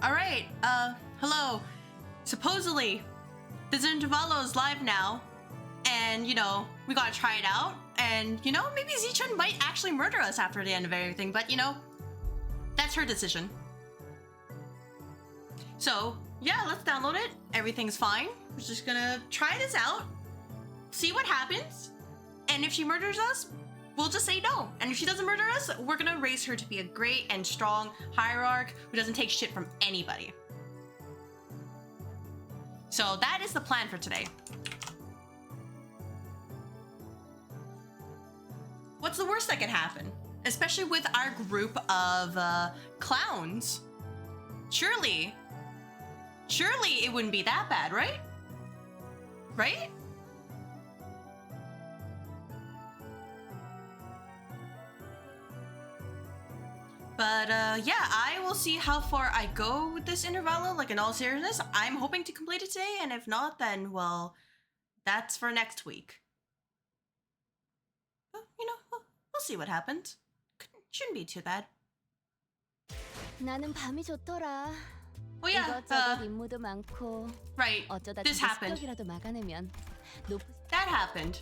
Alright, hello. Supposedly, this Intervallo is live now. And, you know, we gotta try it out. And, you know, maybe Xichun might actually murder us after the end of everything. But, you know, that's her decision. So, yeah, let's download it. Everything's fine. We're just gonna try this out. See what happens. And if she murders us, we'll just say no. And if she doesn't murder us, we're gonna raise her to be a great and strong hierarch who doesn't take shit from anybody. So that is the plan for today. What's the worst that can happen? Especially with our group of clowns. Surely it wouldn't be that bad, right? Right? But yeah, I will see how far I go with this Intervallo, like in all seriousness. I'm hoping to complete it today, and if not, then, well, that's for next week. But, you know, we'll see what happens. Shouldn't be too bad. 나는 밤이 좋더라. Oh yeah, 임무도 많고. right, this happened. That happened.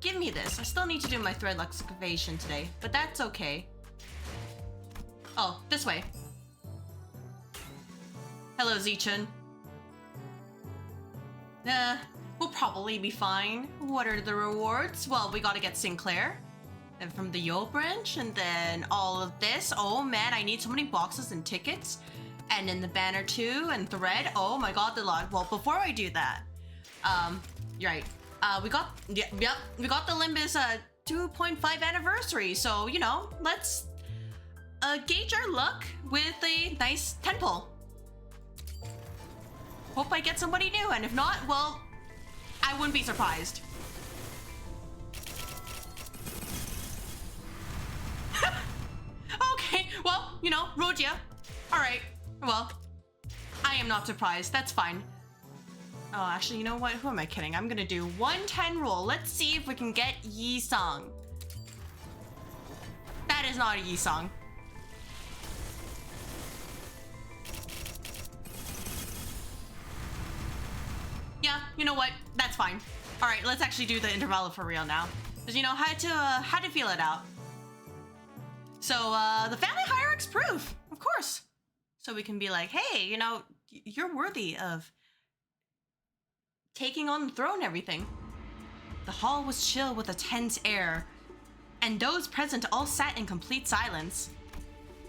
Give me this. I still need to do my thread excavation today, but that's okay. Oh, this way. Hello, Xichun. We'll probably be fine. What are the rewards? Well, we gotta get Sinclair. And from the Yo branch, and then all of this. Oh man, I need so many boxes and tickets. And then the banner too, and thread. Oh my god, the lot. Well, before I do that, you're right. We got the Limbus 2.5 anniversary. So, you know, let's gauge our luck with a nice 10 pull. Hope I get somebody new, and if not, well, I wouldn't be surprised. Okay, well, you know, Rodia. Alright, well, I am not surprised. That's fine. Oh, actually, you know what? Who am I kidding? I'm gonna do 110 roll. Let's see if we can get Yi Song. That is not a Yi Song. Yeah, you know what? That's fine. All right, let's actually do the Intervallo for real now. Because, you know, had to feel it out. So, the family hierarch's proof, of course. So we can be like, hey, you know, you're worthy of taking on the throne and everything. The hall was chill with a tense air, and those present all sat in complete silence.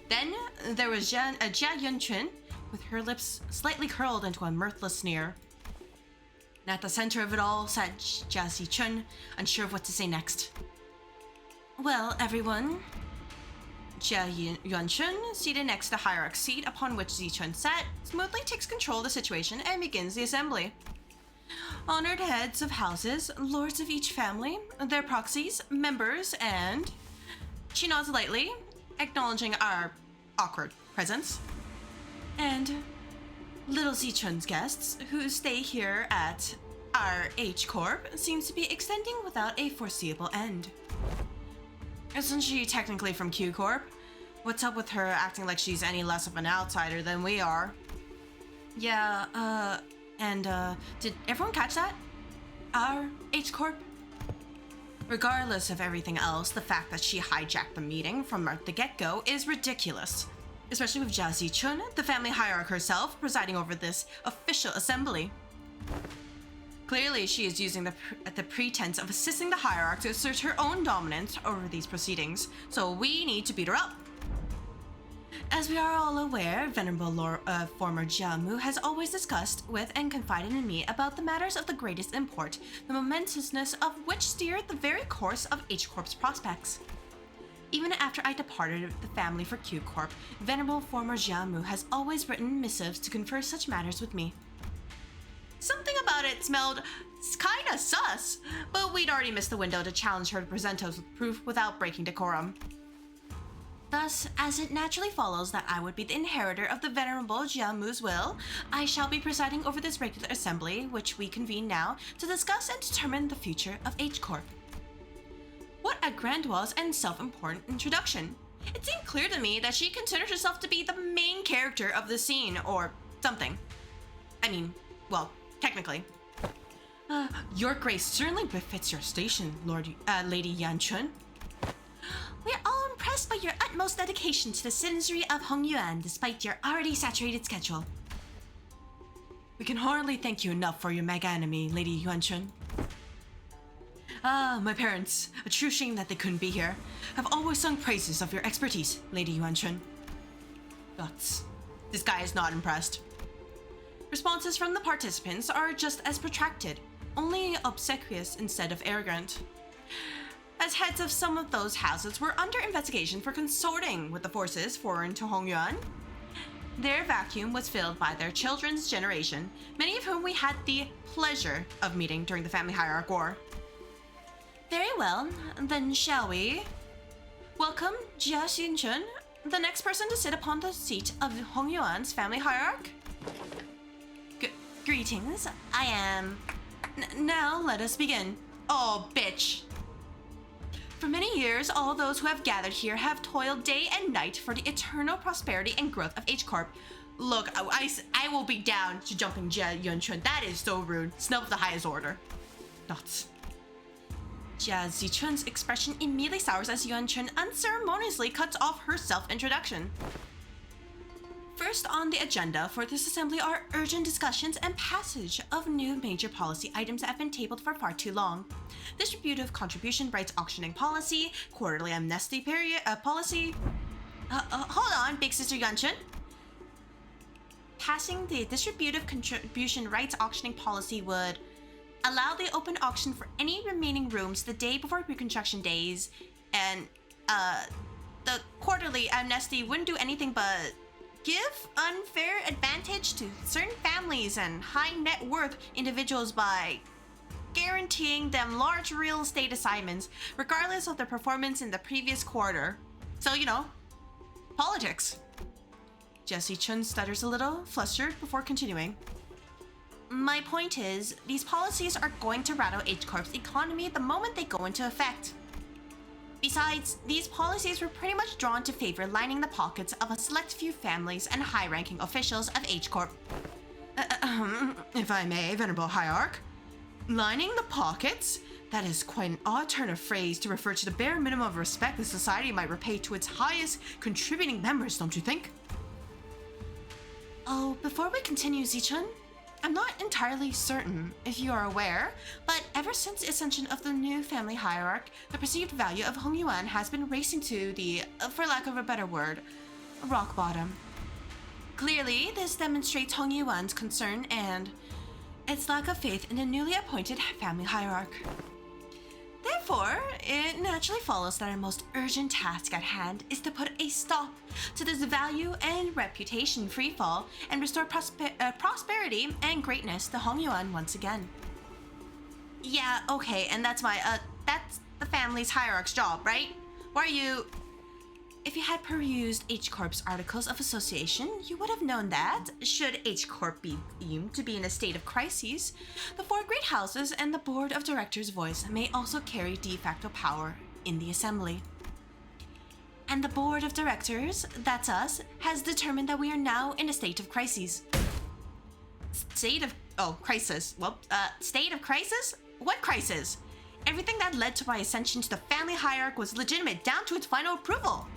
Then there was Jia Yunchun, with her lips slightly curled into a mirthless sneer. And at the center of it all sat Jia Xichun, unsure of what to say next. Well, everyone. Jia Yunchun, seated next to the hierarch seat upon which Xichun sat, smoothly takes control of the situation and begins the assembly. Honored heads of houses, lords of each family, their proxies, members, and... She nods lightly, acknowledging our awkward presence. And little Xichun's guests, who stay here at our H Corp, seems to be extending without a foreseeable end. Isn't she technically from Q Corp? What's up with her acting like she's any less of an outsider than we are? Yeah, did everyone catch that? Our H Corp? Regardless of everything else, the fact that she hijacked the meeting from the get-go is ridiculous. Especially with Jia Xichun, the family hierarch herself, presiding over this official assembly. Clearly, she is using the pretense of assisting the hierarch to assert her own dominance over these proceedings, so we need to beat her up. As we are all aware, Venerable former Jiamu has always discussed with and confided in me about the matters of the greatest import, the momentousness of which steered the very course of H Corp's prospects. Even after I departed the family for Q Corp, Venerable former Jiamu has always written missives to confer such matters with me. Something about it smelled kinda sus, but we'd already missed the window to challenge her to present us with proof without breaking decorum. Thus, as it naturally follows that I would be the inheritor of the Venerable Jiamu's will, I shall be presiding over this regular assembly, which we convene now to discuss and determine the future of H Corp. What a grandiose and self-important introduction. It seemed clear to me that she considered herself to be the main character of the scene, or something. I mean, well, technically. Your grace certainly befits your station, Lady Yanchun. We are all impressed by your utmost dedication to the citizenry of Hongyuan, despite your already saturated schedule. We can hardly thank you enough for your magnanimity, Lady Yuanchun. My parents, a true shame that they couldn't be here, have always sung praises of your expertise, Lady Yuanchun. But this guy is not impressed. Responses from the participants are just as protracted, only obsequious instead of arrogant. As heads of some of those houses were under investigation for consorting with the forces foreign to Hongyuan, their vacuum was filled by their children's generation, many of whom we had the pleasure of meeting during the family hierarch war. Very well, then shall we? Welcome, Jia Xichun, the next person to sit upon the seat of Hongyuan's family hierarch. Greetings, I am... now let us begin. Oh, bitch. For many years, all those who have gathered here have toiled day and night for the eternal prosperity and growth of H Corp. Look, I will be down to jumping Jia Yunchun. That is so rude. Snub of the highest order. Nuts. Jia Zichun's expression immediately sours as Yunchun unceremoniously cuts off her self-introduction. First on the agenda for this assembly are urgent discussions and passage of new major policy items that have been tabled for far too long. Distributive contribution rights auctioning policy, quarterly amnesty policy. Hold on, Big Sister Yunchun. Passing the distributive contribution rights auctioning policy would allow the open auction for any remaining rooms the day before reconstruction days, and the quarterly amnesty wouldn't do anything but give unfair advantage to certain families and high net worth individuals by guaranteeing them large real estate assignments regardless of their performance in the previous quarter. So, you know, politics. Jessie Chun stutters a little, flustered, before continuing. My point is, these policies are going to rattle H Corp's economy the moment they go into effect. Besides, these policies were pretty much drawn to favor lining the pockets of a select few families and high-ranking officials of H Corp. If I may, Venerable Hierarch. Lining the pockets? That is quite an odd turn of phrase to refer to the bare minimum of respect the society might repay to its highest contributing members, don't you think? Oh, before we continue, Xichun, I'm not entirely certain if you are aware, but ever since the ascension of the new family hierarch, the perceived value of Hongyuan has been racing to the, for lack of a better word, rock bottom. Clearly, this demonstrates Hongyuan's concern and its lack of faith in the newly appointed family hierarch. Therefore, it naturally follows that our most urgent task at hand is to put a stop to this value and reputation freefall and restore prosperity and greatness to Hongyuan once again. Yeah, okay, and that's the family's hierarch's job, right? Why are you... If you had perused H Corp's articles of association, you would have known that, should H Corp be deemed to be in a state of crisis, the four great houses and the board of directors' voice may also carry de facto power in the assembly. And the board of directors, that's us, has determined that we are now in a state of crisis. Crisis. Well, state of crisis? What crisis? Everything that led to my ascension to the family hierarch was legitimate down to its final approval.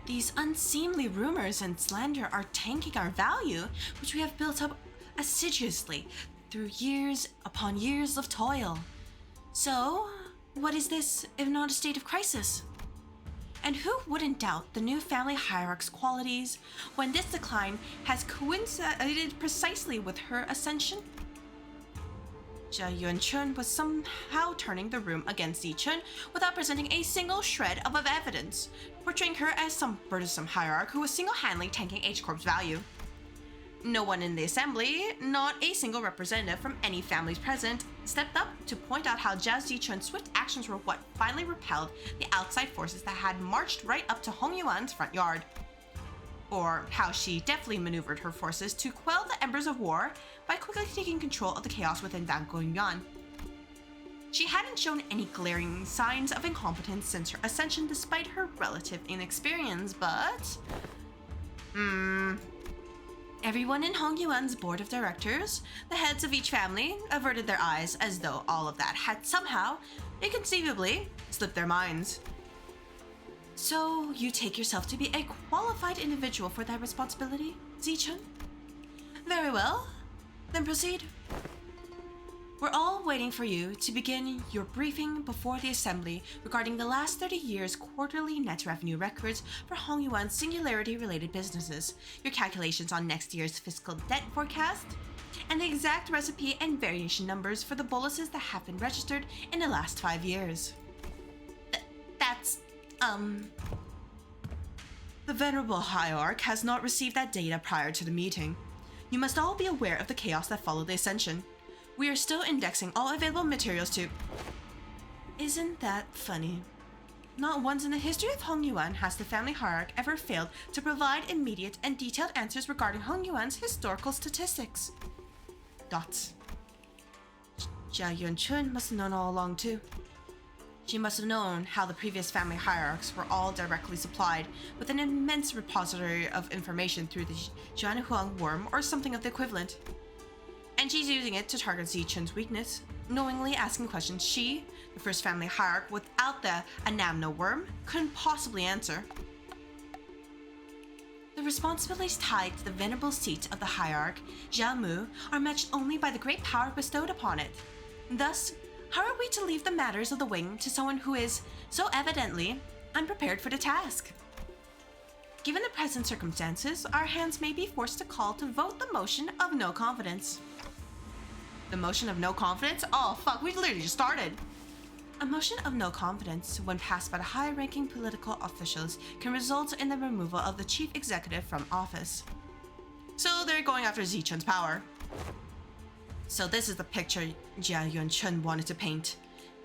These unseemly rumors and slander are tanking our value, which we have built up assiduously through years upon years of toil. So, what is this if not a state of crisis? And who wouldn't doubt the new family hierarch's qualities when this decline has coincided precisely with her ascension? Jia Yunchun was somehow turning the room against Xichun without presenting a single shred of evidence, portraying her as some burdensome hierarch who was single-handedly tanking H Corp's value. No one in the assembly, not a single representative from any families present, stepped up to point out how Jia Zichun's swift actions were what finally repelled the outside forces that had marched right up to Hongyuan's front yard. Or how she deftly maneuvered her forces to quell the embers of war by quickly taking control of the chaos within Vanguard. She hadn't shown any glaring signs of incompetence since her ascension despite her relative inexperience, but... Everyone in Hong Yuan's board of directors, the heads of each family, averted their eyes as though all of that had somehow, inconceivably, slipped their minds. So, you take yourself to be a qualified individual for that responsibility, Xichun? Very well. Then proceed. We're all waiting for you to begin your briefing before the assembly regarding the last 30 years' quarterly net revenue records for Hong Yuan's singularity-related businesses, your calculations on next year's fiscal debt forecast, and the exact recipe and variation numbers for the boluses that have been registered in the last 5 years. The Venerable Hierarch has not received that data prior to the meeting. You must all be aware of the chaos that followed the ascension. We are still indexing all available materials to... Isn't that funny? Not once in the history of Hong Yuan has the family hierarch ever failed to provide immediate and detailed answers regarding Hong Yuan's historical statistics. Dots. Xichun must have known all along too. She must have known how the previous family hierarchs were all directly supplied with an immense repository of information through the Zhuanhuang worm or something of the equivalent. And she's using it to target Xichun's weakness, knowingly asking questions she, the first family hierarch without the Anamno worm, couldn't possibly answer. The responsibilities tied to the venerable seat of the hierarch, Jiamu, are matched only by the great power bestowed upon it. Thus, how are we to leave the matters of the wing to someone who is, so evidently, unprepared for the task? Given the present circumstances, our hands may be forced to call to vote the motion of no confidence. The motion of no confidence? Oh fuck, we've literally just started. A motion of no confidence, when passed by the high-ranking political officials, can result in the removal of the chief executive from office. So they're going after Xichun's power. So this is the picture Jia Yuanchun wanted to paint.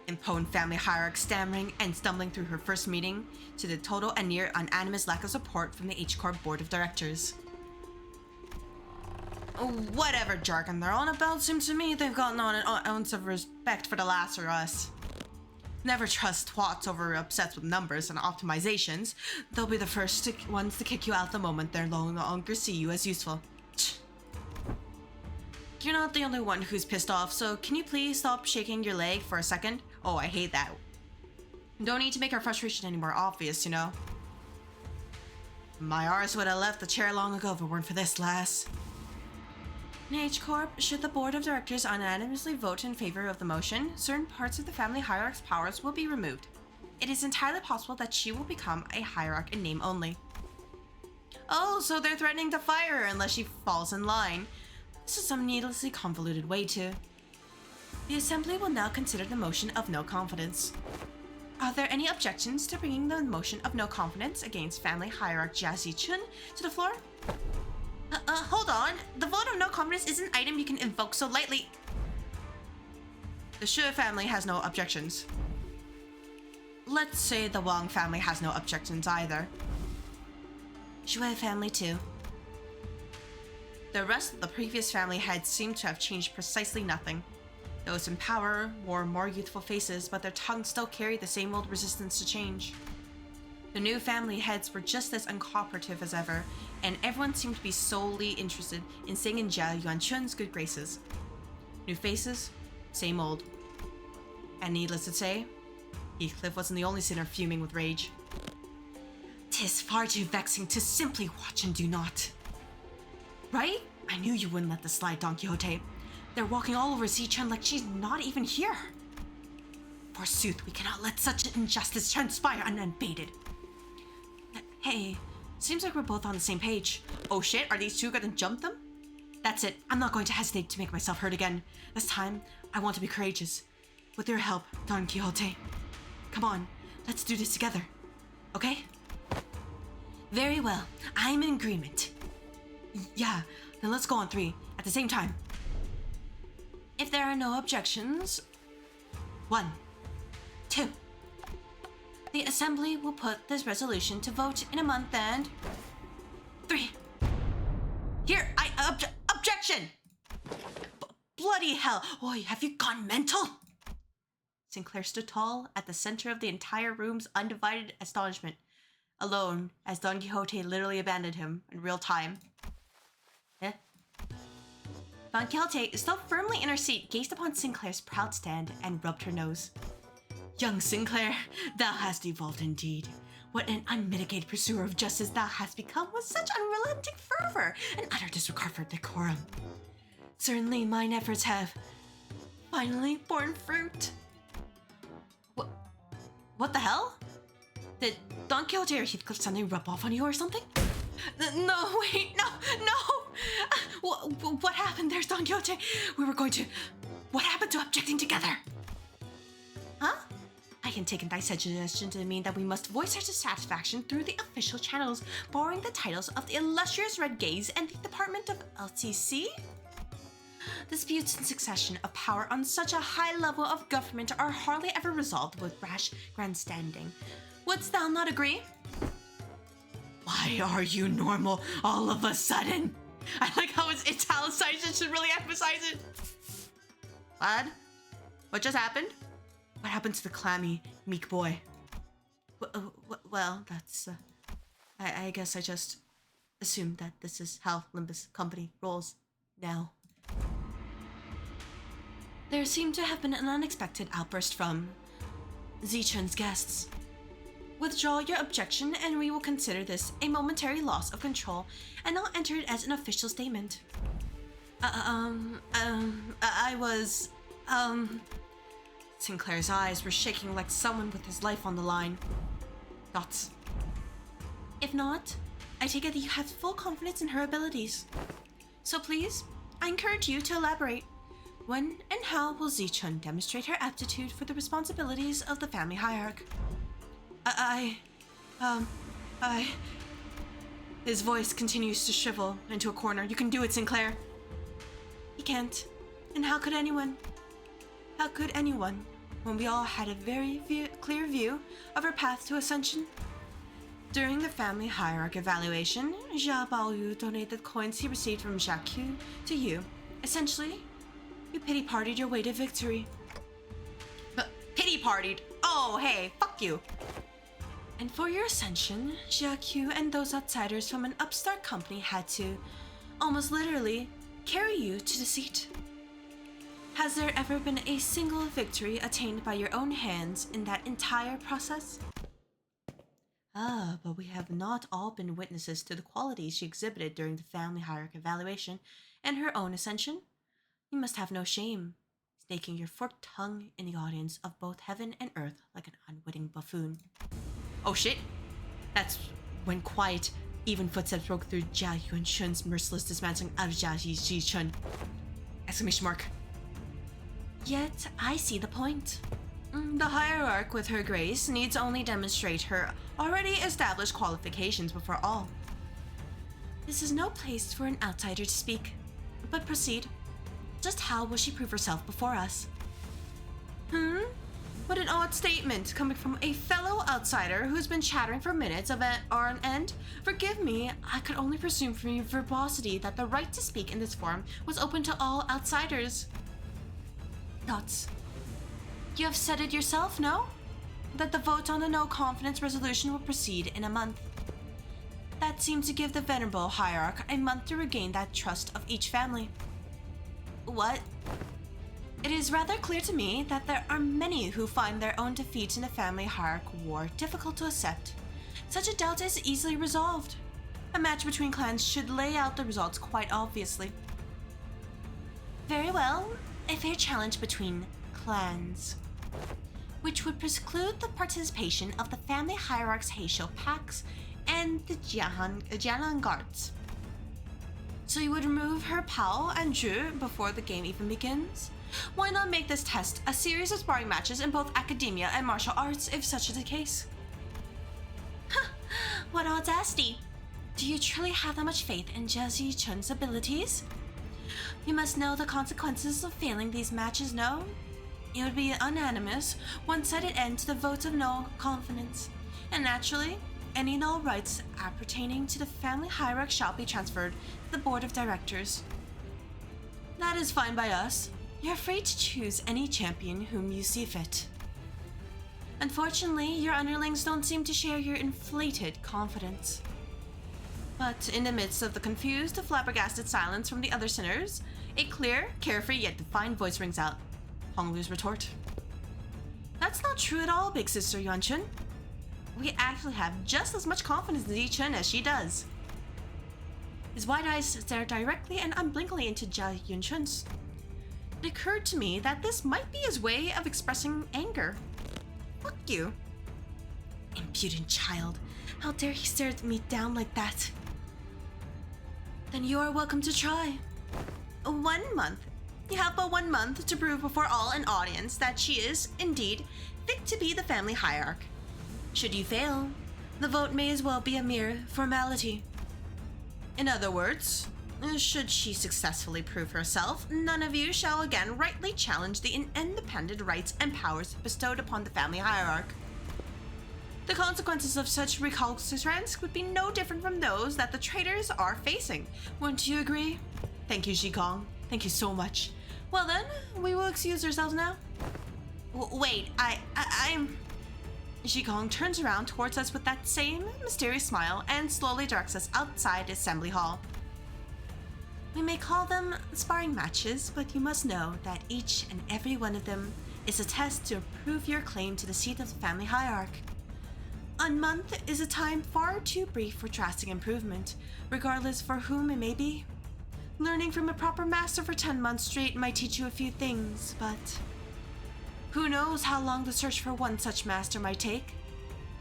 Impotent family hierarch stammering and stumbling through her first meeting to the total and near unanimous lack of support from the H-Corp board of directors. Whatever jargon they're on about, seems to me they've gotten on an ounce of respect for the last or us. Never trust twats over obsessed with numbers and optimizations. They'll be the first ones to kick you out the moment they no longer see you as useful. You're not the only one who's pissed off, so can you please stop shaking your leg for a second? Oh, I hate that. Don't need to make our frustration any more obvious, you know? My arse would have left the chair long ago if it weren't for this, lass. In H-Corp, should the board of directors unanimously vote in favor of the motion, certain parts of the family hierarch's powers will be removed. It is entirely possible that she will become a hierarch in name only. Oh, so they're threatening to fire her unless she falls in line. This is some needlessly convoluted way to... The assembly will now consider the motion of no confidence. Are there any objections to bringing the motion of no confidence against family hierarch Jia Xichun to the floor? Hold on. The vote of no confidence is an item you can invoke so lightly. The Shu family has no objections. Let's say the Wang family has no objections either. Shu family too. The rest of the previous family heads seem to have changed precisely nothing. Those in power wore more youthful faces, but their tongues still carried the same old resistance to change. The new family heads were just as uncooperative as ever, and everyone seemed to be solely interested in staying in Jia Yuanchun's good graces. New faces, same old. And needless to say, Heathcliff wasn't the only sinner fuming with rage. 'Tis far too vexing to simply watch and do not. Right? I knew you wouldn't let this slide, Don Quixote. They're walking all over Xichun like she's not even here. Forsooth, we cannot let such an injustice transpire unabated. Hey, seems like we're both on the same page. Oh shit, are these two gonna jump them? That's it, I'm not going to hesitate to make myself heard again. This time, I want to be courageous. With your help, Don Quixote. Come on, let's do this together. Okay? Very well, I'm in agreement. Yeah, then let's go on 3, at the same time. If there are no objections... 1, 2. The assembly will put this resolution to vote in a month and... 3. Here, objection! Bloody hell! Oi, have you gone mental? Sinclair stood tall at the center of the entire room's undivided astonishment, alone as Don Quixote literally abandoned him in real time. Eh? Don Quixote, still firmly in her seat, gazed upon Sinclair's proud stand and rubbed her nose. Young Sinclair, thou hast evolved indeed. What an unmitigated pursuer of justice thou hast become with such unrelenting fervor and utter disregard for decorum. Certainly mine efforts have finally borne fruit. What the hell? Did Don Quixote or Heathcliff suddenly rub off on you or something? No, wait, no! What happened? There's Don Quixote. What happened to objecting together? Huh? I can take thy suggestion to mean that we must voice our dissatisfaction through the official channels, borrowing the titles of the illustrious Red Gaze and the Department of LTC? Disputes in succession of power on such a high level of government are hardly ever resolved with rash grandstanding. Wouldst thou not agree? Why are you normal all of a sudden? I like how it's italicized. It should really emphasize it. Lad, what just happened? What happened to the clammy, meek boy? Well, that's... I guess I just assumed that this is how Limbus Company rolls now. There seemed to have been an unexpected outburst from Xichun's guests. Withdraw your objection and we will consider this a momentary loss of control and not enter it as an official statement. Sinclair's eyes were shaking like someone with his life on the line. Thoughts? If not, I take it that you have full confidence in her abilities. So please, I encourage you to elaborate. When and how will Xichun demonstrate her aptitude for the responsibilities of the family hierarch? His voice continues to shrivel into a corner. You can do it, Sinclair. He can't. And how could anyone? How could anyone, when we all had a very clear view of her path to ascension? During the family hierarch evaluation, Jia Baoyu donated coins he received from Xichun to you. Essentially, you pity-partied your way to victory. But pity-partied? Oh, hey, fuck you. And for your ascension, Xichun and those outsiders from an upstart company had to, almost literally, carry you to the seat. Has there ever been a single victory attained by your own hands in that entire process? But we have not all been witnesses to the qualities she exhibited during the family hierarch evaluation and her own ascension. You must have no shame, snaking your forked tongue in the audience of both heaven and earth like an unwitting buffoon. Oh shit! That's when quiet, even footsteps broke through Jia Yuanshun's merciless dismantling of Jia Xichun. Exclamation mark. Yet, I see the point. The hierarch with her grace needs only demonstrate her already established qualifications before all. This is no place for an outsider to speak, but proceed. Just how will she prove herself before us? What an odd statement coming from a fellow outsider who's been chattering for minutes on end. Forgive me, I could only presume from your verbosity that the right to speak in this forum was open to all outsiders. Thoughts? You have said it yourself, no? That the vote on the no confidence resolution will proceed in a month. That seemed to give the venerable hierarch a month to regain that trust of each family. What? It is rather clear to me that there are many who find their own defeat in the family hierarch war difficult to accept. Such a doubt is easily resolved. A match between clans should lay out the results quite obviously. Very well, a fair challenge between clans, which would preclude the participation of the family hierarch's Heisho packs and the Jianan guards. So you would remove her Pao and Zhu before the game even begins? Why not make this test a series of sparring matches in both academia and martial arts if such is the case? What audacity! Do you truly have that much faith in Jia Xichun's abilities? You must know the consequences of failing these matches, no? It would be an unanimous, one-sided end to the vote of no confidence. And naturally, any null rights appertaining to the family hierarch shall be transferred to the board of directors. That is fine by us. You're free to choose any champion whom you see fit. Unfortunately, your underlings don't seem to share your inflated confidence. But in the midst of the confused, flabbergasted silence from the other sinners, a clear, carefree yet defined voice rings out. Honglu's retort. That's not true at all, big sister Yuanchun. We actually have just as much confidence in Xichun as she does. His wide eyes stare directly and unblinkingly into Jia Yunchun's. It occurred to me that this might be his way of expressing anger. Fuck you. Impudent child. How dare he stare me down like that? Then you are welcome to try. 1 month. You have but 1 month to prove before all an audience that she is, indeed, fit to be the family hierarch. Should you fail, the vote may as well be a mere formality. In other words, should she successfully prove herself, none of you shall again rightly challenge the independent rights and powers bestowed upon the family hierarch. The consequences of such recalcitrance would be no different from those that the traitors are facing. Wouldn't you agree? Thank you, Zhigong. Thank you so much. Well then, we will excuse ourselves now. Wait, I'm... Zhigong turns around towards us with that same mysterious smile and slowly directs us outside Assembly Hall. We may call them sparring matches, but you must know that each and every one of them is a test to prove your claim to the seat of the family hierarch. A month is a time far too brief for drastic improvement, regardless for whom it may be. Learning from a proper master for 10 months straight might teach you a few things, but who knows how long the search for one such master might take?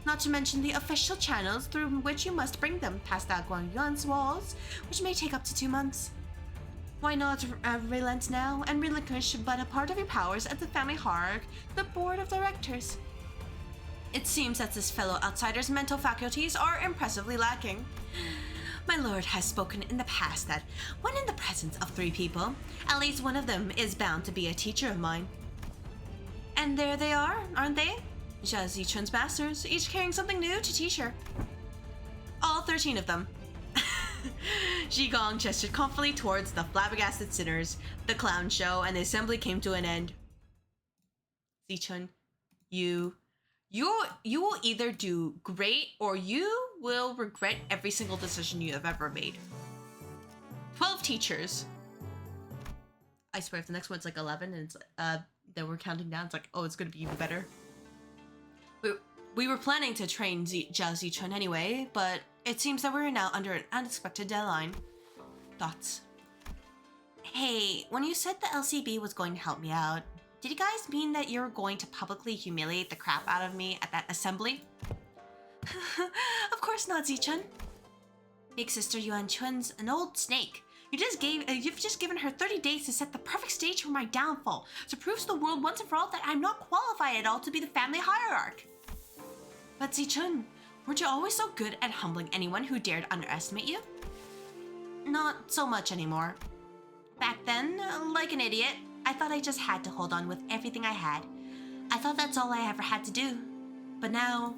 Not to mention the official channels through which you must bring them past Guang Yuan's walls, which may take up to 2 months. Why not relent now and relinquish but a part of your powers at the family hierarch, the board of directors? It seems that this fellow outsider's mental faculties are impressively lacking. My lord has spoken in the past that when in the presence of 3 people, at least one of them is bound to be a teacher of mine. And there they are, aren't they? Jia Zichun's masters, each carrying something new to teach her. All 13 of them. Zhigong gestured confidently towards the flabbergasted sinners. The clown show and the assembly came to an end. Xichun, you will either do great or you will regret every single decision you have ever made. 12 teachers. I swear if the next one's like 11 and it's then we're counting down, it's like, oh, it's gonna be even better. We were planning to train Jia Xichun anyway, but it seems that we're now under an unexpected deadline. Thoughts? Hey, when you said the LCB was going to help me out, did you guys mean that you were going to publicly humiliate the crap out of me at that assembly? Of course not, Xichun. Big sister Yuanchun's an old snake. You've just given her 30 days to set the perfect stage for my downfall, to prove to the world once and for all that I'm not qualified at all to be the family hierarch. But Xichun, weren't you always so good at humbling anyone who dared underestimate you? Not so much anymore. Back then, like an idiot, I thought I just had to hold on with everything I had. I thought that's all I ever had to do. But now,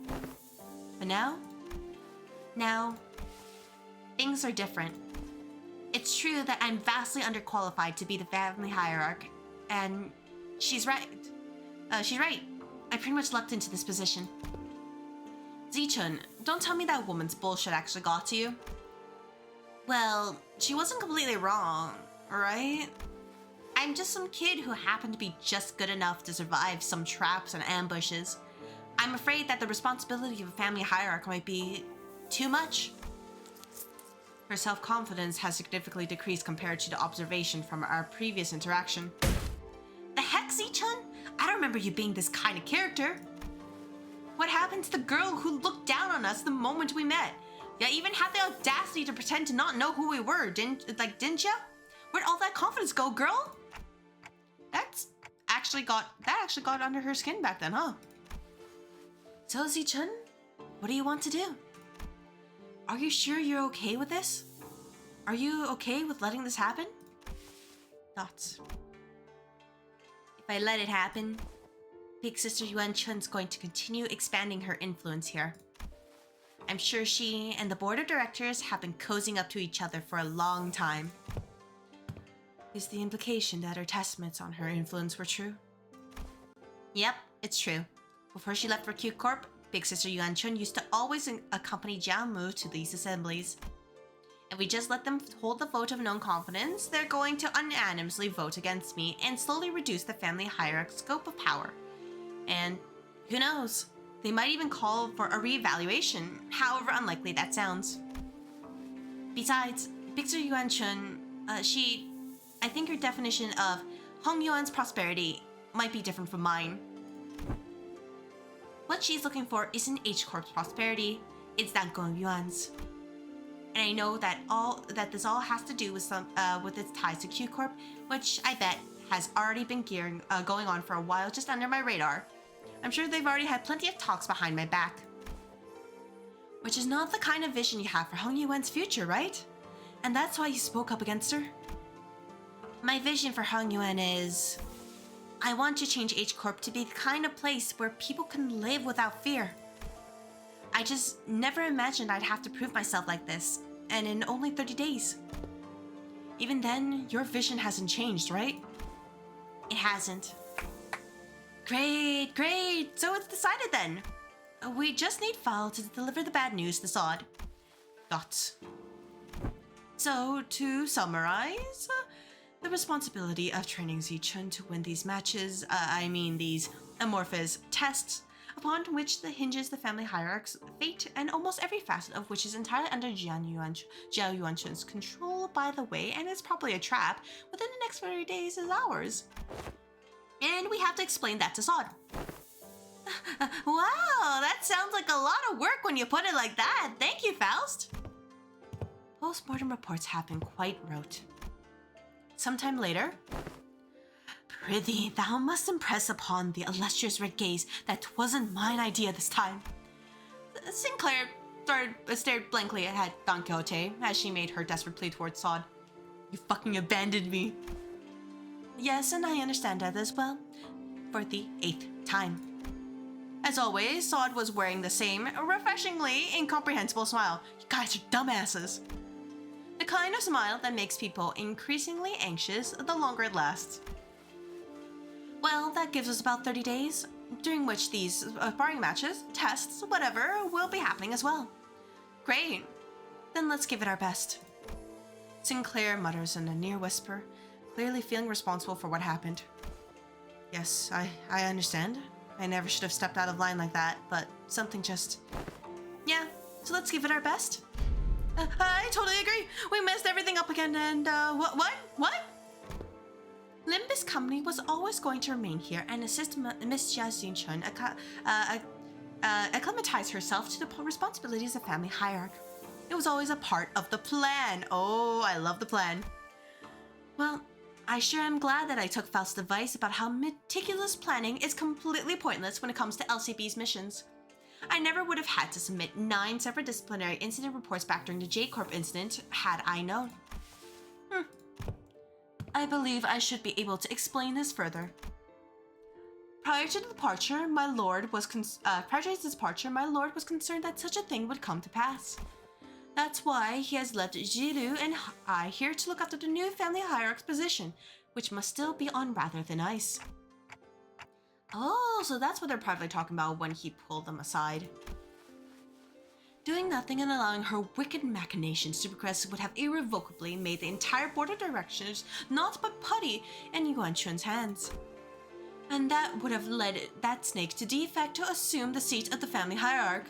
things are different. It's true that I'm vastly underqualified to be the family hierarch, and she's right. She's right. I pretty much lucked into this position. Xichun, don't tell me that woman's bullshit actually got to you. Well, she wasn't completely wrong, right? I'm just some kid who happened to be just good enough to survive some traps and ambushes. I'm afraid that the responsibility of a family hierarch might be too much. Her self-confidence has significantly decreased compared to the observation from our previous interaction. The heck, Xichun? I don't remember you being this kind of character. What happened to the girl who looked down on us the moment we met? You even had the audacity to pretend to not know who we were, didn't ya? Where'd all that confidence go, girl? That actually got under her skin back then, huh? So, Xichun, what do you want to do? Are you sure you're okay with this? Are you okay with letting this happen? Thoughts? If I let it happen, Big Sister Yuanchun's going to continue expanding her influence here. I'm sure she and the board of directors have been cozying up to each other for a long time. Is the implication that her testaments on her influence were true? Yep, it's true. Before she left for Q Corp, Big Sister Yuan Chun used to always accompany Jiao Mu to these assemblies. If we just let them hold the vote of non-confidence, they're going to unanimously vote against me and slowly reduce the family hierarch's scope of power. And who knows, they might even call for a reevaluation, however unlikely that sounds. Besides, Big Sister Yuan Chun, I think her definition of Hong Yuan's prosperity might be different from mine. What she's looking for isn't H Corp's prosperity, it's Dangong Yuan's. And I know that this all has to do with its ties to Q Corp, which I bet has already been going on for a while just under my radar. I'm sure they've already had plenty of talks behind my back. Which is not the kind of vision you have for Hong Yuan's future, right? And that's why you spoke up against her? My vision for Hong Yuan is... I want to change H Corp to be the kind of place where people can live without fear. I just never imagined I'd have to prove myself like this, and in only 30 days. Even then, your vision hasn't changed, right? It hasn't. Great, great! So it's decided then! We just need Fal to deliver the bad news to Sod. Thoughts? So, to summarize, the responsibility of training Xichun to win these matches, these amorphous tests, upon which hinges the family hierarch's fate, and almost every facet of which is entirely under Jiao Yuanchun's control, by the way, and is probably a trap, within the next 30 days is ours. And we have to explain that to Sod. Wow, that sounds like a lot of work when you put it like that. Thank you, Faust. Postmortem reports have been quite rote. Sometime later, Prithee, thou must impress upon the illustrious red gaze that 'twasn't mine idea this time. Sinclair stared blankly at Don Quixote as she made her desperate plea towards Sod. You fucking abandoned me. Yes, and I understand that as well. For the 8th time. As always, Sod was wearing the same refreshingly incomprehensible smile. You guys are dumbasses. The kind of smile that makes people increasingly anxious the longer it lasts. Well, that gives us about 30 days, during which these sparring matches, tests, whatever, will be happening as well. Great. Then let's give it our best. Sinclair mutters in a near whisper, clearly feeling responsible for what happened. Yes, I understand. I never should have stepped out of line like that, but something just... Yeah, so let's give it our best. I totally agree. We messed everything up again and, what? Limbus Company was always going to remain here and assist Miss Xichun acclimatize herself to the responsibilities of family hierarch. It was always a part of the plan. Oh, I love the plan. Well, I sure am glad that I took Faust's advice about how meticulous planning is completely pointless when it comes to LCB's missions. I never would have had to submit 9 separate disciplinary incident reports back during the J-Corp incident had I known. I believe I should be able to explain this further. Prior to his departure, my lord was concerned that such a thing would come to pass. That's why he has left Jilu and I here to look after the new family hierarch's position, which must still be on rather thin ice. Oh, so that's what they're probably talking about when he pulled them aside. Doing nothing and allowing her wicked machinations to progress would have irrevocably made the entire board of directors naught but putty in Yuan Chun's hands. And that would have led that snake to de facto assume the seat of the family hierarch.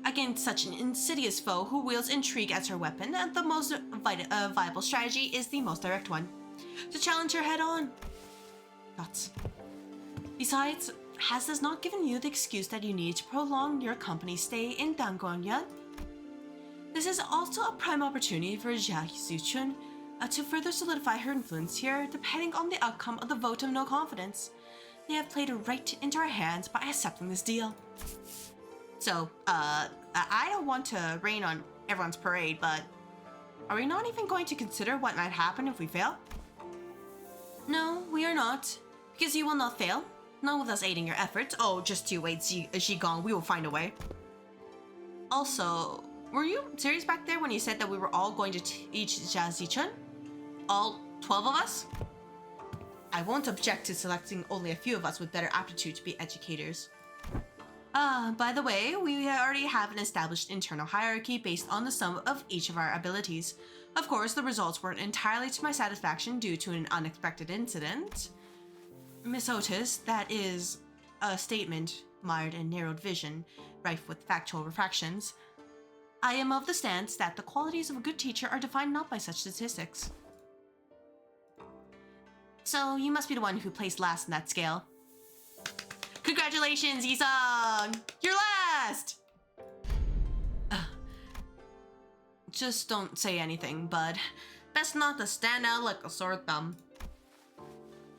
Against such an insidious foe who wields intrigue as her weapon, the most viable strategy is the most direct one. To challenge her head on. Thoughts? Besides, has this not given you the excuse that you need to prolong your company's stay in Dangguan? This is also a prime opportunity for Xichun to further solidify her influence here, depending on the outcome of the vote of no confidence. They have played right into our hands by accepting this deal. So, I don't want to rain on everyone's parade, but are we not even going to consider what might happen if we fail? No, we are not, because you will not fail. Not with us aiding your efforts. Oh, just you wait, Xigong, we will find a way. Also, were you serious back there when you said that we were all going to teach Xichun? All 12 of us? I won't object to selecting only a few of us with better aptitude to be educators. By the way, we already have an established internal hierarchy based on the sum of each of our abilities. Of course, the results weren't entirely to my satisfaction due to an unexpected incident. Miss Otis, that is a statement mired in narrowed vision, rife with factual refractions. I am of the stance that the qualities of a good teacher are defined not by such statistics. So, you must be the one who placed last in that scale. Congratulations, Yi-sung! You're last! Just don't say anything, bud. Best not to stand out like a sore thumb.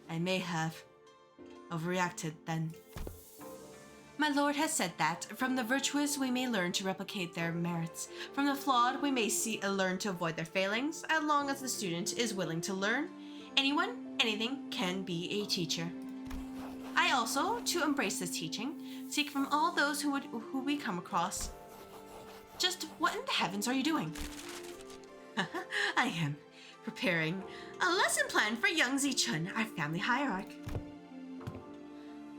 I may have overreacted then. My lord has said that from the virtuous we may learn to replicate their merits. From the flawed we may learn to avoid their failings. As long as the student is willing to learn, anyone, anything can be a teacher. I also, to embrace this teaching, seek from all those who we come across. Just what in the heavens are you doing? I am preparing a lesson plan for young Xichun, our family hierarch.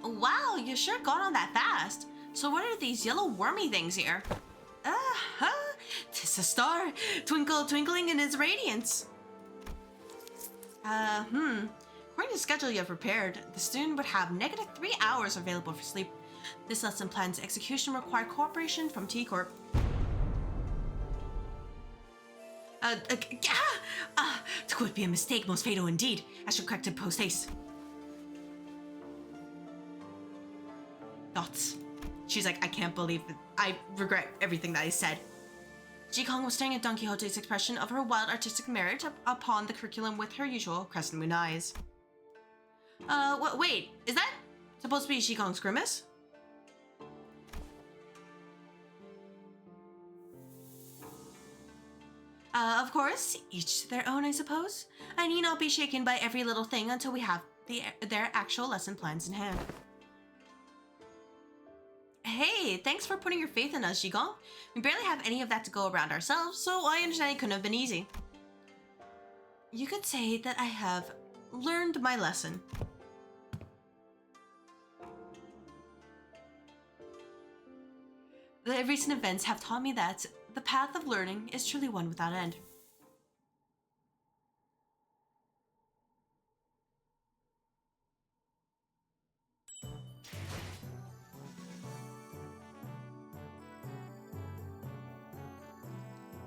Wow, you sure got on that fast. So what are these yellow wormy things here? Tis a star, twinkling in its radiance. According to the schedule you have prepared, the student would have -3 hours available for sleep. This lesson plan's execution required cooperation from T-Corp. It could be a mistake, most fatal indeed. I should correct it post haste. Thoughts. She's like, I can't believe it. I regret everything that I said. Jikong was staring at Don Quixote's expression of her wild artistic merit upon the curriculum with her usual crescent moon eyes. Wait, is that supposed to be Jikong's grimace? Of course, each to their own, I suppose. I need not be shaken by every little thing until we have their actual lesson plans in hand. Hey, thanks for putting your faith in us, Jigong. We barely have any of that to go around ourselves, so I understand it couldn't have been easy. You could say that I have learned my lesson. The recent events have taught me that the path of learning is truly one without end.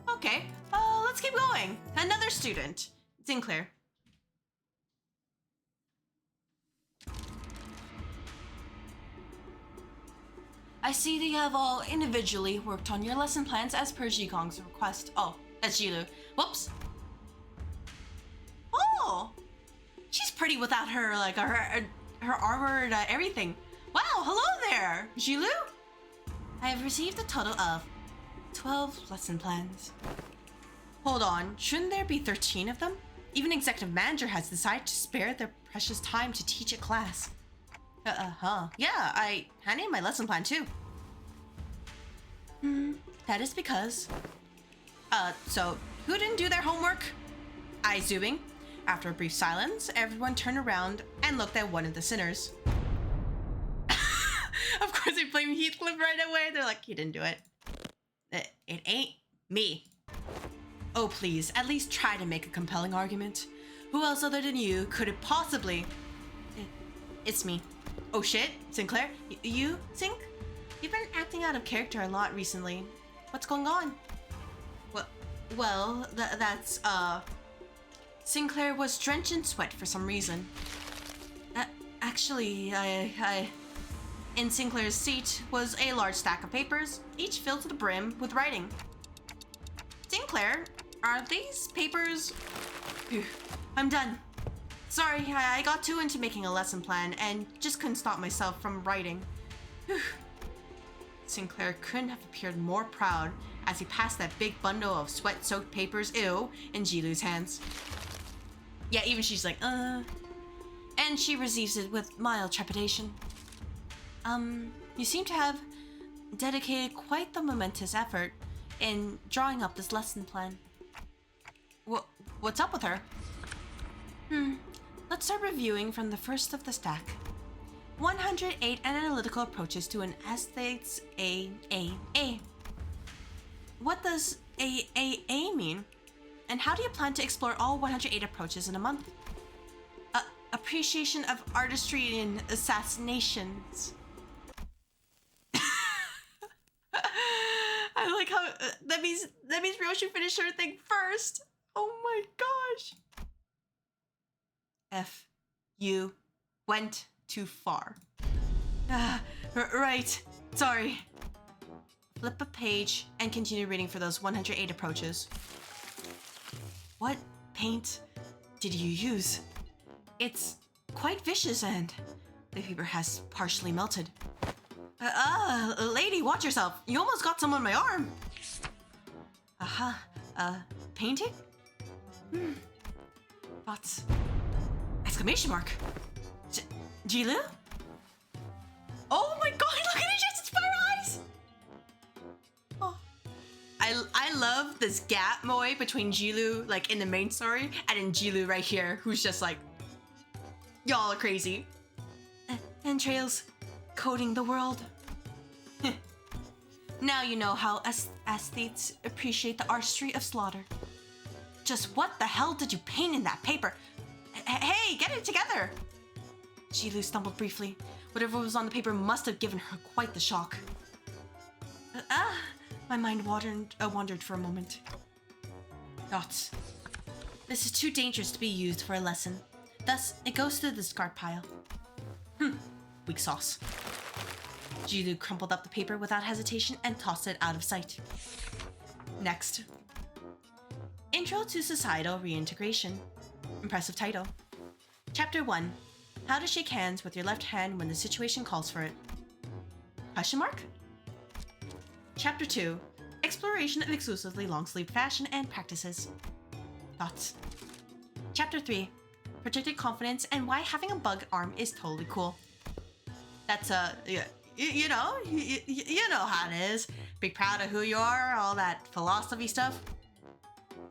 Okay, let's keep going. Another student, Sinclair. I see that you have all individually worked on your lesson plans as per Jikong's request. Oh, that's Jilu. Whoops. Oh, she's pretty without her, like, her armor and everything. Wow, hello there, Jilu. I have received a total of 12 lesson plans. Hold on, shouldn't there be 13 of them? Even executive manager has decided to spare their precious time to teach a class. Yeah, I handed in my lesson plan too. That is because... so, who didn't do their homework? I zooming. After a brief silence, everyone turned around and looked at one of the sinners. Of course they blame Heathcliff right away. They're like, he didn't do it. It ain't me. Oh, please, at least try to make a compelling argument. Who else other than you could it possibly... It's me. Oh shit, Sinclair? You, Sink? You've been acting out of character a lot recently. What's going on? Well, that's, Sinclair was drenched in sweat for some reason. Actually, in Sinclair's seat was a large stack of papers, each filled to the brim with writing. Sinclair, are these papers... Phew, I'm done. Sorry, I got too into making a lesson plan and just couldn't stop myself from writing. Whew. Sinclair couldn't have appeared more proud as he passed that big bundle of sweat-soaked papers, in Jilu's hands. Yeah, even she's like, And she receives it with mild trepidation. You seem to have dedicated quite the momentous effort in drawing up this lesson plan. What's up with her? Let's start reviewing from the first of the stack. 108 analytical approaches to an aesthetics AAA. What does AAA mean? And how do you plan to explore all 108 approaches in a month? Appreciation of artistry in assassinations. I like how that means Ryoshi finished her thing first. Oh my gosh. F. You went too far. Right. Sorry. Flip a page and continue reading for those 108 approaches. What paint did you use? It's quite vicious and the paper has partially melted. Lady, watch yourself. You almost got some on my arm. Painting? Thoughts? Exclamation mark. Jilu? Oh my god, look at it, just its eyes! Oh. I love this gap moe between Jilu, like in the main story, and then Jilu right here, who's just like, y'all are crazy. Entrails coating the world. Now you know how aesthetes appreciate the artistry of slaughter. Just what the hell did you paint in that paper? Hey, get it together! Jilu stumbled briefly. Whatever was on the paper must have given her quite the shock. My mind wandered for a moment. Thoughts. This is too dangerous to be used for a lesson. Thus, it goes to the discard pile. Weak sauce. Jilu crumpled up the paper without hesitation and tossed it out of sight. Next. Intro to Societal Reintegration. Impressive title. Chapter 1. How to shake hands with your left hand when the situation calls for it. Question mark? Chapter 2. Exploration of exclusively long-sleeve fashion and practices. Thoughts. Chapter 3. Protected confidence and why having a bug arm is totally cool. That's you know how it is. Be proud of who you are, all that philosophy stuff.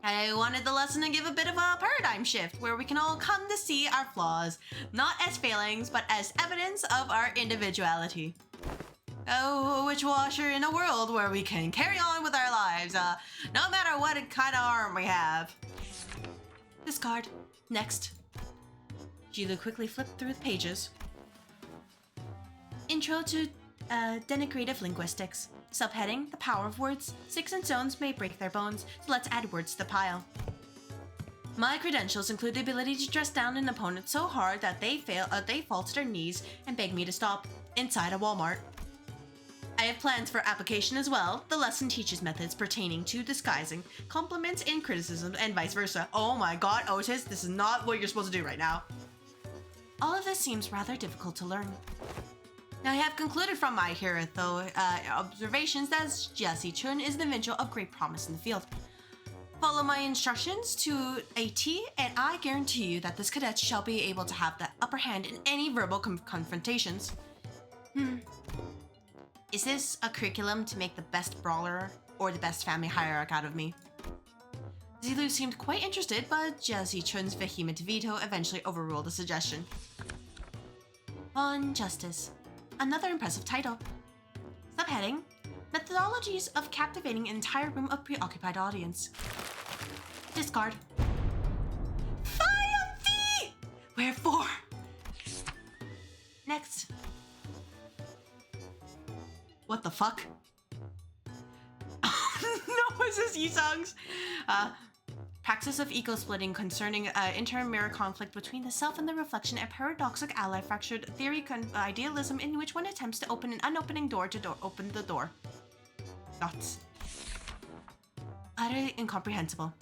I wanted the lesson to give a bit of a paradigm shift where we can all come to see our flaws, not as failings, but as evidence of our individuality. Oh, which will usher in a world where we can carry on with our lives, no matter what kind of arm we have. Discard. Next. Jilu quickly flipped through the pages. Intro to Denigrative Linguistics. Subheading, the power of words. Sticks and stones may break their bones, so let's add words to the pile. My credentials include the ability to dress down an opponent so hard that they fall to their knees and beg me to stop, inside a Walmart. I have plans for application as well. The lesson teaches methods pertaining to disguising, compliments and criticism, and vice versa. Oh my god, Otis, this is not what you're supposed to do right now. All of this seems rather difficult to learn. Now, I have concluded from my observations that Xichun is an individual of great promise in the field. Follow my instructions to a T, and I guarantee you that this cadet shall be able to have the upper hand in any verbal confrontations. Is this a curriculum to make the best brawler or the best family hierarch out of me? Zilu seemed quite interested, but Xichun's vehement veto eventually overruled the suggestion. On Justice. Another impressive title. Subheading, Methodologies of Captivating an Entire Room of Preoccupied Audience. Discard. Triumph! Wherefore? Next. What the fuck? No, is this Yisung's? Praxis of ego-splitting concerning inter-mirror conflict between the self and the reflection, a paradoxic ally fractured theory idealism in which one attempts to open an unopening door to open the door. Thoughts. Utterly incomprehensible.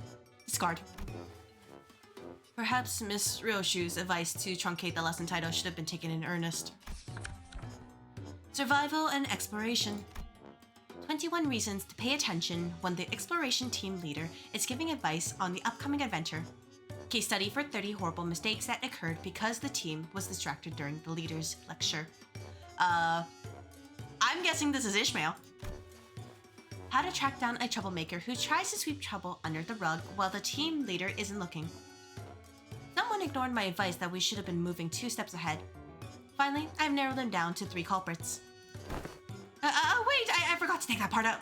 Discard. Perhaps Miss Ryoshu's advice to truncate the lesson title should have been taken in earnest. Survival and exploration. 21 reasons to pay attention when the exploration team leader is giving advice on the upcoming adventure. Case study for 30 horrible mistakes that occurred because the team was distracted during the leader's lecture. I'm guessing this is Ishmael. How to track down a troublemaker who tries to sweep trouble under the rug while the team leader isn't looking. Someone ignored my advice that we should have been moving 2 steps ahead. Finally, I've narrowed them down to 3 culprits. Wait, I forgot to take that part out.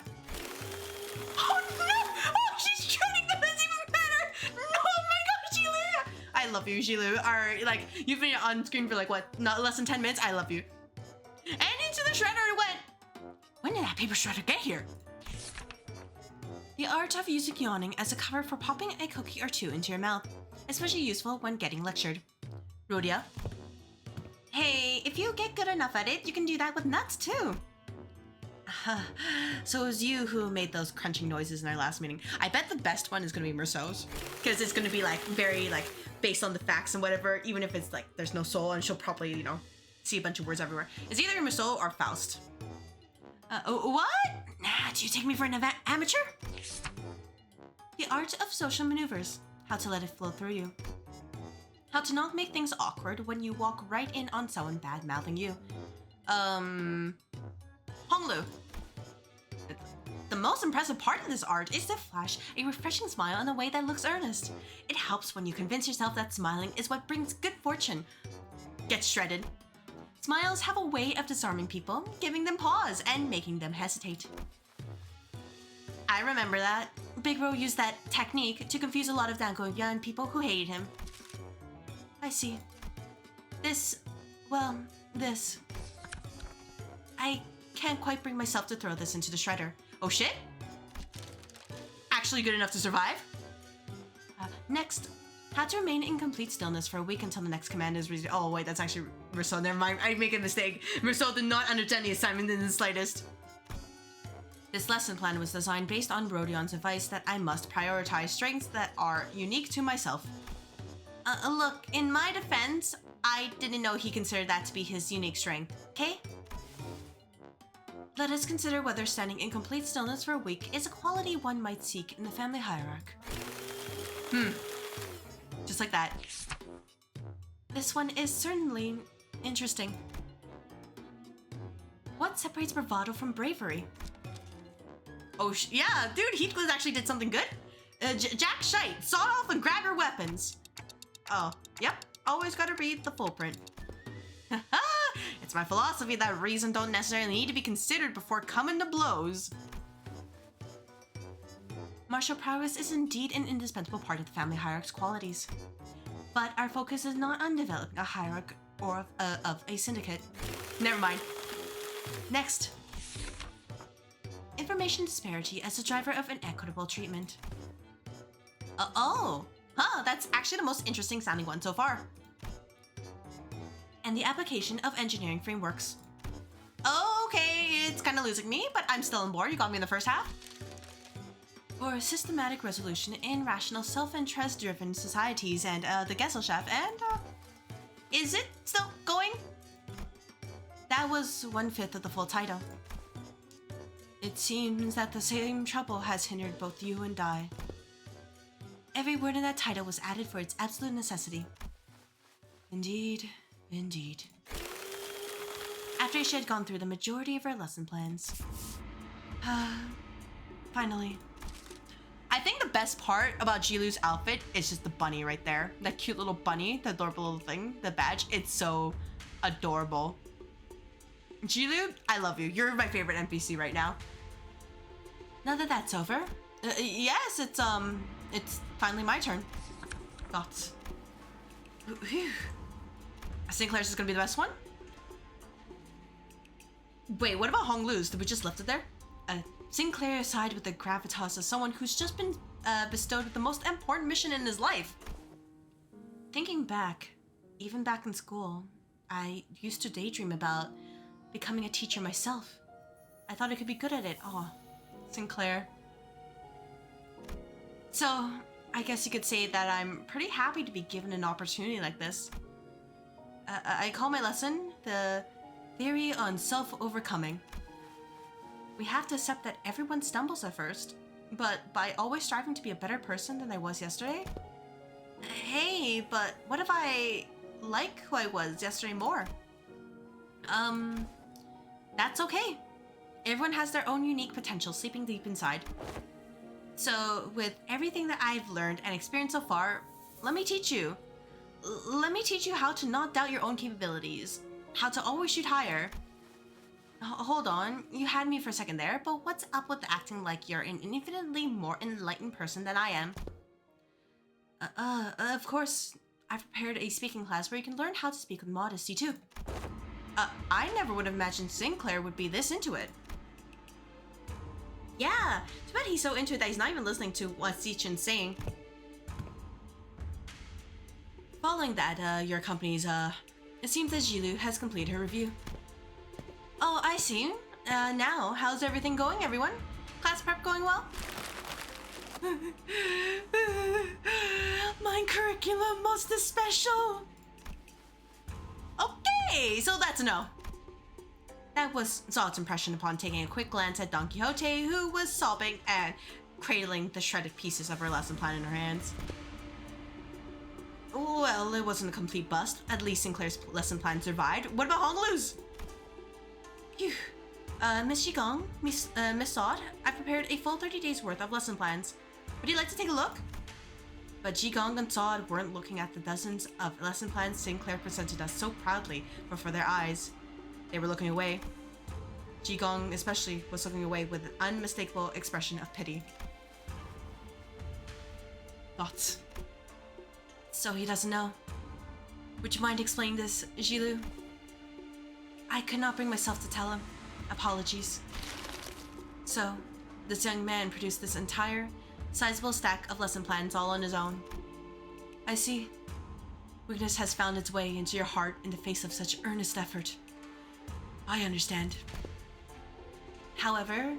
Oh no! Oh, she's shredding them, it's even better! No, oh my god, Xilu! I love you, Xilu. Like, you've been on screen for like, what, not less than 10 minutes? I love you. And into the shredder it went! When did that paper shredder get here? The art of using yawning as a cover for popping a cookie or 2 into your mouth, especially useful when getting lectured. Rhodia. Hey, if you get good enough at it, you can do that with nuts too. So it was you who made those crunching noises in our last meeting. I bet the best one is gonna be Merceau's, because it's gonna be like very like based on the facts and whatever, even if it's like there's no soul, and she'll probably, you know, see a bunch of words everywhere. It's either Merceau or Faust. What? Do you take me for an amateur? The art of social maneuvers. How to let it flow through you. How to not make things awkward when you walk right in on someone bad-mouthing you. Honglu. The most impressive part of this art is to flash a refreshing smile in a way that looks earnest. It helps when you convince yourself that smiling is what brings good fortune. Get shredded. Smiles have a way of disarming people, giving them pause and making them hesitate. I remember that. Big Bro used that technique to confuse a lot of Dangoyan people who hated him. I see. This... I can't quite bring myself to throw this into the shredder. Oh shit? Actually good enough to survive? Next, how to remain in complete stillness for a week until the next command is read. Oh wait, that's actually Merceau. Never mind, I make a mistake. Merceau did not understand the assignment in the slightest. This lesson plan was designed based on Rodion's advice that I must prioritize strengths that are unique to myself. Look, in my defense, I didn't know he considered that to be his unique strength, okay? Let us consider whether standing in complete stillness for a week is a quality one might seek in the family hierarch. Just like that. This one is certainly interesting. What separates bravado from bravery? Oh, yeah, dude, Heathcliff actually did something good. Jack Shite, saw off and grab your weapons. Oh, yep, always gotta read the full print. It's my philosophy that reason don't necessarily need to be considered before coming to blows. Martial prowess is indeed an indispensable part of the family hierarch's qualities. But our focus is not on developing a hierarch or of a syndicate. Never mind. Next. Information disparity as a driver of inequitable treatment. That's actually the most interesting sounding one so far. And the application of engineering frameworks. Okay, it's kind of losing me, but I'm still on board. You got me in the first half. For a systematic resolution in rational self-interest-driven societies and the Gesellschaft and is it still going? That was 1/5 of the full title. It seems that the same trouble has hindered both you and I. Every word in that title was added for its absolute necessity. Indeed, indeed. After she had gone through the majority of her lesson plans. Finally. I think the best part about Jilu's outfit is just the bunny right there. That cute little bunny, the adorable little thing, the badge. It's so adorable. Jilu, I love you. You're my favorite NPC right now. Now that that's over, yes, it's finally my turn. Thoughts? Whew. Sinclair's is gonna be the best one? Wait, what about Honglu's? Did we just left it there? Sinclair aside with the gravitas of someone who's just been bestowed with the most important mission in his life. Thinking back, even back in school, I used to daydream about becoming a teacher myself. I thought I could be good at it. Oh, Sinclair. So, I guess you could say that I'm pretty happy to be given an opportunity like this. I call my lesson the theory on self-overcoming. We have to accept that everyone stumbles at first, but by always striving to be a better person than I was yesterday? Hey, but what if I like who I was yesterday more? That's okay. Everyone has their own unique potential sleeping deep inside. So, with everything that I've learned and experienced so far, let me teach you. Let me teach you how to not doubt your own capabilities. how to always shoot higher. Hold on, you had me for a second there, but what's up with acting like you're an infinitely more enlightened person than I am? Of course, I've prepared a speaking class where you can learn how to speak with modesty too. I never would have imagined Sinclair would be this into it. Yeah, too bad he's so into it that he's not even listening to what Xichun's saying. Following that, your company's, it seems that Jilu has completed her review. Oh, I see. Now, how's everything going, everyone? Class prep going well? My curriculum was the special. Okay, so that's a no. That was Zod's impression upon taking a quick glance at Don Quixote, who was sobbing and cradling the shredded pieces of her lesson plan in her hands. Well, it wasn't a complete bust. At least Sinclair's lesson plan survived. What about Honglu's? Phew. Miss Jigong, Miss Zod, I prepared a full 30 days worth of lesson plans. Would you like to take a look? But Jigong and Zod weren't looking at the dozens of lesson plans Sinclair presented us so proudly before their eyes. They were looking away. Jigong especially was looking away with an unmistakable expression of pity. Thoughts? So he doesn't know. Would you mind explaining this, Jilu? I could not bring myself to tell him. Apologies. So, this young man produced this entire, sizable stack of lesson plans all on his own. I see. Weakness has found its way into your heart in the face of such earnest effort. I understand. However,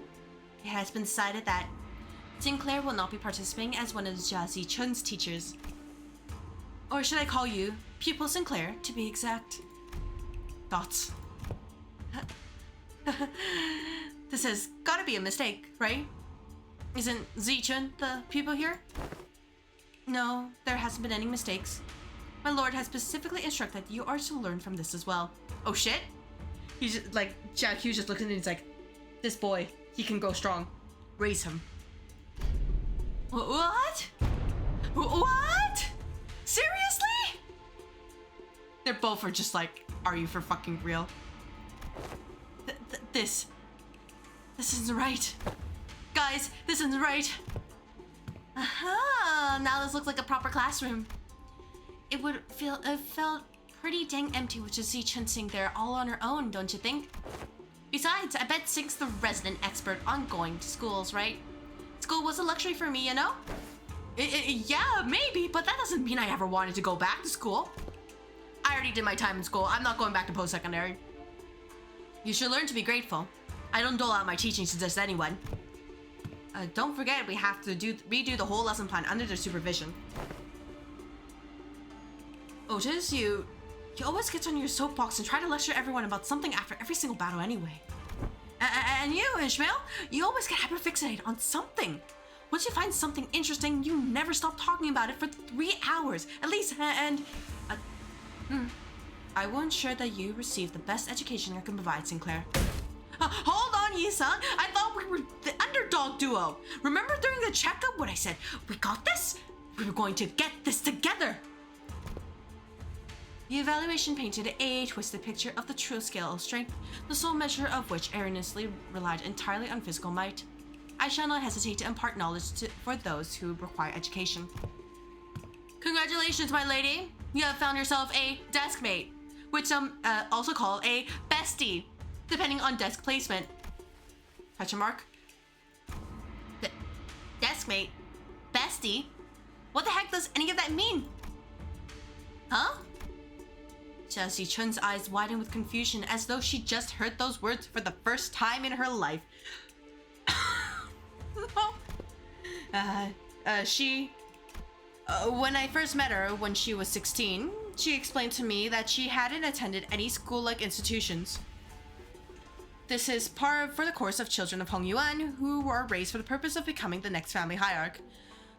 it has been decided that Sinclair will not be participating as one of Xichun's teachers. Or should I call you Pupil Sinclair, to be exact? Thoughts? This has gotta be a mistake, right? Isn't Xichun the pupil here? No, there hasn't been any mistakes. My lord has specifically instructed you are to learn from this as well. Oh shit? He's just, like, Jack Hughes just looks at him and he's like, this boy, he can grow strong. Raise him. What? What? Seriously? They're both are just like, are you for fucking real? This isn't right. Guys, this isn't right. Aha, now this looks like a proper classroom. It felt pretty dang empty with just Xichun sitting there all on her own, don't you think? Besides, I bet Sink's the resident expert on going to schools, right? School was a luxury for me, you know? Yeah, maybe, but that doesn't mean I ever wanted to go back to school. I already did my time in school. I'm not going back to post-secondary. You should learn to be grateful. I don't dole out my teachings to just anyone. Don't forget, we have to redo the whole lesson plan under their supervision. Otis, you always get on your soapbox and try to lecture everyone about something after every single battle anyway. And you, Ishmael, you always get hyperfixated on something. Once you find something interesting, you never stop talking about it for 3 hours, at least, and... I will ensure that you receive the best education I can provide, Sinclair. Hold on, Yi-san. I thought we were the underdog duo. Remember during the checkup when I said, we got this? We were going to get this together. The evaluation painted a twisted picture of the true scale of strength, the sole measure of which erroneously relied entirely on physical might. I shall not hesitate to impart knowledge for those who require education. Congratulations, my lady. You have found yourself a deskmate, which some also call a bestie, depending on desk placement. Question mark? Deskmate? Bestie? What the heck does any of that mean? Huh? Xichun's eyes widened with confusion as though she just heard those words for the first time in her life. When I first met her when she was 16, she explained to me that she hadn't attended any school-like institutions. This is par for the course of children of Hong Yuan who were raised for the purpose of becoming the next family hierarch.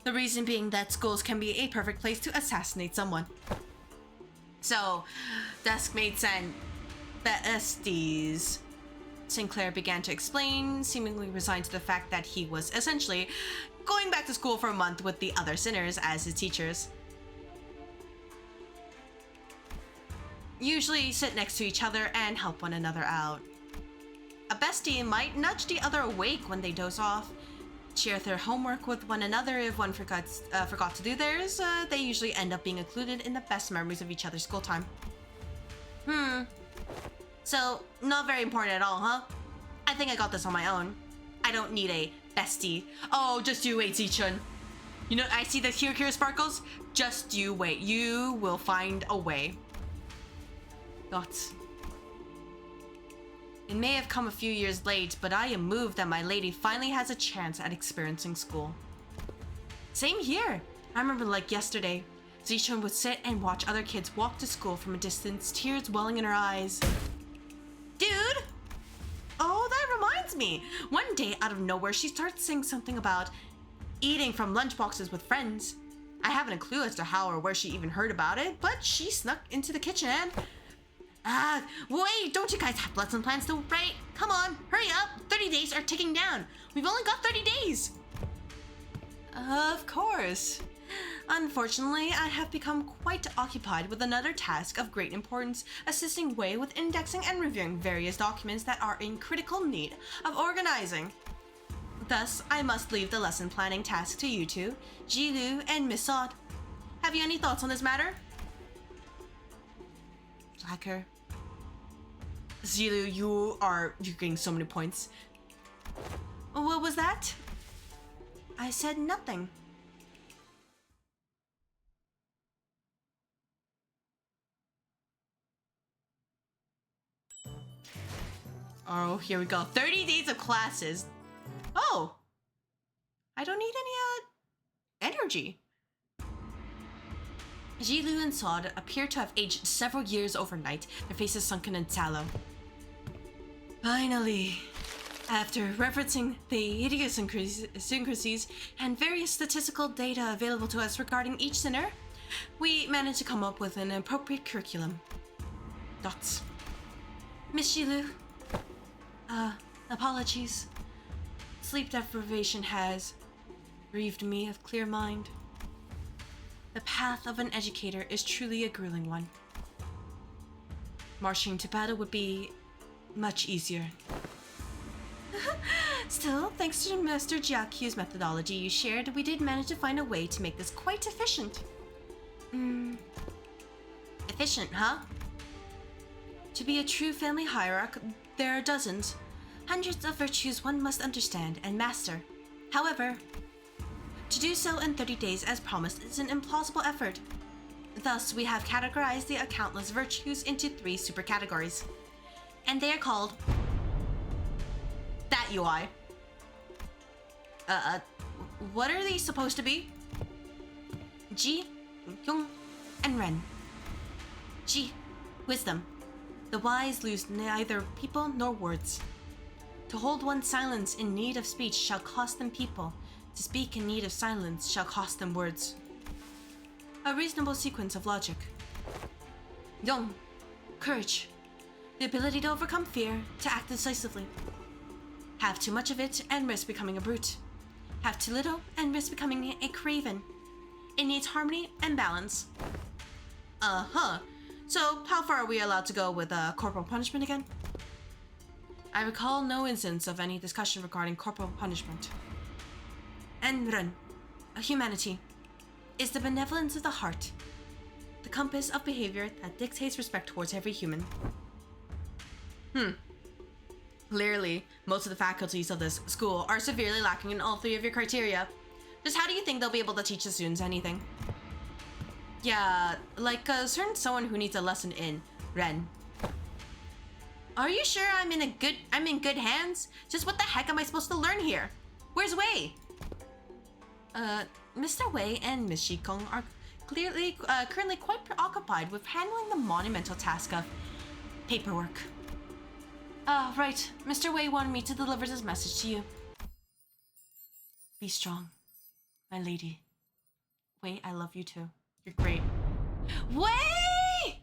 The reason being that schools can be a perfect place to assassinate someone. So, deskmates and besties. Sinclair began to explain, seemingly resigned to the fact that he was essentially going back to school for a month with the other sinners as his teachers. usually sit next to each other and help one another out. A bestie might nudge the other awake when they doze off, share their homework with one another if one forgot to do theirs. They usually end up being included in the best memories of each other's school time. So, not very important at all, huh? I think I got this on my own. I don't need a bestie. Oh, just you wait, Xichun. You know, I see the Hierarch sparkles. Just you wait. You will find a way. Thoughts? It may have come a few years late, but I am moved that my lady finally has a chance at experiencing school. Same here. I remember like yesterday, Xichun would sit and watch other kids walk to school from a distance, tears welling in her eyes. Dude! Oh, that reminds me. One day, out of nowhere, she starts saying something about eating from lunchboxes with friends. I haven't a clue as to how or where she even heard about it, but she snuck into the kitchen and... wait, don't you guys have lesson plans to write? Come on, hurry up. 30 days are ticking down. We've only got 30 days. Of course. Unfortunately, I have become quite occupied with another task of great importance, assisting Wei with indexing and reviewing various documents that are in critical need of organizing. Thus, I must leave the lesson planning task to you two, Jilu and Miss Sod. Have you any thoughts on this matter? Slacker. Zilu, you're getting so many points. What was that? I said nothing. Oh, here we go. 30 days of classes. Oh! I don't need any, energy. Jilu and Sod appear to have aged several years overnight, their faces sunken in sallow. Finally, after referencing the idiosyncrasies and various statistical data available to us regarding each sinner, we managed to come up with an appropriate curriculum. Thoughts? Miss Jilu, apologies. Sleep deprivation has bereaved me of clear mind. The path of an educator is truly a grueling one. Marching to battle would be much easier. Still, thanks to Master Jiakyu's methodology you shared, we did manage to find a way to make this quite efficient. Efficient, huh? To be a true family hierarch, there are dozens, hundreds of virtues one must understand and master. However, to do so in 30 days as promised is an implausible effort. Thus, we have categorized the countless virtues into 3 super categories. And they are called... that UI. What are these supposed to be? Ji, Young, and Ren. Ji, wisdom. The wise lose neither people nor words. To hold one's silence in need of speech shall cost them people. To speak in need of silence shall cost them words. A reasonable sequence of logic. Young, courage. The ability to overcome fear, to act decisively. Have too much of it and risk becoming a brute. Have too little and risk becoming a craven. It needs harmony and balance. So, how far are we allowed to go with corporal punishment again? I recall no instance of any discussion regarding corporal punishment. And Ren, a humanity, is the benevolence of the heart, the compass of behavior that dictates respect towards every human. Clearly, most of the faculties of this school are severely lacking in all 3 of your criteria. Just how do you think they'll be able to teach the students anything? Yeah, like a certain someone who needs a lesson in Ren. Are you sure I'm in good hands? Just what the heck am I supposed to learn here? Where's Wei? Mr. Wei and Miss Xichun are currently quite preoccupied with handling the monumental task of paperwork. Right. Mr. Wei wanted me to deliver this message to you. Be strong, my lady. Wei, I love you too. You're great. Wei!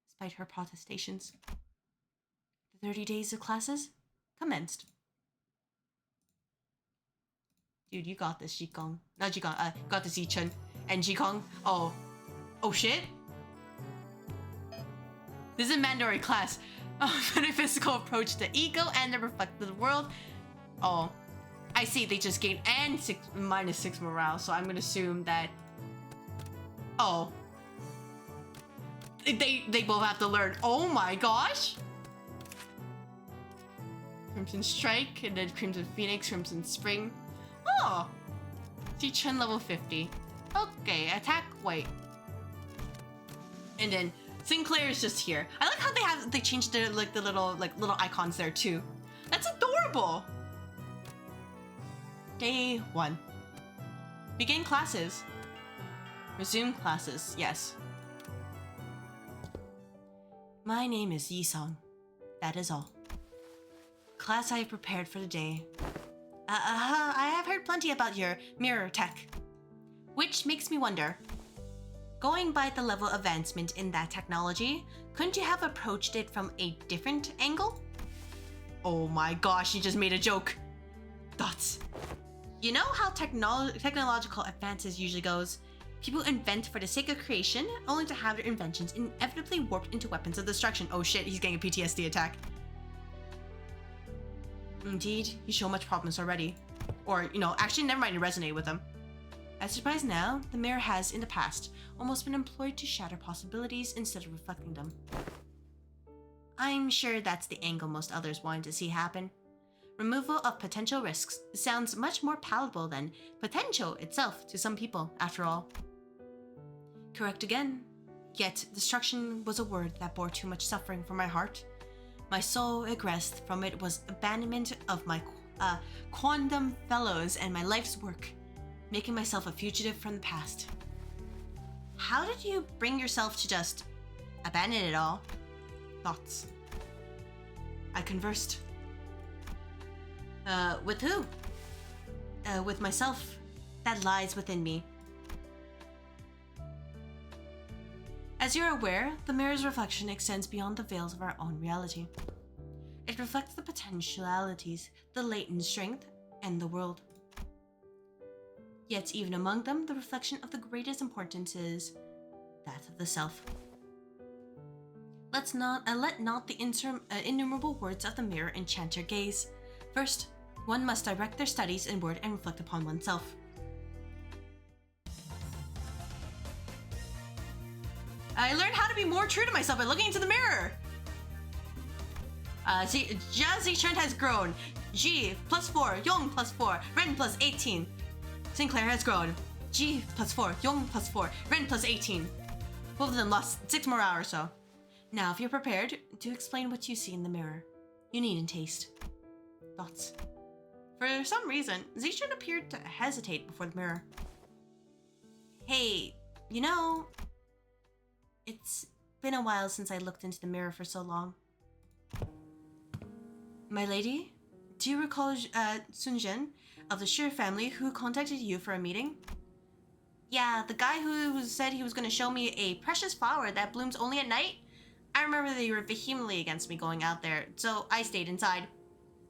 Despite her protestations, the 30 days of classes commenced. Dude, you got this, Xichun. Not Xichun, got this, Xichun. And Xichun, oh shit? This is a mandatory class. Metaphysical approach to ego and the reflective world. Oh, I see. They just gained and -6 morale. So I'm gonna assume that. Oh, they both have to learn. Oh my gosh. Crimson Strike, and then Crimson Phoenix, Crimson Spring. Oh! Xichun level 50. Okay, attack, wait. And then Sinclair is just here. I like how they changed their the little icons there too. That's adorable! Day 1. Begin classes. Resume classes, yes. My name is Yisong. That is all. Class I have prepared for the day. I have heard plenty about your mirror tech. Which makes me wonder, going by the level of advancement in that technology, couldn't you have approached it from a different angle? Oh my gosh, you just made a joke. Thoughts. You know how technological advances usually goes? People invent for the sake of creation, only to have their inventions inevitably warped into weapons of destruction. Oh shit, he's getting a PTSD attack. Indeed, you show much problems already. Or, actually never mind, resonate with them. As surprised now, the mirror has, in the past, almost been employed to shatter possibilities instead of reflecting them. I'm sure that's the angle most others wanted to see happen. Removal of potential risks sounds much more palatable than potential itself to some people, after all. Correct again. Yet, destruction was a word that bore too much suffering for my heart. My sole egress from it was abandonment of my quondam fellows and my life's work, making myself a fugitive from the past. How did you bring yourself to just abandon it all? Thoughts. I conversed. With who? With myself. That lies within me. As you're aware, the mirror's reflection extends beyond the veils of our own reality. It reflects the potentialities, the latent strength, and the world. Yet even among them, the reflection of the greatest importance is that of the self. Let not the innumerable words of the mirror enchant your gaze. First, one must direct their studies inward and reflect upon oneself. I learned how to be more true to myself by looking into the mirror. Xichun has grown. G +4, Yong +4, Ren +18. Sinclair has grown. G +4, Yong +4, Ren +18. Both of them lost 6 morale or so. Now, if you're prepared to explain what you see in the mirror, you needn't taste. Thoughts. For some reason, Xichun appeared to hesitate before the mirror. Hey, it's been a while since I looked into the mirror for so long. My lady, do you recall Sunjin of the Shi family who contacted you for a meeting? Yeah, the guy who said he was going to show me a precious flower that blooms only at night? I remember they were vehemently against me going out there, so I stayed inside.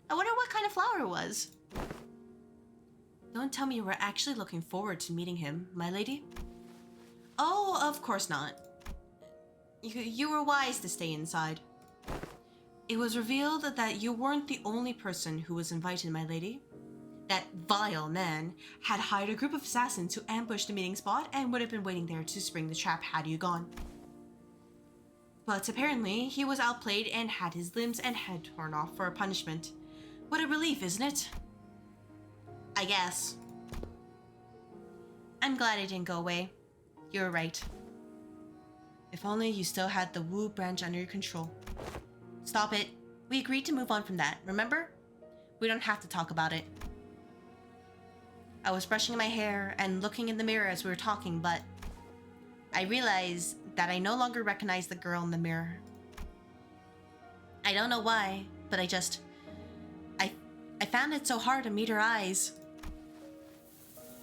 I wonder what kind of flower it was. Don't tell me you were actually looking forward to meeting him, my lady? Oh, of course not. You were wise to stay inside. It was revealed that you weren't the only person who was invited, my lady. That vile man had hired a group of assassins to ambush the meeting spot and would have been waiting there to spring the trap had you gone. But apparently, he was outplayed and had his limbs and head torn off for a punishment. What a relief, isn't it? I guess. I'm glad it didn't go away. You're right. If only you still had the Wu branch under your control. Stop it. We agreed to move on from that, remember? We don't have to talk about it. I was brushing my hair and looking in the mirror as we were talking, but I realized that I no longer recognized the girl in the mirror. I don't know why, but I found it so hard to meet her eyes.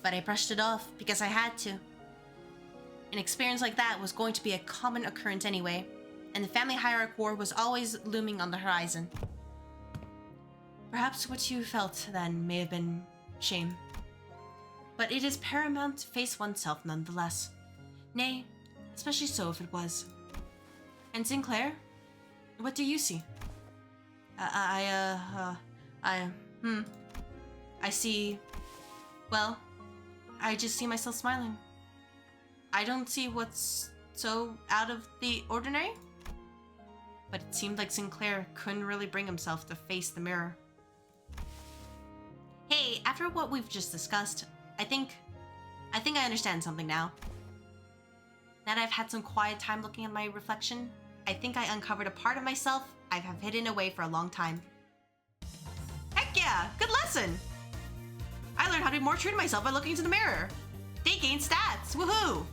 But I brushed it off because I had to. An experience like that was going to be a common occurrence anyway, and the family hierarch war was always looming on the horizon. Perhaps what you felt then may have been shame. But it is paramount to face oneself nonetheless. Nay, especially so if it was. And Sinclair, What do you see? I see... Well, I just see myself smiling. I don't see what's so out of the ordinary. But it seemed like Sinclair couldn't really bring himself to face the mirror. Hey, after what we've just discussed, I think I understand something now. Now that I've had some quiet time looking at my reflection, I think I uncovered a part of myself I have hidden away for a long time. Heck yeah, good lesson! I learned how to be more true to myself by looking into the mirror. They gain stats, woohoo!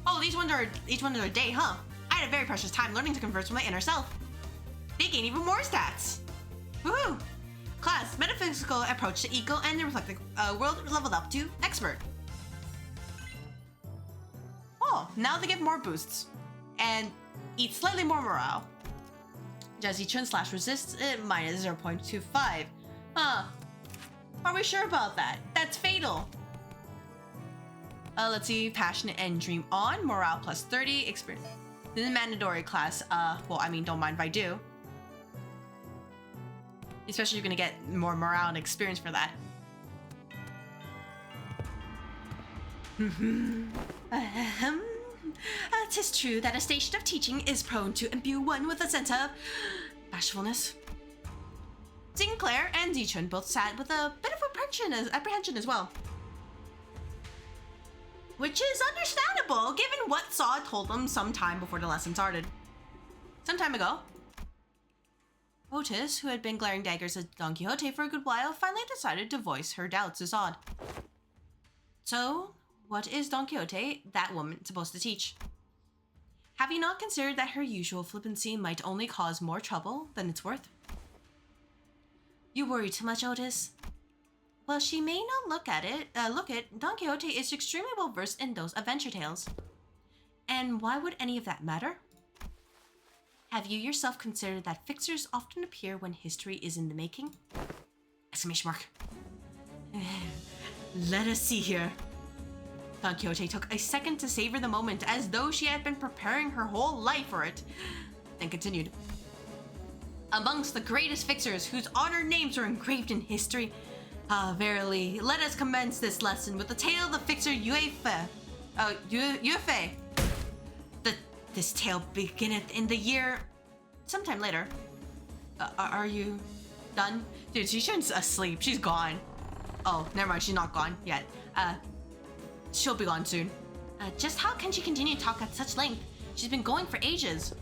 Oh, each one of their day, huh? I had a very precious time learning to converse with my inner self. They gain even more stats. Woohoo! Class, metaphysical approach to ego and the reflective world leveled up to expert. Oh, now they get more boosts. And eat slightly more morale. Xichun / resist minus 0.25. Huh. Are we sure about that? That's fatal. Let's see. Passionate and dream on. Morale plus 30. Experience. This is a mandatory class. Well, I mean, don't mind if I do. Especially you're gonna get more morale and experience for that. Tis true that a station of teaching is prone to imbue one with a sense of bashfulness. Sinclair and Xichun both sat with a bit of apprehension as well. Which is understandable, given what Saw told them some time before the lesson started. Some time ago, Otis, who had been glaring daggers at Don Quixote for a good while, finally decided to voice her doubts to Zod. So, what is Don Quixote, that woman, supposed to teach? Have you not considered that her usual flippancy might only cause more trouble than it's worth? You worry too much, Otis. Well, she may not look at Don Quixote is extremely well versed in those adventure tales. And why would any of that matter? Have you yourself considered that fixers often appear when history is in the making? Exclamation mark. Let us see here. Don Quixote took a second to savor the moment as though she had been preparing her whole life for it, then continued. Amongst the greatest fixers whose honored names are engraved in history, verily, let us commence this lesson with the tale of the fixer Yue. This tale beginneth in the year... sometime later. Are you done? Dude, she's asleep. She's gone. Oh, never mind. She's not gone yet. She'll be gone soon. Just how can she continue to talk at such length? She's been going for ages.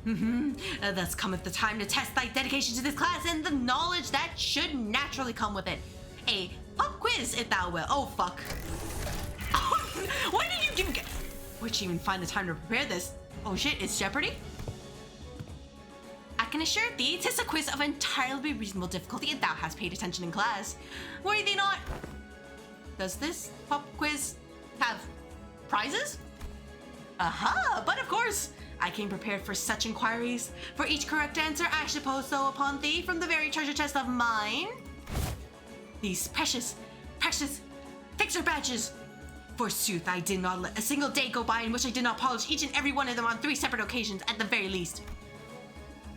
Thus cometh the time to test thy dedication to this class and the knowledge that should naturally come with it. A pop quiz, if thou will. Oh, fuck. Why did you even get... Where'd she even find the time to prepare this? Oh shit, it's Jeopardy? I can assure thee, 'tis a quiz of entirely reasonable difficulty if thou hast paid attention in class. Worry thee not. Does this pop quiz have prizes? Aha, but of course, I came prepared for such inquiries. For each correct answer, I shall bestow upon thee from the very treasure chest of mine these precious fixer badges. Forsooth, I did not let a single day go by in which I did not polish each and every one of them on 3 separate occasions at the very least.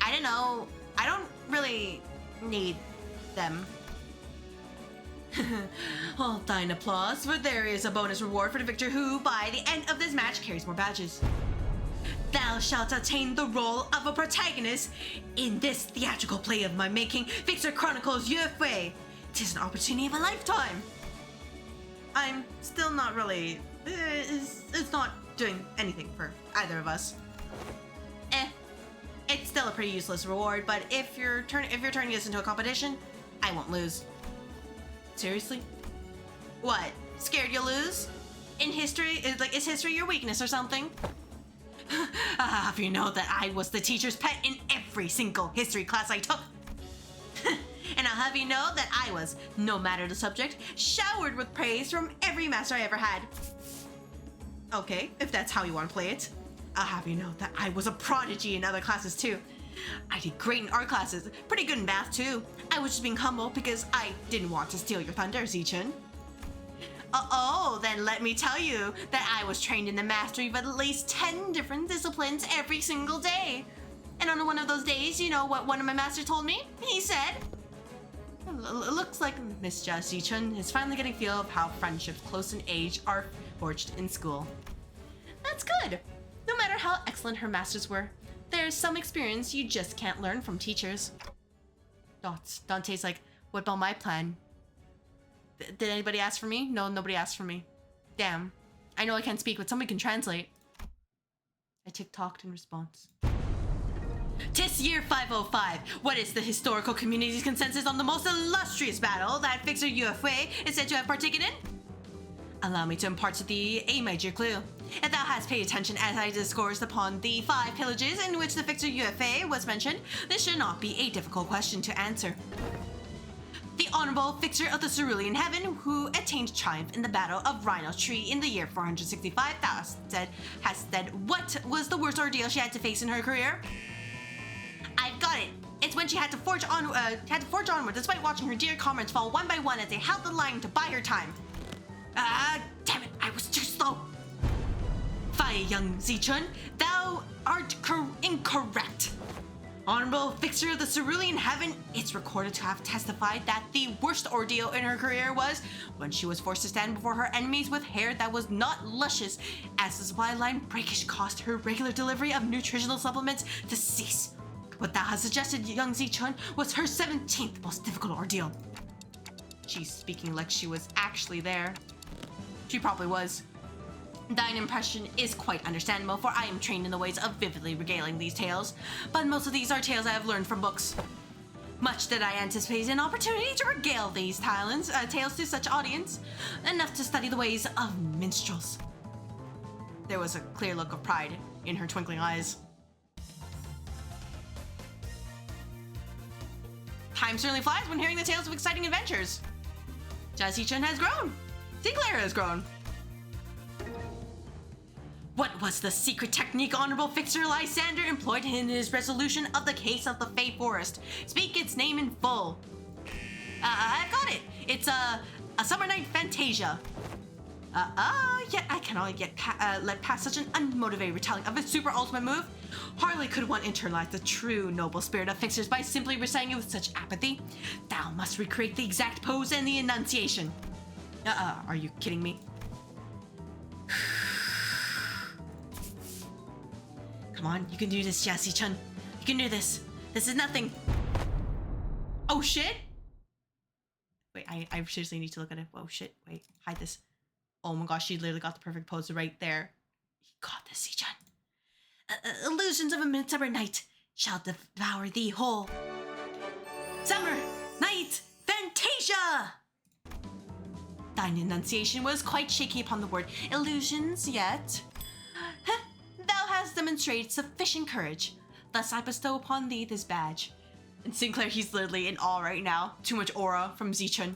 I don't know. I don't really need them. All thine applause, for there is a bonus reward for the victor who, by the end of this match, carries more badges. Thou shalt attain the role of a protagonist in this theatrical play of my making, Fixer Chronicles Yue. 'Tis an opportunity of a lifetime. I'm still not really... It's not doing anything for either of us. It's still a pretty useless reward, but if you're turning this into a competition, I won't lose. Seriously? What? Scared you'll lose? In history? Is history your weakness or something? Have you know that I was the teacher's pet in every single history class I took? And I'll have you know that I was, no matter the subject, showered with praise from every master I ever had. Okay, if that's how you want to play it. I'll have you know that I was a prodigy in other classes too. I did great in art classes, pretty good in math too. I was just being humble because I didn't want to steal your thunder, Xichun. Oh, then let me tell you that I was trained in the mastery of at least 10 different disciplines every single day. And on one of those days, you know what one of my masters told me? He said, looks like Miss Xichun is finally getting a feel of how friendships close in age are forged in school. That's good. No matter how excellent her masters were, there's some experience you just can't learn from teachers. Dante's like, what about my plan? Did anybody ask for me? No, nobody asked for me. Damn. I know I can't speak, but somebody can translate. I tick-tocked in response. Tis year 505. What is the historical community's consensus on the most illustrious battle that Fixer Yue is said to have partaken in? Allow me to impart to thee a major clue. If thou hast paid attention as I discoursed upon the 5 pillages in which the Fixer Yue was mentioned, this should not be a difficult question to answer. The Honorable Fixer of the Cerulean Heaven, who attained triumph in the Battle of Rhino Tree in the year 465, has said what was the worst ordeal she had to face in her career? I've got it. It's when she had to forge onward despite watching her dear comrades fall one by one as they held the line to buy her time. Damn it, I was too slow. Fie, young Xichun, thou art incorrect. Honorable Fixer of the Cerulean Heaven, it's recorded to have testified that the worst ordeal in her career was when she was forced to stand before her enemies with hair that was not luscious, as the supply line breakage caused her regular delivery of nutritional supplements to cease. What thou hast suggested, young Xichun, was her 17th most difficult ordeal. She's speaking like she was actually there. She probably was. Thine impression is quite understandable, for I am trained in the ways of vividly regaling these tales, but most of these are tales I have learned from books. Much that I anticipate an opportunity to regale these tales to such audience, enough to study the ways of minstrels. There was a clear look of pride in her twinkling eyes. Time certainly flies when hearing the tales of exciting adventures. Xichun has grown. Sinclair has grown. What was the secret technique Honorable Fixer Lysander employed in his resolution of the case of the Fey Forest? Speak its name in full. I've got it. It's a summer night fantasia. Yet I cannot let pass such an unmotivated retelling of a super ultimate move. Hardly could one internalize the true noble spirit of Fixers by simply reciting it with such apathy. Thou must recreate the exact pose and the enunciation. Are you kidding me? Come on, you can do this, Xichun. You can do this. This is nothing. Oh shit! Wait, I seriously need to look at it. Oh shit, wait, hide this. Oh my gosh, she literally got the perfect pose right there. You got this, Xichun. Illusions of a midsummer night shall devour thee whole. Summer night fantasia! Thine enunciation was quite shaky upon the word illusions, yet thou hast demonstrated sufficient courage. Thus I bestow upon thee this badge. And Sinclair, he's literally in awe right now. Too much aura from Xichun.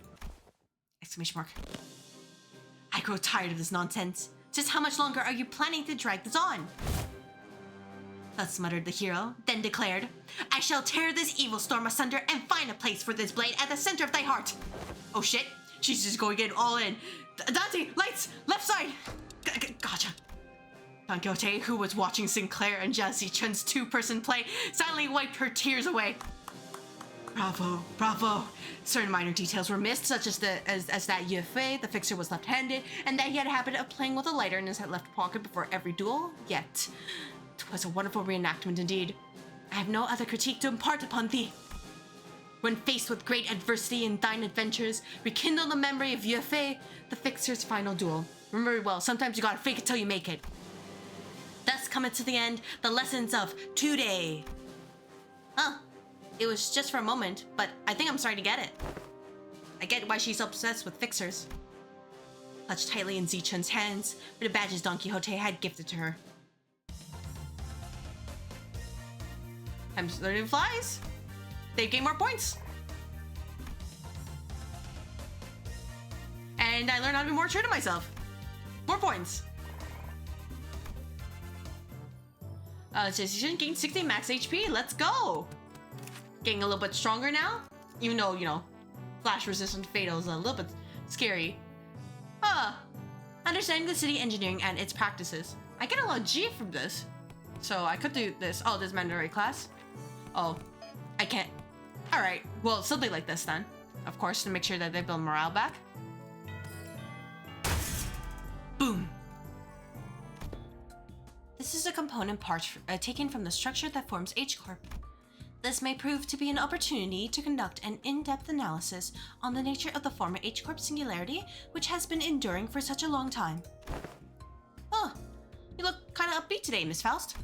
Exclamation mark. I grow tired of this nonsense. Just how much longer are you planning to drag this on? Thus muttered the hero, then declared, I shall tear this evil storm asunder and find a place for this blade at the center of thy heart. Oh shit, she's just going in all in. Dante, lights, left side. Gotcha. Don Quixote, who was watching Sinclair and Xichun's two-person play, silently wiped her tears away. Bravo, bravo. Certain minor details were missed, such as that Yue, the Fixer, was left-handed, and that he had a habit of playing with a lighter in his left pocket before every duel. Yet, 'twas a wonderful reenactment indeed. I have no other critique to impart upon thee. When faced with great adversity in thine adventures, rekindle the memory of Yue, the Fixer's final duel. Remember well, sometimes you gotta fake it till you make it. Thus cometh to the end the lessons of today. Huh. It was just for a moment, but I think I'm starting to get it. I get why she's obsessed with Fixers. Clutched tightly in Xichun's hands were the badges Don Quixote had gifted to her. I'm learning flies. They gain more points. And I learned how to be more true to myself. More points. Xichun gained 60 max HP. Let's go. Getting a little bit stronger now. Even though, you know, flash resistant fatal is a little bit scary. Huh. Understanding the city engineering and its practices. I get a lot of G from this. So I could do this. Oh, this mandatory class? Oh, I can't. Alright, well, something like this then. Of course, to make sure that they build morale back. Boom. This is a component part taken from the structure that forms H-Corp. This may prove to be an opportunity to conduct an in-depth analysis on the nature of the former H-Corp singularity, which has been enduring for such a long time. Oh, you look kind of upbeat today, Miss Faust.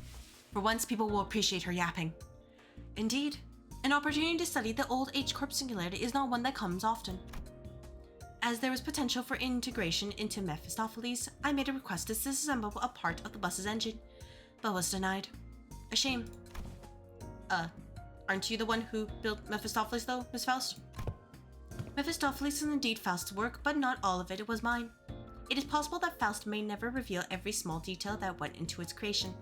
For once, people will appreciate her yapping. Indeed, an opportunity to study the old H-Corp singularity is not one that comes often. As there was potential for integration into Mephistopheles, I made a request to disassemble a part of the bus's engine, but was denied. A shame. Aren't you the one who built Mephistopheles though, Miss Faust? Mephistopheles is indeed Faust's work, but not all of it was mine. It is possible that Faust may never reveal every small detail that went into its creation.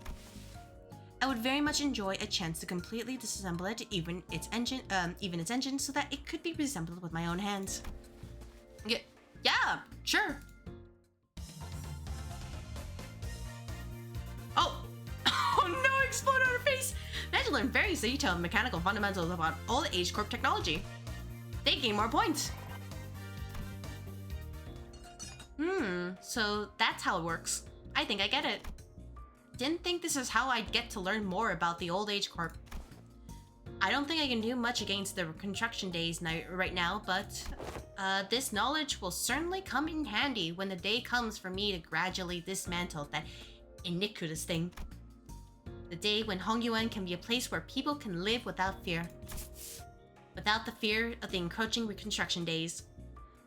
I would very much enjoy a chance to completely disassemble it, even its engine, so that it could be reassembled with my own hands. Yeah, sure. Oh, oh no! Explode on her face. I had to learn very detailed mechanical fundamentals about old H-Corp technology. They gain more points. So that's how it works. I think I get it. Didn't think this is how I'd get to learn more about the old H-Corp. I don't think I can do much against the construction days right now, but this knowledge will certainly come in handy when the day comes for me to gradually dismantle that iniquitous thing. The day when Hongyuan can be a place where people can live without fear. Without the fear of the encroaching reconstruction days.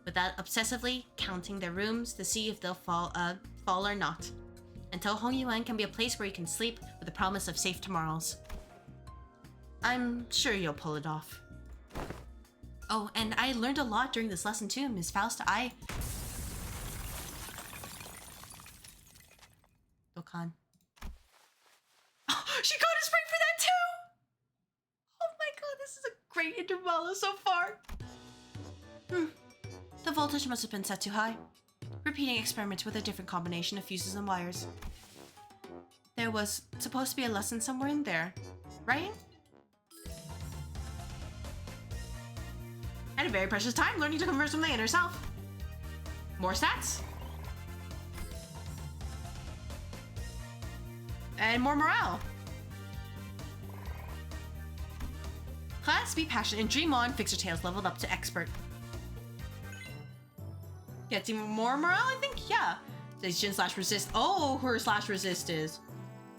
Without obsessively counting their rooms to see if they'll fall or not. Until Hongyuan can be a place where you can sleep with the promise of safe tomorrows. I'm sure you'll pull it off. Oh, and I learned a lot during this lesson too, Miss Faust. Dokkan. Oh, she got a spray for that too! Oh my god, this is a great intervallo so far. The voltage must have been set too high. Repeating experiments with a different combination of fuses and wires. There was supposed to be a lesson somewhere in there, right? I had a very precious time learning to converse from the inner self. More stats. And more morale. Class, be passionate and dream on. Fix your tails leveled up to expert. Gets even more morale, I think? Yeah. Xichun slash resist. Oh, her slash resist is.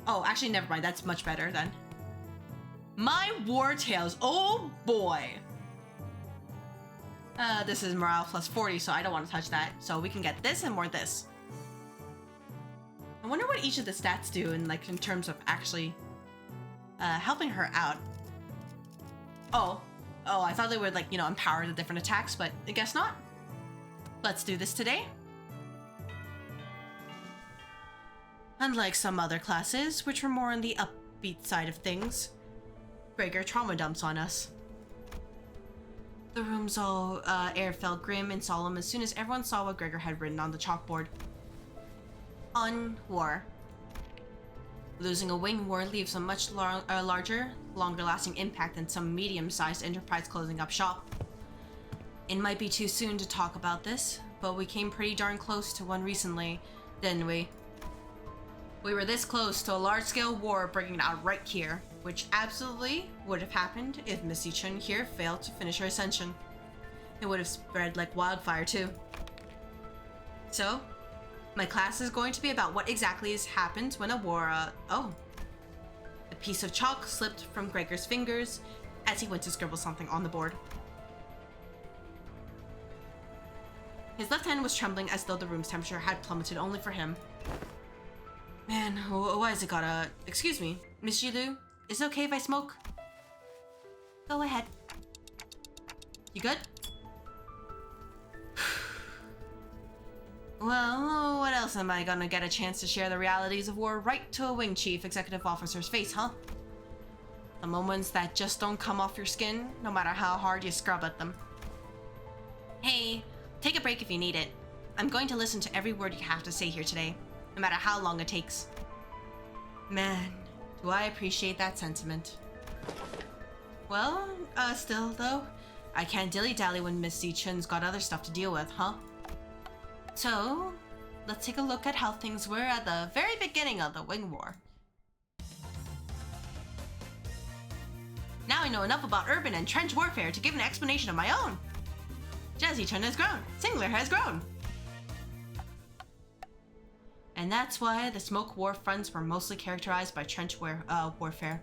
Oh, actually, never mind. That's much better then. My war tails. Oh boy. This is morale plus 40, so I don't want to touch that. So we can get this and more this. I wonder what each of the stats do in terms of actually helping her out. Oh, I thought they would empower the different attacks, but I guess not. Let's do this today. Unlike some other classes, which were more on the upbeat side of things, Gregor trauma dumps on us. The room's all air felt grim and solemn as soon as everyone saw what Gregor had written on the chalkboard. On war. Losing a wing war leaves a much larger, longer-lasting impact than some medium-sized enterprise closing up shop. It might be too soon to talk about this, but we came pretty darn close to one recently, didn't we? We were this close to a large-scale war breaking out right here, which absolutely would have happened if Miss Xichun here failed to finish her ascension. It would have spread like wildfire too. So, my class is going to be about what exactly has happened when a war, The piece of chalk slipped from Gregor's fingers as he went to scribble something on the board. His left hand was trembling as though the room's temperature had plummeted only for him. Man, why is it gotta... Excuse me, Miss Jilu, is it okay if I smoke? Go ahead. You good? Well, what else am I gonna get a chance to share the realities of war right to a wing chief executive officer's face, huh? The moments that just don't come off your skin, no matter how hard you scrub at them. Hey, take a break if you need it. I'm going to listen to every word you have to say here today, no matter how long it takes. Man, do I appreciate that sentiment. Well, still, though, I can't dilly-dally when Miss Xichun's got other stuff to deal with, huh? So, let's take a look at how things were at the very beginning of the Wing War. Now I know enough about urban and trench warfare to give an explanation of my own. Xichun has grown. Singler has grown. And that's why the smoke war fronts were mostly characterized by trench warfare.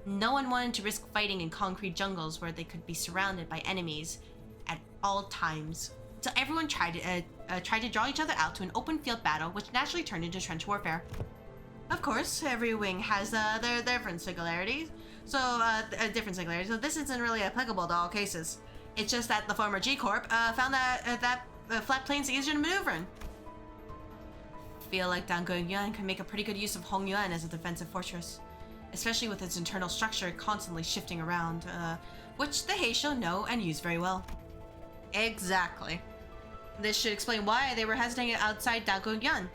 No one wanted to risk fighting in concrete jungles where they could be surrounded by enemies at all times. So everyone tried to draw each other out to an open field battle, which naturally turned into trench warfare. Of course, every wing has their different singularities. So this isn't really applicable to all cases. It's just that the former G-Corp found that flat plains easier to maneuver in. Feel like Danguoyuan can make a pretty good use of Hongyuan as a defensive fortress, especially with its internal structure constantly shifting around, which the Heisho know and use very well. Exactly. This should explain why they were hesitating outside Danguoyuan.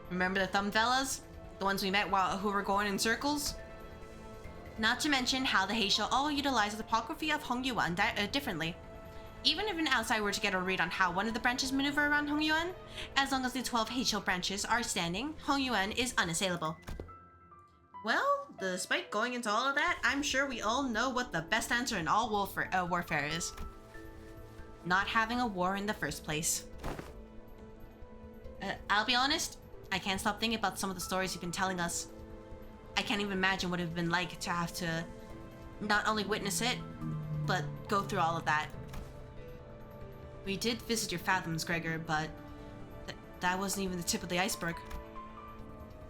Remember the thumb fellas? The ones we met who were going in circles? Not to mention how the Heisho all utilize the topography of Hongyuan differently. Even if an outsider were to get a read on how one of the branches maneuver around Hongyuan, as long as the 12 Heisho branches are standing, Hongyuan is unassailable. Well, despite going into all of that, I'm sure we all know what the best answer in all warfare is. Not having a war in the first place. I'll be honest, I can't stop thinking about some of the stories you've been telling us. I can't even imagine what it would have been like to have to not only witness it, but go through all of that. We did visit your fathoms, Gregor, but that wasn't even the tip of the iceberg.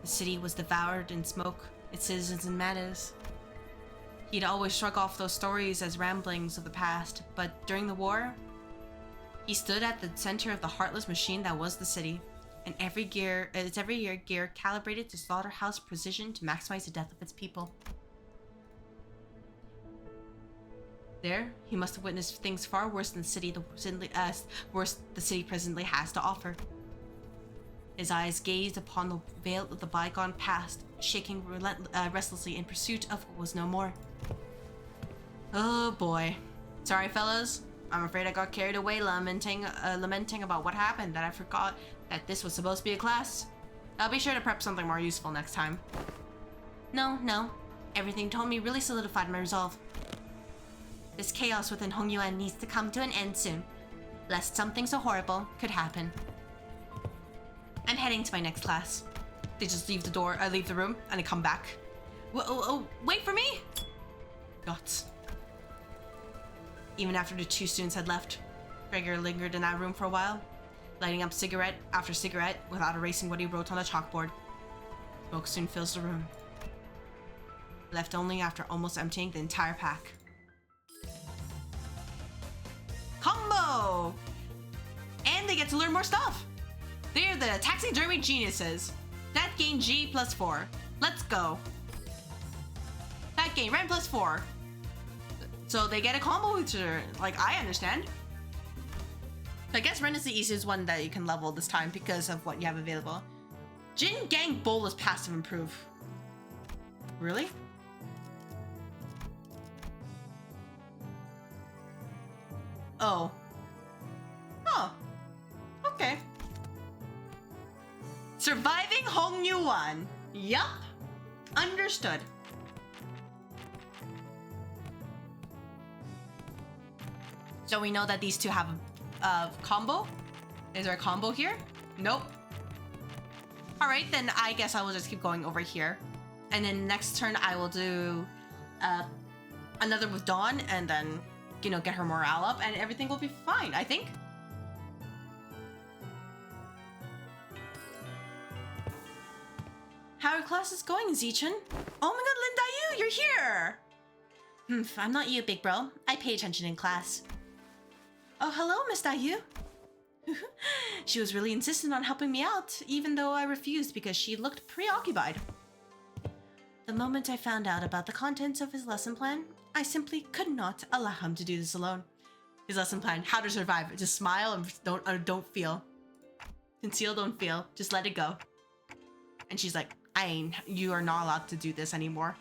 The city was devoured in smoke, its citizens in madness. He'd always shrug off those stories as ramblings of the past, but during the war, he stood at the center of the heartless machine that was the city, and its every year gear calibrated to slaughterhouse precision to maximize the death of its people. There, he must have witnessed things far worse than the city presently has to offer. His eyes gazed upon the veil of the bygone past, shaking restlessly in pursuit of what was no more. Oh boy. Sorry, fellas. I'm afraid I got carried away lamenting about what happened, that I forgot that this was supposed to be a class. I'll be sure to prep something more useful next time. No. Everything you told me really solidified my resolve. This chaos within Hongyuan needs to come to an end soon, lest something so horrible could happen. I'm heading to my next class. They just leave the room, and I come back. Wait for me! Guts. Even after the two students had left, Gregor lingered in that room for a while, lighting up cigarette after cigarette without erasing what he wrote on the chalkboard. Smoke soon fills the room, left only after almost emptying the entire pack. Combo! And they get to learn more stuff! They're the taxidermy geniuses. That gain G +4. Let's go. That gain Ren +4. So they get a combo with each other, like I understand. I guess Ren is the easiest one that you can level this time because of what you have available. Jin Gang Bowl is passive improve. Really? Oh. Okay. Surviving Hongyuan. Yup. Understood. So we know that these two have a combo? Is there a combo here? Nope. Alright, then I guess I will just keep going over here. And then next turn I will do another with Dawn and then, get her morale up and everything will be fine, I think. How are classes going, Xichun? Oh my god, Linda, you're here! I'm not you, big bro. I pay attention in class. Oh, hello, Miss Dayu. She was really insistent on helping me out, even though I refused because she looked preoccupied. The moment I found out about the contents of his lesson plan, I simply could not allow him to do this alone. His lesson plan, how to survive, just smile and don't feel. Conceal, don't feel. Just let it go. And she's like, you are not allowed to do this anymore.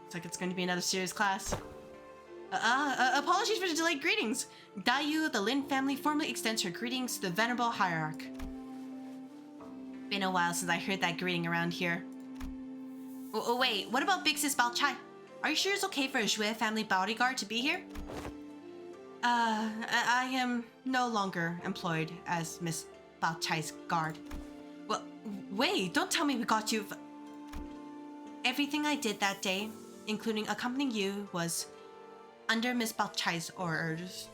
It's like it's going to be another serious class. Apologies for the delayed greetings. Dayu, the Lin family, formally extends her greetings to the venerable Hierarch. Been a while since I heard that greeting around here. Oh, wait, what about Big Sis Balchai? Are you sure it's okay for a Jue family bodyguard to be here? I am no longer employed as Miss Balchai's guard. Well, wait, don't tell me we got you. Everything I did that day, including accompanying you, was under Miss Balchai's orders.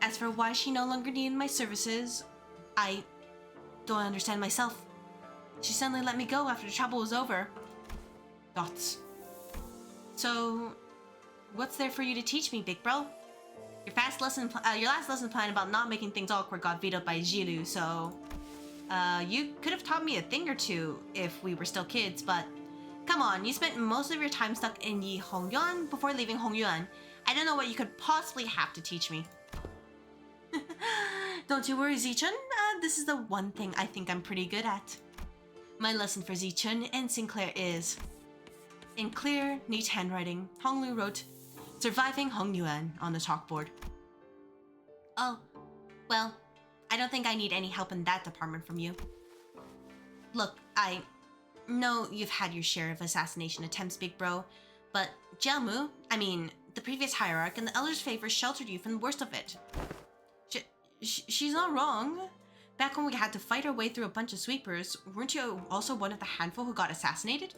As for why she no longer needed my services, I don't understand myself. She suddenly let me go after the trouble was over. Dots. So, what's there for you to teach me, big bro? Your last lesson plan about not making things awkward got vetoed by Jilu, so you could have taught me a thing or two if we were still kids, but come on, you spent most of your time stuck in Yi Hongyuan before leaving Hongyuan. I don't know what you could possibly have to teach me. Don't you worry, Xichun. This is the one thing I think I'm pretty good at. My lesson for Xichun and Sinclair is... In clear, neat handwriting, Honglu wrote, "Surviving Hongyuan" on the chalkboard. Oh, well, I don't think I need any help in that department from you. Look, I know you've had your share of assassination attempts, big bro, but Jiamu, the previous Hierarch and the Elder's Favor sheltered you from the worst of it. She's not wrong. Back when we had to fight our way through a bunch of sweepers, weren't you also one of the handful who got assassinated?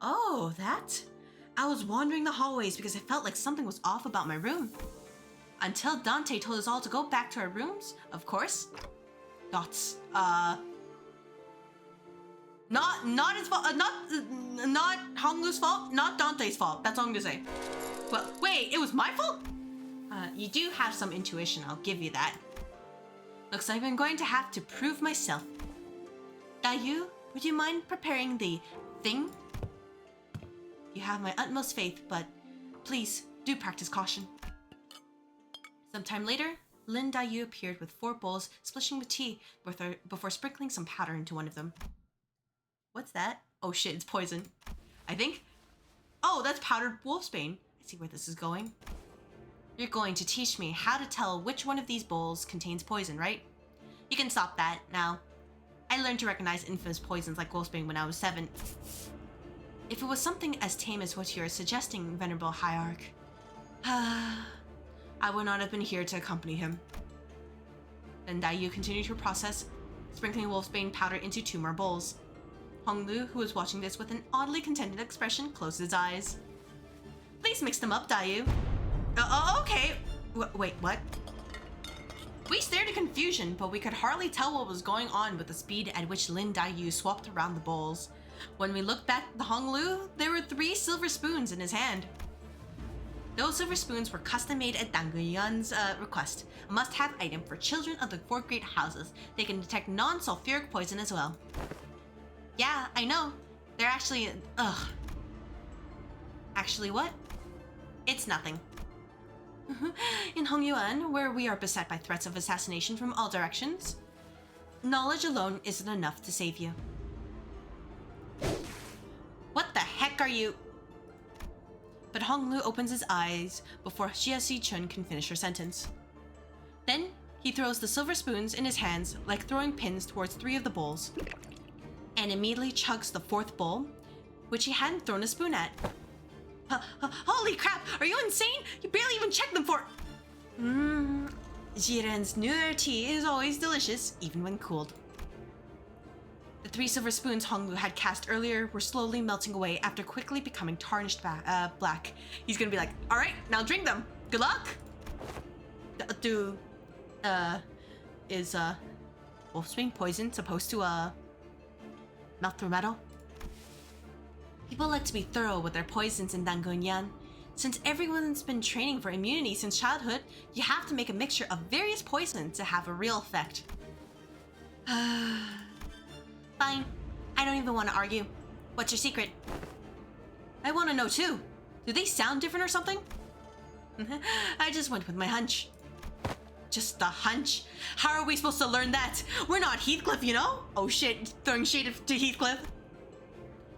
Oh, that? I was wandering the hallways because I felt like something was off about my room. Until Dante told us all to go back to our rooms, of course. Dots. Not his fault. Not Honglu's fault. Not Dante's fault. That's all I'm gonna say. Well, wait, it was my fault? You do have some intuition, I'll give you that. Looks like I'm going to have to prove myself. Dayu, would you mind preparing the thing? You have my utmost faith, but please do practice caution. Sometime later, Lin Dayu appeared with 4 bowls splishing with tea before sprinkling some powder into one of them. What's that? Oh shit, it's poison. I think. Oh, that's powdered wolfsbane. I see where this is going. You're going to teach me how to tell which one of these bowls contains poison, right? You can stop that now. I learned to recognize infamous poisons like wolfsbane when I was 7. If it was something as tame as what you're suggesting, Venerable Hierarch, I would not have been here to accompany him. Then Dayu continued her process, sprinkling wolfsbane powder into 2 more bowls. Honglu, who was watching this with an oddly contented expression, closed his eyes. Please mix them up, Dayu. Okay. Wait, what? We stared in confusion, but we could hardly tell what was going on with the speed at which Lin Dayu swapped around the bowls. When we looked back at the Honglu, there were 3 silver spoons in his hand. Those silver spoons were custom made at Danguyan's request, a must-have item for children of the 4 great houses. They can detect non-sulfuric poison as well. Yeah, I know. They're actually... Actually what? It's nothing. In Hongyuan, where we are beset by threats of assassination from all directions, knowledge alone isn't enough to save you. What the heck are you? But Honglu opens his eyes before Xichun can finish her sentence. Then, he throws the silver spoons in his hands like throwing pins towards 3 of the bowls, and immediately chugs the 4th bowl, which he hadn't thrown a spoon at. Holy crap, are you insane? You barely even checked them for... Jiren's New Year tea is always delicious, even when cooled. The 3 silver spoons Honglu had cast earlier were slowly melting away after quickly becoming tarnished black. He's gonna be like, alright, now drink them. Good luck! Is wolfsbane poison supposed to, melt through metal? People like to be thorough with their poisons in Dangunyan. Since everyone's been training for immunity since childhood, you have to make a mixture of various poisons to have a real effect. Fine. I don't even want to argue. What's your secret? I want to know too. Do they sound different or something? I just went with my hunch. just a hunch. How are we supposed to learn that? We're not Heathcliff, you know? Oh shit, throwing shade to Heathcliff.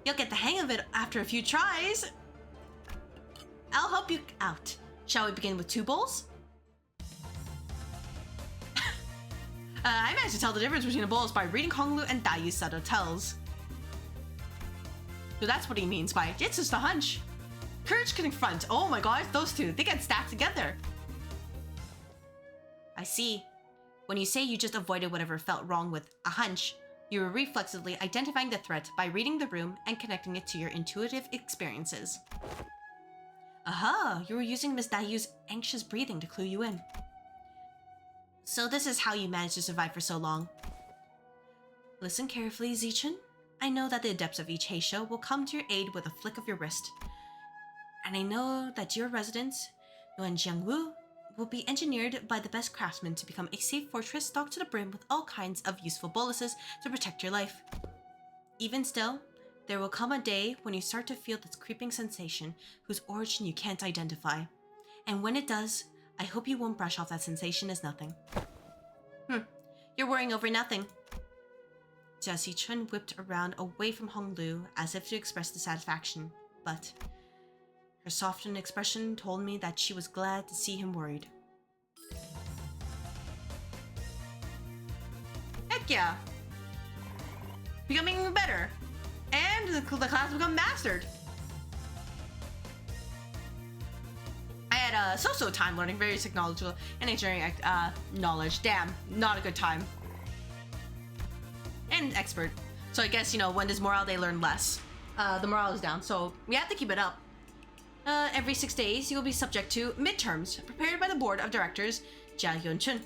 You'll get the hang of it after a few tries. I'll help you out. Shall we begin with 2 bowls? I managed to tell the difference between the bowls by reading Honglu and Dayu's subtle tells. So that's what he means by, it's just a hunch. Courage can confront. Oh my god, those two, they get stacked together. I see. When you say you just avoided whatever felt wrong with a hunch, you were reflexively identifying the threat by reading the room and connecting it to your intuitive experiences. Aha, you were using Miss Dayu's anxious breathing to clue you in. So this is how you managed to survive for so long. Listen carefully, Xichun. I know that the adepts of each Heisho will come to your aid with a flick of your wrist. And I know that your residence, Yuanjiangwu, will be engineered by the best craftsmen to become a safe fortress stocked to the brim with all kinds of useful boluses to protect your life. Even still, there will come a day when you start to feel this creeping sensation whose origin you can't identify. And when it does, I hope you won't brush off that sensation as nothing. You're worrying over nothing. Xichun whipped around away from Honglu as if to express dissatisfaction, but her softened expression told me that she was glad to see him worried. Heck yeah! Becoming better! And the class become mastered! I had a so-so time learning various technological and engineering knowledge. Damn, not a good time. And expert. So I guess, you know, when there's morale, they learn less. The morale is down, so we have to keep it up. Every 6 days, you will be subject to midterms prepared by the board of directors, Xichun.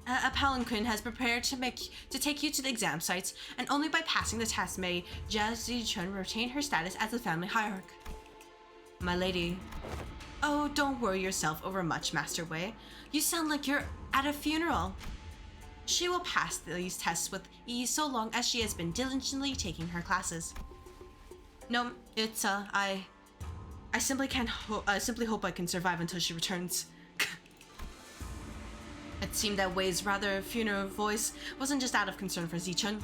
A palanquin has prepared to take you to the exam sites, and only by passing the test may Xichun retain her status as the family hierarch. My lady. Oh, don't worry yourself over much, Master Wei. You sound like you're at a funeral. She will pass these tests with ease so long as she has been diligently taking her classes. No, it's I simply hope I can survive until she returns. It seemed that Wei's rather funeral voice wasn't just out of concern for Xichun.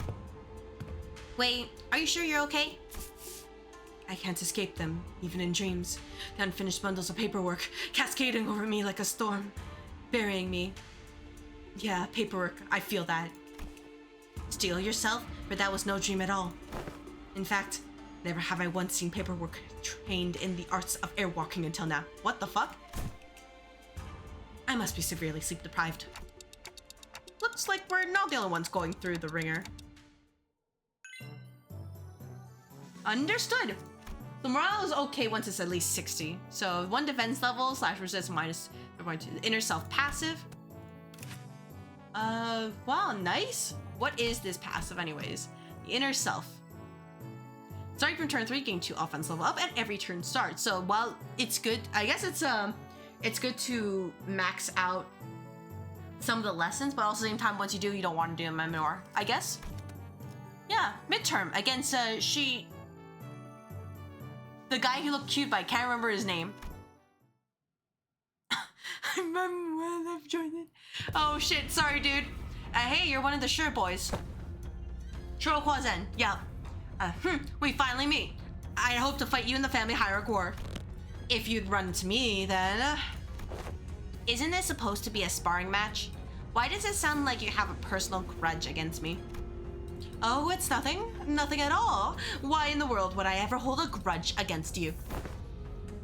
Wei, are you sure you're okay? I can't escape them, even in dreams. The unfinished bundles of paperwork cascading over me like a storm, burying me. Yeah, paperwork, I feel that. Steel yourself, for that was no dream at all. In fact, never have I once seen paperwork trained in the arts of airwalking until now. What the fuck? I must be severely sleep deprived. Looks like we're not the only ones going through the ringer. Understood. The morale is okay once it's at least 60. So 1 defense level / resist minus inner self passive. Wow, nice. What is this passive anyways? The inner self. Starting from turn 3, gain 2 offense level up at every turn start. So while it's good, I guess it's good to max out some of the lessons, but also at the same time, once you do, you don't want to do them anymore, I guess. Yeah, midterm against the guy who looked cute, but I can't remember his name. I remember when I've joined it. Oh shit, sorry dude. Hey, you're one of the sure boys. Shuro Huazen, yeah. We finally meet. I hope to fight you in the family hierarch war. If you'd run into me, then... Isn't this supposed to be a sparring match? Why does it sound like you have a personal grudge against me? Oh, it's nothing. Nothing at all. Why in the world would I ever hold a grudge against you?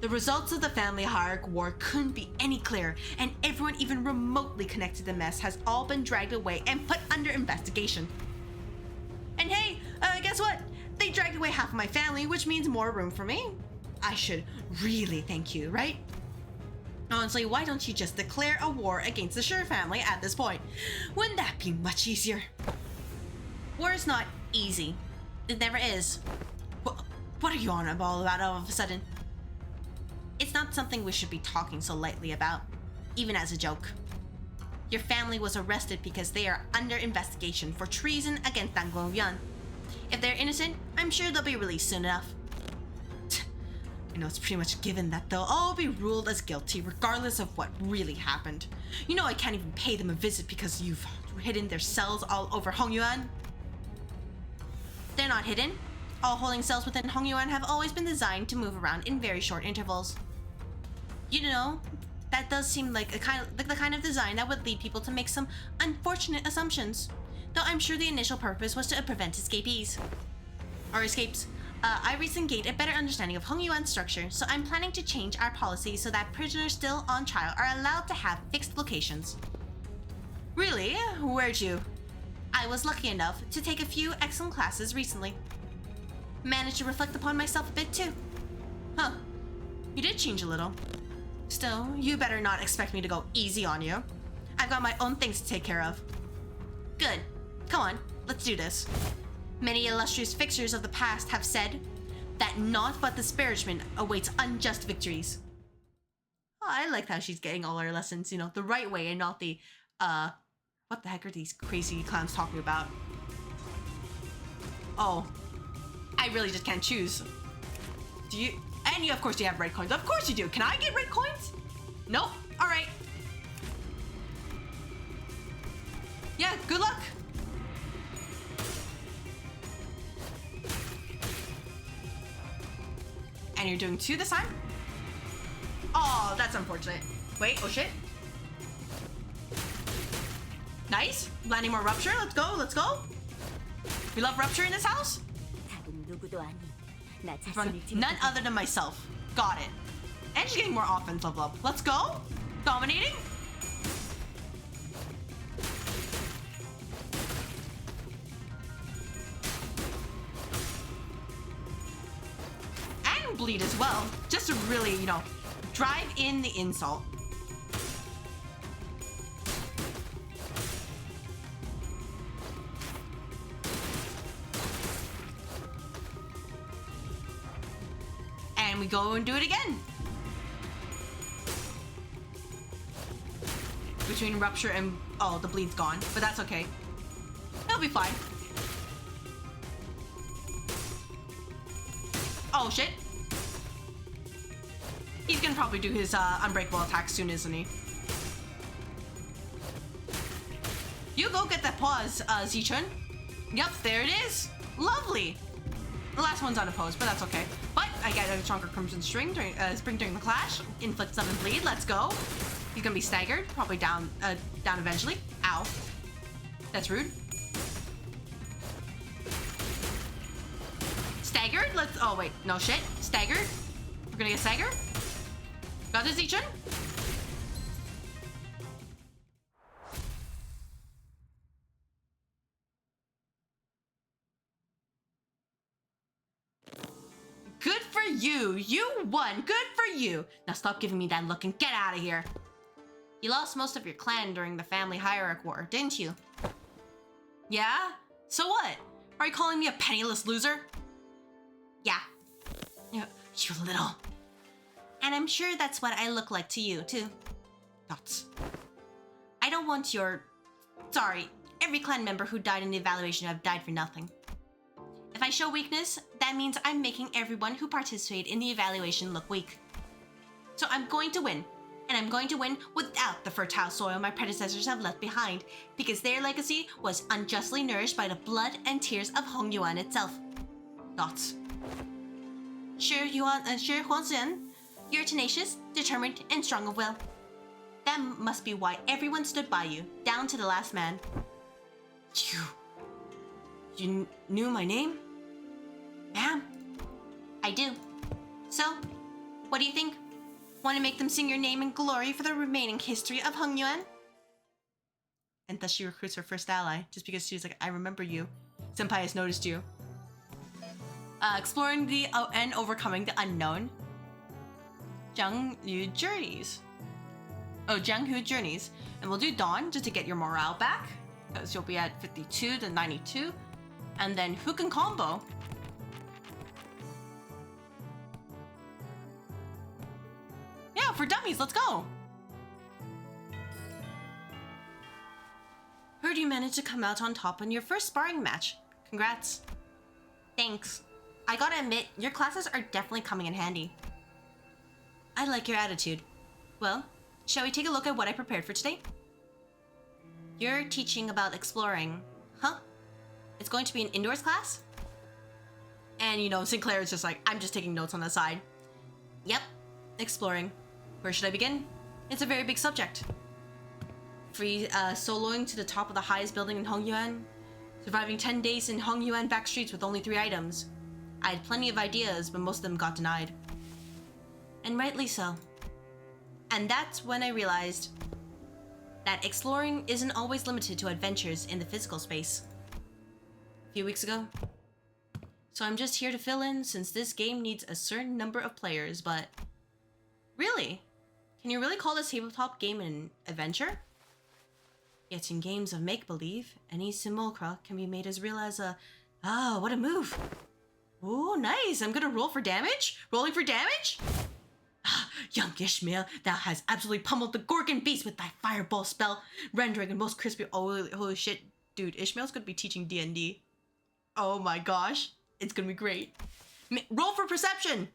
The results of the family hierarch war couldn't be any clearer, and everyone even remotely connected to the mess has all been dragged away and put under investigation. And hey, guess what? They dragged away half of my family, which means more room for me. I should really thank you, right? Honestly, why don't you just declare a war against the Sure family at this point? Wouldn't that be much easier? War is not easy. It never is. What are you on about all of a sudden? It's not something we should be talking so lightly about, even as a joke. Your family was arrested because they are under investigation for treason against Danguoyuan. If they're innocent, I'm sure they'll be released soon enough. You know, it's pretty much given that they'll all be ruled as guilty regardless of what really happened. You know I can't even pay them a visit because you've hidden their cells all over Hongyuan. They're not hidden. All holding cells within Hongyuan have always been designed to move around in very short intervals. You know, that does seem like the kind of design that would lead people to make some unfortunate assumptions. Though I'm sure the initial purpose was to prevent escapes. I recently gained a better understanding of Hongyuan's structure, so I'm planning to change our policy so that prisoners still on trial are allowed to have fixed locations. Really? Where'd you? I was lucky enough to take a few excellent classes recently. Managed to reflect upon myself a bit too. Huh. You did change a little. Still, you better not expect me to go easy on you. I've got my own things to take care of. Good. Come on, let's do this. Many illustrious fixers of the past have said that naught but disparagement awaits unjust victories. Oh, I like how she's getting all her lessons, you know, the right way and not the, what the heck are these crazy clowns talking about? Oh, I really just can't choose. Do you? And you, of course, you have red coins. Of course you do. Can I get red coins? Nope. All right. Yeah, good luck. And you're doing 2 this time? Oh, that's unfortunate. Wait, oh shit. Nice. Landing more rupture. Let's go, let's go. We love rupture in this house? From none other than myself. Got it. And she's getting more offense level up. Let's go. Dominating. And bleed as well. Just to really, you know, drive in the insult. And we go and do it again. Between rupture and, oh, the bleed's gone, but that's okay. It'll be fine. Oh shit. He's gonna probably do his unbreakable attack soon, isn't he? You go get that pause, Xichun. Yep, there it is. Lovely. The last one's unopposed, but that's okay. But I get a stronger Crimson Spring during the clash. Inflict 7 bleed. Let's go. He's gonna be staggered, probably down eventually. Ow. That's rude. Staggered. Let's. Oh wait, no shit. Staggered. We're gonna get staggered. Got this, Xichun. Good for you. You won. Good for you. Now stop giving me that look and get out of here. You lost most of your clan during the family Hierarch war, didn't you? Yeah? So what? Are you calling me a penniless loser? Yeah. You little. And I'm sure that's what I look like to you, too. Nuts. I don't want your... Sorry, every clan member who died in the evaluation have died for nothing. If I show weakness, that means I'm making everyone who participated in the evaluation look weak. So I'm going to win. And I'm going to win without the fertile soil my predecessors have left behind, because their legacy was unjustly nourished by the blood and tears of Hongyuan itself. Thoughts? Sure, Huanxian, you're tenacious, determined, and strong of will. That must be why everyone stood by you, down to the last man. You knew my name? Ma'am? I do. So, what do you think? Want to make them sing your name in glory for the remaining history of Hongyuan? And thus she recruits her first ally, just because she's like, I remember you. Senpai has noticed you. Exploring the and overcoming the unknown. Jianghu Journeys. Oh, Jianghu Journeys. And we'll do Dawn, just to get your morale back. Because you'll be at 52 to 92. And then Hukan Combo. Yeah, for dummies, let's go. Heard you managed to come out on top in your first sparring match. Congrats. Thanks. I gotta admit, your classes are definitely coming in handy. I like your attitude. Well, shall we take a look at what I prepared for today? You're teaching about exploring, huh? It's going to be an indoors class? And you know, Sinclair is just like, I'm just taking notes on the side. Yep, exploring. Where should I begin? It's a very big subject. Free soloing to the top of the highest building in Hongyuan. Surviving 10 days in Hongyuan back streets with only 3 items. I had plenty of ideas, but most of them got denied. And rightly so. And that's when I realized that exploring isn't always limited to adventures in the physical space. A few weeks ago. So I'm just here to fill in since this game needs a certain number of players, but... Really? Can you really call this tabletop game an adventure? Yet in games of make-believe, any simulacra can be made as real as a... Ah, what a move! Oh, nice! I'm gonna roll for damage? Rolling for damage? Ah, young Ishmael, thou hast absolutely pummeled the Gorgon beast with thy fireball spell, rendering a most crispy... Oh, holy shit. Dude, Ishmael's gonna be teaching D&D. Oh my gosh. It's gonna be great. Roll for perception! It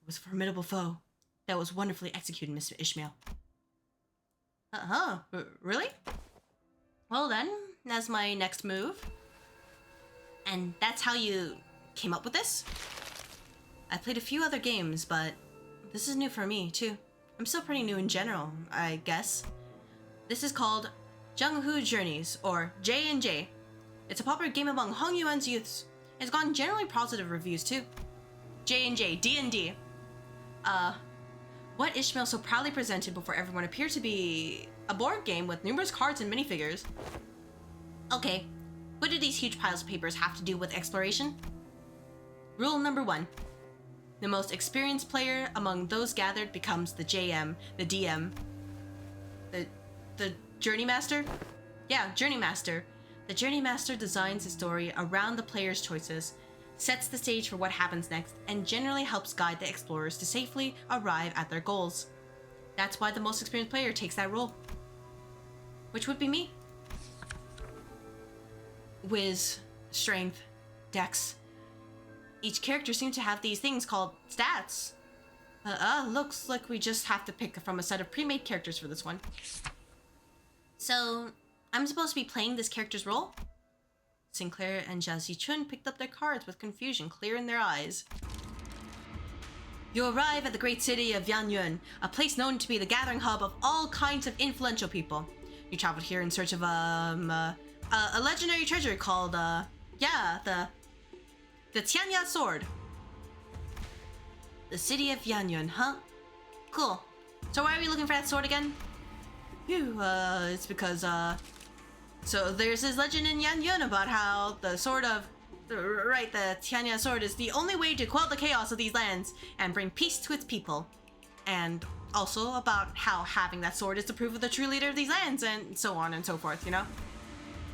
was a formidable foe. That was wonderfully executed, Mr. Ishmael. Really? Well then, that's my next move. And that's how you came up with this? I played a few other games, but this is new for me, too. I'm still pretty new in general, I guess. This is called Zhenghu Journeys, or J&J. It's a popular game among Hongyuan's youths. It's gotten generally positive reviews, too. J&J, D&D. What Ishmael so proudly presented before everyone appeared to be a board game with numerous cards and minifigures. Okay, what do these huge piles of papers have to do with exploration? Rule number 1. The most experienced player among those gathered becomes the JM, the DM. The Journey Master? Yeah, Journey Master. The Journey Master designs the story around the player's choices, sets the stage for what happens next, and generally helps guide the explorers to safely arrive at their goals. That's why the most experienced player takes that role. Which would be me. Wiz, strength, dex. Each character seems to have these things called stats. Looks like we just have to pick from a set of pre-made characters for this one. So, I'm supposed to be playing this character's role? Sinclair and Xichun picked up their cards with confusion clear in their eyes. You arrive at the great city of Yanyun, a place known to be the gathering hub of all kinds of influential people. You traveled here in search of a legendary treasure called, the Tianya Sword. The city of Yanyun, huh? Cool. So why are we looking for that sword again? It's because, so there's this legend in Yanyun about how the sword of... Right, the Tianya sword is the only way to quell the chaos of these lands and bring peace to its people. And also about how having that sword is the proof of the true leader of these lands, and so on and so forth, you know?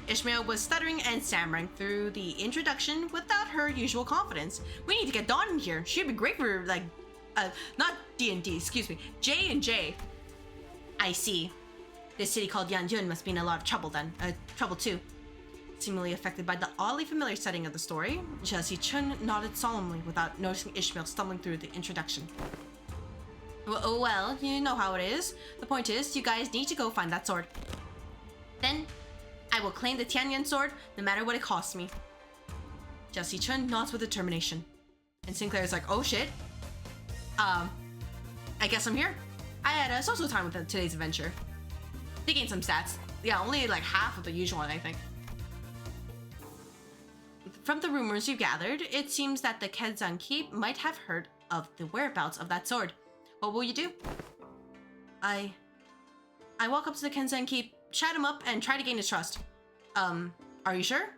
Ishmael was stuttering and stammering through the introduction without her usual confidence. We need to get Dawn in here. She'd be great for, like, not D&D, excuse me, J&J. I see. This city called Yanjun must be in a lot of trouble then. Trouble too. Seemingly affected by the oddly familiar setting of the story, Xichun nodded solemnly without noticing Ishmael stumbling through the introduction. Well, you know how it is. The point is, you guys need to go find that sword. Then, I will claim the Tianyan sword, no matter what it costs me. Xichun nods with determination. And Sinclair's like, oh shit. I guess I'm here. I had a social time with today's adventure. They gained some stats. Yeah, only like half of the usual one, I think. From the rumors you've gathered, it seems that the Kenzan Keep might have heard of the whereabouts of that sword. What will you do? I walk up to the Kenzan Keep, chat him up, and try to gain his trust. Are you sure?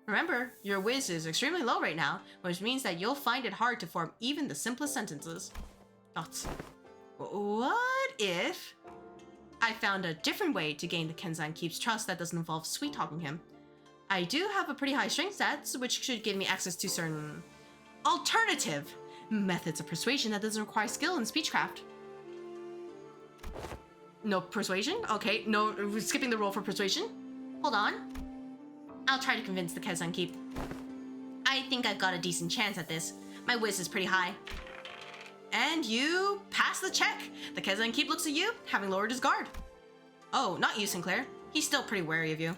Remember, your whiz is extremely low right now, which means that you'll find it hard to form even the simplest sentences. Thoughts? What if I found a different way to gain the Kenzan Keep's trust that doesn't involve sweet-talking him? I do have a pretty high strength stats, which should give me access to certain alternative methods of persuasion that doesn't require skill in speechcraft. No persuasion? Okay, no, skipping the roll for persuasion. Hold on. I'll try to convince the Kenzan Keep. I think I've got a decent chance at this. My whiz is pretty high. And you pass the check. The Kezan Keep looks at you, having lowered his guard. Oh, not you, Sinclair. He's still pretty wary of you.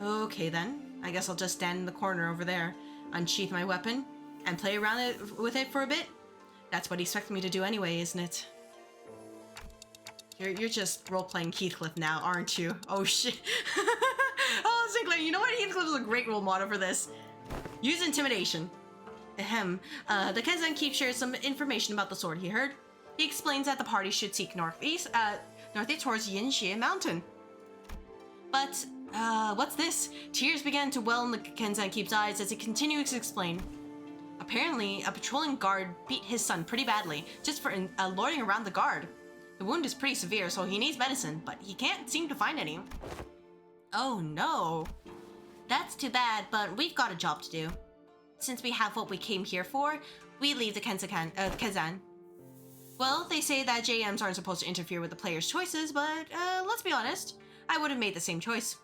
Okay then. I guess I'll just stand in the corner over there, unsheath my weapon, and play around with it for a bit. That's what he expects me to do anyway, isn't it? You're just role-playing Heathcliff now, aren't you? Oh shit. Oh, Sinclair, you know what? Heathcliff is a great role model for this. Use intimidation. Ahem. The Kezan Keep shares some information about the sword he heard. He explains that the party should seek northeast towards Yinxie Mountain. But, what's this? Tears began to well in the Kezan Keep's eyes as he continues to explain. Apparently, a patrolling guard beat his son pretty badly, just for loitering around the guard. The wound is pretty severe, so he needs medicine, but he can't seem to find any. Oh no. That's too bad, but we've got a job to do. Since we have what we came here for, we leave the Kezan. Well, they say that JMs aren't supposed to interfere with the player's choices, but let's be honest, I would have made the same choice.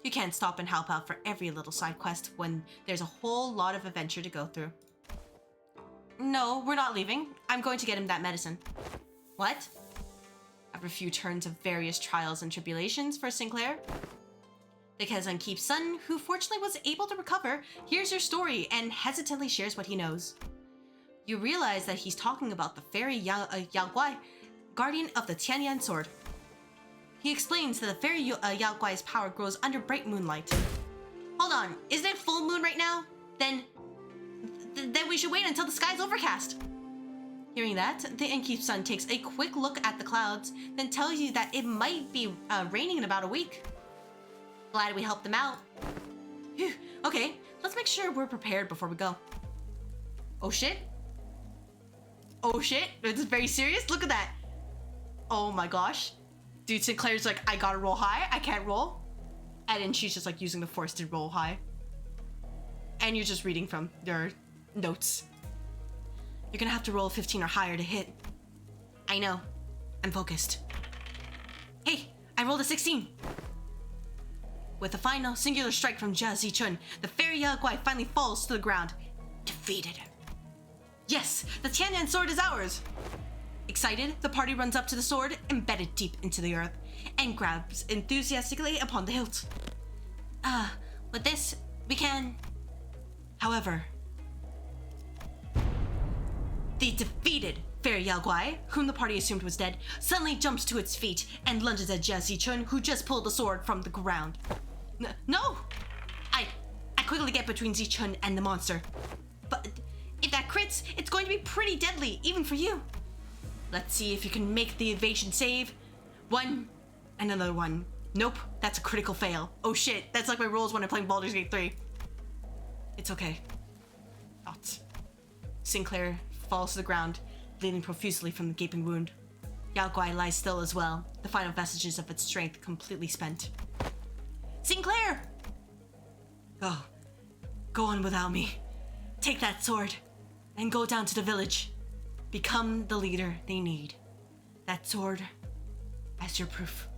You can't stop and help out for every little side quest when there's a whole lot of adventure to go through. No, we're not leaving. I'm going to get him that medicine. What? After a few turns of various trials and tribulations for Sinclair, the Kezan Keep's son, who fortunately was able to recover, hears your story and hesitantly shares what he knows. You realize that he's talking about the fairy Yao Guai, guardian of the Tianyan sword. He explains that the fairy Yao Guai's power grows under bright moonlight. Hold on, isn't it full moon right now? Then we should wait until the sky's overcast. Hearing that, the Innkeep's son takes a quick look at the clouds, then tells you that it might be raining in about a week. Glad we helped them out. Phew. Okay, let's make sure we're prepared before we go. Oh shit. Oh shit, it's very serious? Look at that. Oh my gosh. Dude, Sinclair's like, I gotta roll high, I can't roll. And then she's just like using the force to roll high. And you're just reading from their notes. You're gonna have to roll 15 or higher to hit. I know. I'm focused. Hey, I rolled a 16. With a final singular strike from Xichun, the fairy Yao Guai finally falls to the ground, defeated. Yes, the Tianyan sword is ours! Excited, the party runs up to the sword, embedded deep into the earth, and grabs enthusiastically upon the hilt. With this, we can... However, the defeated fairy Yao Guai, whom the party assumed was dead, suddenly jumps to its feet and lunges at Xichun, who just pulled the sword from the ground. No! I quickly get between Xichun and the monster. But if that crits, it's going to be pretty deadly, even for you. Let's see if you can make the evasion save. One, and another one. Nope, that's a critical fail. Oh shit, that's like my rolls when I'm playing Baldur's Gate 3. It's okay. Thoughts. Sinclair falls to the ground, bleeding profusely from the gaping wound. Yao Guai lies still as well, the final vestiges of its strength completely spent. Sinclair! Oh, go on without me. Take that sword, and go down to the village. Become the leader they need. That sword as your proof.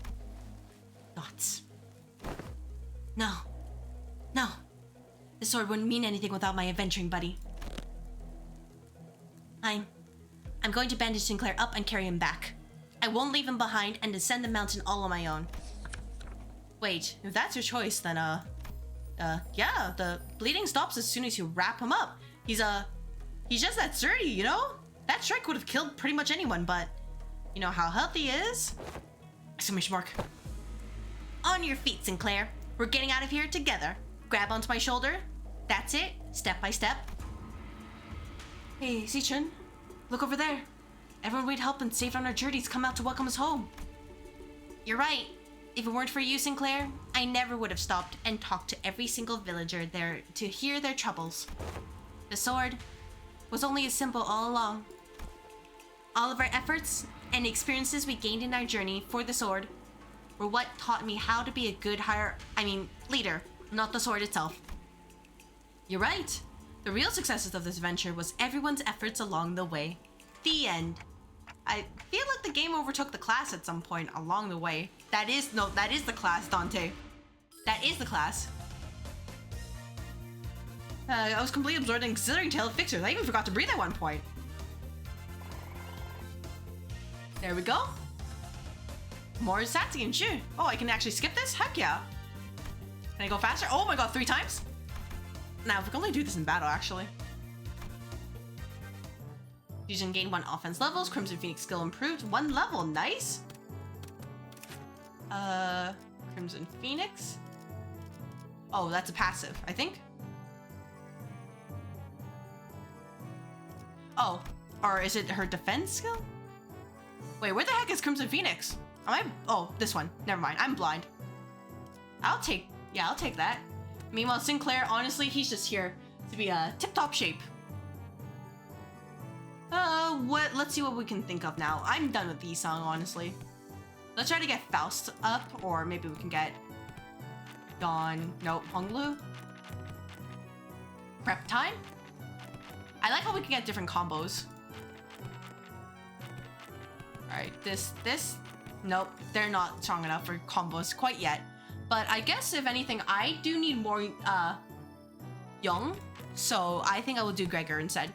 Thoughts. No. No. The sword wouldn't mean anything without my adventuring buddy. I'm going to bandage Sinclair up and carry him back. I won't leave him behind and descend the mountain all on my own. Wait, if that's your choice, then, yeah, the bleeding stops as soon as you wrap him up. He's just that sturdy, you know? That strike would have killed pretty much anyone, but you know how healthy he is? Exclamation mark. On your feet, Sinclair. We're getting out of here together. Grab onto my shoulder. That's it, step by step. Hey, Xichun, look over there. Everyone we'd helped and saved on our journeys come out to welcome us home. You're right. If it weren't for you, Sinclair, I never would have stopped and talked to every single villager there to hear their troubles. The sword was only as simple all along. All of our efforts and experiences we gained in our journey for the sword were what taught me how to be a good leader, not the sword itself. You're right. The real successes of this venture was everyone's efforts along the way. The end. I feel like the game overtook the class at some point along the way. That is the class, Dante. That is the class. I was completely absorbed in considering Tale of Fixers. I even forgot to breathe at one point. There we go. More Satsing, sure. Oh, I can actually skip this? Heck yeah. Can I go faster? Oh my god, 3 times? Now, if we can only do this in battle, actually. Xichun gained 1 offense levels. Crimson Phoenix skill improved 1 level. Nice. Crimson Phoenix. Oh, that's a passive, I think. Oh, or is it her defense skill? Wait, where the heck is Crimson Phoenix? Am I? Oh, this one. Never mind. I'm blind. I'll take that. Meanwhile, Sinclair, honestly, he's just here to be a tip-top shape. Let's see what we can think of now. I'm done with Yi-Sung, honestly. Let's try to get Faust up, or maybe we can get Dawn. Nope, Honglu. Prep time. I like how we can get different combos. Alright, this. Nope, they're not strong enough for combos quite yet. But I guess if anything, I do need more Young. So I think I will do Gregor instead.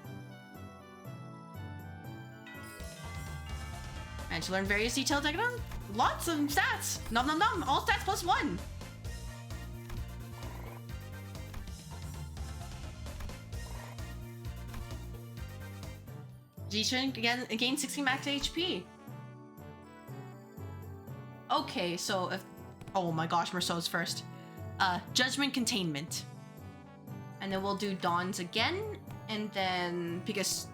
And to learn various detailed diagram, lots of stats. Nom nom nom, all stats plus 1. Xichun again gain 60 max HP. Okay, so if oh my gosh, Merceau's first. Judgment Containment. And then we'll do Dawn's again, and then because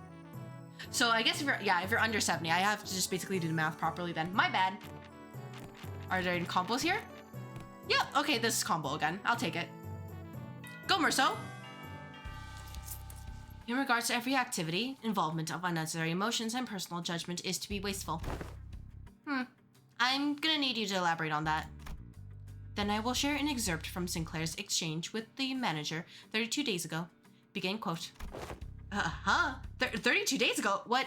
so I guess if you're under 70, I have to just basically do the math properly then. My bad. Are there any combos here? Yep, okay, this is combo again. I'll take it. Go, Merceau! In regards to every activity, involvement of unnecessary emotions and personal judgment is to be wasteful. I'm gonna need you to elaborate on that. Then I will share an excerpt from Sinclair's exchange with the manager 32 days ago. Begin quote. 32 days ago? What?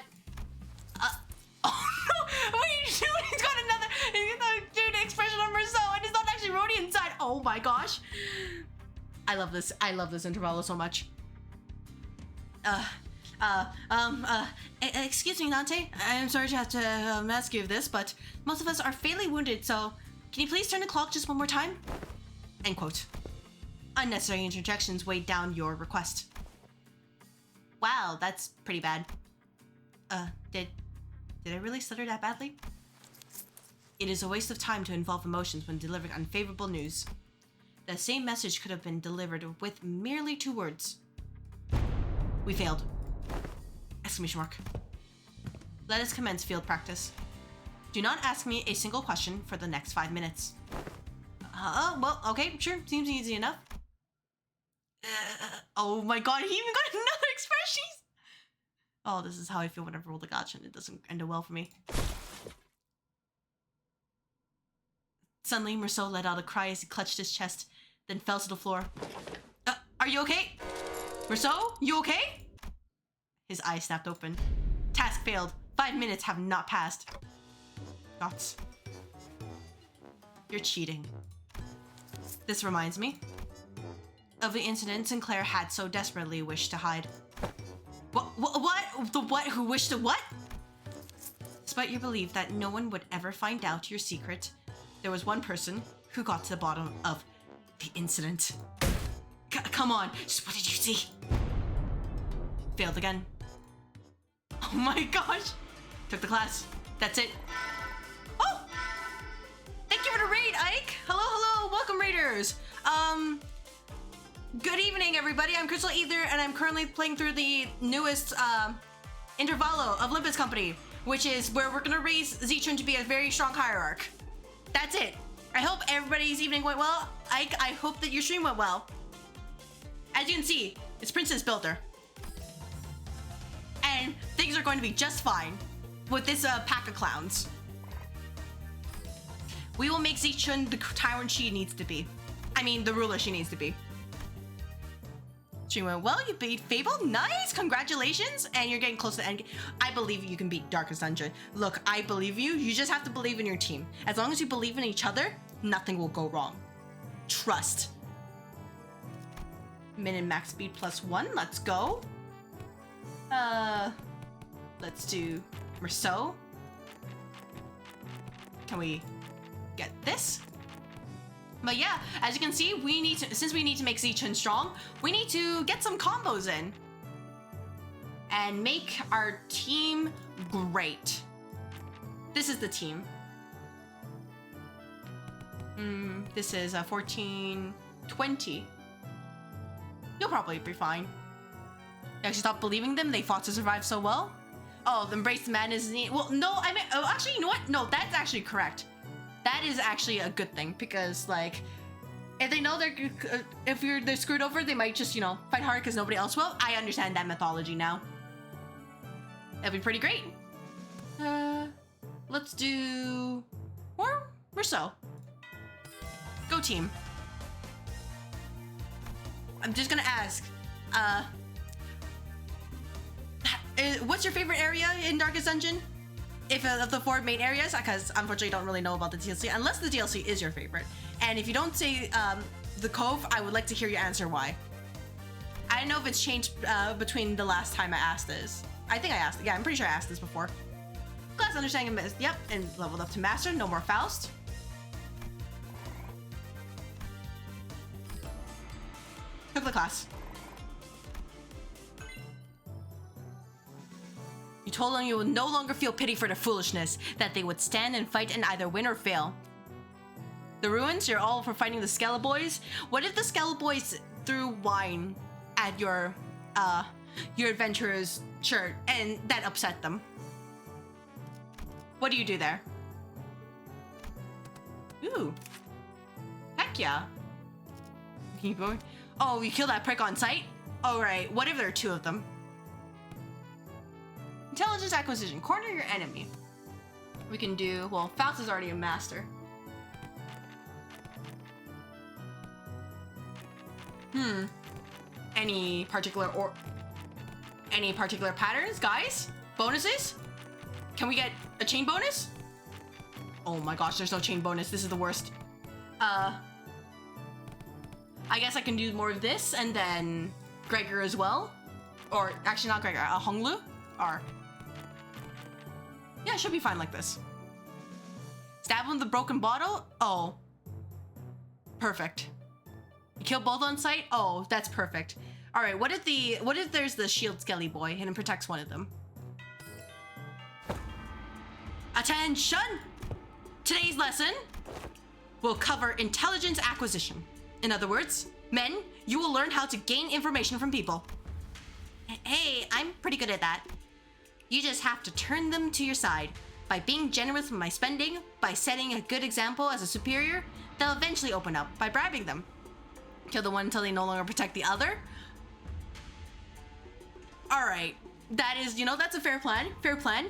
Oh no! What are you doing? He's got another expression on Merceau, and it's not actually Rhodey inside. Oh my gosh. I love this. I love this Intervallo so much. Excuse me, Nante. I'm sorry to have to ask you this, but most of us are fatally wounded, so can you please turn the clock just one more time? End quote. Unnecessary interjections weighed down your request. Wow, that's pretty bad. Did I really stutter that badly? It is a waste of time to involve emotions when delivering unfavorable news. The same message could have been delivered with merely 2 words. We failed. Exclamation mark. Let us commence field practice. Do not ask me a single question for the next 5 minutes. Well, okay, sure, seems easy enough. Oh my god, he even got another expression! Oh, this is how I feel whenever I roll the gacha and it doesn't end well for me. Suddenly, Merceau let out a cry as he clutched his chest, then fell to the floor. Are you okay? Merceau, you okay? His eyes snapped open. Task failed. 5 minutes have not passed. Dots. You're cheating. This reminds me of the incident Sinclair had so desperately wished to hide. What? The what who wished to what? Despite your belief that no one would ever find out your secret, there was one person who got to the bottom of the incident. Come on, just what did you see? Failed again. Oh my gosh! Took the class. That's it. Oh! Thank you for the raid, Ike! Hello, welcome raiders! Good evening, everybody. I'm CrystalAether, and I'm currently playing through the newest, Intervallo of Limbus Company, which is where we're gonna raise Xichun to be a very strong hierarch. That's it. I hope everybody's evening went well. Ike, I hope that your stream went well. As you can see, it's Princess Builder. And things are going to be just fine with this pack of clowns. We will make Xichun the tyrant she needs to be. I mean, the ruler she needs to be. Stream went well, you beat Fable, nice, congratulations, and you're getting close to the end. I believe you can beat Darkest Dungeon. Look, I believe you, you just have to believe in your team. As long as you believe in each other, nothing will go wrong. Trust. Min and max speed +1, let's go. Let's do Merceau. Can we get this? But yeah, as you can see, we need to, since we need to make Xichun strong, we need to get some combos in and make our team great. This is the team. This is a 1420. You'll probably be fine. You actually stopped believing them. They fought to survive so well. Oh, the embrace the madness. Well, no, I mean, oh, actually, you know what? No, that's actually correct. That is actually a good thing because, like, if they know they're screwed over, they might just, you know, fight hard because nobody else will. I understand that mythology now. That'd be pretty great. Let's do more Rousseau. Go team. I'm just gonna ask, what's your favorite area in Darkest Dungeon? If of the 4 main areas, because unfortunately I don't really know about the DLC, unless the DLC is your favorite. And if you don't say the Cove, I would like to hear your answer why. I don't know if it's changed between the last time I asked this. I think I asked, yeah, I'm pretty sure I asked this before. Class understanding, yep, and leveled up to master, no more Faust. Took the class. You told them you would no longer feel pity for their foolishness, that they would stand and fight and either win or fail. The ruins, you're all for fighting the Skeleboys. What if the Skeleboys threw wine at your adventurer's shirt and that upset them? What do you do there? Ooh. Heck yeah. Keep going. Oh, you kill that prick on sight? Alright, what if there are 2 of them? Intelligence acquisition. Corner your enemy. We can do, well, Faust is already a master. Any particular patterns, guys? Bonuses? Can we get a chain bonus? Oh my gosh, there's no chain bonus. This is the worst. I guess I can do more of this and then Gregor as well. Or actually not Gregor, Honglu? Or yeah, it should be fine like this. Stab him with the broken bottle? Oh. Perfect. You kill both on sight? Oh, that's perfect. Alright, what if there's the shield skelly boy and it protects one of them? Attention! Today's lesson will cover intelligence acquisition. In other words, men, you will learn how to gain information from people. Hey, I'm pretty good at that. You just have to turn them to your side. By being generous with my spending, by setting a good example as a superior, they'll eventually open up by bribing them. Kill the one until they no longer protect the other. Alright, that is, you know, that's a fair plan. Fair plan.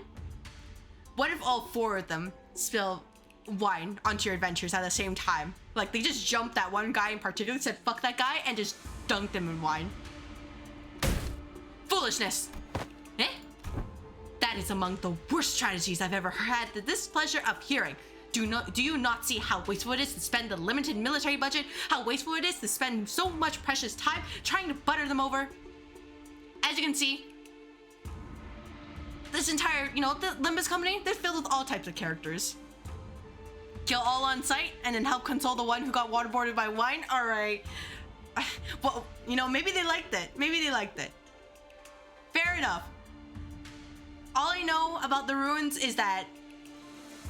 What if all 4 of them spill wine onto your adventures at the same time? Like, they just jumped that one guy in particular, said fuck that guy, and just dunked him in wine. Foolishness! Eh? That is among the worst strategies I've ever had the displeasure of hearing. Do you not see how wasteful it is to spend the limited military budget? How wasteful it is to spend so much precious time trying to butter them over? As you can see, this entire, you know, the Limbus Company, they're filled with all types of characters. Kill all on sight and then help console the one who got waterboarded by wine? Alright. Well, you know, maybe they liked it. Maybe they liked it. Fair enough. All I know about the ruins is that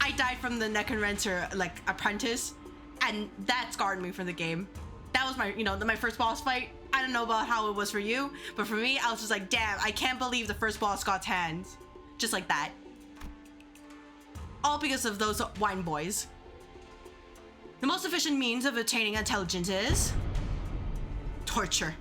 I died from the Necromancer, like, apprentice, and that scarred me from the game. That was my, you know, my first boss fight. I don't know about how it was for you, but for me, I was just like, damn, I can't believe the first boss got hands. Just like that. All because of those wine boys. The most efficient means of attaining intelligence is torture.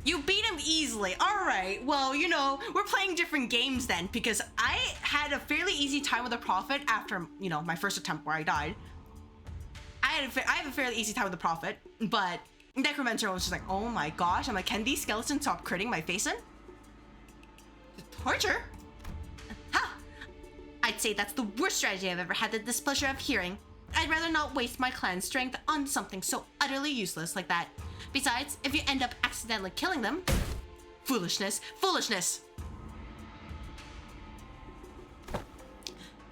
You beat him easily. All right, well, you know, we're playing different games then, because I had a fairly easy time with the Prophet after, you know, my first attempt where I died. I have a fairly easy time with the Prophet, but Necromancer was just like, oh my gosh. I'm like, can these skeletons stop critting my face in? Torture? Ha! I'd say that's the worst strategy I've ever had the displeasure of hearing. I'd rather not waste my clan's strength on something so utterly useless like that. Besides, if you end up accidentally killing them, foolishness, foolishness.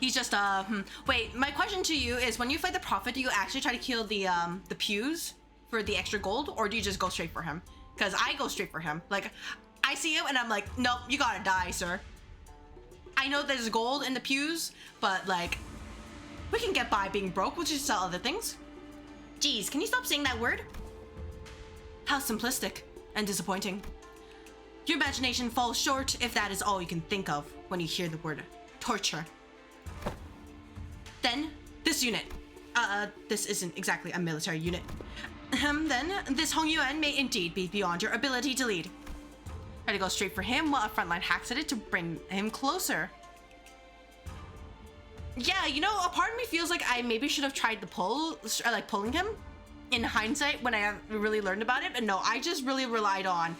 He's just wait, my question to you is, when you fight the prophet, do you actually try to kill the pews for the extra gold, or do you just go straight for him? Because I go straight for him. Like, I see him and I'm like, nope, you gotta die, sir. I know there's gold in the pews, but like, we can get by being broke. We'll just sell other things. Geez, can you stop saying that word? How simplistic and disappointing. Your imagination falls short if that is all you can think of when you hear the word torture. Then, this unit. This isn't exactly a military unit. Then, this Hong Yuan may indeed be beyond your ability to lead. Try to go straight for him while a frontline hacks at it to bring him closer. Yeah, you know, a part of me feels like I maybe should have tried the pull, or like pulling him in hindsight when I really learned about it. But no, I just really relied on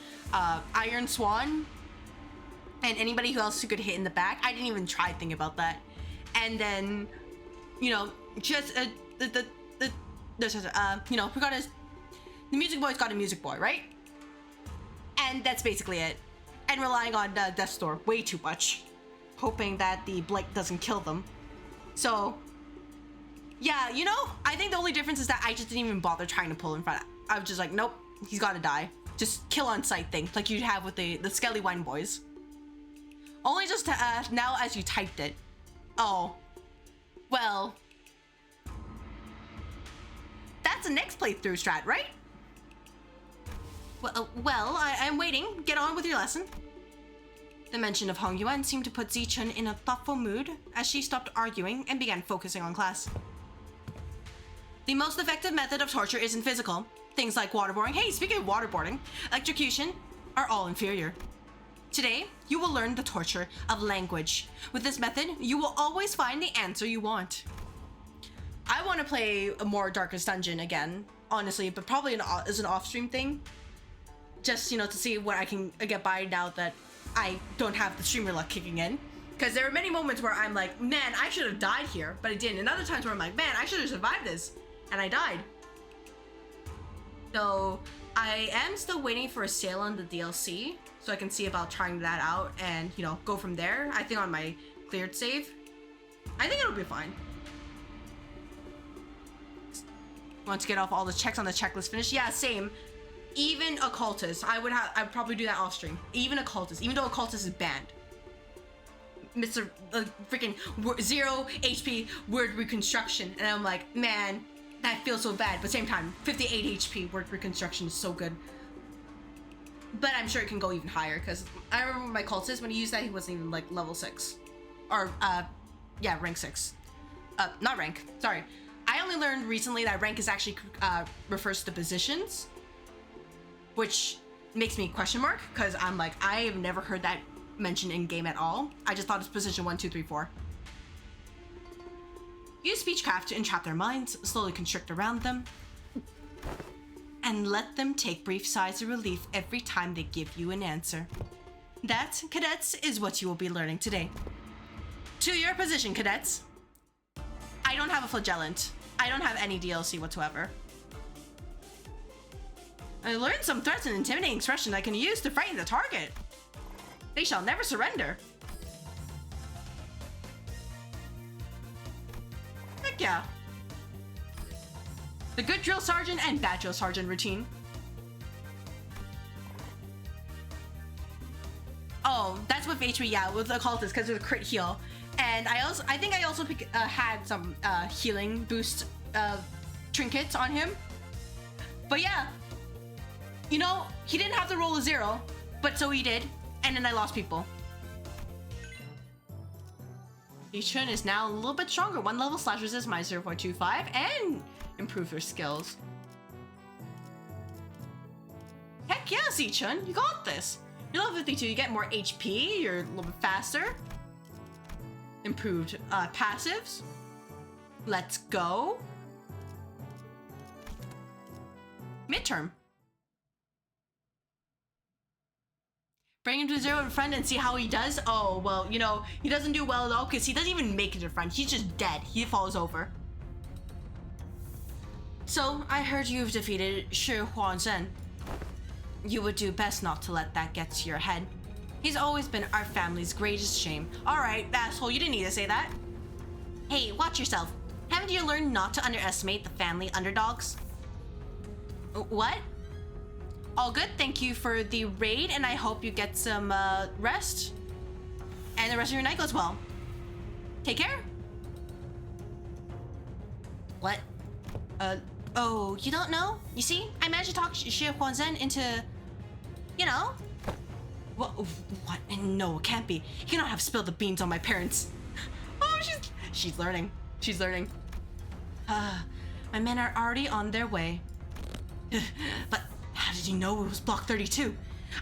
Iron Swan and anybody who else who could hit in the back. I didn't even try thinking about that. And then, you know, just you know, we got the music boy's got a music boy, right? And that's basically it. And relying on Death's Door way too much, hoping that the Blake doesn't kill them. So, yeah, you know, I think the only difference is that I just didn't even bother trying to pull in front. I was just like, nope, he's gotta die. Just kill on sight thing, like you'd have with the Skelly Wine boys. Only just now as you typed it. Oh, well, that's a next playthrough strat, right? Well, I'm waiting. Get on with your lesson. The mention of Hong Yuan seemed to put Xichun in a thoughtful mood as she stopped arguing and began focusing on class. The most effective method of torture isn't physical. Things like waterboarding, hey, speaking of waterboarding, electrocution, are all inferior. Today, you will learn the torture of language. With this method, you will always find the answer you want. I want to play a more Darkest Dungeon again, honestly, but probably as an off-stream thing. Just, you know, to see what I can get by now that I don't have the streamer luck kicking in. Because there are many moments where I'm like, man, I should have died here, but I didn't. And other times where I'm like, man, I should have survived this, and I died. So I am still waiting for a sale on the DLC, so I can see about trying that out and, you know, go from there. I think on my cleared save, I think it'll be fine. Want to get off all the checks on the checklist finished? Yeah, same. Even occultist, I'd probably do that off stream. Even occultist, even though occultist is banned. Mr. Freaking 0 HP word reconstruction, and I'm like, man, that feels so bad. But same time, 58 HP word reconstruction is so good. But I'm sure it can go even higher, because I remember my cultist, when he used that, he wasn't even like level 6. Or, yeah, rank 6. Not rank, sorry. I only learned recently that rank is actually refers to positions, which makes me question mark, because I'm like, I have never heard that mentioned in game at all. I just thought it's position 1, 2, 3, 4. Use speechcraft to entrap their minds, slowly constrict around them, and let them take brief sighs of relief every time they give you an answer. That, cadets, is what you will be learning today. To your position, cadets. I don't have a flagellant. I don't have any DLC whatsoever. I learned some threats and intimidating expressions I can use to frighten the target. They shall never surrender. Heck yeah. The good drill sergeant and bad drill sergeant routine. Oh, that's with HP, yeah, with the occultist, because of the crit heal. And I think I also had some healing boost trinkets on him. But yeah, you know, he didn't have to roll a 0, but so he did, and then I lost people. Xichun is now a little bit stronger. 1 level slash resist minus 0.25 and improve your skills. Heck yeah, Xichun, you got this. You're level 52, you get more HP, you're a little bit faster. Improved passives. Let's go. Midterm. Bring him to 0 in front and see how he does. Oh, well, you know, he doesn't do well at all because he doesn't even make it in front. He's just dead. He falls over. So, I heard you've defeated Shi Huanzhen. You would do best not to let that get to your head. He's always been our family's greatest shame. Alright, asshole, you didn't need to say that. Hey, watch yourself. Haven't you learned not to underestimate the family underdogs? What? All good, thank you for the raid, and I hope you get some rest. And the rest of your night goes well. Take care. What? Oh, you don't know? You see, I managed to talk Xichun into, you know? What? No, it can't be. You cannot have spilled the beans on my parents. Oh, she's learning. She's learning. My men are already on their way. But how did you know it was Block 32?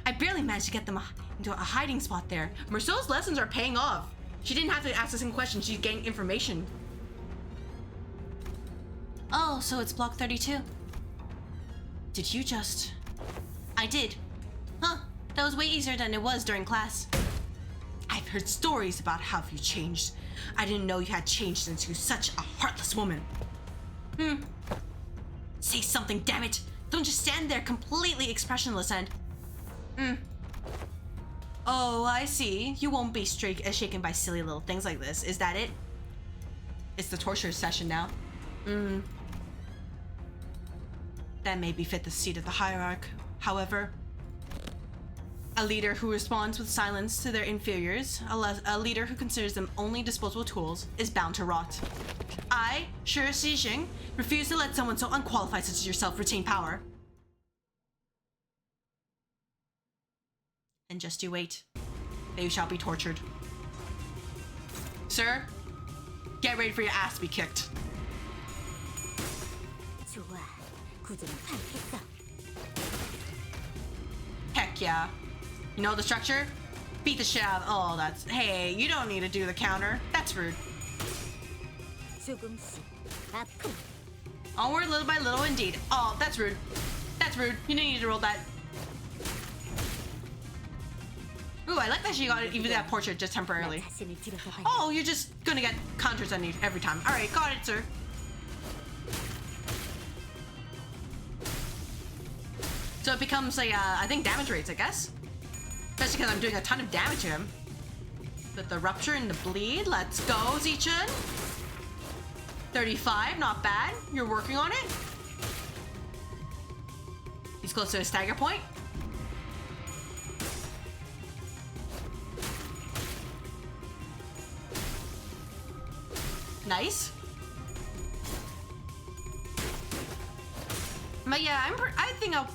I barely managed to get them into a hiding spot there. Marceau's lessons are paying off. She didn't have to ask the same question. She's getting information. Oh, so it's Block 32. Did you just... I did. Huh, that was way easier than it was during class. I've heard stories about how you changed. I didn't know you had changed into such a heartless woman. Say something, damn it. Don't just stand there completely expressionless and... Oh, I see. You won't be shaken by silly little things like this. Is that it? It's the torture session now. That may befit the seat of the Hierarch. However, a leader who responds with silence to their inferiors, a leader who considers them only disposable tools, is bound to rot. I, Xichun, refuse to let someone so unqualified such as yourself retain power. And just you wait. They shall be tortured. Sir, get ready for your ass to be kicked. Heck yeah. You know the structure? Beat the shit out of... Oh, that's... Hey, you don't need to do the counter. That's rude. Onward little by little indeed. Oh, that's rude. That's rude. You didn't need to roll that. Ooh, I like that she got even that portrait just temporarily. Oh, you're just gonna get counters on you every time. Alright, got it, sir. So it becomes like, I think damage rates, I guess. Especially because I'm doing a ton of damage to him. With the rupture and the bleed, let's go, Xichun. 35, not bad. You're working on it. He's close to a stagger point. Nice. But yeah, I think I'll...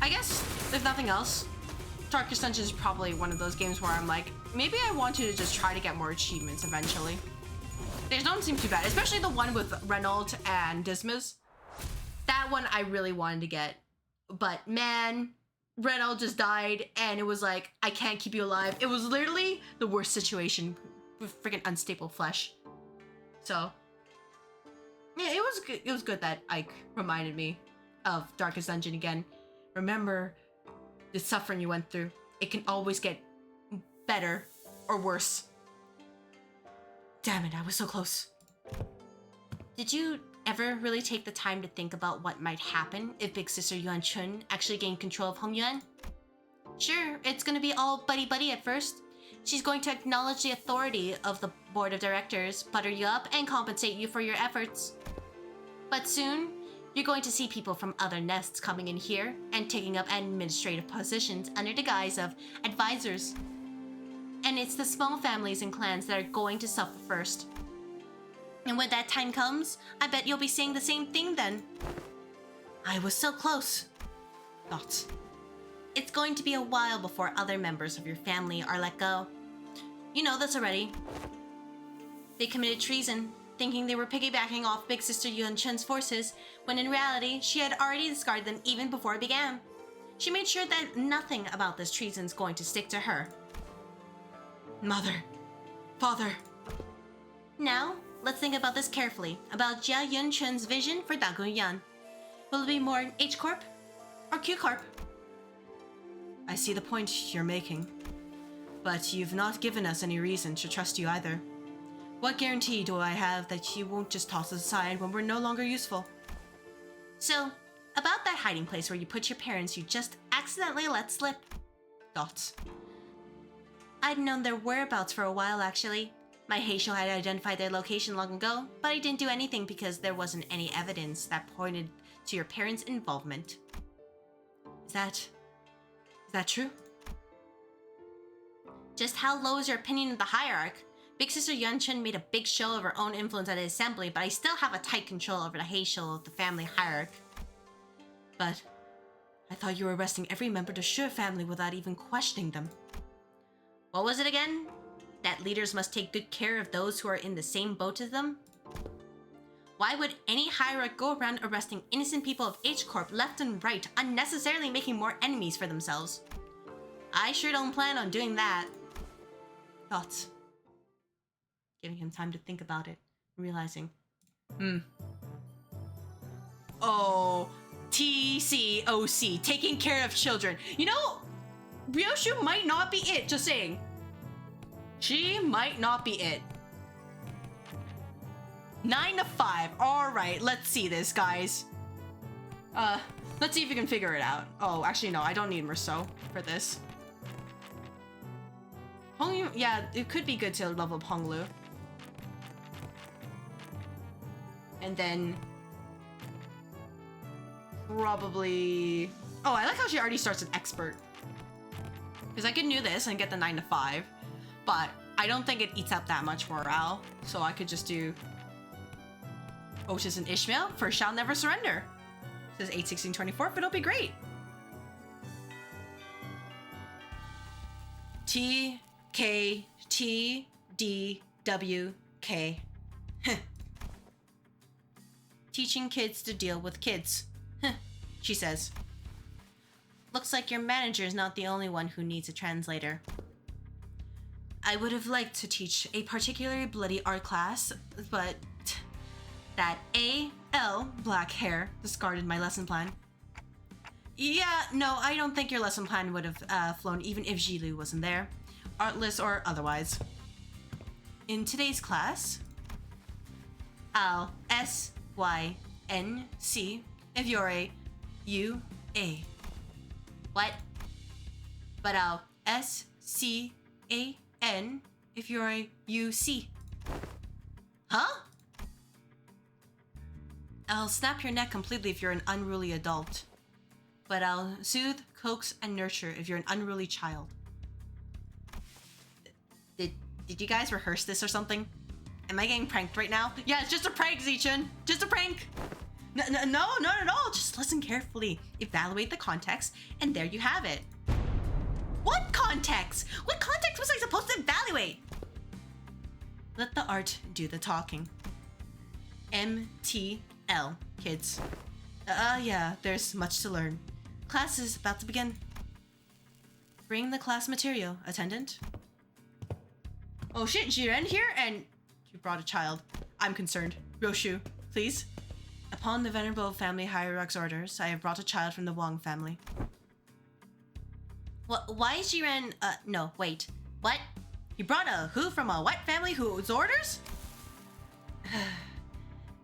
I guess, if nothing else, Darkest Dungeon is probably one of those games where I'm like, maybe I want to just try to get more achievements eventually. They don't seem too bad, especially the one with Reynolds and Dismas. That one I really wanted to get. But man, Reynolds just died and it was like, I can't keep you alive. It was literally the worst situation with freaking unstable flesh. So, yeah, it was good. It was good that Ike reminded me of Darkest Dungeon again. Remember the suffering you went through. It can always get better or worse. Damn it, I was so close. Did you ever really take the time to think about what might happen if Big Sister Yuan-chun actually gained control of Hongyuan? Sure, it's gonna be all buddy-buddy at first. She's going to acknowledge the authority of the board of directors, butter you up, and compensate you for your efforts. But soon, you're going to see people from other nests coming in here and taking up administrative positions under the guise of advisors. And it's the small families and clans that are going to suffer first. And when that time comes, I bet you'll be saying the same thing then. I was so close. Thoughts. It's going to be a while before other members of your family are let go. You know this already. They committed treason, thinking they were piggybacking off Big Sister Yuan-chun's forces, when in reality, she had already discarded them even before it began. She made sure that nothing about this treason is going to stick to her. Mother. Father. Now, let's think about this carefully, about Jia Yun-chun's vision for Daguyan. Will it be more H-Corp or Q-Corp? I see the point you're making, but you've not given us any reason to trust you either. What guarantee do I have that you won't just toss us aside when we're no longer useful? So, about that hiding place where you put your parents you just accidentally let slip. Thoughts? I'd known their whereabouts for a while, actually. My Heisho had identified their location long ago, but I didn't do anything because there wasn't any evidence that pointed to your parents' involvement. Is that true? Just how low is your opinion of the Hierarch? Big Sister Xichun made a big show of her own influence at the assembly, but I still have a tight control over the Heisho of the family Hierarch. But I thought you were arresting every member of the Shu family without even questioning them. What was it again? That leaders must take good care of those who are in the same boat as them? Why would any Hierarch go around arresting innocent people of H Corp left and right, unnecessarily making more enemies for themselves? I sure don't plan on doing that. Thoughts. Giving him time to think about it, realizing, Oh, TCOC, taking care of children. You know, Ryoshu might not be it, just saying. She might not be it. 9 to 5. All right, let's see this, guys. Let's see if we can figure it out. Oh, actually, no, I don't need Merceau for this. Hongyu, yeah, it could be good to level up Honglu. And then probably... Oh, I like how she already starts an expert. Because I could do this and get the 9 to 5, but I don't think it eats up that much morale. So I could just do Otis and Ishmael for Shall Never Surrender. It says 8, 16, 24, but it'll be great. T, K, T, D, W, K. Teaching kids to deal with kids. She says. Looks like your manager is not the only one who needs a translator. I would have liked to teach a particularly bloody art class, but that A.L. black hair discarded my lesson plan. Yeah, no, I don't think your lesson plan would have flown even if Jilu wasn't there, artless or otherwise. In today's class, I'll S-Y-N-C if you're a U-A. What? But I'll S-C-A-N if you're a U-C. Huh? I'll snap your neck completely if you're an unruly adult. But I'll soothe, coax, and nurture if you're an unruly child. Did you guys rehearse this or something? Am I getting pranked right now? Yeah, it's just a prank, Xichun. Just a prank. No, not at all. Just listen carefully. Evaluate the context, and there you have it. What context? What context was I supposed to evaluate? Let the art do the talking. MTL, kids. Yeah, there's much to learn. Class is about to begin. Bring the class material, attendant. Oh shit, Jiren here, and you brought a child. I'm concerned. Roshu, please. Upon the venerable family hierarch's orders, I have brought a child from the Wang family. What? Why is Jiren? No, wait. What? You brought a who from a what family whose orders?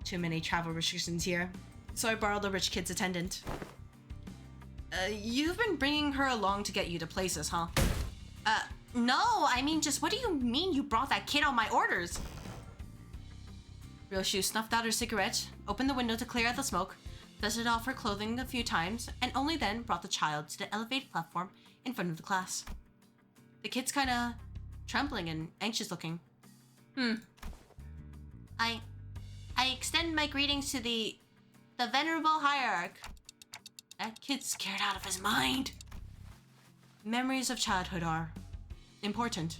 Too many travel restrictions here, so I borrowed the rich kid's attendant. You've been bringing her along to get you to places, huh? No, I mean, just what do you mean you brought that kid on my orders? Ryoshu snuffed out her cigarette, opened the window to clear out the smoke, dusted off her clothing a few times, and only then brought the child to the elevated platform in front of the class. The kid's kinda trembling and anxious looking. I extend my greetings to the venerable hierarch. That kid's scared out of his mind. Memories of childhood are important.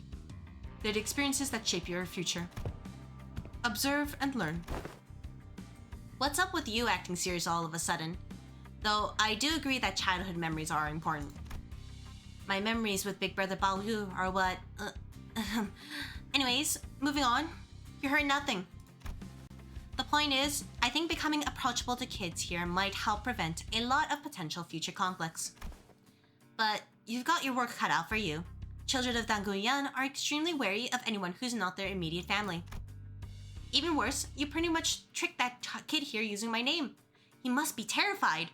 They're the experiences that shape your future. Observe and learn. What's up with you acting serious all of a sudden? Though I do agree that childhood memories are important. My memories with Big Brother Balhu are what... Anyways, moving on. You heard nothing. The point is, I think becoming approachable to kids here might help prevent a lot of potential future conflicts. But you've got your work cut out for you. Children of Danguyan are extremely wary of anyone who's not their immediate family. Even worse, you pretty much tricked that kid here using my name. He must be terrified.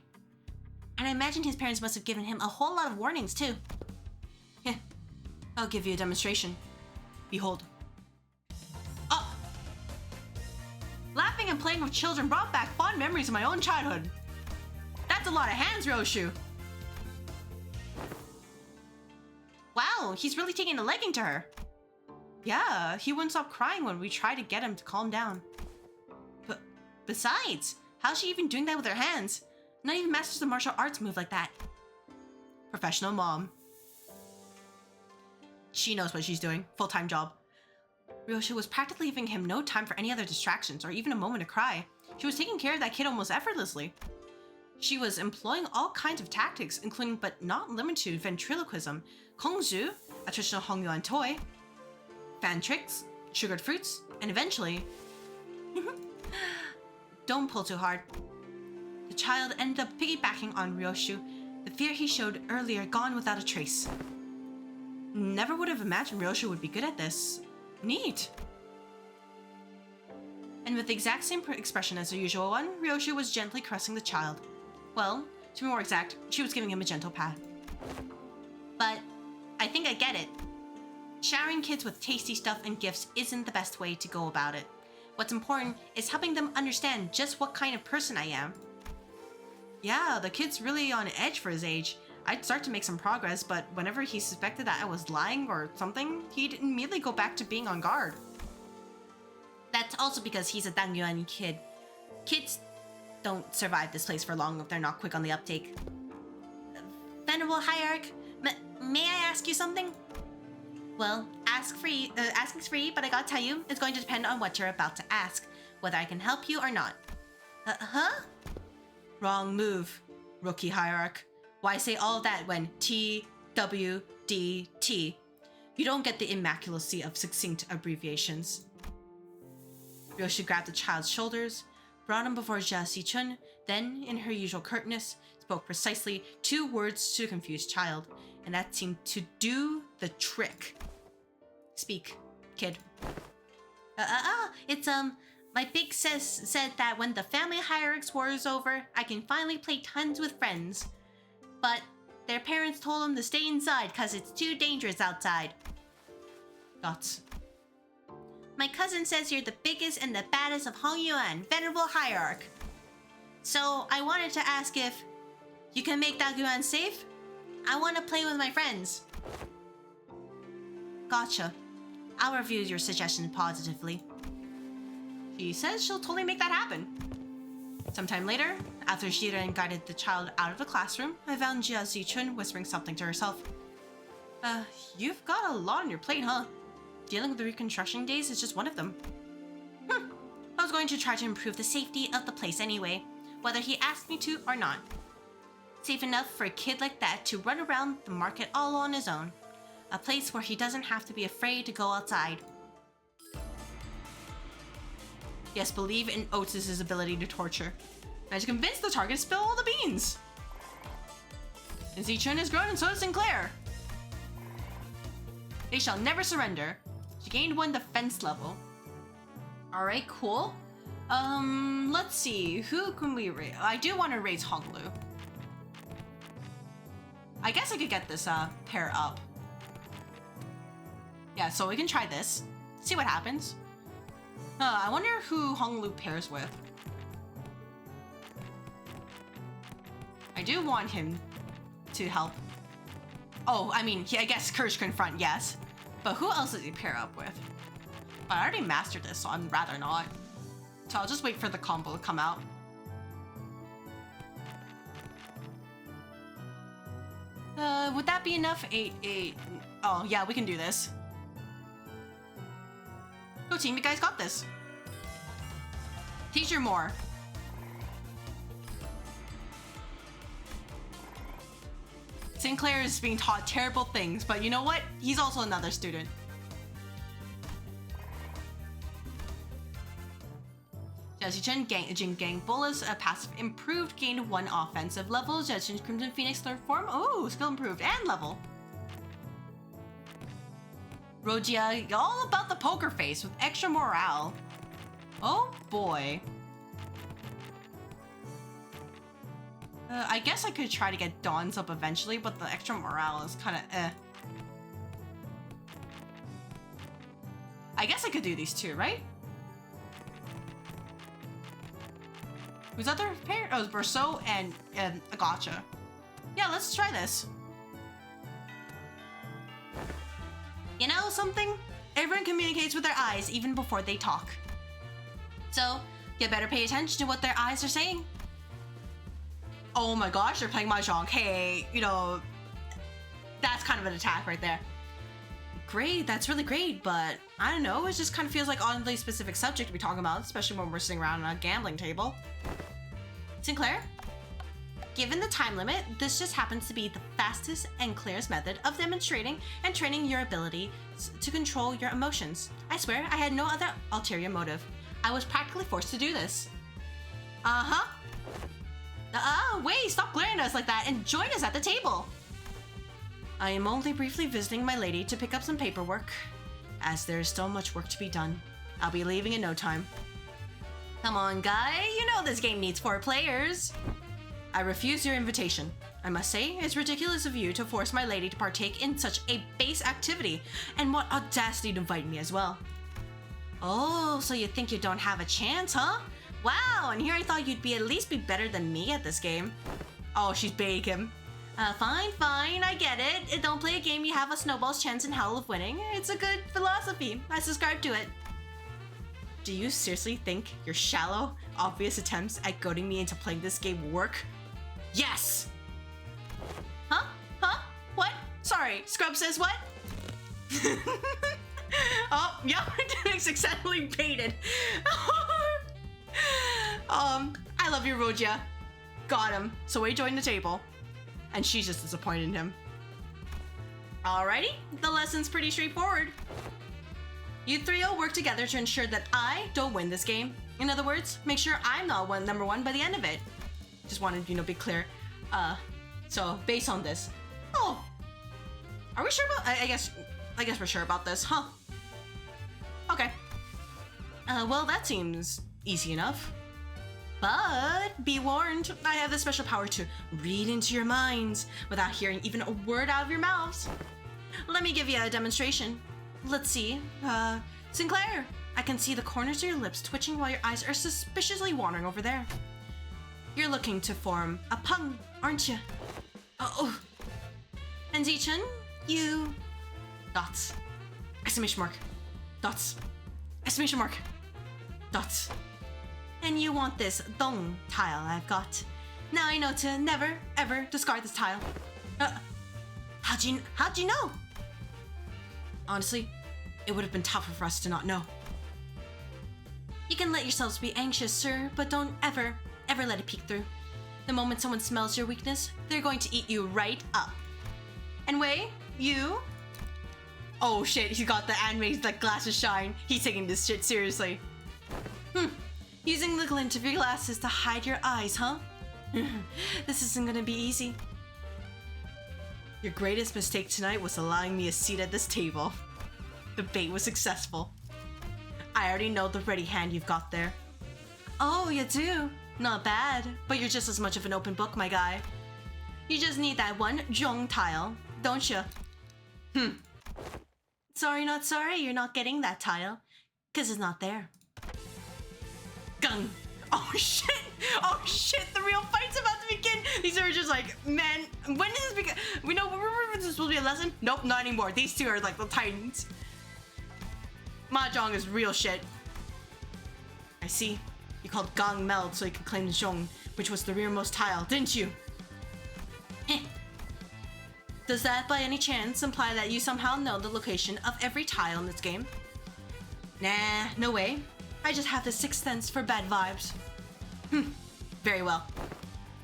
And I imagine his parents must have given him a whole lot of warnings too. I'll give you a demonstration. Behold. playing with children brought back fond memories of my own childhood. That's a lot of hands, Ryoshu. Wow, he's really taking a liking to her. Yeah, he wouldn't stop crying when we tried to get him to calm down. But besides, how's she even doing that with her hands? Not even masters of martial arts move like that. Professional mom. She knows what she's doing. Full-time job. Ryoshu was practically giving him no time for any other distractions or even a moment to cry. She was taking care of that kid almost effortlessly. She was employing all kinds of tactics, including but not limited to ventriloquism, kongzu, a traditional Hongyuan toy, fan tricks, sugared fruits, and eventually... Don't pull too hard. The child ended up piggybacking on Ryoshu, the fear he showed earlier gone without a trace. Never would have imagined Ryoshu would be good at this. Neat. And with the exact same expression as the usual one, Ryoshu was gently caressing the child. Well, to be more exact, she was giving him a gentle pat. But I think I get it. Showering kids with tasty stuff and gifts isn't the best way to go about it. What's important is helping them understand just what kind of person I am. Yeah, the kid's really on edge for his age. I'd start to make some progress, but whenever he suspected that I was lying or something, he'd immediately go back to being on guard. That's also because he's a Dangyuan kid. Kids don't survive this place for long if they're not quick on the uptake. Venerable Hierarch, may I ask you something? Well, asking's free, but I gotta tell you, it's going to depend on what you're about to ask, whether I can help you or not. Huh? Wrong move, rookie Hierarch. Why say all of that when T, W, D, T? You don't get the immaculacy of succinct abbreviations. Ryoshu grabbed the child's shoulders, brought him before Xichun, then, in her usual curtness, spoke precisely 2 words to the confused child, and that seemed to do the trick. Speak, kid. It's, my big sis said that when the family hierarchs war is over, I can finally play tons with friends. But their parents told them to stay inside because it's too dangerous outside. Thoughts? My cousin says you're the biggest and the baddest of Hongyuan, Venerable Hierarch. So I wanted to ask if you can make Daguan safe? I want to play with my friends. Gotcha. I'll review your suggestion positively. She says she'll totally make that happen. Sometime later, after Shiren guided the child out of the classroom, I found Xichun whispering something to herself. You've got a lot on your plate, huh? Dealing with the reconstruction days is just one of them. I was going to try to improve the safety of the place anyway, whether he asked me to or not. Safe enough for a kid like that to run around the market all on his own. A place where he doesn't have to be afraid to go outside. Yes, believe in Otis' ability to torture. And to convince the target to spill all the beans. And Xichun has grown and so has Sinclair. They shall never surrender. She gained 1 defense level. Alright, cool. Let's see. Who can we raise? I do want to raise Honglu. I guess I could get this pair up. Yeah, so we can try this. See what happens. I wonder who Honglu pairs with. I do want him to help. Oh, I mean, I guess Courage Confront, yes. But who else does he pair up with? I already mastered this, so I'd rather not. So I'll just wait for the combo to come out. Would that be enough? 8. Oh, yeah, we can do this. Go team, you guys got this. Teach her more. Sinclair is being taught terrible things, but you know what? He's also another student. Xichun Jin Gang Bolus, a passive improved, gained 1 offensive level. Xichun Crimson Phoenix learned form. Oh, skill improved and level. Rogia, all about the poker face with extra morale. Oh boy. I guess I could try to get Dawn's up eventually, but the extra morale is kind of eh. I guess I could do these 2, right? Who's other pair? Oh, Berceau and a gotcha. Yeah, let's try this. You know something? Everyone communicates with their eyes even before they talk. So, you better pay attention to what their eyes are saying. Oh my gosh, they're playing Mahjong. Hey, you know, that's kind of an attack right there. Great, that's really great, but I don't know, it just kind of feels like oddly specific subject to be talking about, especially when we're sitting around a gambling table. Sinclair? Given the time limit, this just happens to be the fastest and clearest method of demonstrating and training your ability to control your emotions. I swear, I had no other ulterior motive. I was practically forced to do this. Uh-huh. Wait, stop glaring at us like that and join us at the table. I am only briefly visiting my lady to pick up some paperwork, as there is still much work to be done. I'll be leaving in no time. Come on, guy, you know this game needs 4 players. I refuse your invitation. I must say, it's ridiculous of you to force my lady to partake in such a base activity, and what audacity to invite me as well. Oh, so you think you don't have a chance, huh? Wow, and here I thought you'd at least be better than me at this game. Oh, she's baiting him. Fine, I get it. Don't play a game you have a snowball's chance in hell of winning. It's a good philosophy. I subscribe to it. Do you seriously think your shallow, obvious attempts at goading me into playing this game work? Yes! Huh? What? Sorry, Scrub says what? Oh, yeah, successfully baited. I love you, Roja. Got him. So we joined the table. And she's just disappointed in him. Alrighty, the lesson's pretty straightforward. You 3 will work together to ensure that I don't win this game. In other words, make sure I'm not number 1 by the end of it. Just wanted, be clear. So based on this. Oh, are we sure about? I guess we're sure about this, huh? Okay. Well, that seems easy enough. But be warned, I have the special power to read into your minds without hearing even a word out of your mouths. Let me give you a demonstration. Let's see. Sinclair, I can see the corners of your lips twitching while your eyes are suspiciously wandering over there. You're looking to form a pung, aren't you? Oh. And Xichun, you... Dots. Exclamation mark. Dots. Exclamation mark. Dots. And you want this dong tile I've got. Now I know to never, ever discard this tile. How'd you know? Honestly, it would have been tougher for us to not know. You can let yourselves be anxious, sir, but don't ever let it peek through. The moment someone smells your weakness, they're going to eat you right up. And Wei, you... Oh shit, he got the anime like glasses shine. He's taking this shit seriously. Using the glint of your glasses to hide your eyes, huh? This isn't gonna be easy. Your greatest mistake tonight was allowing me a seat at this table. The bait was successful. I already know the ready hand you've got there. Oh, you do? Not bad, but you're just as much of an open book, my guy. You just need that one zhong tile, don't you? Sorry, not sorry, you're not getting that tile. 'Cause it's not there. Gung! Oh shit, the real fight's about to begin! These are just like, man, when does this begin? We know, this is supposed to be a lesson? Nope, not anymore. These two are like the titans. Mahjong is real shit. I see. You called Gong Meld so you could claim the Zhong, which was the rearmost tile, didn't you? Heh. Does that by any chance imply that you somehow know the location of every tile in this game? Nah, no way. I just have the sixth sense for bad vibes. Very well.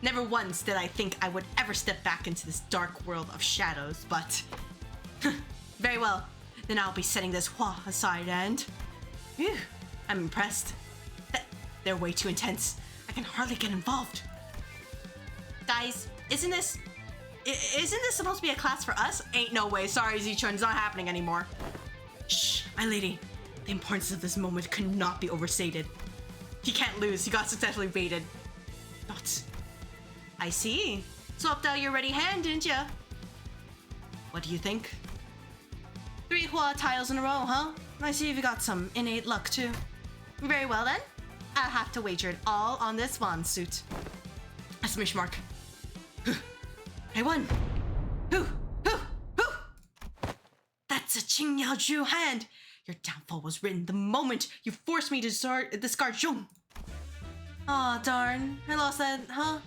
Never once did I think I would ever step back into this dark world of shadows, but... Very well. Then I'll be setting this Hua aside and... Phew, I'm impressed. They're way too intense. I can hardly get involved. Guys, isn't this supposed to be a class for us? Ain't no way. Sorry, Xichun, it's not happening anymore. Shh, my lady. The importance of this moment could not be overstated. He can't lose. He got successfully baited. But I see. Swapped out your ready hand, didn't ya? What do you think? 3 Hua tiles in a row, huh? I see you've got some innate luck, too. Very well, then. I'll have to wager it all on this wand suit. A smish mark. I won. Hoo, hoo, hoo. That's a Qingyao Zhu hand. Your downfall was written the moment you forced me to discard Xichun. Aw, darn. I lost that, huh?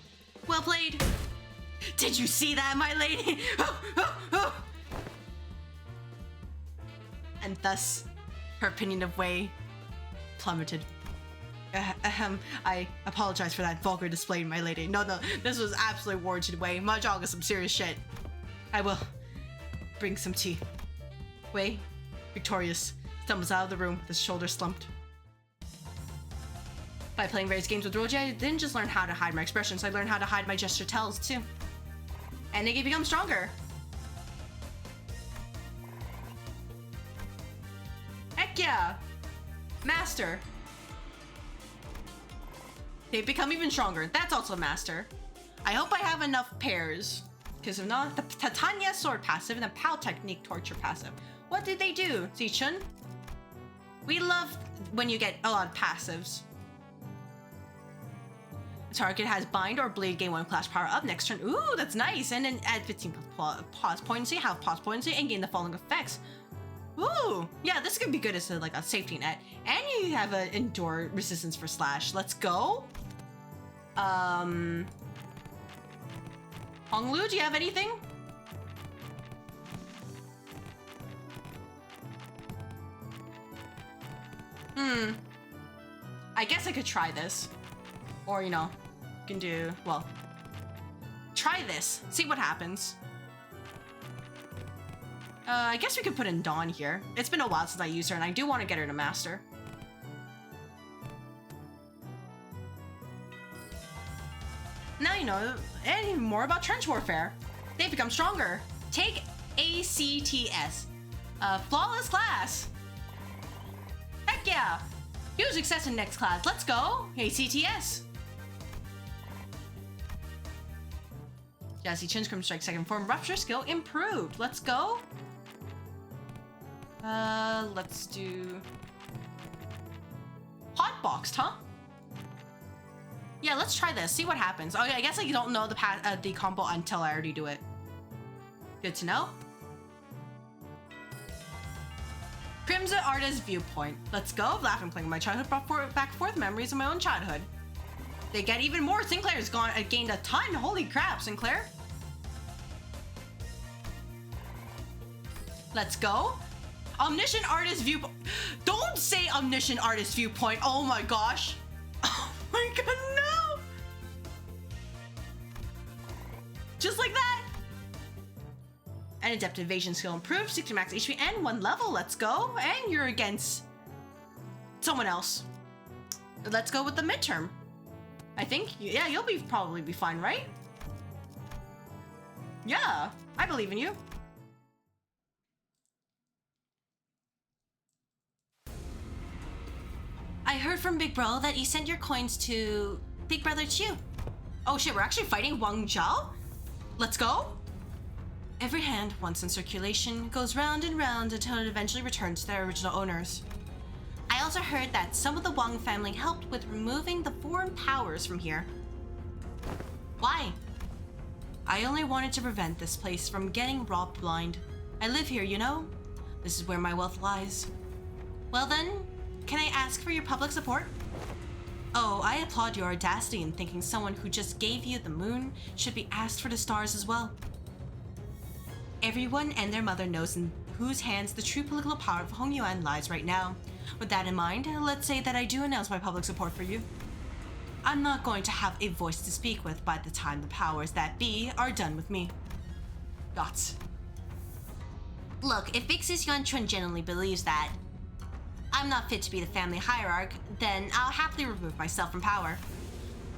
Well played. Did you see that, my lady? And thus, her opinion of Wei plummeted. I apologize for that vulgar display, my lady. No, this was absolutely warranted, Wei. Mahjong is some serious shit. I will bring some tea. Wei, victorious, stumbles out of the room with his shoulders slumped. By playing various games with Roji, I didn't just learn how to hide my expressions, I learned how to hide my gesture tells, too. And they can become stronger. Heck yeah! Master. They've become even stronger. That's also master. I hope I have enough pairs. Because if not, the Titania sword passive and the Pow technique torture passive. What did they do, Xichun? We love when you get a lot of passives. The target has bind or bleed, gain 1 class power up next turn. Ooh, that's nice. And then add 15 pause potency, have pause potency, and gain the following effects. Ooh, yeah, this could be good as like a safety net. And you have an endure resistance for slash. Let's go. Honglu, do you have anything? I guess I could try this. Or, you know, you can do, well, try this. See what happens. I guess we could put in Dawn here. It's been a while since I used her, and I do want to get her to master. Now you know any more about trench warfare. They've become stronger. Take ACTS. Flawless class. Heck yeah. Huge success in next class. Let's go. ACTS. Jazzy Chin Scrim Strike second form. Rupture skill improved. Let's go. Let's do hotboxed, huh? Yeah, let's try this. See what happens. Okay, I guess I don't know the combo until I already do it. Good to know. Crimson Artist Viewpoint. Let's go. Laughing, playing my childhood, brought back forth memories of my own childhood. They get even more. Sinclair's gained a ton. Holy crap, Sinclair. Let's go. Omniscient Artist Viewpoint. Don't say Omniscient Artist Viewpoint. Oh my gosh. Oh my god, no. Just like that. An adept evasion skill improved, 60 max HP and 1 level. Let's go. And you're against someone else. Let's go with the midterm. I think, yeah, you'll probably be fine, right? Yeah, I believe in you. I heard from Big Bro that you sent your coins to Big Brother Chu. Oh shit, we're actually fighting Wang Zhao? Let's go. Every hand, once in circulation, goes round and round until it eventually returns to their original owners. I also heard that some of the Wang family helped with removing the foreign powers from here. Why? I only wanted to prevent this place from getting robbed blind. I live here, you know? This is where my wealth lies. Well then, can I ask for your public support? Oh, I applaud your audacity in thinking someone who just gave you the moon should be asked for the stars as well. Everyone and their mother knows in whose hands the true political power of Hongyuan lies right now. With that in mind, let's say that I do announce my public support for you. I'm not going to have a voice to speak with by the time the powers that be are done with me. Dots. Look, if Big Sis Yuan-Chun genuinely believes that I'm not fit to be the family hierarch, then I'll happily remove myself from power.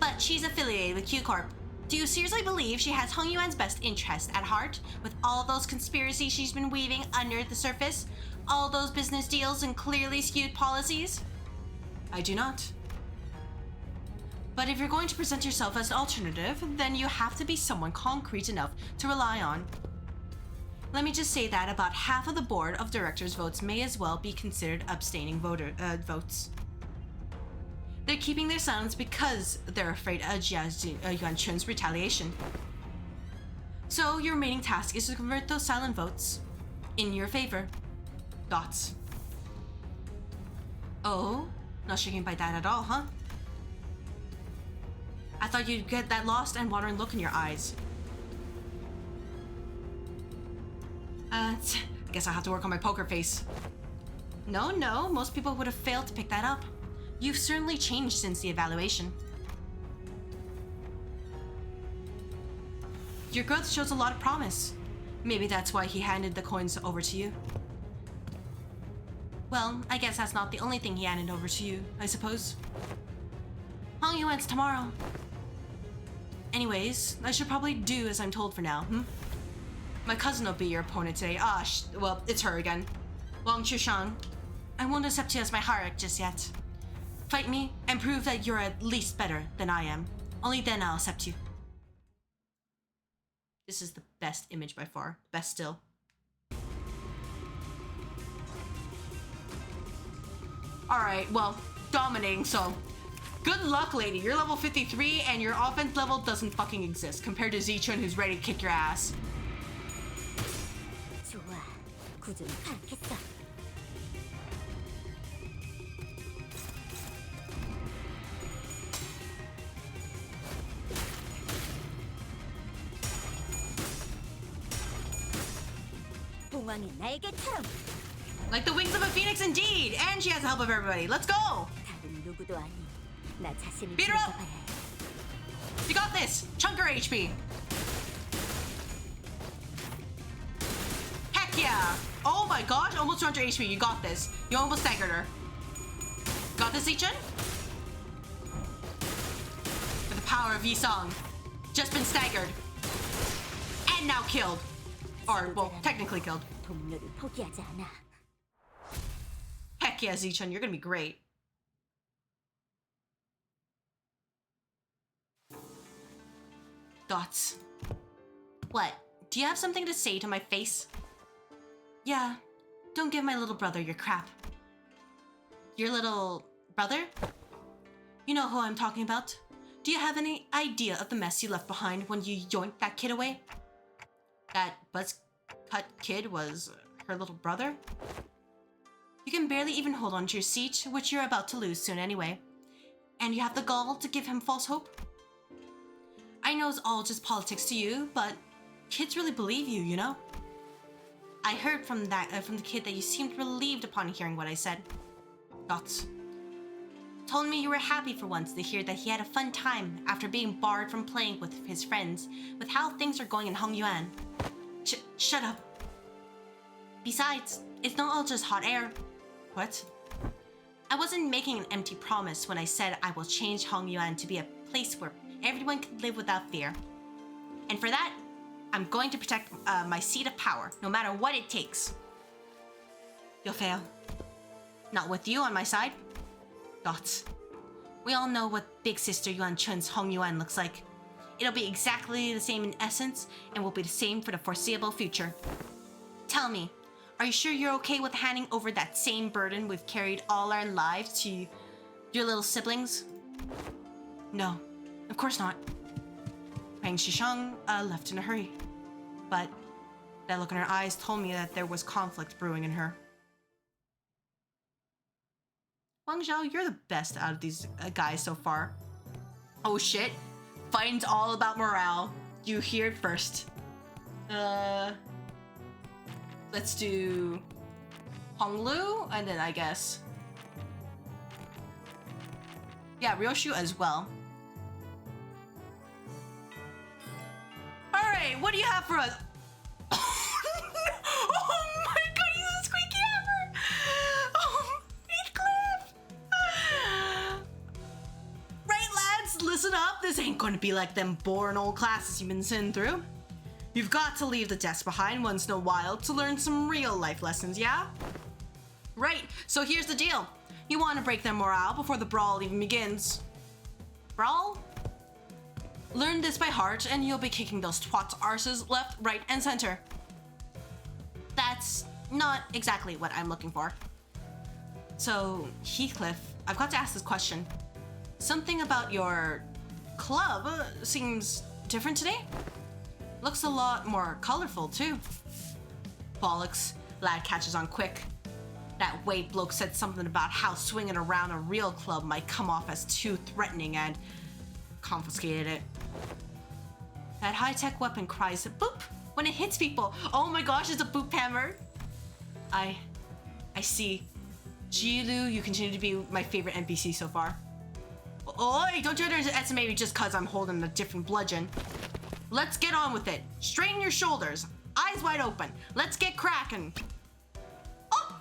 But she's affiliated with Q-Corp. Do you seriously believe she has Hong Yuan's best interest at heart, with all those conspiracies she's been weaving under the surface? All those business deals and clearly skewed policies? I do not. But if you're going to present yourself as an alternative, then you have to be someone concrete enough to rely on. Let me just say that about half of the board of directors' votes may as well be considered abstaining votes. They're keeping their silence because they're afraid of Yuanchun's retaliation. So your remaining task is to convert those silent votes in your favor. Thoughts? Oh, not shaken by that at all, huh? I thought you'd get that lost and wandering look in your eyes. I guess I'll have to work on my poker face. No, most people would have failed to pick that up. You've certainly changed since the evaluation. Your growth shows a lot of promise. Maybe that's why he handed the coins over to you. Well, I guess that's not the only thing he handed over to you, I suppose. Hong Yuan's tomorrow. Anyways, I should probably do as I'm told for now, My cousin will be your opponent today. Well, it's her again. Wang Chushang. I won't accept you as my Hierarch just yet. Fight me and prove that you're at least better than I am. Only then I'll accept you. This is the best image by far. Best still. Alright, well, dominating, so good luck, lady. You're level 53 and your offense level doesn't fucking exist compared to Xichun, who's ready to kick your ass. Like the wings of a phoenix indeed! And she has the help of everybody. Let's go! Beat her up! You got this! Chunk her HP! Heck yeah! Oh my gosh, almost 200 HP. You got this. You almost staggered her. Got this, Xichun? With the power of Yi-Song. Just been staggered. And now killed. Or, well, technically killed. Heck yeah, Xichun, you're gonna be great. Thoughts? What? Do you have something to say to my face? Yeah, don't give my little brother your crap. Your little brother? You know who I'm talking about. Do you have any idea of the mess you left behind when you yoinked that kid away? That buzz-cut kid was her little brother? You can barely even hold on to your seat, which you're about to lose soon anyway. And you have the gall to give him false hope? I know it's all just politics to you, but kids really believe you, you know? I heard from the kid that you seemed relieved upon hearing what I said. Thoughts? Told me you were happy for once to hear that he had a fun time after being barred from playing with his friends, with how things are going in Hongyuan. Shut up. Besides, it's not all just hot air. What? I wasn't making an empty promise when I said I will change Hongyuan to be a place where everyone can live without fear. And for that, I'm going to protect my seat of power, no matter what it takes. You'll fail. Not with you on my side. Thoughts? We all know what Big Sister Yuanchun's Hongyuan looks like. It'll be exactly the same in essence, and will be the same for the foreseeable future. Tell me, are you sure you're okay with handing over that same burden we've carried all our lives to your little siblings? No, of course not. Pang Shishang left in a hurry, but that look in her eyes told me that there was conflict brewing in her. Wang Zhao, you're the best out of these guys so far. Oh shit, fighting's all about morale. You hear it first. Let's do Honglu, and then I guess, yeah, Ryoshu as well. All right, what do you have for us? Oh my god, he's a squeaky hammer! Oh, Heathcliff! Right, lads, listen up. This ain't gonna be like them boring old classes you've been sitting through. You've got to leave the desk behind once in a while to learn some real life lessons, yeah? Right, so here's the deal. You want to break their morale before the brawl even begins. Brawl? Learn this by heart and you'll be kicking those twats' arses left, right, and center. That's not exactly what I'm looking for. So, Heathcliff, I've got to ask this question. Something about your club seems different today. Looks a lot more colorful too. Bollocks, lad catches on quick. That Wade bloke said something about how swinging around a real club might come off as too threatening and confiscated it. That high-tech weapon cries boop when it hits people. Oh my gosh, it's a boop hammer. I see. Jilu, you continue to be my favorite NPC so far. Oi, don't you underestimate me just cause I'm holding a different bludgeon. Let's get on with it. Straighten your shoulders. Eyes wide open. Let's get cracking. Oh!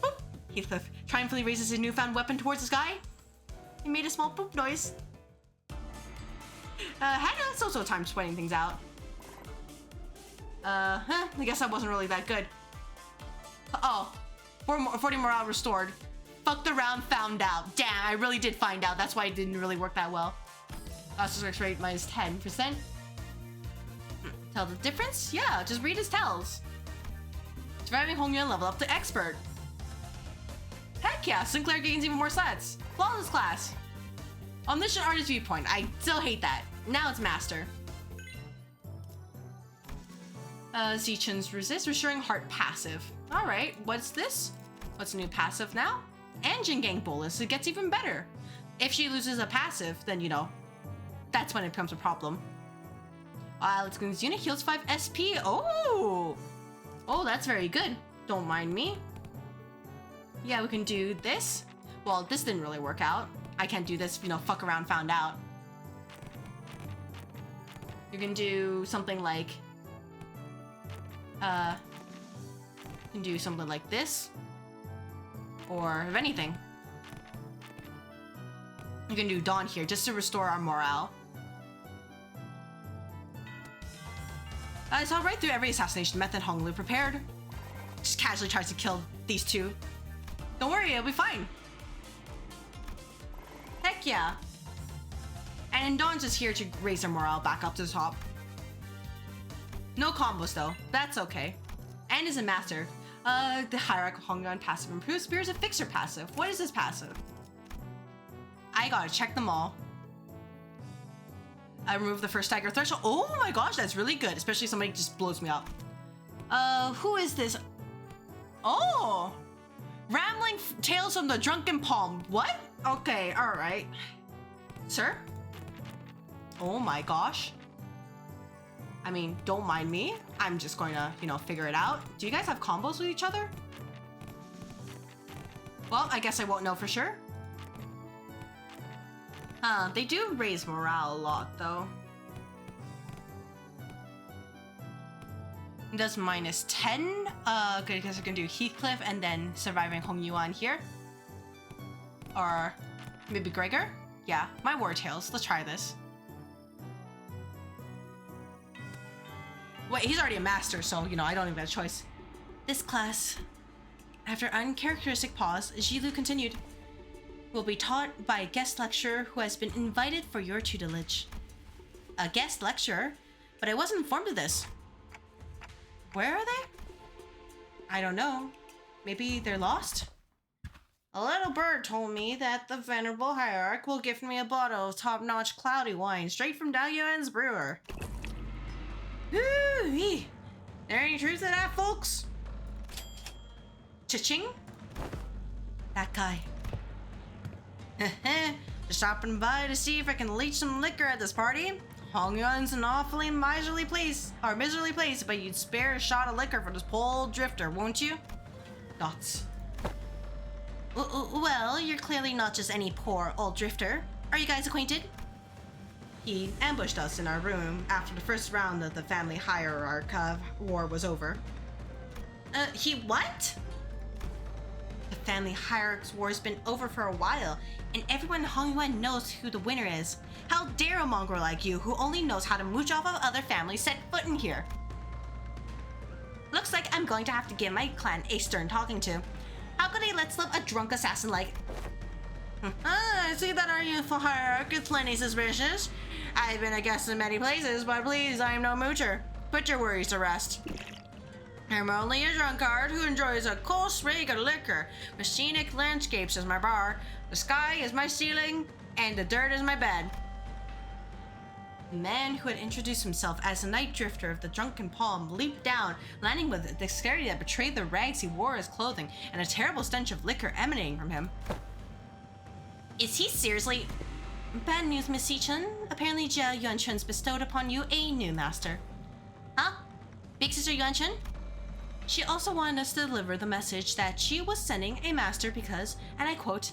Boop. Heathcliff triumphantly raises his newfound weapon towards the sky. He made a small boop noise. Had a so-so time sweating things out. I guess that wasn't really that good. Oh, 40 morale restored. Fucked around, found out. Damn, I really did find out. That's why it didn't really work that well. Success rate minus 10%. Tell the difference? Yeah, just read his tells. Surviving Hongyuan level up to expert. Heck yeah, Sinclair gains even more stats. Flawless class. Omniscient artist viewpoint. I still hate that. Now it's master. Xichun's resist, restoring heart passive. Alright, what's this? What's a new passive now? Engine gang bolus, it gets even better. If she loses a passive, then you know, that's when it becomes a problem. Alex Goon's unit heals 5 SP. Oh! Oh, that's very good. Don't mind me. Yeah, we can do this. Well, this didn't really work out. I can't do this, you know, fuck around, found out. You can do something like... you can do something like this. Or, if anything. You can do Dawn here, just to restore our morale. I saw right through every assassination method Honglu prepared. Just casually tries to kill these two. Don't worry, it'll be fine. Heck yeah. And Dawn's just here to raise their morale back up to the top. No combos though, that's okay. And is a master. The Hierarch of Hongyuan passive improves. Spear is a fixer passive. What is this passive? I gotta check them all. I remove the first stagger threshold. Oh my gosh, that's really good. Especially if somebody just blows me up. Who is this? Oh! Rambling tales from the drunken palm. What? Okay, alright. Sir? Oh my gosh. I mean, don't mind me. I'm just going to, you know, figure it out. Do you guys have combos with each other? Well, I guess I won't know for sure. They do raise morale a lot, though. It does minus 10. Good, I guess I can do Heathcliff and then surviving Hongyuan here. Or maybe Gregor? Yeah, my war tales. Let's try this. Wait, he's already a master, so, you know, I don't even have a choice. This class, after uncharacteristic pause, Jilu continued, will be taught by a guest lecturer who has been invited for your tutelage. A guest lecturer? But I wasn't informed of this. Where are they? I don't know. Maybe they're lost? A little bird told me that the venerable Hierarch will gift me a bottle of top-notch cloudy wine straight from Dao Yuan's brewer. Ooh-wee. There any truth to that, folks? Cha-ching? That guy. Just stopping by to see if I can leech some liquor at this party. Hongyuan's an awfully miserly place, but you'd spare a shot of liquor for this poor old drifter, won't you? Dots. Well, you're clearly not just any poor old drifter. Are you guys acquainted? He ambushed us in our room after the first round of the family Hierarch war was over. He what? The family Hierarch's war has been over for a while, and everyone in Hongyuan knows who the winner is. How dare a mongrel like you, who only knows how to mooch off of other families, set foot in here? Looks like I'm going to have to give my clan a stern talking to. How could I let slip a drunk assassin like... I see that our youthful Hierarch is plenty suspicious. I've been a guest in many places, but please, I am no moocher. Put your worries to rest. I'm only a drunkard who enjoys a cold swig of liquor. With scenic landscapes as my bar, the sky is my ceiling, and the dirt is my bed. The man who had introduced himself as the night drifter of the Drunken Palm leaped down, landing with a dexterity that betrayed the rags he wore as clothing and a terrible stench of liquor emanating from him. Is he seriously... Bad news, Miss Xichun. Apparently Jia Yuanchun's bestowed upon you a new master. Huh? Big Sister Yuanchun? She also wanted us to deliver the message that she was sending a master because, and I quote,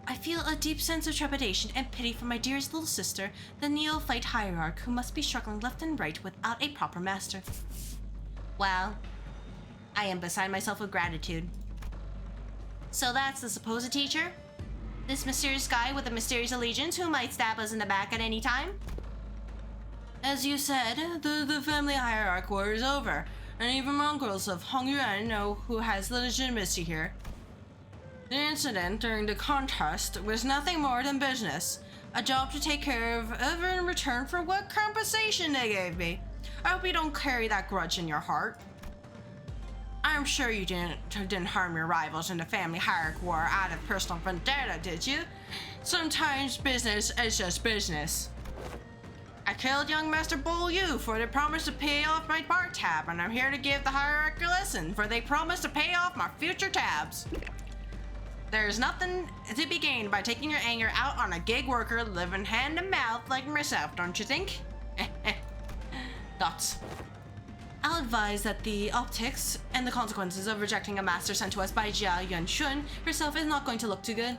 I feel a deep sense of trepidation and pity for my dearest little sister, the neophyte Hierarch, who must be struggling left and right without a proper master. Well, I am beside myself with gratitude. So that's the supposed teacher? This mysterious guy with a mysterious allegiance who might stab us in the back at any time? As you said, the family hierarch war is over, and even mongrels of Hong Yuan know who has legitimacy here. The incident during the contest was nothing more than business. A job to take care of in return for what compensation they gave me. I hope you don't carry that grudge in your heart. I'm sure you didn't harm your rivals in the family hierarch war out of personal vendetta, did you? Sometimes business is just business. I killed young Master Bull Yu for they promised to pay off my bar tab, and I'm here to give the hierarch a lesson for they promised to pay off my future tabs. There's nothing to be gained by taking your anger out on a gig worker living hand to mouth like myself, don't you think? Thoughts. I'll advise that the optics and the consequences of rejecting a master sent to us by Jia Yuanchun herself is not going to look too good.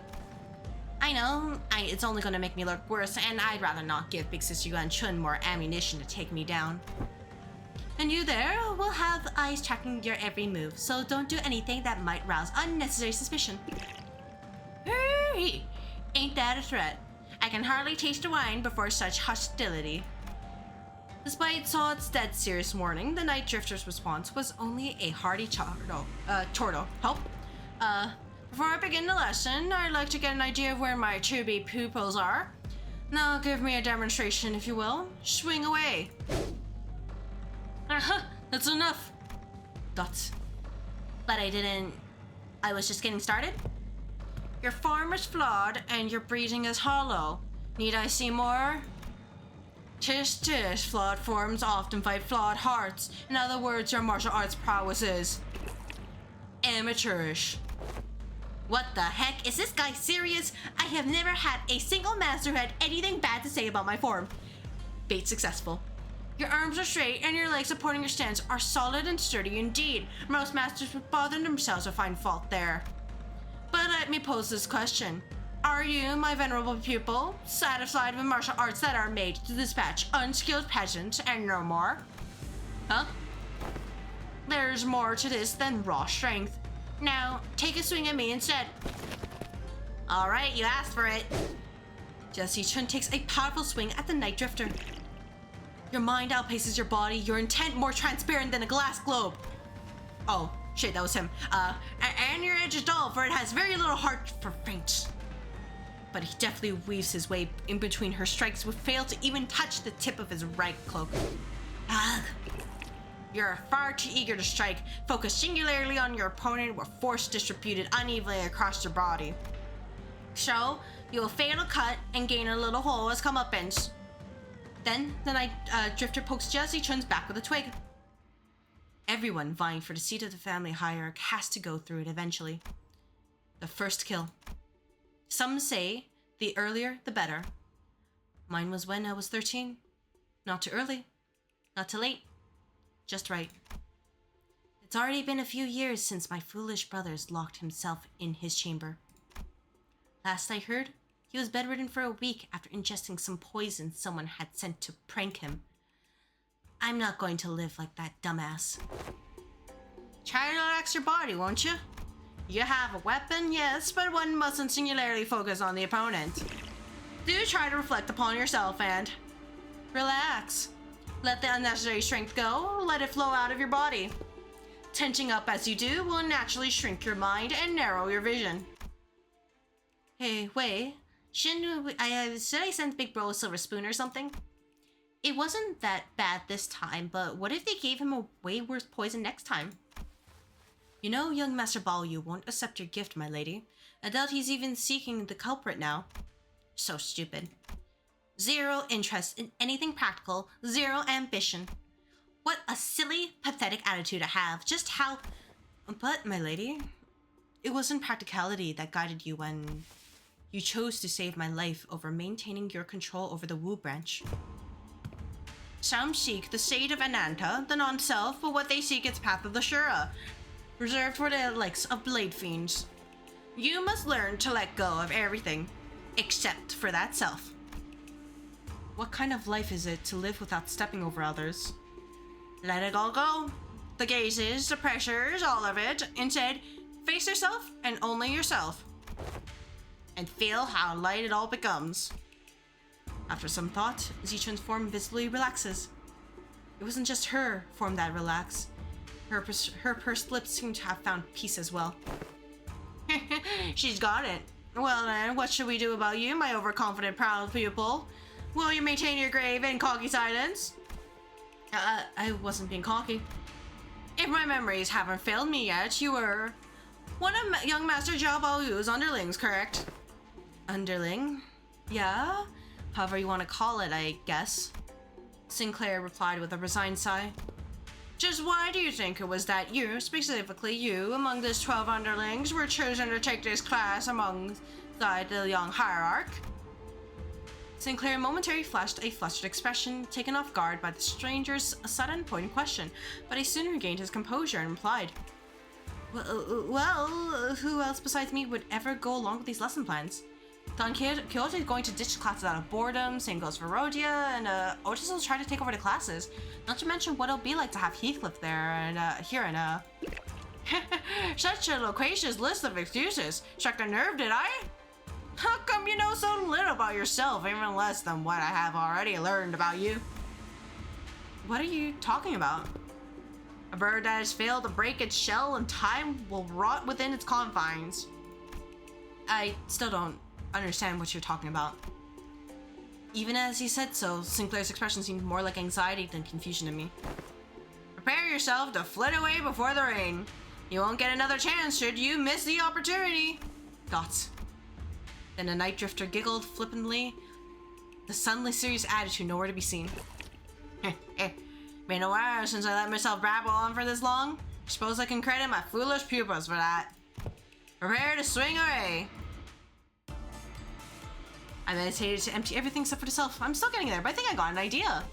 I know, it's only going to make me look worse, and I'd rather not give Big Sister Yuanchun more ammunition to take me down. And you there will have eyes tracking your every move, so don't do anything that might rouse unnecessary suspicion. Hey, ain't that a threat? I can hardly taste the wine before such hostility. Despite Sod's dead serious warning, the Night Drifter's response was only a hearty chortle. Help? Before I begin the lesson, I'd like to get an idea of where my chubby pupils are. Now give me a demonstration, if you will. Swing away. That's enough. Dots. But I was just getting started? Your form is flawed and your breathing is hollow. Need I see more? Tis, flawed forms often fight flawed hearts. In other words, your martial arts prowess is amateurish. What the heck? Is this guy serious? I have never had a single master who had anything bad to say about my form. Bait successful. Your arms are straight and your legs supporting your stance are solid and sturdy indeed. Most masters would bother themselves to find fault there. But let me pose this question. Are you, my venerable pupil, satisfied with martial arts that are made to dispatch unskilled peasants and no more? Huh? There's more to this than raw strength. Now, take a swing at me instead. Alright, you asked for it. Xichun takes a powerful swing at the Night Drifter. Your mind outpaces your body, your intent more transparent than a glass globe. Oh, shit, that was him. And your edge is dull, for it has very little heart for faints. But he deftly weaves his way in between her strikes, would fail to even touch the tip of his right cloak. Ugh. You're far too eager to strike. Focus singularly on your opponent with force distributed unevenly across your body. So, you will fail to cut and gain a little hole as comeuppance. Then, the Night Drifter pokes Xichun's back with a twig. Everyone vying for the seat of the family hierarch has to go through it eventually. The first kill. Some say the earlier, the better. Mine was when I was 13. Not too early, not too late. Just right. It's already been a few years since my foolish brother's locked himself in his chamber. Last I heard, he was bedridden for a week after ingesting some poison someone had sent to prank him. I'm not going to live like that dumbass. Try to relax your body, won't you? You have a weapon, yes, but one mustn't singularly focus on the opponent. Do try to reflect upon yourself and relax. Let the unnecessary strength go, let it flow out of your body. Tensing up as you do will naturally shrink your mind and narrow your vision. Hey, wait. Should I send Big Bro a silver spoon or something? It wasn't that bad this time, but what if they gave him a way worse poison next time? You know, young Master Balyu won't accept your gift, my lady. I doubt he's even seeking the culprit now. So stupid. Zero interest in anything practical, zero ambition. What a silly, pathetic attitude to have. Just how... But, my lady, it wasn't practicality that guided you when you chose to save my life over maintaining your control over the Wu branch. Some seek the state of Ananta, the non-self, but what they seek is path of the Shura, reserved for the likes of blade fiends. You must learn to let go of everything, except for that self. What kind of life is it to live without stepping over others? Let it all go. The gazes, the pressures, all of it. Instead, face yourself and only yourself. And feel how light it all becomes. After some thought, Xichun's form visibly relaxes. It wasn't just her form that relaxed. Her pursed lips seemed to have found peace as well. She's got it. Well then, what should we do about you, my overconfident proud pupil? Will you maintain your grave and cocky silence? I wasn't being cocky. If my memories haven't failed me yet, you were one of young Master Zhao Baoyu's underlings, correct? Underling? Yeah? However you want to call it, I guess. Sinclair replied with a resigned sigh. Just why do you think it was that you, specifically you, among these 12 underlings, were chosen to take this class alongside the young Hierarch? Sinclair momentarily flashed a flustered expression, taken off guard by the stranger's sudden pointed question, but he soon regained his composure and replied, Well, who else besides me would ever go along with these lesson plans? Don Quixote is going to ditch classes out of boredom, same goes for Rhodia, and Otis will try to take over the classes. Not to mention what it'll be like to have Heathcliff there, and here, and such a loquacious list of excuses. Struck a nerve, did I? How come you know so little about yourself, even less than what I have already learned about you? What are you talking about? A bird that has failed to break its shell and time will rot within its confines. I still don't understand what you're talking about. Even as he said so, Sinclair's expression seemed more like anxiety than confusion to me. Prepare yourself to flit away before the rain. You won't get another chance should you miss the opportunity. Dots. Then the night drifter giggled flippantly, the suddenly serious attitude nowhere to be seen. Been a while since I let myself babble on for this long. Suppose I can credit my foolish pupils for that. Prepare to swing away. I meditated to empty everything except for the self. I'm still getting there, but I think I got an idea.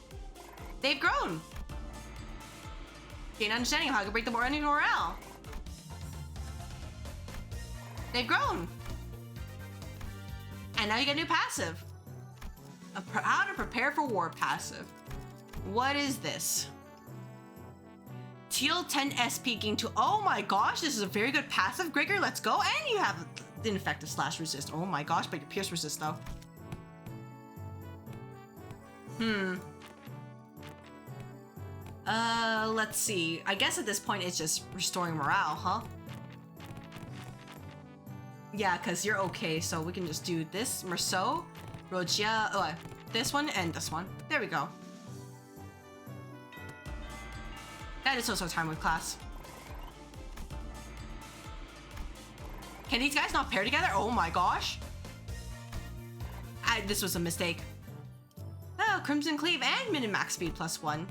They've grown. Gain understanding of how I can break the enemy morale. They've grown. And now you get a new passive. How to prepare for war passive. What is this? Teal 10 SP gain 2. Oh my gosh, this is a very good passive. Gregor, let's go. And you have the ineffective slash resist. Oh my gosh, but your pierce resist though. Let's see. I guess at this point it's just restoring morale, huh? Yeah, because you're okay, so we can just do this. Merceau, Rogia, this one and this one. There we go. That is also time with class. Can these guys not pair together? Oh my gosh. This was a mistake. Oh, Crimson Cleave and Minimax Speed +1.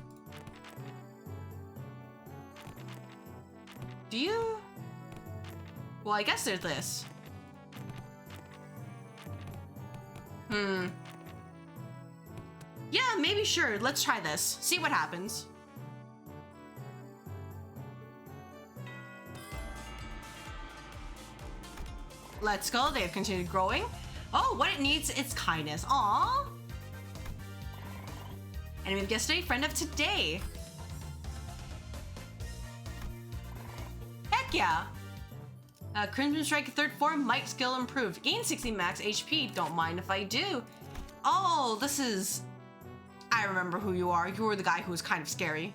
Do you? Well, I guess there's this. Yeah, maybe sure. Let's try this. See what happens. Let's go. They've continued growing. Oh, what it needs is kindness. Aww. Enemy of yesterday, friend of today. Heck yeah. Crimson Strike 3rd form, might skill improved. Gain 60 max HP. Don't mind if I do. Oh, this is... I remember who you are. You were the guy who was kind of scary.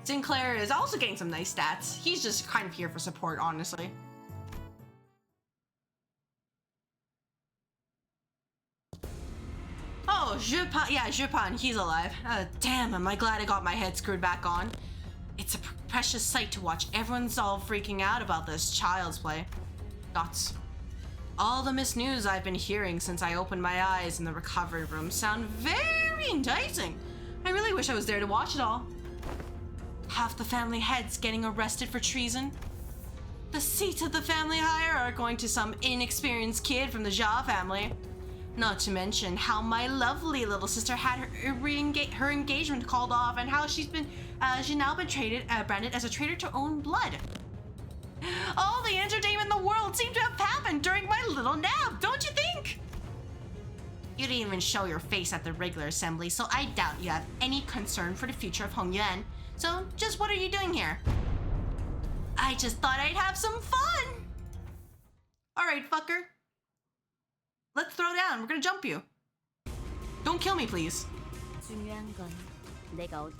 Sinclair is also getting some nice stats. He's just kind of here for support, honestly. Oh, Xichun, he's alive. Damn, am I glad I got my head screwed back on. It's a precious sight to watch everyone's all freaking out about this child's play. Dots. All the missed news I've been hearing since I opened my eyes in the recovery room sound very enticing. I really wish I was there to watch it all. Half the family heads getting arrested for treason. The seat of the family hierarch going to some inexperienced kid from the Jia family. Not to mention how my lovely little sister had her engagement called off, and how she's now been branded as a traitor to own blood. All the entertainment in the world seemed to have happened during my little nap, don't you think? You didn't even show your face at the regular assembly, so I doubt you have any concern for the future of Hong Yuan. So, just what are you doing here? I just thought I'd have some fun. Alright, fucker. Let's throw down. We're gonna jump you. Don't kill me, please.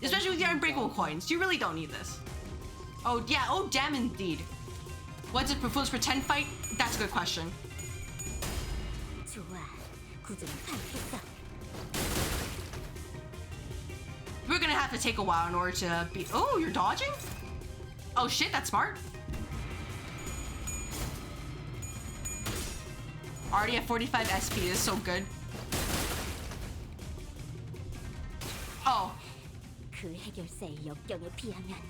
Especially with your unbreakable coins. You really don't need this. Oh, yeah. Oh, damn indeed. What's it for pretend fight? That's a good question. We're gonna have to take a while in order to be... Oh, you're dodging? Oh shit, that's smart. Already at 45 SP is so good. Oh.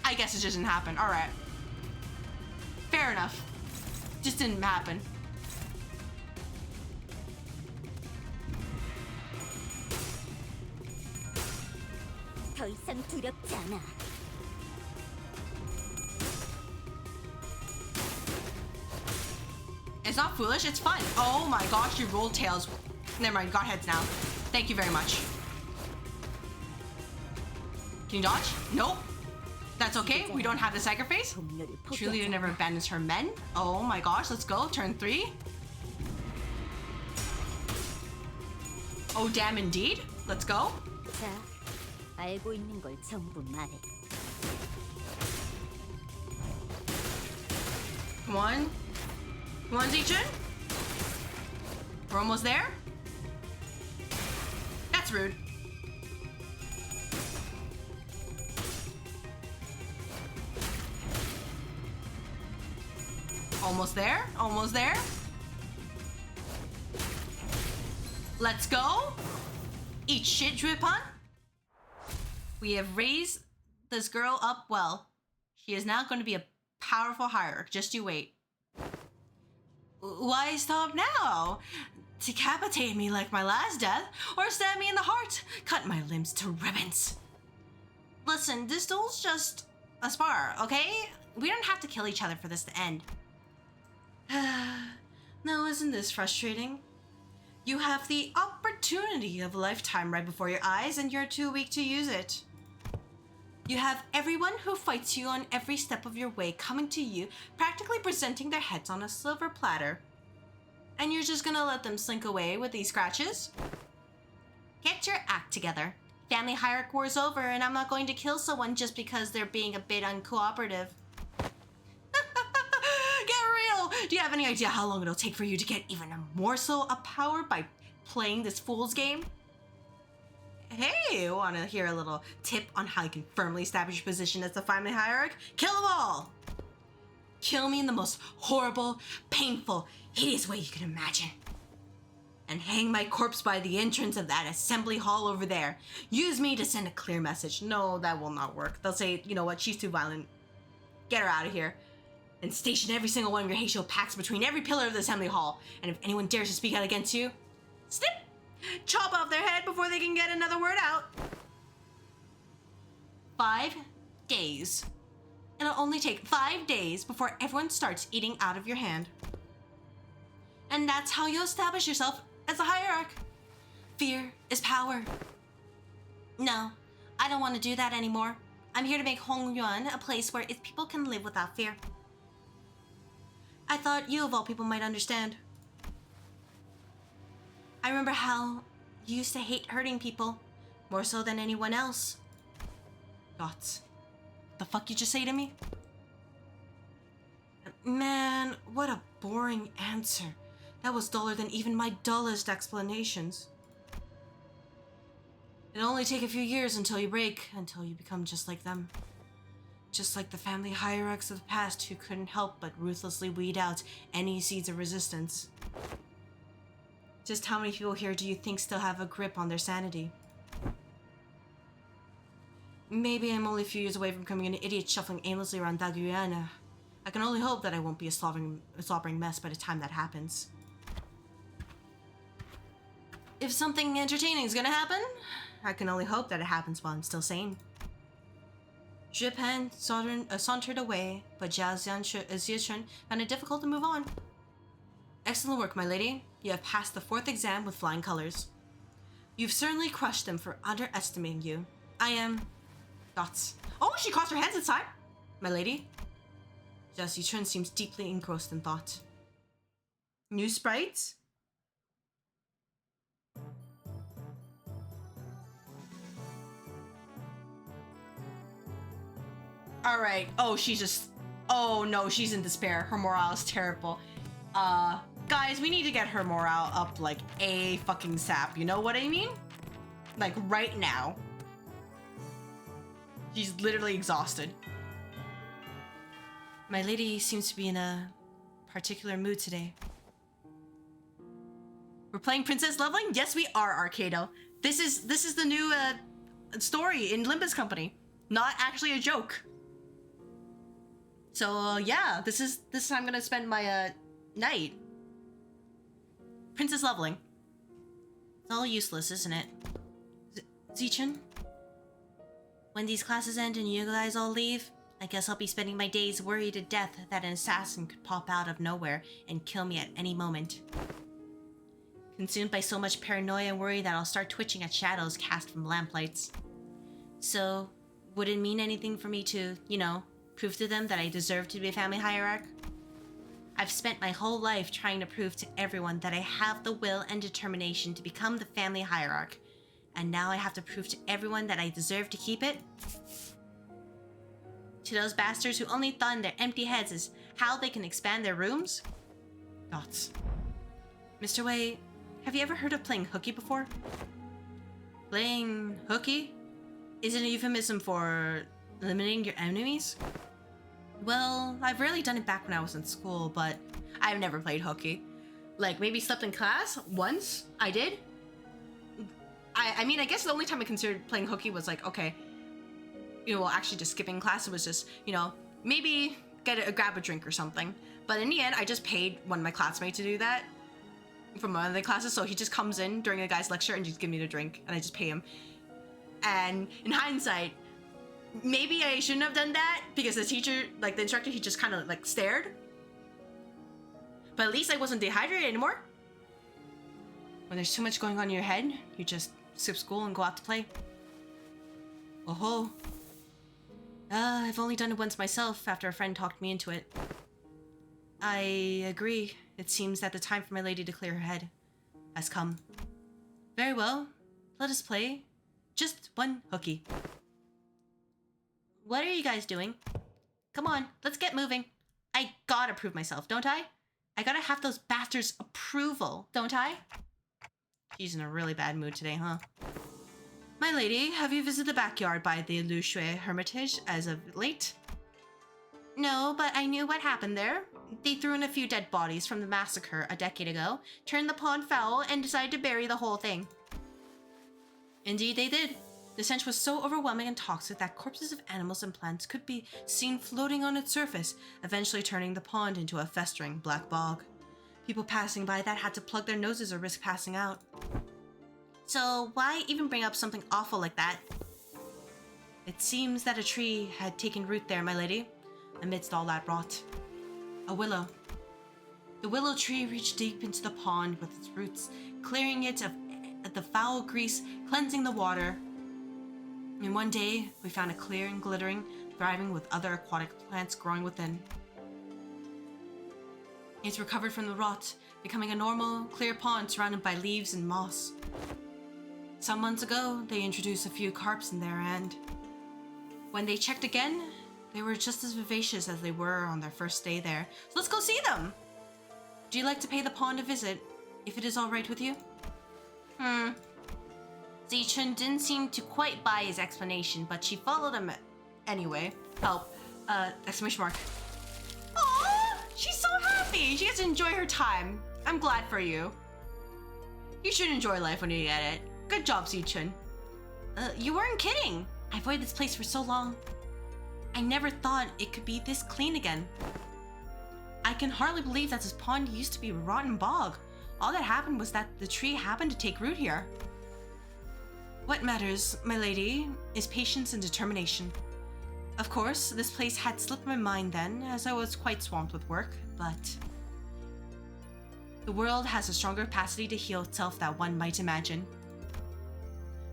I guess it just didn't happen. Alright. Fair enough. Just didn't happen. It's not foolish, it's fun. Oh my gosh, you rolled tails. Never mind, got heads now. Thank you very much. Can you dodge? Nope. That's okay, we don't have the sacrifice. Truly never abandons her men. Oh my gosh, let's go. Turn 3. Oh damn indeed. Let's go. Come on. Come on, Xichun. We're almost there. That's rude. Almost there. Almost there. Let's go. Eat shit, Dripon. We have raised this girl up well. She is now going to be a powerful hierarch. Just you wait. Why stop now? Decapitate me like my last death, or stab me in the heart, cut my limbs to ribbons. Listen, this duel's just a spar, okay? We don't have to kill each other for this to end. Now, isn't this frustrating? You have the opportunity of a lifetime right before your eyes, and you're too weak to use it. You have everyone who fights you on every step of your way coming to you, practically presenting their heads on a silver platter. And you're just gonna let them slink away with these scratches? Get your act together. Family hierarch war's over, and I'm not going to kill someone just because they're being a bit uncooperative. Get real! Do you have any idea how long it'll take for you to get even a morsel of power by playing this fool's game? Hey, want to hear a little tip on how you can firmly establish your position as the family hierarch? Kill them all! Kill me in the most horrible, painful, hideous way you can imagine. And hang my corpse by the entrance of that assembly hall over there. Use me to send a clear message. No, that will not work. They'll say, you know what, she's too violent. Get her out of here. And station every single one of your Heisho packs between every pillar of the assembly hall. And if anyone dares to speak out against you, snip! Chop off their head before they can get another word out. 5 days. It'll only take 5 days before everyone starts eating out of your hand. And that's how you'll establish yourself as a hierarch. Fear is power. No, I don't want to do that anymore. I'm here to make Hong Yuan a place where its people can live without fear. I thought you of all people might understand. I remember how you used to hate hurting people, more so than anyone else. Dots. The fuck you just say to me? Man, what a boring answer. That was duller than even my dullest explanations. It'll only take a few years until you break, until you become just like them. Just like the family hierarchs of the past who couldn't help but ruthlessly weed out any seeds of resistance. Just how many people here do you think still have a grip on their sanity? Maybe I'm only a few years away from becoming an idiot shuffling aimlessly around Daguiana. I can only hope that I won't be a slobbering mess by the time that happens. If something entertaining is gonna happen, I can only hope that it happens while I'm still sane. Xichun sauntered away, but Xichun found it difficult to move on. Excellent work, my lady. You have passed the 4th exam with flying colors. You've certainly crushed them for underestimating you. I am... Thoughts. Oh, she crossed her hands inside! My lady? Xichun seems deeply engrossed in thought. New sprites? Alright. Oh, she's just... Oh no, she's in despair. Her morale is terrible. Guys, we need to get her morale up like a fucking sap. You know what I mean? Like right now. She's literally exhausted. My lady seems to be in a particular mood today. We're playing Princess Leveling? Yes, we are, Arcado. This is the new story in Limbus Company. Not actually a joke. So yeah, this is how I'm gonna spend my night. Princess Leveling. It's all useless, isn't it? Xichun? When these classes end and you guys all leave, I guess I'll be spending my days worried to death that an assassin could pop out of nowhere and kill me at any moment. Consumed by so much paranoia and worry that I'll start twitching at shadows cast from lamplights. So, would it mean anything for me to, you know, prove to them that I deserve to be a family hierarch? I've spent my whole life trying to prove to everyone that I have the will and determination to become the family hierarch, and now I have to prove to everyone that I deserve to keep it? To those bastards who only thought in their empty heads is how they can expand their rooms? Thoughts. Mr. Wei, have you ever heard of playing hooky before? Playing hooky? Is it a euphemism for limiting your enemies? Well, I've rarely done it back when I was in school, but I've never played hooky. Like, maybe slept in class once? I did? I mean, I guess the only time I considered playing hooky was like, okay, you know, well, actually just skipping class. It was just, you know, maybe grab a drink or something. But in the end, I just paid one of my classmates to do that from one of the classes. So he just comes in during a guy's lecture and just give me the drink, and I just pay him. And in hindsight, maybe I shouldn't have done that because the teacher, like the instructor, he just kind of like stared. But at least I wasn't dehydrated anymore. When there's too much going on in your head, you just skip school and go out to play. Oh-ho. I've only done it once myself after a friend talked me into it. I agree. It seems that the time for my lady to clear her head has come. Very well. Let us play. Just one hooky. What are you guys doing? Come on, let's get moving. I gotta prove myself, don't I? I gotta have those bastards' approval, don't I? She's in a really bad mood today, huh? My lady, have you visited the backyard by the Lu Shui Hermitage as of late? No, but I knew what happened there. They threw in a few dead bodies from the massacre a decade ago, turned the pond foul, and decided to bury the whole thing. Indeed they did. The stench was so overwhelming and toxic that corpses of animals and plants could be seen floating on its surface, eventually turning the pond into a festering black bog. People passing by that had to plug their noses or risk passing out. So why even bring up something awful like that? It seems that a tree had taken root there, my lady, amidst all that rot. A willow. The willow tree reached deep into the pond with its roots, clearing it of the foul grease, cleansing the water. And one day, we found it clear and glittering, thriving with other aquatic plants growing within. It's recovered from the rot, becoming a normal, clear pond surrounded by leaves and moss. Some months ago, they introduced a few carps in there, and when they checked again, they were just as vivacious as they were on their first day there. So let's go see them! Do you like to pay the pond a visit, if it is all right with you? Xichun didn't seem to quite buy his explanation, but she followed him anyway. Help. Exclamation mark. Aww, she's so happy. She gets to enjoy her time. I'm glad for you. You should enjoy life when you get it. Good job, Xichun. You weren't kidding. I avoided this place for so long. I never thought it could be this clean again. I can hardly believe that this pond used to be a rotten bog. All that happened was that the tree happened to take root here. What matters, my lady, is patience and determination. Of course, this place had slipped my mind then, as I was quite swamped with work, but the world has a stronger capacity to heal itself than one might imagine.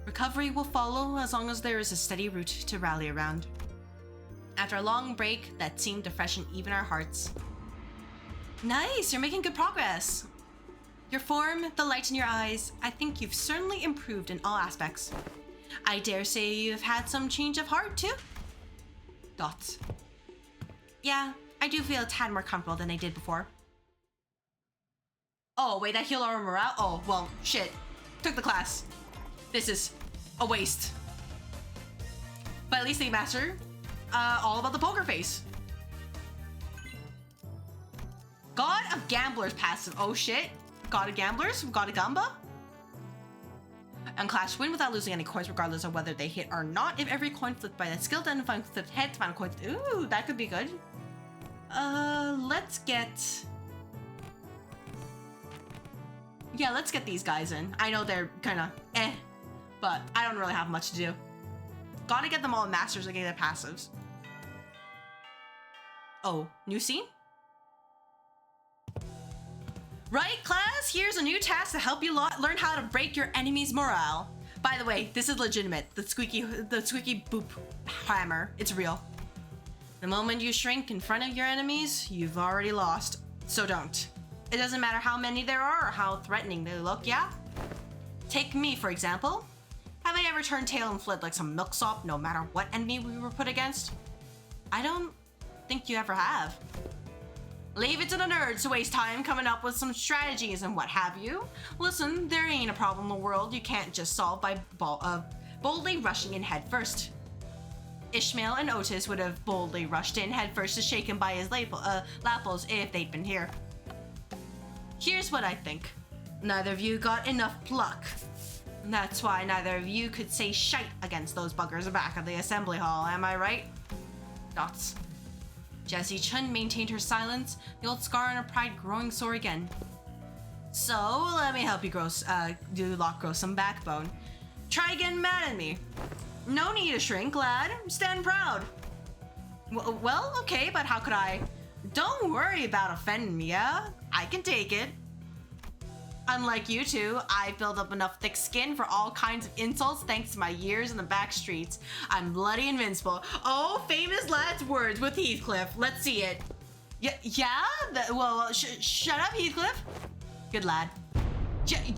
Recovery will follow as long as there is a steady root to rally around. After a long break that seemed to freshen even our hearts. Nice, you're making good progress. Your form, the light in your eyes, I think you've certainly improved in all aspects. I dare say you've had some change of heart too? Dots. Yeah, I do feel a tad more comfortable than I did before. Oh, wait, that healed our morale? Oh, well, shit. Took the class. This is a waste. But at least they master all about the poker face. God of Gamblers passive. Oh shit. God of Gamblers? God of Gamba? And clash win without losing any coins regardless of whether they hit or not. If every coin flipped by that skill, then find flipped head to find a coin. Ooh, that could be good. Let's get... Yeah, let's get these guys in. I know they're kinda but I don't really have much to do. Gotta get them all masters to get their passives. Oh, new scene? Right, class? Here's a new task to help you learn how to break your enemy's morale. By the way, this is legitimate. The squeaky boop hammer. It's real. The moment you shrink in front of your enemies, you've already lost. So don't. It doesn't matter how many there are or how threatening they look, yeah? Take me, for example. Have I ever turned tail and fled like some milksop no matter what enemy we were put against? I don't think you ever have. Leave it to the nerds to waste time coming up with some strategies and what have you. Listen, there ain't a problem in the world you can't just solve by boldly rushing in head first. Ishmael and Otis would have boldly rushed in head first to shake him by his lapels if they'd been here. Here's what I think. Neither of you got enough pluck. And that's why neither of you could say shite against those buggers back at the assembly hall, am I right? Dots. Xichun maintained her silence, the old scar on her pride growing sore again. So, let me help you grow some backbone. Try getting mad at me. No need to shrink, lad. Stand proud. Well, okay, but how could I? Don't worry about offending me, yeah? I can take it. Unlike you two, I built up enough thick skin for all kinds of insults thanks to my years in the back streets. I'm bloody invincible. Oh, famous lad's words with Heathcliff. Let's see it. Yeah? Well, shut up, Heathcliff. Good lad.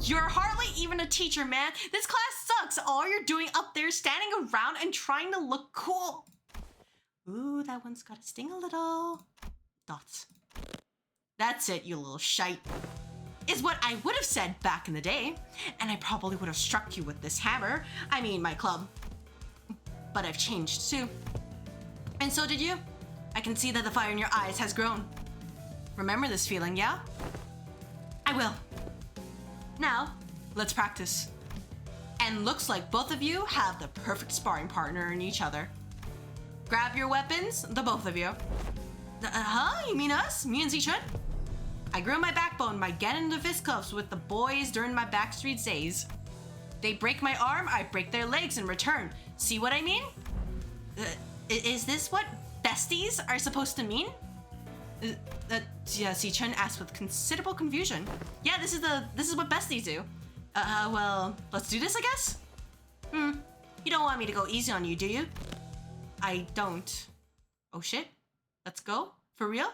You're hardly even a teacher, man. This class sucks. All you're doing up there is standing around and trying to look cool. Ooh, that one's got to sting a little. Dots. That's it, you little shite. Is what I would have said back in the day, and I probably would have struck you with this hammer. I mean, my club. But I've changed too. And so did you. I can see that the fire in your eyes has grown. Remember this feeling, yeah? I will. Now, let's practice. And looks like both of you have the perfect sparring partner in each other. Grab your weapons, the both of you. Huh? You mean us? Me and Xichun? I grew my backbone by getting into fisticuffs with the boys during my backstreet days. They break my arm, I break their legs in return. See what I mean? Is this what besties are supposed to mean? Yeah, Xichun asked with considerable confusion. Yeah, this is what besties do. Well, let's do this, I guess? You don't want me to go easy on you, do you? I don't. Oh shit. Let's go? For real?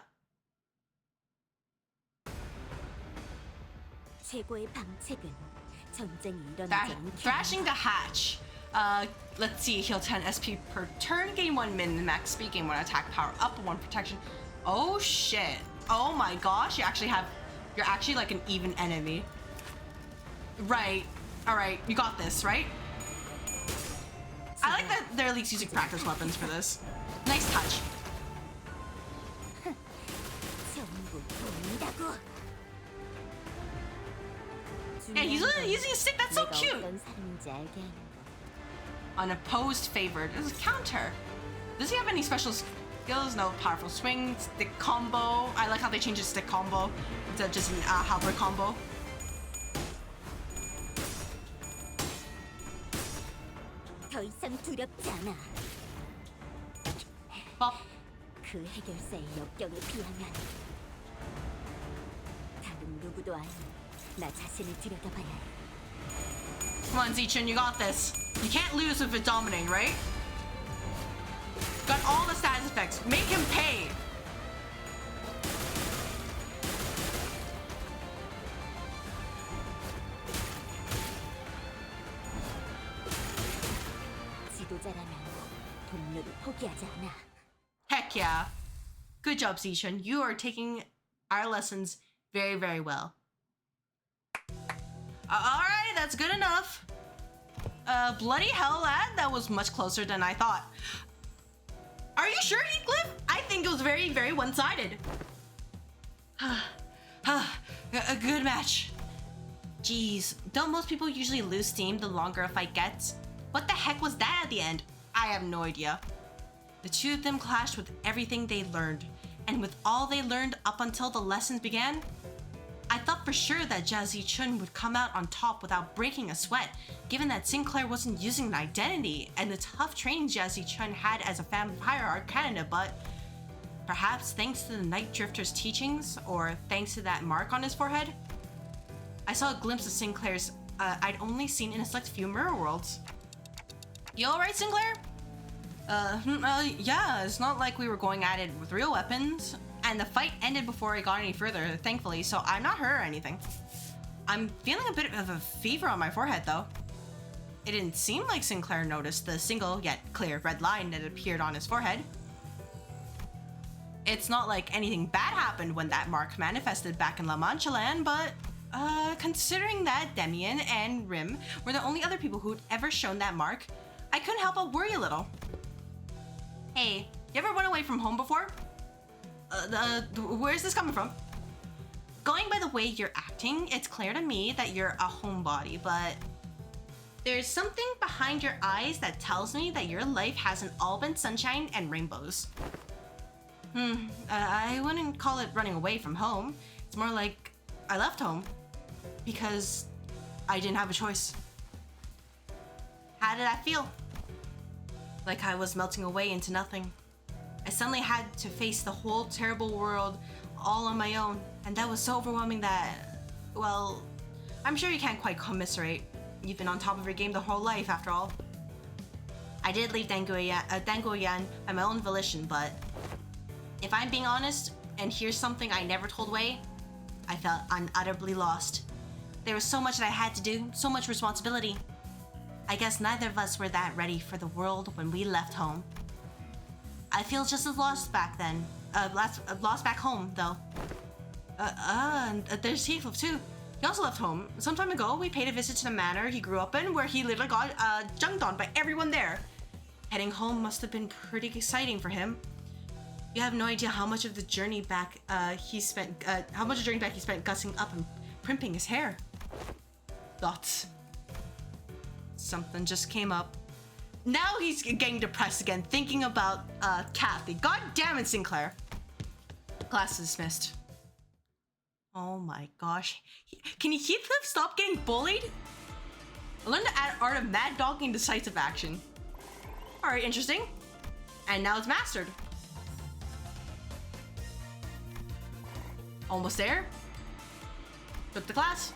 Thrashing the hatch. Let's see, heal 10 SP per turn, gain 1 min max speed, gain 1 attack power up, 1 protection. Oh shit. Oh my gosh, you're actually like an even enemy. Right. Alright, you got this, right? I like that they're at least using practice weapons for this. Nice touch. Yeah, he's using a stick. That's so cute. Unopposed favored. This is counter. Does he have any special skills? No. Powerful swing, stick combo. I like how they changed his stick combo to just an halberd combo. 더 이상 두렵지 않아. Bop. 그 해결사의 역경에 비하면 다른 누구도 아닌 나 자신을 들여다봐야 해. Come on, Xichun, you got this. You can't lose with it dominating, right? Got all the status effects. Make him pay. 지도자라면 동료를 포기하지 않아. Heck yeah. Good job, Xichun. You are taking our lessons very, very well. Alright, that's good enough. Bloody hell, lad. That was much closer than I thought. Are you sure, Heathcliff? I think it was very, very one-sided. A good match. Jeez, don't most people usually lose steam the longer a fight gets? What the heck was that at the end? I have no idea. The two of them clashed with everything they learned, and with all they learned up until the lessons began, I thought for sure that Xichun would come out on top without breaking a sweat, given that Sinclair wasn't using an identity and the tough training Xichun had as a Hierarch Canada, but perhaps thanks to the Night Drifter's teachings, or thanks to that mark on his forehead, I saw a glimpse of Sinclair's I'd only seen in a select few mirror worlds. You alright, Sinclair? Yeah, it's not like we were going at it with real weapons. And the fight ended before it got any further, thankfully, so I'm not hurt or anything. I'm feeling a bit of a fever on my forehead, though. It didn't seem like Sinclair noticed the single yet clear red line that appeared on his forehead. It's not like anything bad happened when that mark manifested back in La Mancha Land, but considering that Demian and Rim were the only other people who'd ever shown that mark, I couldn't help but worry a little. Hey, you ever run away from home before? Where's this coming from? Going by the way you're acting, it's clear to me that you're a homebody, but there's something behind your eyes that tells me that your life hasn't all been sunshine and rainbows. I wouldn't call it running away from home. It's more like I left home because I didn't have a choice. How did that feel? Like I was melting away into nothing. I suddenly had to face the whole terrible world all on my own, and that was so overwhelming that, well, I'm sure you can't quite commiserate. You've been on top of your game the whole life, after all. I did leave Dangoyan by my own volition, but if I'm being honest, and here's something I never told Wei, I felt unutterably lost. There was so much that I had to do, so much responsibility. I guess neither of us were that ready for the world when we left home. I feel just as lost back then. Lost back home, though. And there's Heathcliff, too. He also left home. Some time ago, we paid a visit to the manor he grew up in, where he literally got junked on by everyone there. Heading home must have been pretty exciting for him. You have no idea how much of the journey back he spent gussing up and primping his hair. Thoughts. Something just came up. Now he's getting depressed again, thinking about Kathy. God damn it, Sinclair. Class dismissed. Oh my gosh. Can Heathcliff stop getting bullied? I learned the art of mad dogging decisive action. Alright, interesting. And now it's mastered. Almost there. Took the class.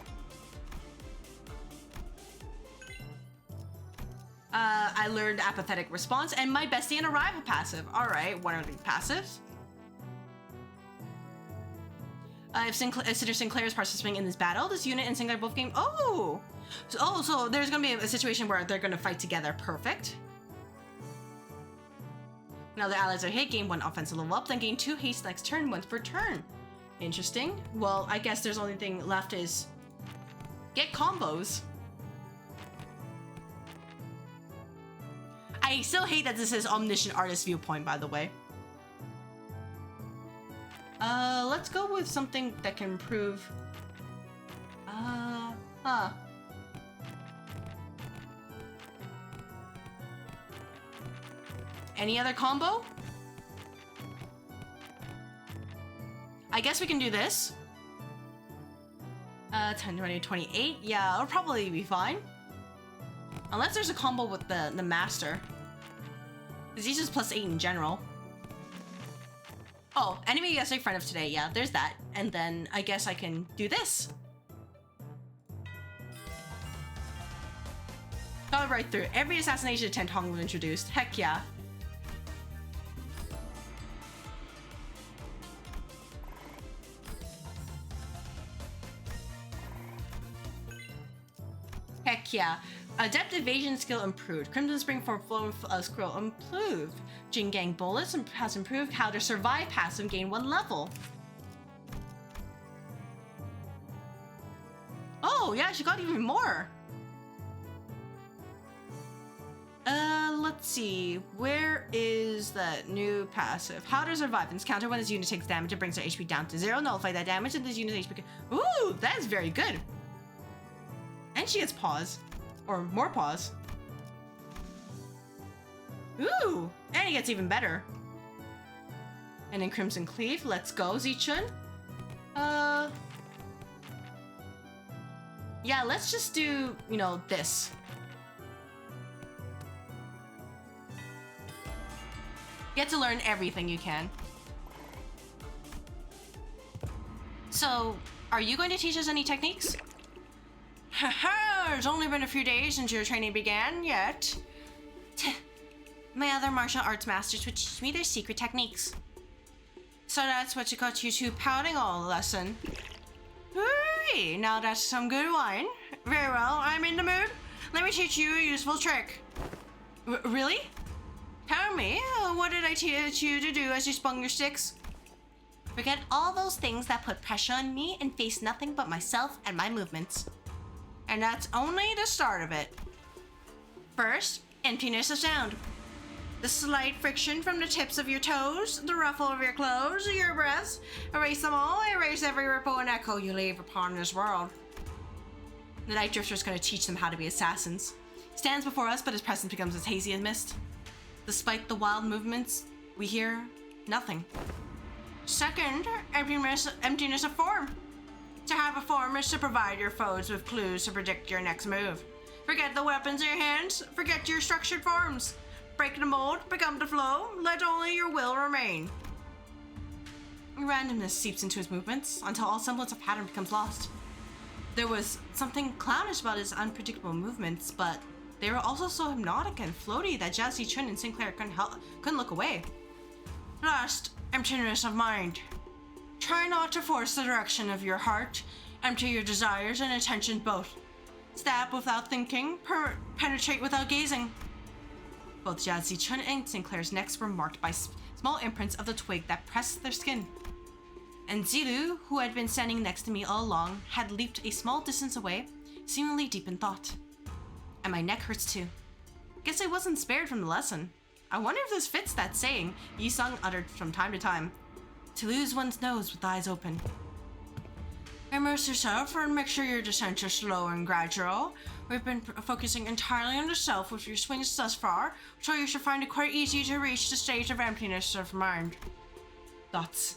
I learned apathetic response and my bestie and arrival passive. Alright, what are the passives? If Sister Sinclair is participating in this battle, this unit and Sinclair both gain. Oh! So there's gonna be a situation where they're gonna fight together. Perfect. Now the allies are hit, gain 1 offensive level up, then gain 2 haste next turn, once per turn. Interesting. Well, I guess there's only thing left is get combos. I still hate that this is Omniscient Artist Viewpoint, by the way. Let's go with something that can improve. Any other combo? I guess we can do this. 10, 20, 28. Yeah, it'll probably be fine. Unless there's a combo with the master. Because he's just +8 in general. Oh, enemy you guys make friend of today. Yeah, there's that. And then I guess I can do this. Got it right through. Every assassination attempt Hong was introduced. Heck yeah. Heck yeah. Adept evasion skill improved. Crimson Spring for flow scroll improved. Jin Gang bullets has improved how to survive passive gain 1 level. Oh yeah, she got even more. Let's see. Where is that new passive? How to survive. Encounter when this unit takes damage, it brings their HP down to 0. Nullify that damage and this unit's HP. Ooh, that is very good. And she gets pause. Or more pause. Ooh, and he gets even better. And in Crimson Cleave, let's go, Xichun. Yeah, let's just do, you know, this. Get to learn everything you can. So, are you going to teach us any techniques? Haha, it's only been a few days since your training began, yet. My other martial arts masters would teach me their secret techniques. So that's what got you two pouting all lesson. Hooray! Now that's some good wine. Very well, I'm in the mood. Let me teach you a useful trick. Really? Tell me, what did I teach you to do as you spun your sticks? Forget all those things that put pressure on me and face nothing but myself and my movements. And that's only the start of it. First, emptiness of sound. The slight friction from the tips of your toes, the ruffle of your clothes, your breaths. Erase them all, erase every ripple and echo you leave upon this world. The Night Drifter is going to teach them how to be assassins. He stands before us, but his presence becomes as hazy as mist. Despite the wild movements, we hear nothing. Second, emptiness of form. To have a form is to provide your foes with clues to predict your next move. Forget the weapons in your hands, forget your structured forms. Break the mold, become the flow, let only your will remain. Randomness seeps into his movements until all semblance of pattern becomes lost. There was something clownish about his unpredictable movements, but they were also so hypnotic and floaty that Xichun and Sinclair couldn't look away. Last, emptiness of mind. Try not to force the direction of your heart. Empty your desires and attention both. Stab without thinking, penetrate without gazing. Both Xichun and Sinclair's necks were marked by small imprints of the twig that pressed their skin. And Zilu, who had been standing next to me all along, had leaped a small distance away, seemingly deep in thought. And my neck hurts too. Guess I wasn't spared from the lesson. I wonder if this fits that saying Yi Sung uttered from time to time. To lose one's nose with eyes open. Immerse yourself and make sure your descent is slow and gradual. We've been focusing entirely on the self with your swings thus far, so you should find it quite easy to reach the state of emptiness of mind. Thoughts.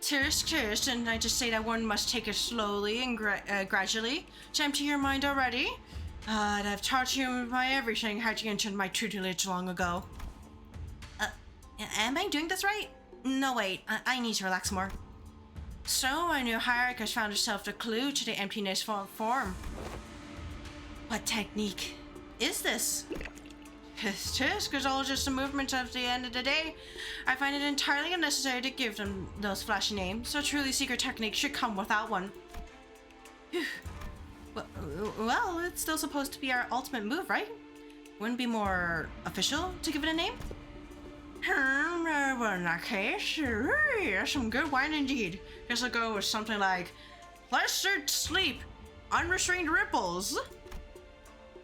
Tis, and I just say that one must take it slowly and gradually to empty your mind already. I've taught you my everything how to enter my tutelage long ago. Am I doing this right? No, wait, I need to relax more. So, my new Hierarch has found herself the clue to the emptiness form. What technique is this? Tisk is all just a movement of the end of the day. I find it entirely unnecessary to give them those flashy names, so truly secret technique should come without one. Whew. Well, it's still supposed to be our ultimate move, right? Wouldn't it be more official to give it a name? Well, in that case, that's some good wine indeed. Guess I'll go with something like Pleasant Sleep, Unrestrained Ripples.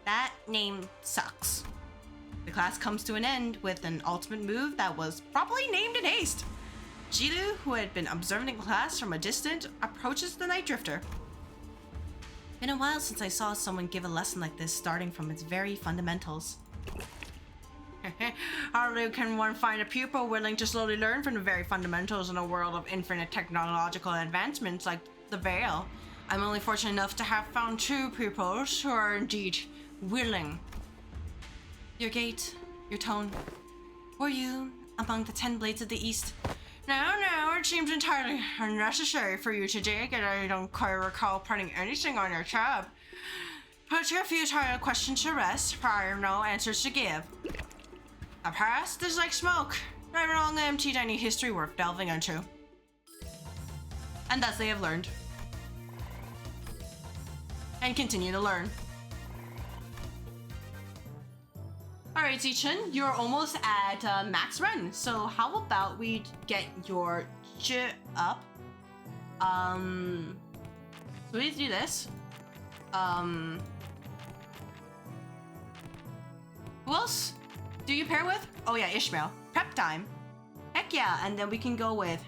That name sucks. The class comes to an end with an ultimate move that was probably named in haste. Jiru, who had been observing the class from a distance, approaches the Night Drifter. Been a while since I saw someone give a lesson like this, starting from its very fundamentals. Hardly can one find a pupil willing to slowly learn from the very fundamentals in a world of infinite technological advancements like the Veil. I'm only fortunate enough to have found two pupils who are indeed willing. Your gait, your tone. Were you among the 10 Blades of the East? No, it seems entirely unnecessary for you to dig, and I don't quite recall putting anything on your tab. Put your futile questions to rest, for I have no answers to give. The past is like smoke. Never long emptied any history worth delving into. And thus they have learned. And continue to learn. Alright, Xichun, you're almost at max run. So how about we get your J up? So we need to do this. Who else do you pair with? Oh yeah, Ishmael. Prep time. Heck yeah, and then we can go with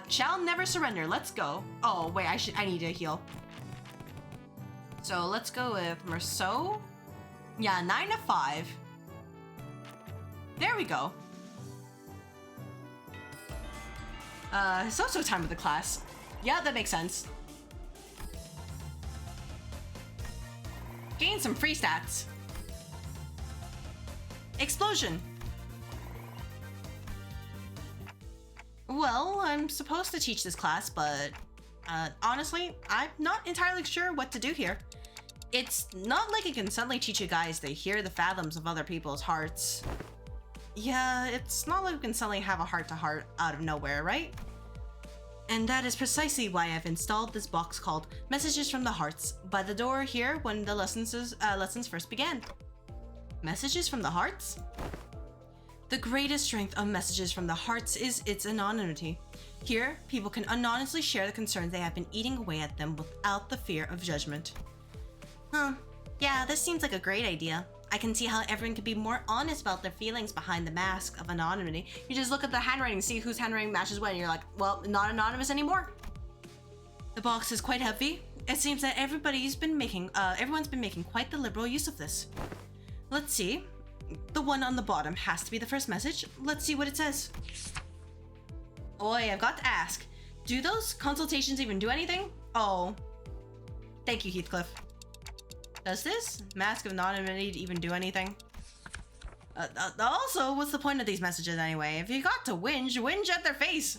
shall never surrender. Let's go. Oh wait, I need to heal. So let's go with Merceau. Yeah, 9 to 5. There we go. It's also time with the class. Yeah, that makes sense. Gain some free stats. Explosion. Well, I'm supposed to teach this class, but honestly, I'm not entirely sure what to do here. It's not like I can suddenly teach you guys to hear the fathoms of other people's hearts. Yeah, it's not like we can suddenly have a heart-to-heart out of nowhere, right? And that is precisely why I've installed this box called Messages from the Hearts by the door here when the lessons first began. Messages from the Hearts? The greatest strength of Messages from the Hearts is its anonymity. Here, people can anonymously share the concerns they have been eating away at them without the fear of judgment. Yeah, this seems like a great idea. I can see how everyone could be more honest about their feelings behind the mask of anonymity. You just look at the handwriting, see whose handwriting matches when, and you're like, well, not anonymous anymore. The box is quite heavy. It seems that everyone's been making quite the liberal use of this. Let's see. The one on the bottom has to be the first message. Let's see what it says. Oi, I've got to ask. Do those consultations even do anything? Oh. Thank you, Heathcliff. Does this mask of anonymity even do anything? Also, what's the point of these messages anyway? If you got to whinge at their face.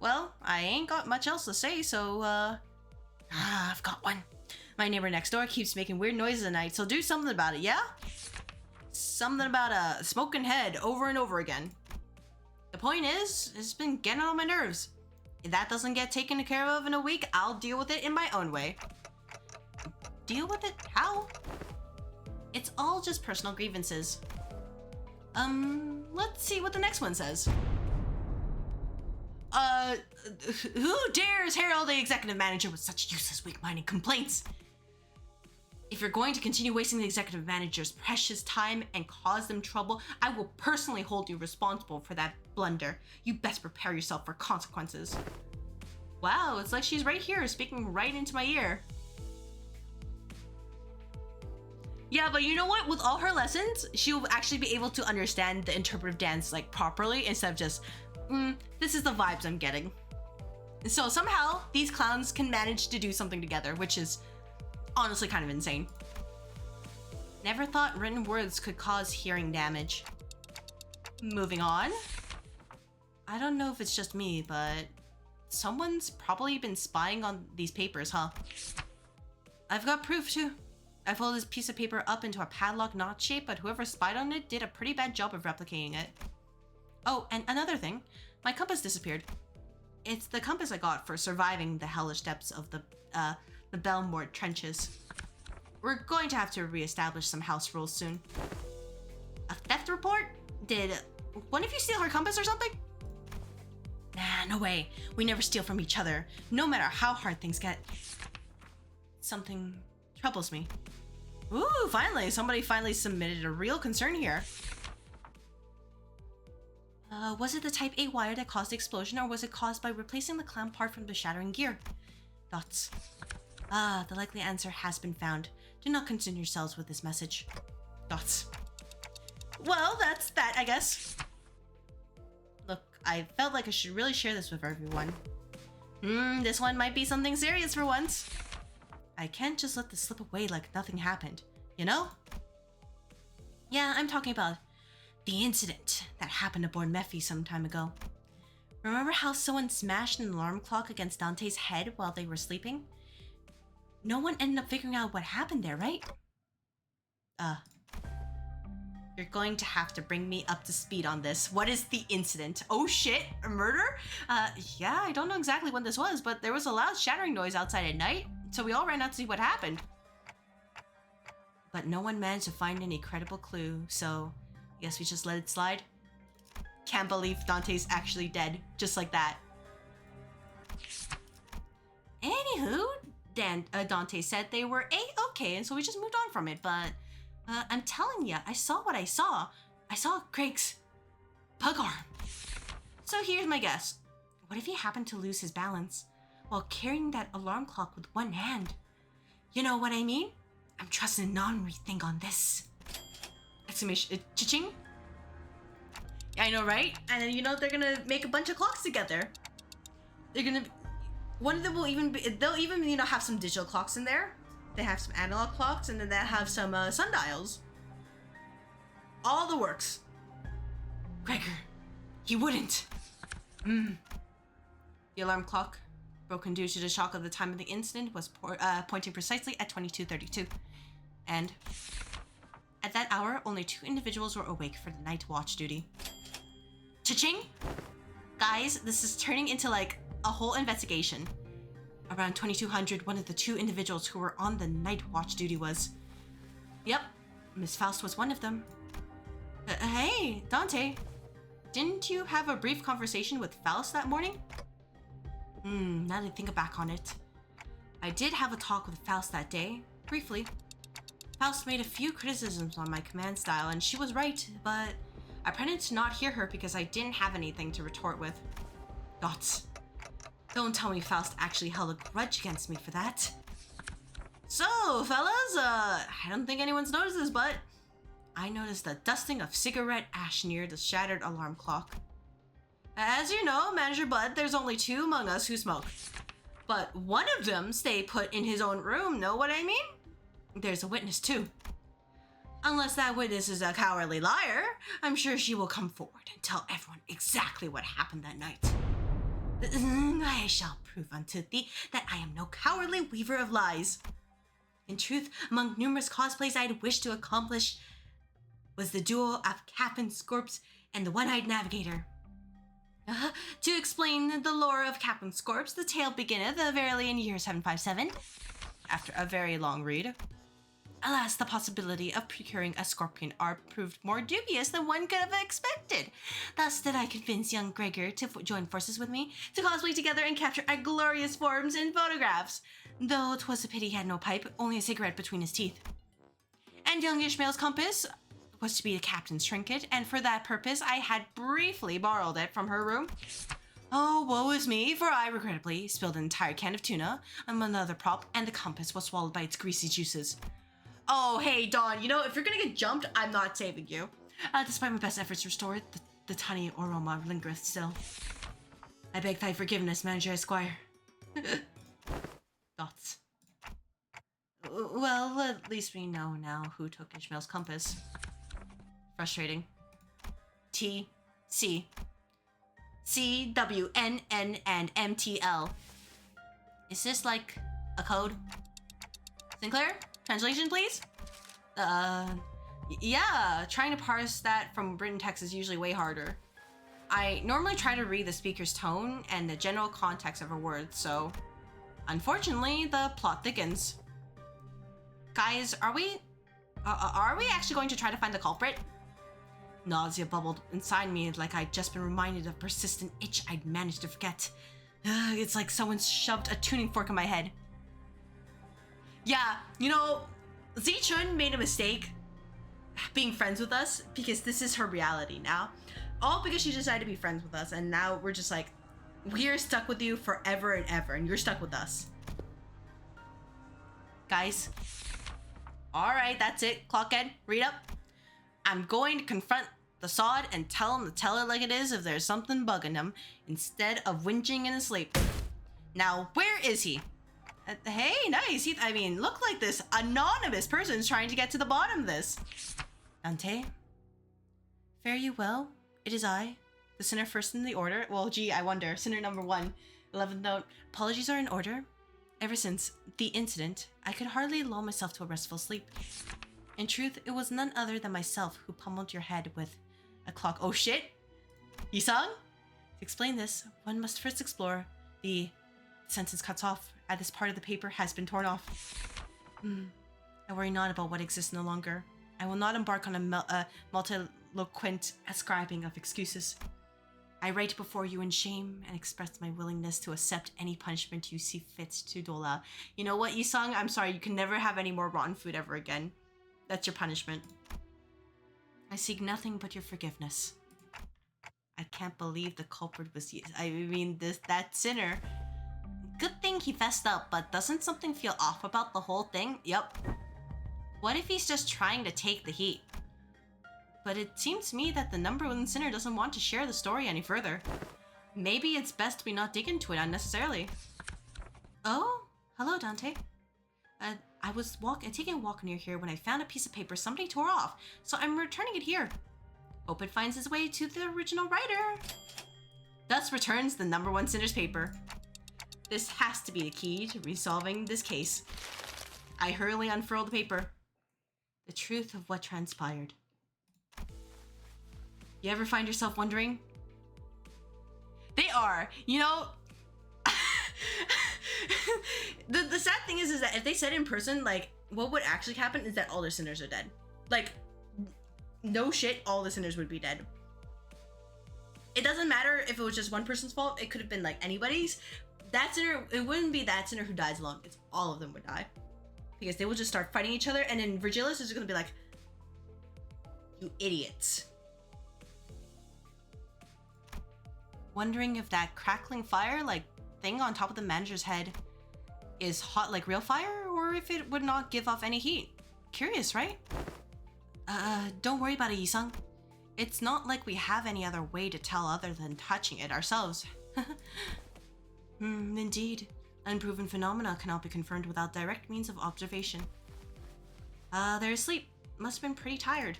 Well, I ain't got much else to say, so, I've got one. My neighbor next door keeps making weird noises at night, so do something about it, yeah? Something about a smoking head over and over again. The point is, it's been getting on my nerves. If that doesn't get taken care of in a week, I'll deal with it in my own way. Deal with it? How? It's all just personal grievances. Let's see what the next one says. Who dares herald the executive manager with such useless, weak-minded complaints? If you're going to continue wasting the executive manager's precious time and cause them trouble, I will personally hold you responsible for that blunder. You best prepare yourself for consequences. Wow, it's like she's right here, speaking right into my ear. Yeah, but you know what? With all her lessons, she will actually be able to understand the interpretive dance like properly instead of just, this is the vibes I'm getting. So somehow these clowns can manage to do something together, which is honestly kind of insane. Never thought written words could cause hearing damage. Moving on. I don't know if it's just me, but someone's probably been spying on these papers, huh? I've got proof too. I folded this piece of paper up into a padlock knot shape, but whoever spied on it did a pretty bad job of replicating it. Oh, and another thing, my compass disappeared. It's the compass I got for surviving the hellish depths of the Belmore trenches. We're going to have to reestablish some house rules soon. A theft report? Did one of you steal her compass or something? Nah, no way. We never steal from each other, no matter how hard things get. Something troubles me. Ooh, finally, somebody finally submitted a real concern here. Was it the Type A wire that caused the explosion, or was it caused by replacing the clamp part from the shattering gear? Thoughts. The likely answer has been found. Do not concern yourselves with this message. Thoughts. Well, that's that, I guess. Look, I felt like I should really share this with everyone. This one might be something serious for once. I can't just let this slip away like nothing happened, you know? Yeah, I'm talking about the incident that happened aboard Mephi some time ago. Remember how someone smashed an alarm clock against Dante's head while they were sleeping? No one ended up figuring out what happened there, right? You're going to have to bring me up to speed on this. What is the incident? Oh shit, a murder? Yeah, I don't know exactly when this was, but there was a loud shattering noise outside at night, so we all ran out to see what happened. But no one managed to find any credible clue, so I guess we just let it slide. Can't believe Dante's actually dead, just like that. Anywho, Dante said they were A-okay, and so we just moved on from it, but I'm telling ya, I saw what I saw. I saw Craig's pug arm. So here's my guess. What if he happened to lose his balance while carrying that alarm clock with one hand? You know what I mean? I'm trusting non-rethink on this. Exclamation, Xichun? Yeah, I know, right? And then, you know, they're gonna make a bunch of clocks together. They're gonna, one of them will even be, they'll even, you know, have some digital clocks in there. They have some analog clocks, and then they have some sundials. All the works. Gregor, he wouldn't. The alarm clock, broken due to the shock of the time of the incident, was pointing precisely at 22:32. And at that hour, only 2 individuals were awake for the night watch duty. Cha-ching! Guys, this is turning into like a whole investigation. Around 2200, one of the 2 individuals who were on the night watch duty was... Yep, Miss Faust was one of them. Hey, Dante. Didn't you have a brief conversation with Faust that morning? Now that I think back on it. I did have a talk with Faust that day, briefly. Faust made a few criticisms on my command style, and she was right, but I pretended to not hear her because I didn't have anything to retort with. Thoughts. Don't tell me Faust actually held a grudge against me for that. So, fellas, I don't think anyone's noticed this, but I noticed the dusting of cigarette ash near the shattered alarm clock. As you know, Manager Bud, there's only 2 among us who smoke. But one of them stay put in his own room, know what I mean? There's a witness too. Unless that witness is a cowardly liar, I'm sure she will come forward and tell everyone exactly what happened that night. I shall prove unto thee that I am no cowardly weaver of lies. In truth, among numerous cosplays I'd wished to accomplish was the duo of Captain Scorps and the One-Eyed Navigator. To explain the lore of Captain Scorps, the tale beginneth verily in year 757. After a very long read. Alas, the possibility of procuring a scorpion arm proved more dubious than one could have expected. Thus did I convince young Gregor to join forces with me, to cosplay together and capture our glorious forms in photographs. Though 'twas a pity he had no pipe, only a cigarette between his teeth. And young Ishmael's compass was to be the captain's trinket, and for that purpose I had briefly borrowed it from her room. Oh, woe is me, for I regrettably spilled an entire can of tuna on another prop, and the compass was swallowed by its greasy juices. Oh, hey, Dawn, you know, if you're gonna get jumped, I'm not saving you. Despite my best efforts to restore it, the tiny aroma lingereth still. I beg thy forgiveness, Manager Esquire. Thoughts? Well, at least we know now who took Ishmael's compass. Frustrating. T, C, C, W, N, N, and M, T, L. Is this like a code? Sinclair? Translation, please? Yeah, trying to parse that from written text is usually way harder. I normally try to read the speaker's tone and the general context of a word, so unfortunately, the plot thickens. Guys, are we actually going to try to find the culprit? Nausea bubbled inside me like I'd just been reminded of a persistent itch I'd managed to forget. It's like someone shoved a tuning fork in my head. Yeah, you know, Xichun made a mistake being friends with us because this is her reality now. All because she decided to be friends with us, and now we're just like, we're stuck with you forever and ever, and you're stuck with us. Guys. Alright, that's it. Clockhead, read up. I'm going to confront the sod and tell him to tell it like it is if there's something bugging him, instead of whinging in his sleep. Now, where is he? Hey, nice. I mean, look like this anonymous person's trying to get to the bottom of this. Dante? Fare you well. It is I, the sinner first in the order. Well, gee, I wonder. Sinner number 1. 11th note. Apologies are in order. Ever since the incident, I could hardly lull myself to a restful sleep. In truth, it was none other than myself who pummeled your head with a clock. Oh shit! Yisung? To explain this, one must first explore the sentence cuts off. At this part of the paper has been torn off. I worry not about what exists no longer. I will not embark on a multiloquent ascribing of excuses. I write before you in shame and express my willingness to accept any punishment you see fit to dole out. You know what, Yisung? I'm sorry, you can never have any more rotten food ever again. That's your punishment. I seek nothing but your forgiveness. I can't believe the culprit was you. I mean, that sinner. Good thing he fessed up, but doesn't something feel off about the whole thing? Yep. What if he's just trying to take the heat? But it seems to me that the number 1 sinner doesn't want to share the story any further. Maybe it's best we not dig into it unnecessarily. Oh, hello, Dante. I was taking a walk near here when I found a piece of paper somebody tore off, so I'm returning it here. Hope it finds its way to the original writer. Thus returns the number 1 sinner's paper. This has to be the key to resolving this case. I hurriedly unfurled the paper. The truth of what transpired. You ever find yourself wondering? They are, you know. the sad thing is that if they said in person, like, what would actually happen is that all their sinners are dead. Like, no shit, all the sinners would be dead. It doesn't matter if it was just one person's fault. It could have been like anybody's. That sinner, it wouldn't be that sinner who dies alone. It's all of them would die. Because they will just start fighting each other, and then Virgilius is gonna be like, you idiots. Wondering if that crackling fire, like, thing on top of the manager's head is hot like real fire, or if it would not give off any heat. Curious, right? Don't worry about it, Yisung. It's not like we have any other way to tell other than touching it ourselves. Indeed. Unproven phenomena cannot be confirmed without direct means of observation. They're asleep. Must have been pretty tired.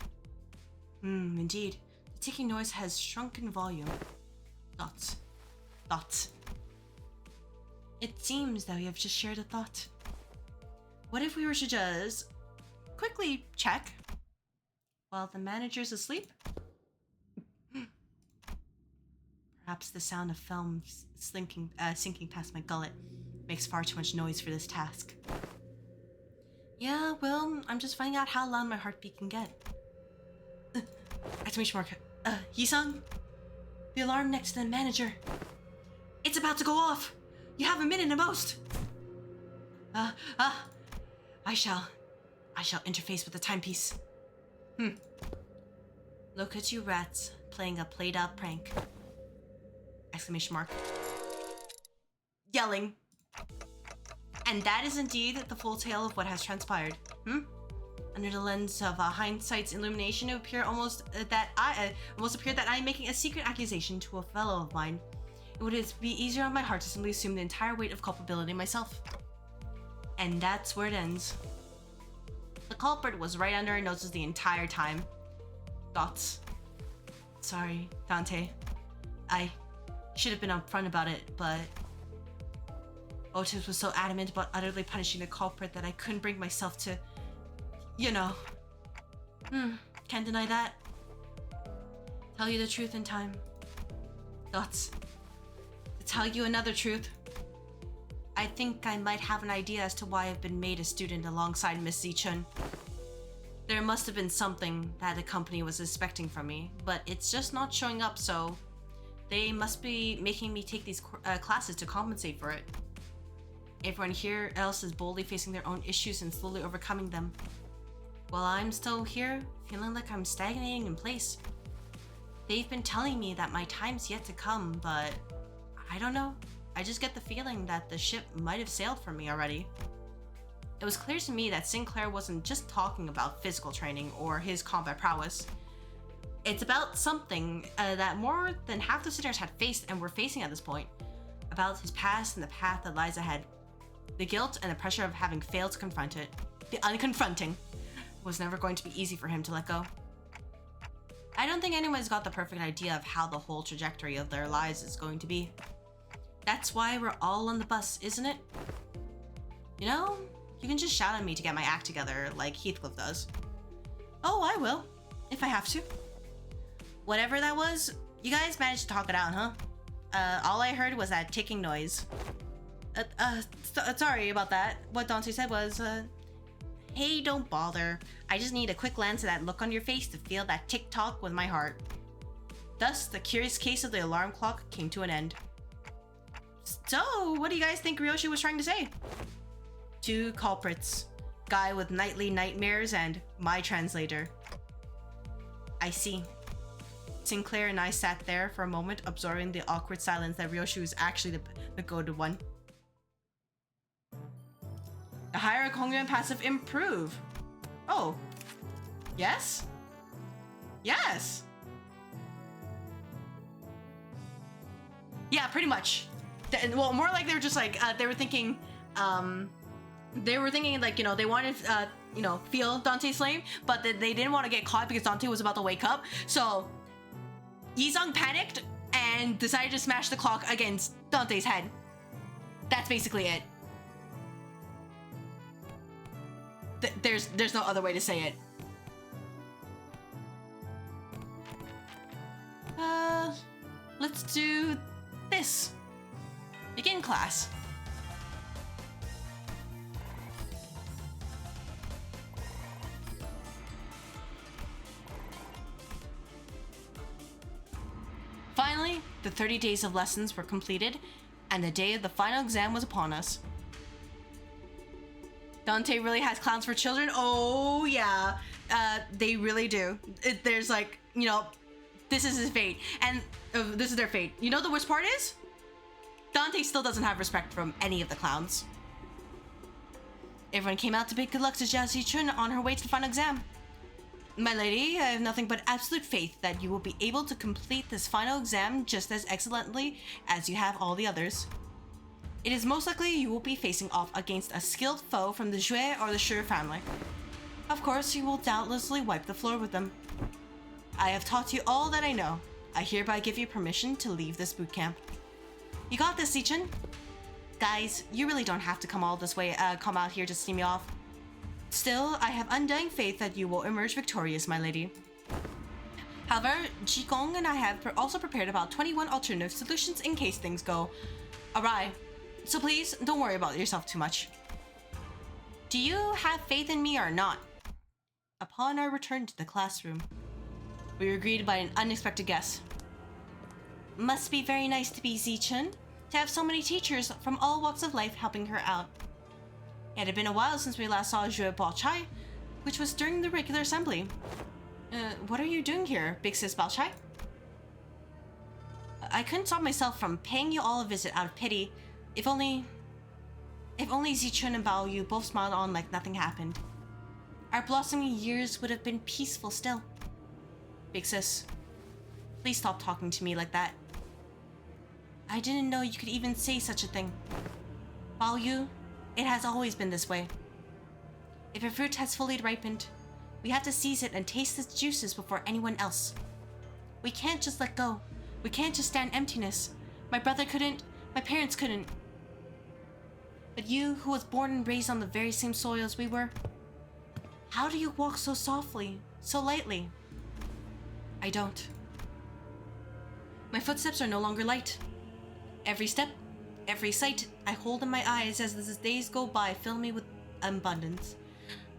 Indeed. The ticking noise has shrunk in volume. Thoughts. Thoughts. It seems that we have just shared a thought. What if we were to just quickly check while the manager's asleep? Perhaps the sound of film sinking past my gullet makes far too much noise for this task. Yeah, well, I'm just finding out how loud my heartbeat can get. Exclamation mark. Yisung? The alarm next to the manager. It's about to go off. You have a minute at most. I shall interface with the timepiece. Look at you rats playing a played-out prank. Exclamation mark. Yelling. And that is indeed the full tale of what has transpired. Under the lens of hindsight's illumination, it almost appeared that I am making a secret accusation to a fellow of mine. It would be easier on my heart to simply assume the entire weight of culpability myself. And that's where it ends. The culprit was right under our noses the entire time. Thoughts. Sorry, Dante. I should have been upfront about it, but Otis was so adamant about utterly punishing the culprit that I couldn't bring myself to, you know. Can't deny that. Tell you the truth in time. Thoughts. To tell you another truth. I think I might have an idea as to why I've been made a student alongside Miss Xichun. There must have been something that the company was expecting from me, but it's just not showing up, so they must be making me take these classes to compensate for it. Everyone here else is boldly facing their own issues and slowly overcoming them, while I'm still here, feeling like I'm stagnating in place. They've been telling me that my time's yet to come, but I don't know. I just get the feeling that the ship might have sailed for me already. It was clear to me that Sinclair wasn't just talking about physical training or his combat prowess. It's about something that more than half the sitters had faced and were facing at this point. About his past and the path that lies ahead. The guilt and the pressure of having failed to confront it. The unconfronting was never going to be easy for him to let go. I don't think anyone's got the perfect idea of how the whole trajectory of their lives is going to be. That's why we're all on the bus, isn't it? You know, you can just shout at me to get my act together like Heathcliff does. Oh, I will, if I have to. Whatever that was, you guys managed to talk it out, huh? All I heard was that ticking noise. Sorry about that. What Dante said was, hey, don't bother. I just need a quick glance at that look on your face to feel that tick-tock with my heart. Thus, the curious case of the alarm clock came to an end. So, what do you guys think Ryoshi was trying to say? Two culprits. Guy with nightly nightmares and my translator. I see. Sinclair and I sat there for a moment, absorbing the awkward silence that Ryoshi was actually the goaded one. The Hierarch Hongyuan passive improve. Oh. Yes? Yes! Yeah, pretty much. Well, more like they were just like, they were thinking like, you know, they wanted, you know, feel Dante's flame, but they didn't want to get caught because Dante was about to wake up. So, Yizong panicked and decided to smash the clock against Dante's head. That's basically it. There's no other way to say it. Let's do this. Begin class. Finally, the 30 days of lessons were completed, and the day of the final exam was upon us. Dante really has clowns for children? Oh, yeah. They really do. There's like, you know, this is his fate, and this is their fate. You know the worst part is? Dante still doesn't have respect from any of the clowns. Everyone came out to bid good luck to Xichun on her way to the final exam. My lady, I have nothing but absolute faith that you will be able to complete this final exam just as excellently as you have all the others. It is most likely you will be facing off against a skilled foe from the Jue or the Shu family. Of course, you will doubtlessly wipe the floor with them. I have taught you all that I know. I hereby give you permission to leave this boot camp. You got this, Xichun. Guys, you really don't have to come all this way, come out here to see me off. Still, I have undying faith that you will emerge victorious, my lady. However, Jigong and I have also prepared about 21 alternative solutions in case things go awry. So please, don't worry about yourself too much. Do you have faith in me or not? Upon our return to the classroom, we were greeted by an unexpected guest. Must be very nice to be Xichun, to have so many teachers from all walks of life helping her out. It had been a while since we last saw Jue Balchai, which was during the regular assembly. What are you doing here, big sis Balchai? I couldn't stop myself from paying you all a visit out of pity. If only Xichun and Bao Yu both smiled on like nothing happened. Our blossoming years would have been peaceful still. Big sis, please stop talking to me like that. I didn't know you could even say such a thing. Bao Yu, it has always been this way. If a fruit has fully ripened, we have to seize it and taste its juices before anyone else. We can't just let go. We can't just stand emptiness. My brother couldn't, my parents couldn't. But you, who was born and raised on the very same soil as we were, how do you walk so softly, so lightly? I don't. My footsteps are no longer light. Every step, every sight I hold in my eyes as the days go by fill me with abundance.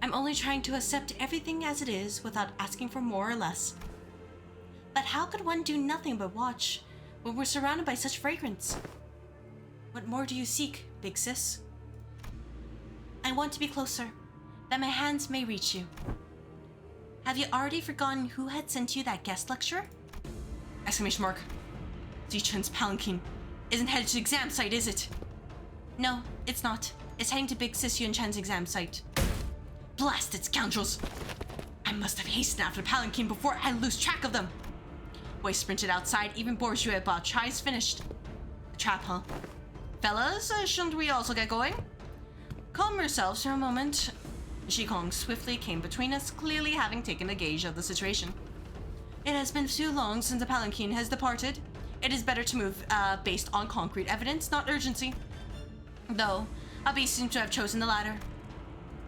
I'm only trying to accept everything as it is without asking for more or less. But how could one do nothing but watch when we're surrounded by such fragrance? What more do you seek, big sis? I want to be closer, that my hands may reach you. Have you already forgotten who had sent you that guest lecture? Exclamation mark. Xichun's palanquin isn't headed to the exam site, is it? No, it's not. It's heading to Big Sis Yunchen's exam site. Blasted scoundrels! I must have hastened after the palanquin before I lose track of them. Boy sprinted outside even before Xiueba Chai's finished. A trap, huh? Fellas, shouldn't we also get going? Calm yourselves for a moment. Xikong swiftly came between us, clearly having taken a gauge of the situation. It has been too long since the palanquin has departed. It is better to move based on concrete evidence, not urgency. Though, Abi seems to have chosen the latter.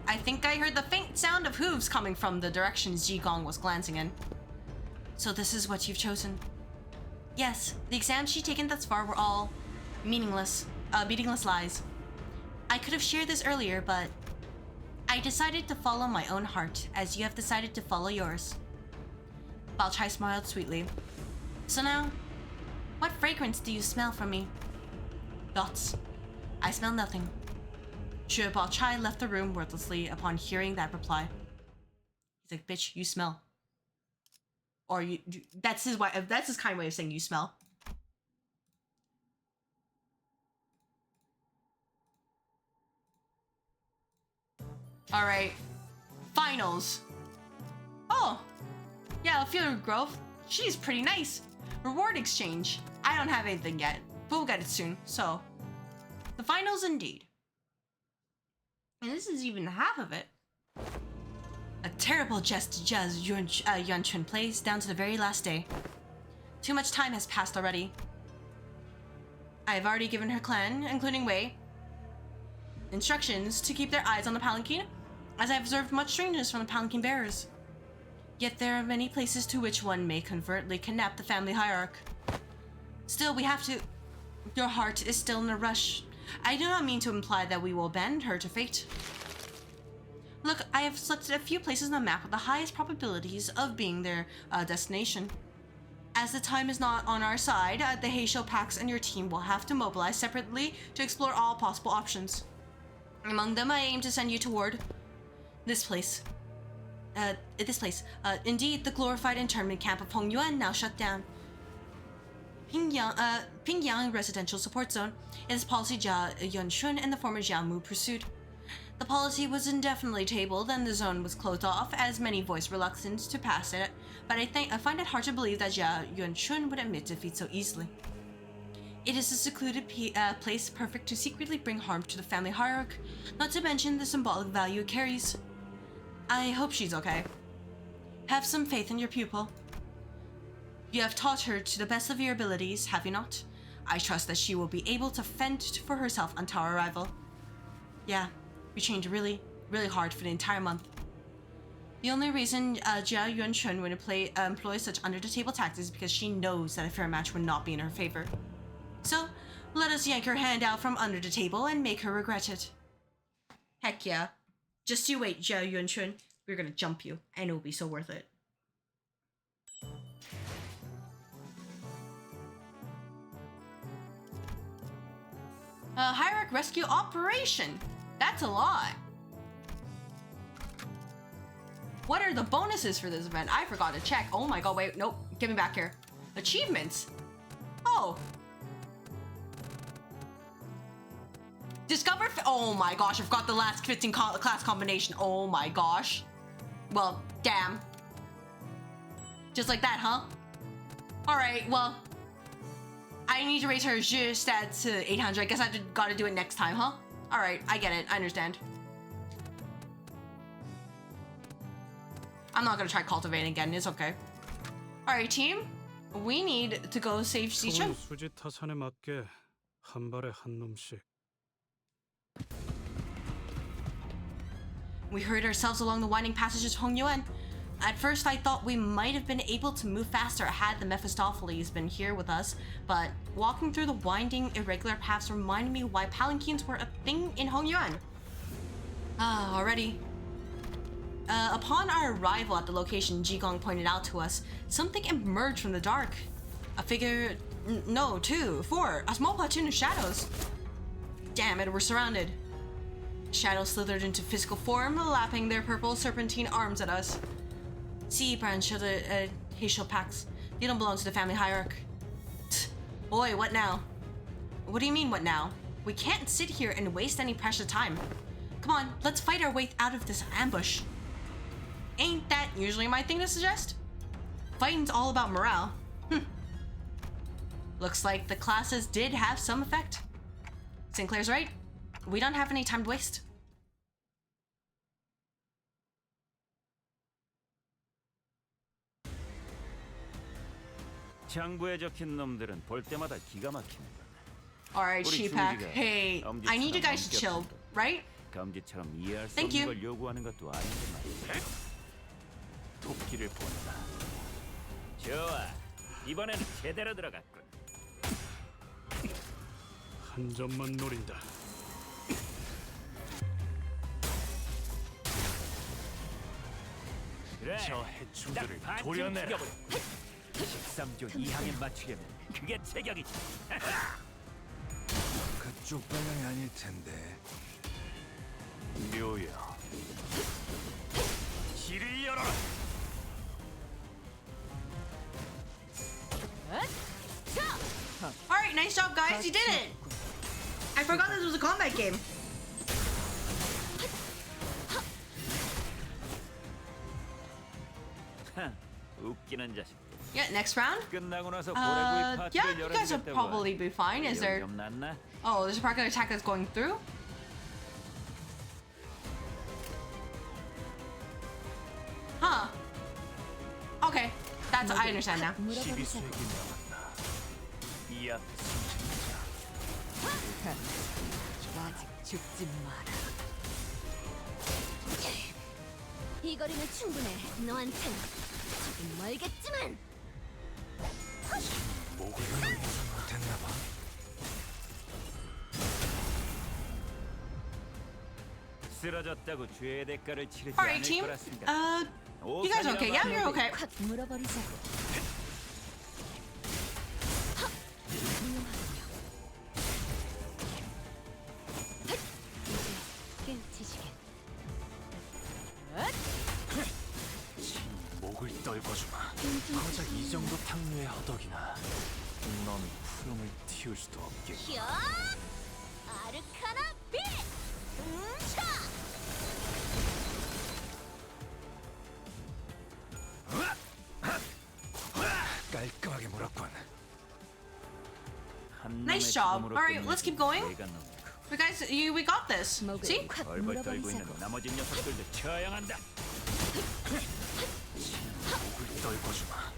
I think I heard the faint sound of hooves coming from the direction Xigong was glancing in. So this is what you've chosen. Yes, the exams she's taken thus far were all meaningless lies. I could have shared this earlier, but I decided to follow my own heart, as you have decided to follow yours. Balchai smiled sweetly. So now, what fragrance do you smell from me? Thoughts. I smell nothing. Shu Balchai left the room wordlessly upon hearing that reply. He's like, bitch, you smell. Or that's his kind of way of saying you smell. All right, finals. Oh, yeah, Field Grove. She's pretty nice. Reward exchange. I don't have anything yet, but we'll get it soon. So, the finals indeed. And this is even half of it. A terrible jest jazz Yuanchun plays down to the very last day. Too much time has passed already. I have already given her clan, including Wei, instructions to keep their eyes on the palanquin, as I have observed much strangeness from the palanquin bearers. Yet there are many places to which one may covertly kidnap the family hierarch. Still, we have to... Your heart is still in a rush. I do not mean to imply that we will abandon her to fate. Look, I have selected a few places on the map with the highest probabilities of being their destination. As the time is not on our side, the Heisho Pax and your team will have to mobilize separately to explore all possible options. Among them, I aim to send you toward this place. Indeed, the glorified internment camp of Hongyuan now shut down. Pingyang Residential Support Zone is policy Jia Yunshun and the former Jiamu pursued. The policy was indefinitely tabled and the zone was closed off as many voiced reluctance to pass it, but I find it hard to believe that Jia Yunshun would admit defeat so easily. It is a secluded place perfect to secretly bring harm to the family hierarch, not to mention the symbolic value it carries. I hope she's okay. Have some faith in your pupil. You have taught her to the best of your abilities, have you not? I trust that she will be able to fend for herself until our arrival. Yeah, we trained really, really hard for the entire month. The only reason Jia Yunchun would employ such under-the-table tactics is because she knows that a fair match would not be in her favor. So, let us yank her hand out from under the table and make her regret it. Heck yeah. Just you wait, Jia Yunchun. We're gonna jump you, and it will be so worth it. Hierarch Rescue Operation. That's a lot. What are the bonuses for this event? I forgot to check. Oh my god, wait, nope. Get me back here. Achievements. Oh. Discover. Oh my gosh, I forgot the last 15 class combination. Oh my gosh. Well, damn. Just like that, huh? Alright, well. I need to raise her Zhi stat to 800. I guess I gotta do it next time, huh? Alright, I get it. I understand. I'm not gonna try cultivating again. It's okay. Alright, team. We need to go save Xichun. We hurried ourselves along the winding passages of Hongyuan. At first, I thought we might have been able to move faster had the Mephistopheles been here with us, but walking through the winding, irregular paths reminded me why palanquins were a thing in Hongyuan. Already. Upon our arrival at the location Jigong pointed out to us, something emerged from the dark. A figure... No, two, four. A small platoon of shadows. Damn it, we're surrounded. Shadows slithered into physical form, lapping their purple serpentine arms at us. See, branch of the Heisho Pax. You don't belong to the family hierarch. Boy, what now? What do you mean, what now? We can't sit here and waste any precious time. Come on, let's fight our way out of this ambush. Ain't that usually my thing to suggest? Fighting's all about morale. Looks like the classes did have some effect. Sinclair's right. We don't have any time to waste. 장부에 적힌 놈들은 볼 때마다 기가 막히는. Alright, Sheepak. Hey, I need you guys to chill, right? 감지처럼 이해할 수 Thank 없는 you. 걸 요구하는 것도 아닌데 말이야. 토끼를 본다. 좋아, 이번에는 제대로 들어갔군. 한 점만 노린다. 그래, 저 해충들을 딱 도려내라. 13조 2항에 맞추려면 그게 제격이지. 그쪽 방향이 아닐 텐데. 묘야. 길을 열어라. Alright, nice job, guys. You did it. I forgot this was a combat game. 웃기는 자식. Yeah, next round. 끝나고 나서 고래구이 파티를 Yeah, you guys will 열어주겠다고. probably be fine. Is there? 났나? Oh, there's a particular attack that's going through. Huh. Okay, that's I understand now. 시비수에게 나왔다. 이 앞에 숨지는 아직 죽지 마라. 이 거리는 충분해. 너한텐 조금 멀겠지만. 자, 목을 예상 못했나 봐. 쓰러졌다고 죄의 대가를 치르지 Alright, 않을 team. 거라 생각. You guys okay? Yeah, you're okay. 확 물어버리자고. 깨우치시게. 목을 떨궈주마. 고작 이 정도 탕류의 허덕이나. 넌 푸름을 틔울 수도 없겠고. 야! 아르카나 빛! 차! 깔끔하게 물었군. Nice job. Alright, let's keep going. We guys, we got this. See? 확 벌벌 떨고 있는 물어버리자고. 나머지 녀석들도 처형한다. 목을 떨궈주마.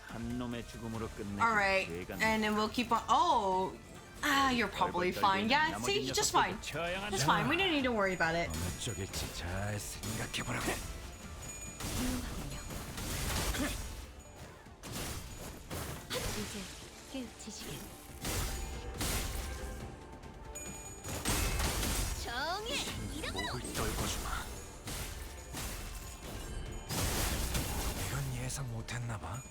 한 놈의 죽음으로 끝내. Alright, and then we'll keep on. Oh, you're probably fine. Yeah, see, just fine. It's fine. We don't need to worry about it. 어느 쪽일지 잘 생각해보라고. 이제 깨우치시게. 정의 이름으로. 목을 떨궈주마. 이건 예상 못했나 봐.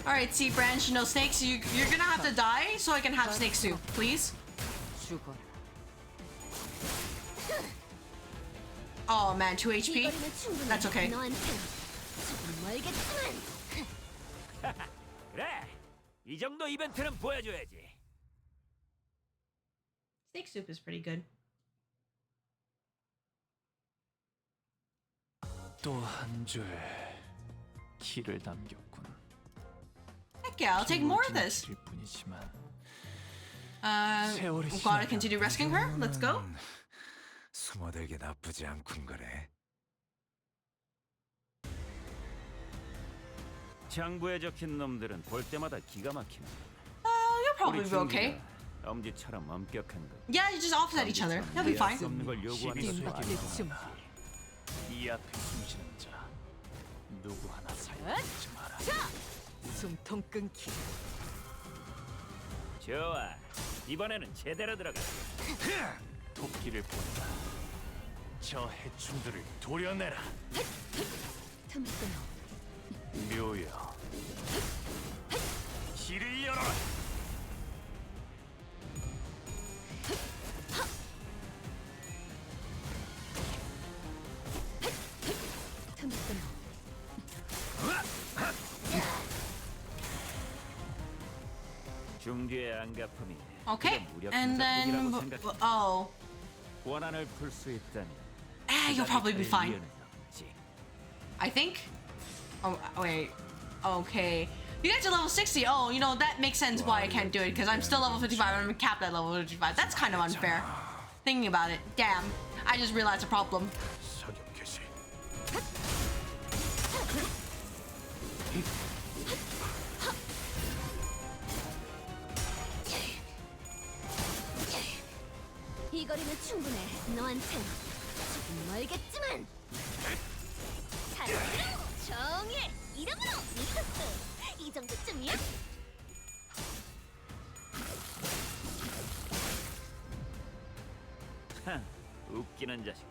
Alright, Sea Branch, no snakes. You're gonna have to die so I can have snake soup, please. 죽어라. Oh man, 2 이 HP. 거리는 충분해. That's okay. 너한텐 조금 멀겠지만. 그래, 이 정도 이벤트는 보여줘야지. Snake soup is pretty good. 또 한 줄 키를 남겼군. Heck yeah, I'll take more of this. 뿐이지만 We've gotta continue rescuing her. Let's go. 숨어들기 나쁘지 않군 거래. 장부에 적힌 놈들은 볼 때마다 기가 막히는. You'll probably be okay. 엄지처럼 엄격한 것. Yeah, you just offset each other. You'll be fine. 없는 걸 요구하는 것도 아니고. 이 앞에 숨쉬는 자 누구 하나 살려주지 마라. 숨통 끊기. 좋아. 이번에는 제대로 들어가. 도끼를 본다. 저 해충들을 도려내라. 틈을 끊어. 묘여. 길을 열어라. 틈을 끊어. 중뒤의 안가품이 Okay, 무력 and then 분석이라고 생각해. oh, 원한을 풀 수 있다면 you'll probably be fine. 이유는 없지. I think. Oh wait, okay. You guys are level 60. Oh, you know that makes sense why I can't do it because I'm still level 55 and I'm capped at level 55. That's kind of unfair. Thinking about it, damn. I just realized a problem. 사격 개시. 이 거리는 충분해. 너한텐 조금 멀겠지만. 사랑으로 정의 이름으로 미스스. 이 정도쯤이야? 하, 웃기는 자식들.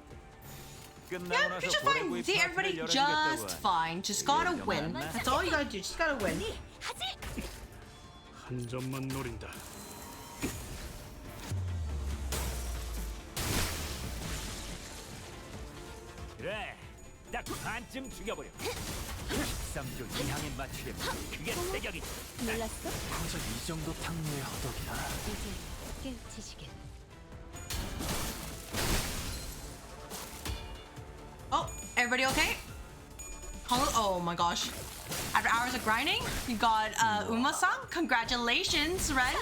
끝나고 Yeah, 나서 you're just 고래 fine. 구이 See, 파티를 everybody 열어주겠다고 just 하니. fine. Just gotta win. That's all you gotta do. Just gotta win. 하지. 한 점만 노린다. 그래, 딱 반쯤 죽여버려. 13조 이항에 맞추려면 그게 대격이지. 놀랐어? 고작 이 정도 탕류의 허덕이나. 이제 깨우치시게. Oh, everybody okay? Oh my gosh. After hours of grinding, you got Uma-san. Congratulations, Ren.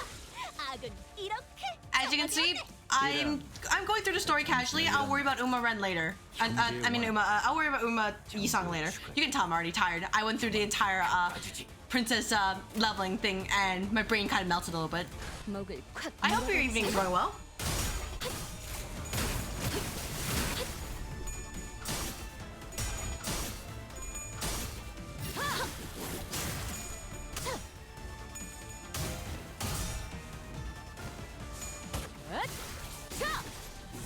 악은 이렇게. As you can see, I'm going through the story casually. I'll worry about Uma Ren later. I'll worry about Uma Yisang later. You can tell I'm already tired. I went through the entire princess leveling thing, and my brain kind of melted a little bit. 목을 콱. I hope your evening is going well.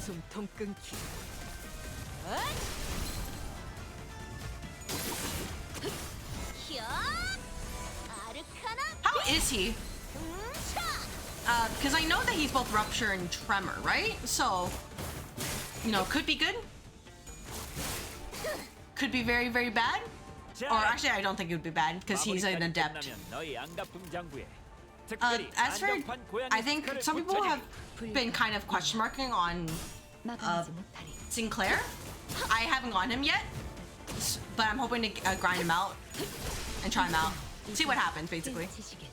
숨통 끊기. 아르카나. How is he? Because I know that he's both Rupture and Tremor, right? So, you know, could be good. Could be very, very bad. Or actually, I don't think it would be bad because he's an adept. 너희 안가품 장부에 As for, I think some people have been kind of question marking on 막아내지 못하리. Sinclair. I haven't gotten him yet, but I'm hoping to grind him out and try him out. See what happens, basically. 깨우치시게.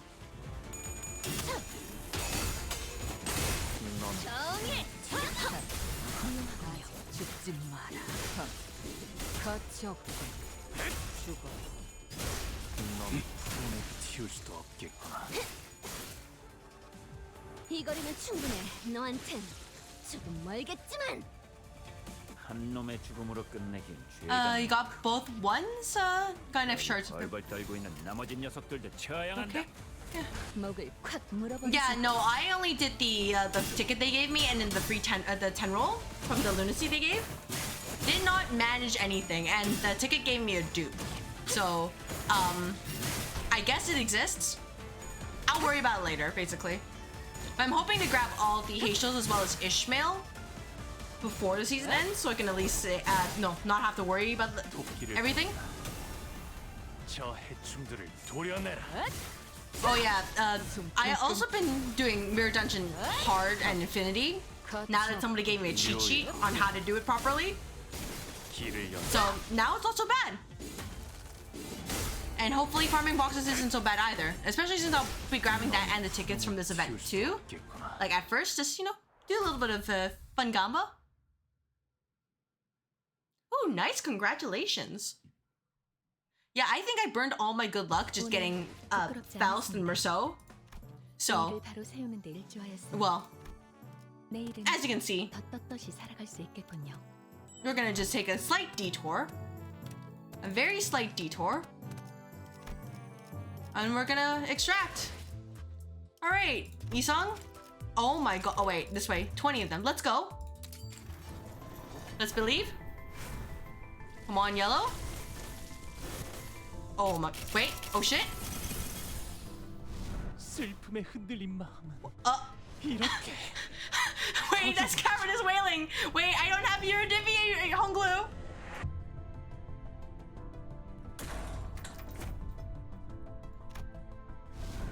넌 훌륭하군요. 죽지 마라. 가치 없게 죽어. 넌 푸른을 틔울 수도 없겠구나. 이 거리는 충분해. 너한텐 조금 멀겠지만. 한 놈의 죽음으로 끝내긴 You 죄다. got both ones. Got enough shards. 벌벌 떨고 있는 나머지 녀석들도 처형한다. Okay. 목을 콱 물어버리지. Yeah, no, I only did the ticket they gave me and then the free 10 the 10 roll from the lunacy they gave. Did not manage anything, and the ticket gave me a dupe. So, I guess it exists. I'll worry about it later, basically. But I'm hoping to grab all the Haitians as well as Ishmael before the season ends, so I can at least say, not have to worry about everything. 저 해충들을 도려내라. Oh yeah, I also been doing Mirror Dungeon hard and Infinity. Now that somebody gave me a cheat sheet on how to do it properly. 길을 열. So now it's not so bad. And hopefully farming boxes isn't so bad either. Especially since I'll be grabbing that and the tickets from this event too. Like at first, just, you know, do a little bit of fun gamba. Oh, nice, congratulations. Yeah, I think I burned all my good luck just getting Faust and Merceau. So, 바로 세우는 데 일조하였으니 well, 내일은 as you can see, 더 떳떳이 살아갈 수 있겠군요. we're gonna just take a slight detour. A very slight detour. And we're gonna extract. Alright. Isang? Oh my god. Oh wait, this way. 20 of them. Let's go. Let's believe. Come on, yellow. Oh my. Wait. Oh shit. 슬픔에 흔들린 마음은 이렇게. Wait, that's cavernous wailing. Wait, I don't have your Divya Honglu.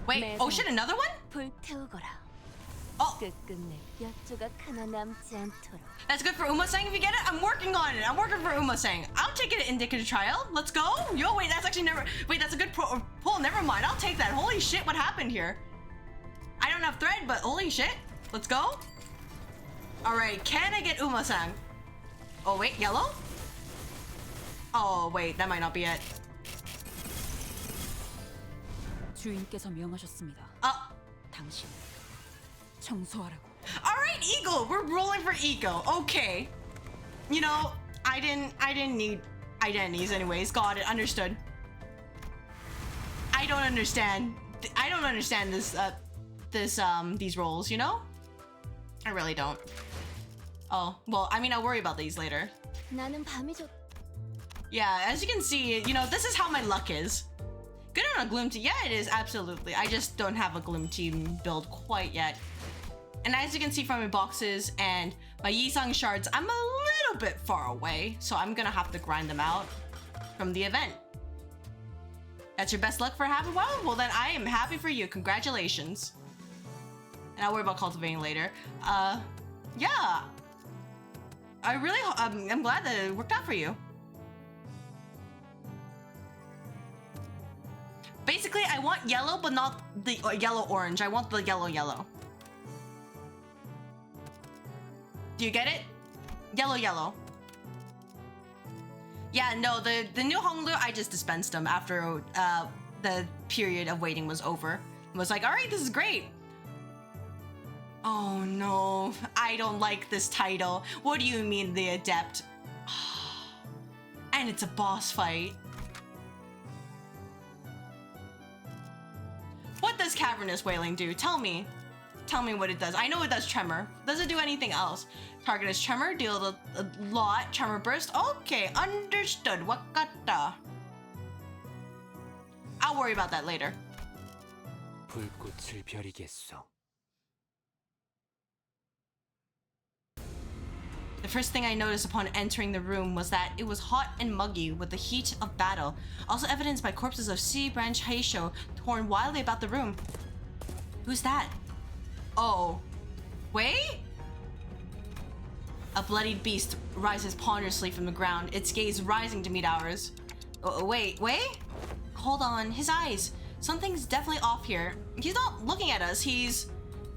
Wait, oh shit, another one? 불태우거라. Oh, 끝끝내 몇 조각 하나 남지 않도록. that's good for Uma-sang if you get it. I'm working on it. I'm working for Uma-sang. I'll take it indicative trial. Let's go. Yo, wait, that's actually never. Wait, that's a good pull. Never mind. I'll take that. Holy shit, what happened here? I don't have thread, but holy shit. Let's go. All right, can I get Uma-sang? Oh wait, yellow? Oh wait, that might not be it. 주인께서 명하셨습니다. 당신 청소하라고. All right, Eagle. We're rolling for Eagle. Okay. You know, I didn't need identities anyways. Got it. Understood. I don't understand. I don't understand these roles. You know, I really don't. Oh well, I mean, I'll worry about these later. 나는 밤이 좋. Yeah, as you can see, you know, this is how my luck is. Good on a Gloom team. Yeah, it is, absolutely. I just don't have a Gloom team build quite yet. And as you can see from my boxes and my Yisang shards, I'm a little bit far away, so I'm gonna have to grind them out from the event. That's your best luck for half a while? Well, then I am happy for you. Congratulations. And I'll worry about cultivating later. Yeah. I really, I'm glad that it worked out for you. Basically, I want yellow, but not the yellow-orange. I want the yellow-yellow. Do you get it? Yellow-yellow. Yeah, no, the new Honglu, I just dispensed them after the period of waiting was over. I was like, all right, this is great. Oh no, I don't like this title. What do you mean, the Adept? And it's a boss fight. What does Cavernous Wailing do? Tell me. Tell me what it does. I know it does Tremor. Does it do anything else? Target is Tremor, deal a lot. Tremor Burst. Okay, understood. Wakata. I'll worry about that later. 불꽃을 벼리겠소. The first thing I noticed upon entering the room was that it was hot and muggy with the heat of battle, also evidenced by corpses of Sea Branch Heisho torn wildly about the room. Who's that? Oh. Wait? A bloodied beast rises ponderously from the ground, its gaze rising to meet ours. Wait? Hold on, his eyes. Something's definitely off here. He's not looking at us, he's...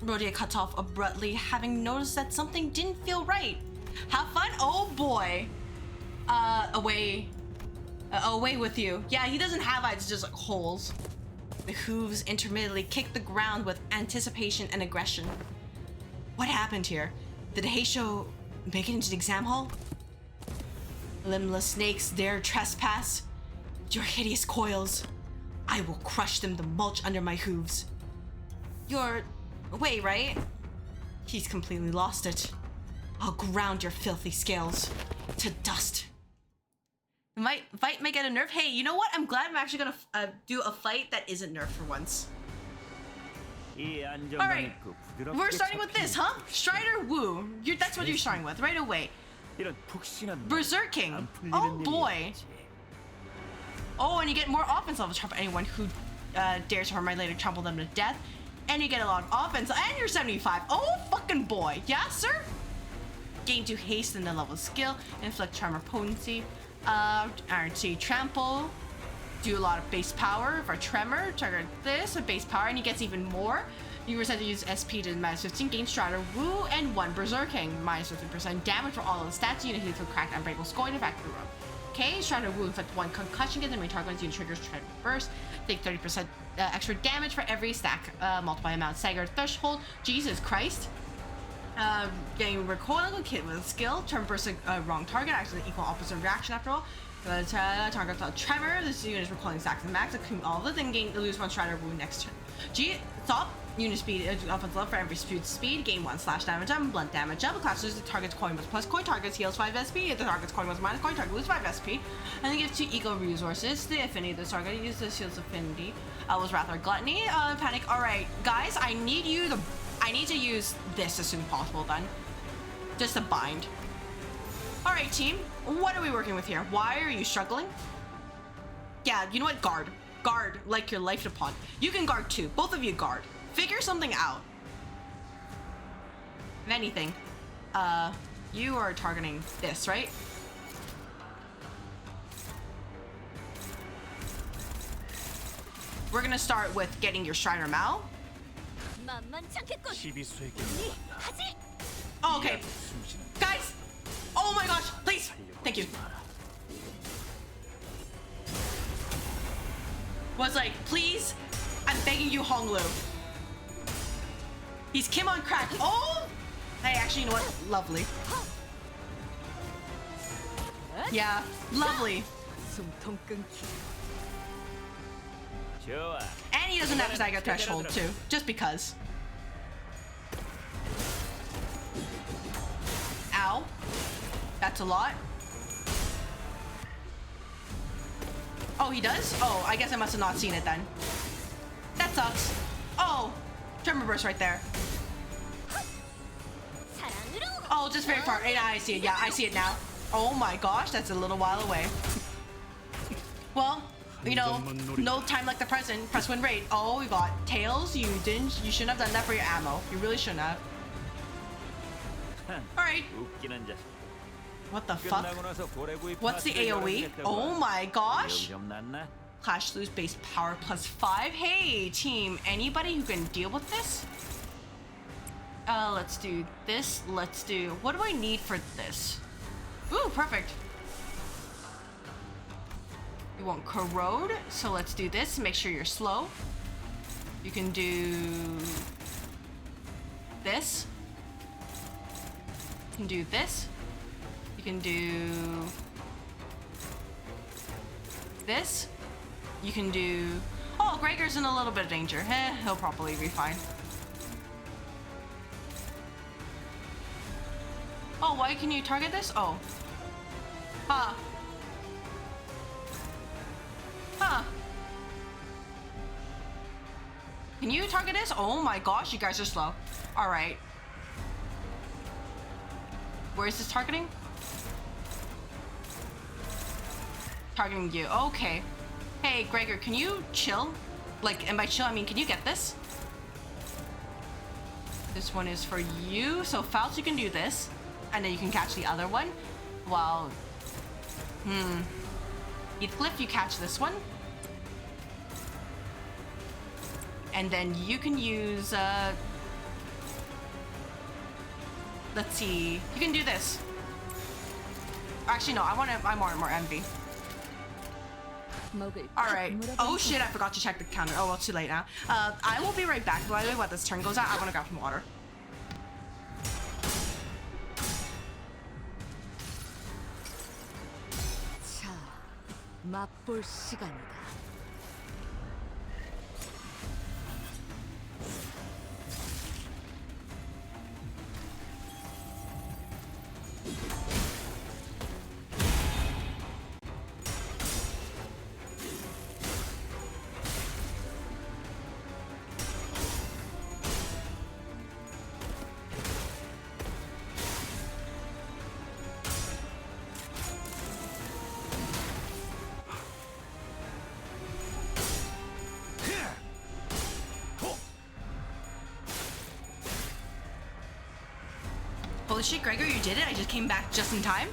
Rodia cuts off abruptly, having noticed that something didn't feel right. Have fun? Oh boy. Away with you. Yeah, he doesn't have eyes, just like holes. The hooves intermittently kick the ground with anticipation and aggression. What happened here? Did Heisho make it into the exam hall? Limbless snakes dare trespass? Your hideous coils. I will crush them to mulch under my hooves. You're away, right? He's completely lost it. I'll ground your filthy scales to dust. Fight may get a nerf. Hey, you know what? I'm glad I'm actually gonna do a fight that isn't nerfed for once. Alright, we're starting with this, huh? Strider Wu. That's what you're starting with right away. Berserking. Oh boy. Oh, and you get more offense levels for anyone who dares to harm my later trample them to death. And you get a lot of offense, and you're 75. Oh fucking boy. Yeah, sir? Gain 2 haste and the level of skill, inflict tremor potency, RNC trample, do a lot of base power for tremor, trigger this, a base power, and he gets even more. You were said to use SP to -15, gain Strider Woo, and 1 Berserking, -15% damage for all of the stats unit hits with cracked unbreakable skull in the back of the room. Okay, Strider Woo inflict 1 concussion, get the main target unit triggers Strider Burst, take 30% extra damage for every stack, multiply amount, stagger threshold, Jesus Christ. Getting recoil, kit with skill, turn burst wrong target, actually equal opposite reaction after all. Target tremor. This unit is recalling stacks and max. Accumulate all the thing. Gain lose 1 strider wound next turn. G stop. Unit speed, offense level for every speed, gain 1 slash damage and blunt damage. Double class loses the target's coin with plus coin, targets heals 5 SP. If the target's coin was minus coin, target loses 5 SP. And then give 2 eco resources to the affinity of the target. Use the shield's affinity. Was rather gluttony. Panic. Alright, guys, I need to use this as soon as possible then. Just a bind. Alright, team. What are we working with here? Why are you struggling? Yeah, you know what? Guard. Guard like your life upon. You can guard too. Both of you guard. Figure something out. If anything, you are targeting this, right? We're gonna start with getting your Strider Mal. Oh, okay. Guys! Oh my gosh, please! Thank you. Was like, please, I'm begging you, Honglu. He's Kim on crack. Oh! Hey, actually, you know what? Lovely. Yeah, lovely. And he doesn't have Stagger Threshold, too. Just because. Ow. That's a lot. Oh, he does? Oh, I guess I must have not seen it then. That sucks. Oh, Tremor Burst right there. Oh, just very far. Yeah, I see it. Yeah, I see it now. Oh my gosh, that's a little while away. Well, you know, no time like the present. Press win rate. Oh, we got Tails. You shouldn't have done that for your ammo. You really shouldn't have. All right. What the fuck? What's the AoE? Oh my gosh. Clash lose base power +5. Hey, team. Anybody who can deal with this? Let's do this. Let's do... What do I need for this? Ooh, perfect. You want corrode, so let's do this. Make sure you're slow. You can do this. You can do this. You can do this. You can do... Oh, Gregor's in a little bit of danger. He'll probably be fine. Oh, why can you target this? Oh. Huh. Huh. Can you target this? Oh my gosh, you guys are slow. Alright. Where is this targeting? Targeting you. Okay. Hey, Gregor, can you chill? Like, and by chill, I mean, can you get this? This one is for you. So, Faust, you can do this. And then you can catch the other one. While... Heathcliff, you catch this one. And then you can use, let's see. You can do this. Actually, no, I want more envy. Alright. Oh shit, I forgot to check the counter. Oh, well, it's too late now. I will be right back. By the way, while this turn goes out, I want to grab some water. 자, 맛볼 시간이다. Holy shit, Gregor, you did it. I just came back just in time.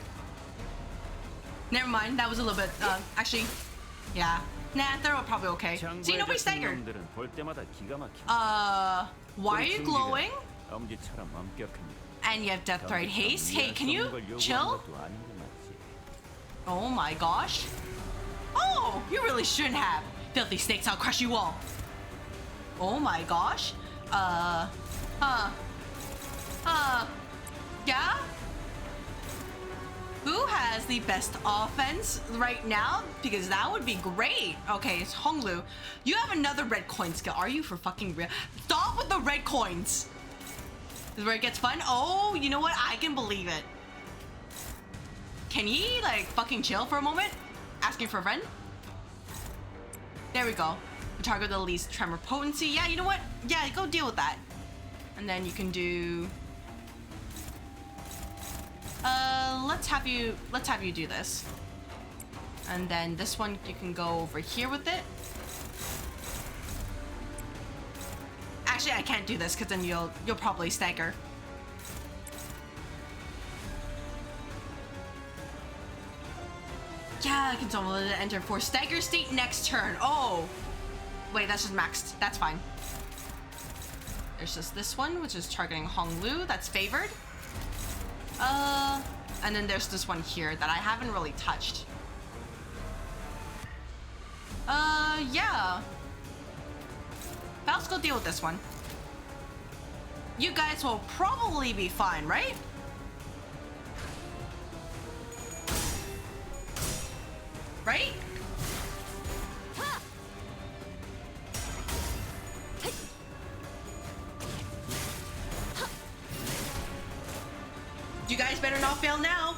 Never mind, that was a little bit, actually, yeah. Nah, they're probably okay. See, nobody staggered. Why are you glowing? And you have Death Threat Haste. Hey, can you chill? Oh my gosh. Oh, you really shouldn't have. Filthy snakes, I'll crush you all. Oh my gosh. Yeah? Who has the best offense right now? Because that would be great. Okay, it's Honglu. You have another red coin skill. Are you for fucking real? Stop with the red coins. This is where it gets fun. Oh, you know what? I can believe it. Can he like fucking chill for a moment? Asking for a friend? There we go. The target with the least tremor potency. Yeah, you know what? Yeah, go deal with that. And then you can do... let's have you do this. And then this one, you can go over here with it. Actually, I can't do this because then you'll probably stagger. Yeah, I can totally enter for stagger state next turn. Oh, wait, that's just maxed. That's fine. There's just this one, which is targeting Honglu. That's favored. And then there's this one here that I haven't really touched. Yeah. Let's go deal with this one. You guys will probably be fine, right? Right? You guys better not fail now.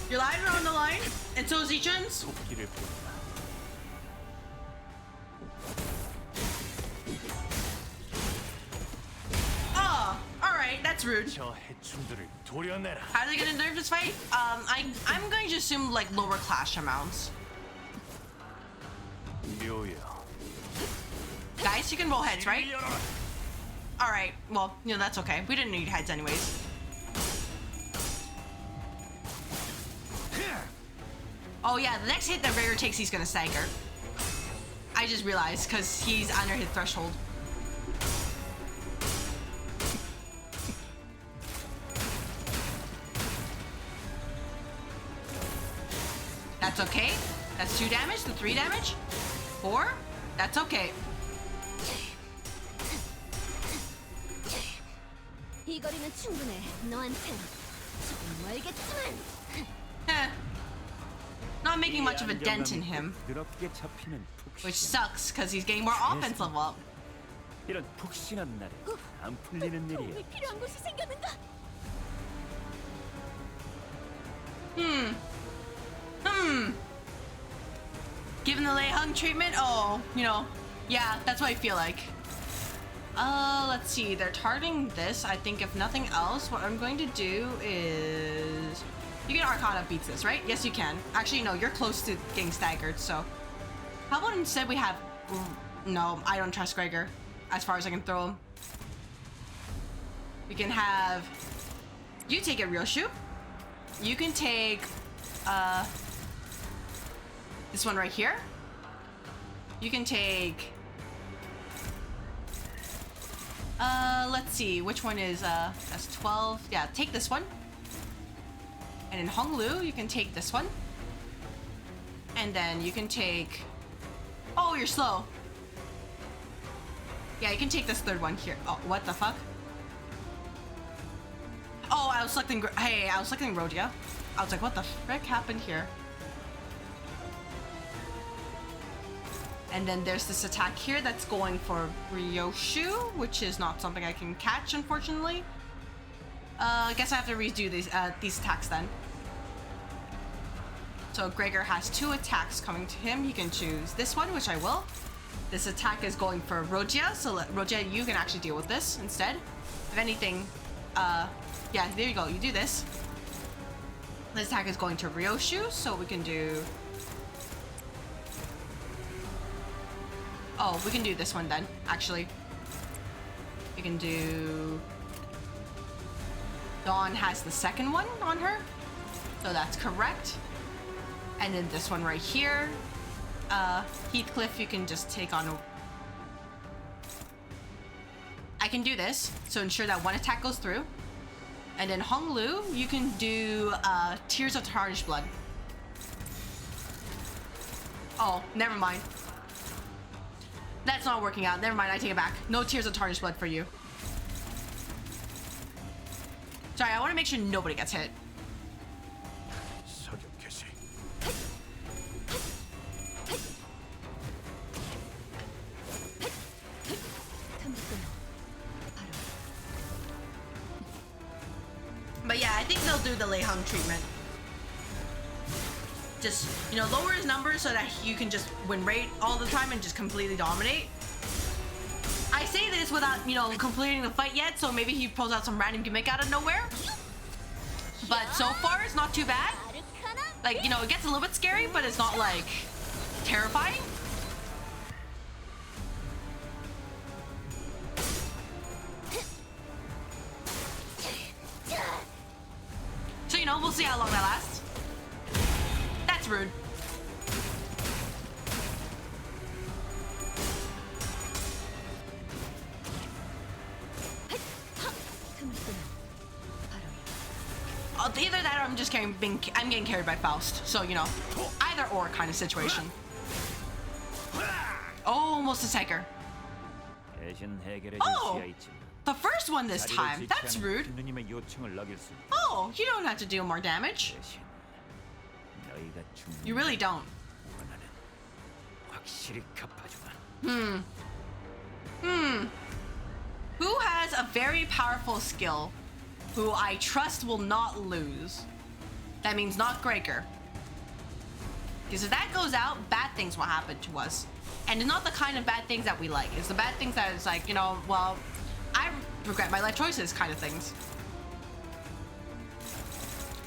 Your lives are on the line, and so is Xichun's. 도끼를 뽑는다. Oh, all right, that's rude. 저 해충들을 도려내라. How are they gonna nerf this fight? I'm going to assume like lower clash amounts. 묘야. Guys, you can roll heads, right? All right. Well, you know that's okay. We didn't need heads anyways. Oh yeah, the next hit that Rare takes, he's gonna stagger. I just realized because he's under his threshold. That's okay. That's 2 damage to 3 damage. 4. That's okay. 이 거리는 충분해. 너한텐 조금 멀겠지만. Heh. Not making much of a dent in him, 더럽게 잡히는 which 푹신. sucks because he's getting more offense level up. 이런 푹신한 날에 안 풀리는 일이야. 도움이 필요한 곳이 생겼는가? Given the lay hung treatment, oh, you know, yeah, that's what I feel like. Let's see, they're targeting this. I think if nothing else, what I'm going to do is... You can Arcana beats this, right? Yes, you can. Actually, no, you're close to getting staggered, so... How about instead we have... No, I don't trust Gregor, as far as I can throw him. We can have... You take a real shoot. You can take... This one right here. You can take... let's see, which one is, that's 12. Yeah, take this one. And in Honglu, you can take this one. And then you can take... Oh, you're slow. Yeah, you can take this third one here. Oh, what the fuck? Oh, I was selecting... Hey, I was selecting Rodia. I was like, what the frick happened here? And then there's this attack here that's going for Ryoshu, which is not something I can catch, unfortunately. I guess I have to redo these attacks then. So Gregor has 2 attacks coming to him. He can choose this one, which I will. This attack is going for Rogia, so Rogia, you can actually deal with this instead. If anything, yeah, there you go, you do this. This attack is going to Ryoshu, so we can do... Oh, we can do this one then, actually. We can do... Dawn has the second one on her, so that's correct. And then this one right here. Heathcliff, you can just take on... I can do this, so ensure that one attack goes through. And then Honglu, you can do Tears of Tarnished Blood. Oh, never mind. That's not working out. Never mind, I take it back. No Tears of Tarnished Blood for you. Sorry, I want to make sure nobody gets hit. But yeah, I think they'll do the Lei Hung treatment. Just, you know, lower his numbers so that you can just win rate all the time and just completely dominate. I say this without, you know, completing the fight yet, so maybe he pulls out some random gimmick out of nowhere. But so far, it's not too bad. Like, you know, it gets a little bit scary, but it's not, like, terrifying. So, you know, we'll see how long that lasts. That's rude. Either that or I'm just I'm getting carried by Faust. So, you know, either or kind of situation. Almost a taker. Oh, the first one this time. That's rude. Oh, you don't have to deal more damage. You really don't. Who has a very powerful skill who I trust will not lose? That means not Gregor. Because if that goes out, bad things will happen to us. And it's not the kind of bad things that we like. It's the bad things that it's like, you know, well, I regret my life choices kind of things.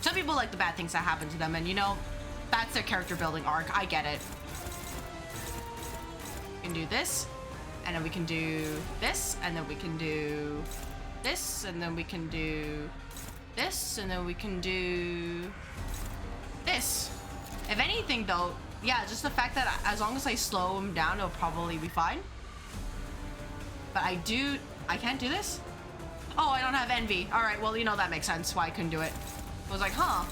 Some people like the bad things that happen to them, and you know, that's their character building arc. I get it. We can do this, and then we can do this, and then we can do this, and then we can do this, and then we can do this. If anything though, yeah, just the fact that as long as I slow him down, it'll probably be fine. But I can't do this? Oh, I don't have envy. All right, well, you know, that makes sense why I couldn't do it. I was like, huh.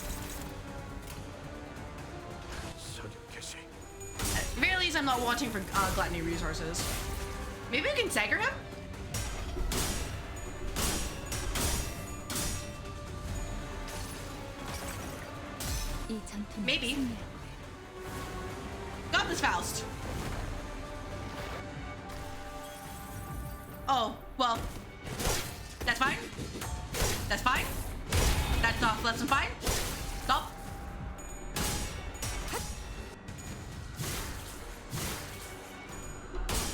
At the very least, I'm not watching for gluttony resources. Maybe we can stagger him? Maybe. Got this, Faust. Oh, well. That's fine. That's fine. That's not less than fine. Stop.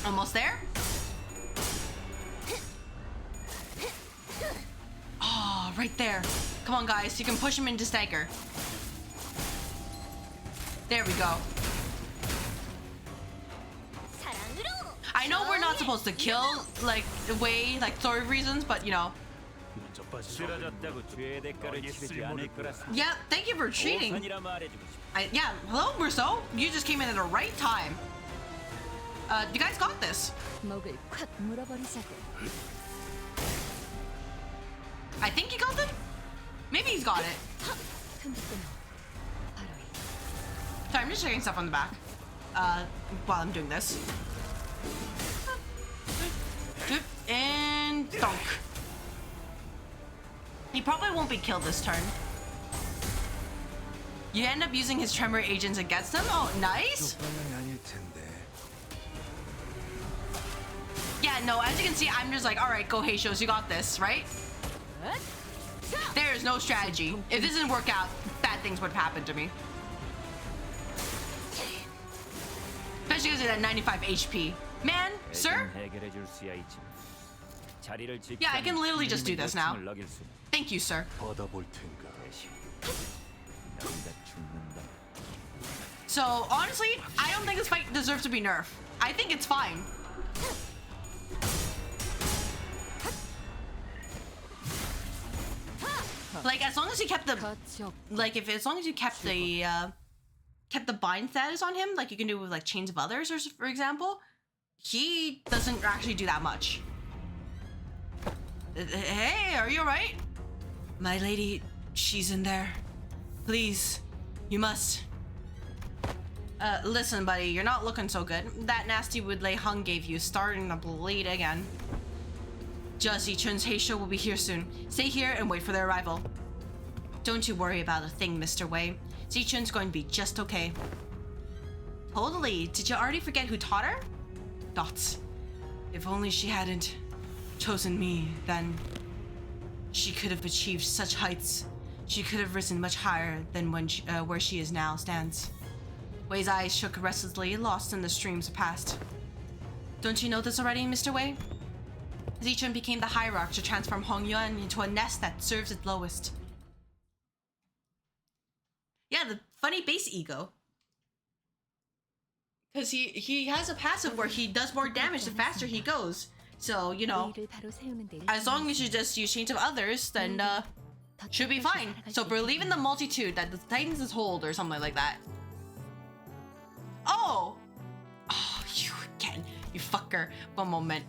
Almost there. Oh, right there. Come on, guys. You can push him into stagger. There we go. I know we're not supposed to kill, like, away, like, story reasons, but, you know. Yeah, thank you for cheating. Yeah, hello, Merceau. You just came in at the right time. You guys got this. I think he got them? Maybe he's got it. Sorry, I'm just checking stuff on the back. While I'm doing this. And dunk. He probably won't be killed this turn. You end up using his tremor agents against him? Oh, nice. Yeah, no, as you can see, I'm just like, all right, go Heishos, you got this, right? There is no strategy. If this didn't work out, bad things would have happened to me. Especially because it's at 95 HP. Man, sir? Yeah, I can literally just do this now. Thank you, sir. So, honestly, I don't think this fight deserves to be nerfed. I think it's fine. Like, as long as you kept the... Like, as long as you kept the bind status on him, like you can do with, like, Chains of Others, or, for example, he doesn't actually do that much. Hey, are you alright? My lady, she's in there. Please, you must. Listen, buddy, you're not looking so good. That nasty wood Lei Hung gave you is starting to bleed again. Just Xichun's Heisho will be here soon. Stay here and wait for their arrival. Don't you worry about a thing, Mr. Wei. Xichun's going to be just okay. Totally. Did you already forget who taught her? Dots. If only she hadn't chosen me, then... She could have achieved such heights. She could have risen much higher than where she is now stands. Wei's eyes shook restlessly, lost in the streams of past. Don't you know this already, Mr. Wei? Xichun became the Hierarch to transform Hongyuan into a nest that serves its lowest. Yeah, the funny base ego. Because he has a passive where he does more damage the faster he goes. So, you know, as long as you just use Change of Others, then should be fine. So believe in the multitude that the Titans is hold or something like that. Oh! Oh, you again, you fucker. One moment.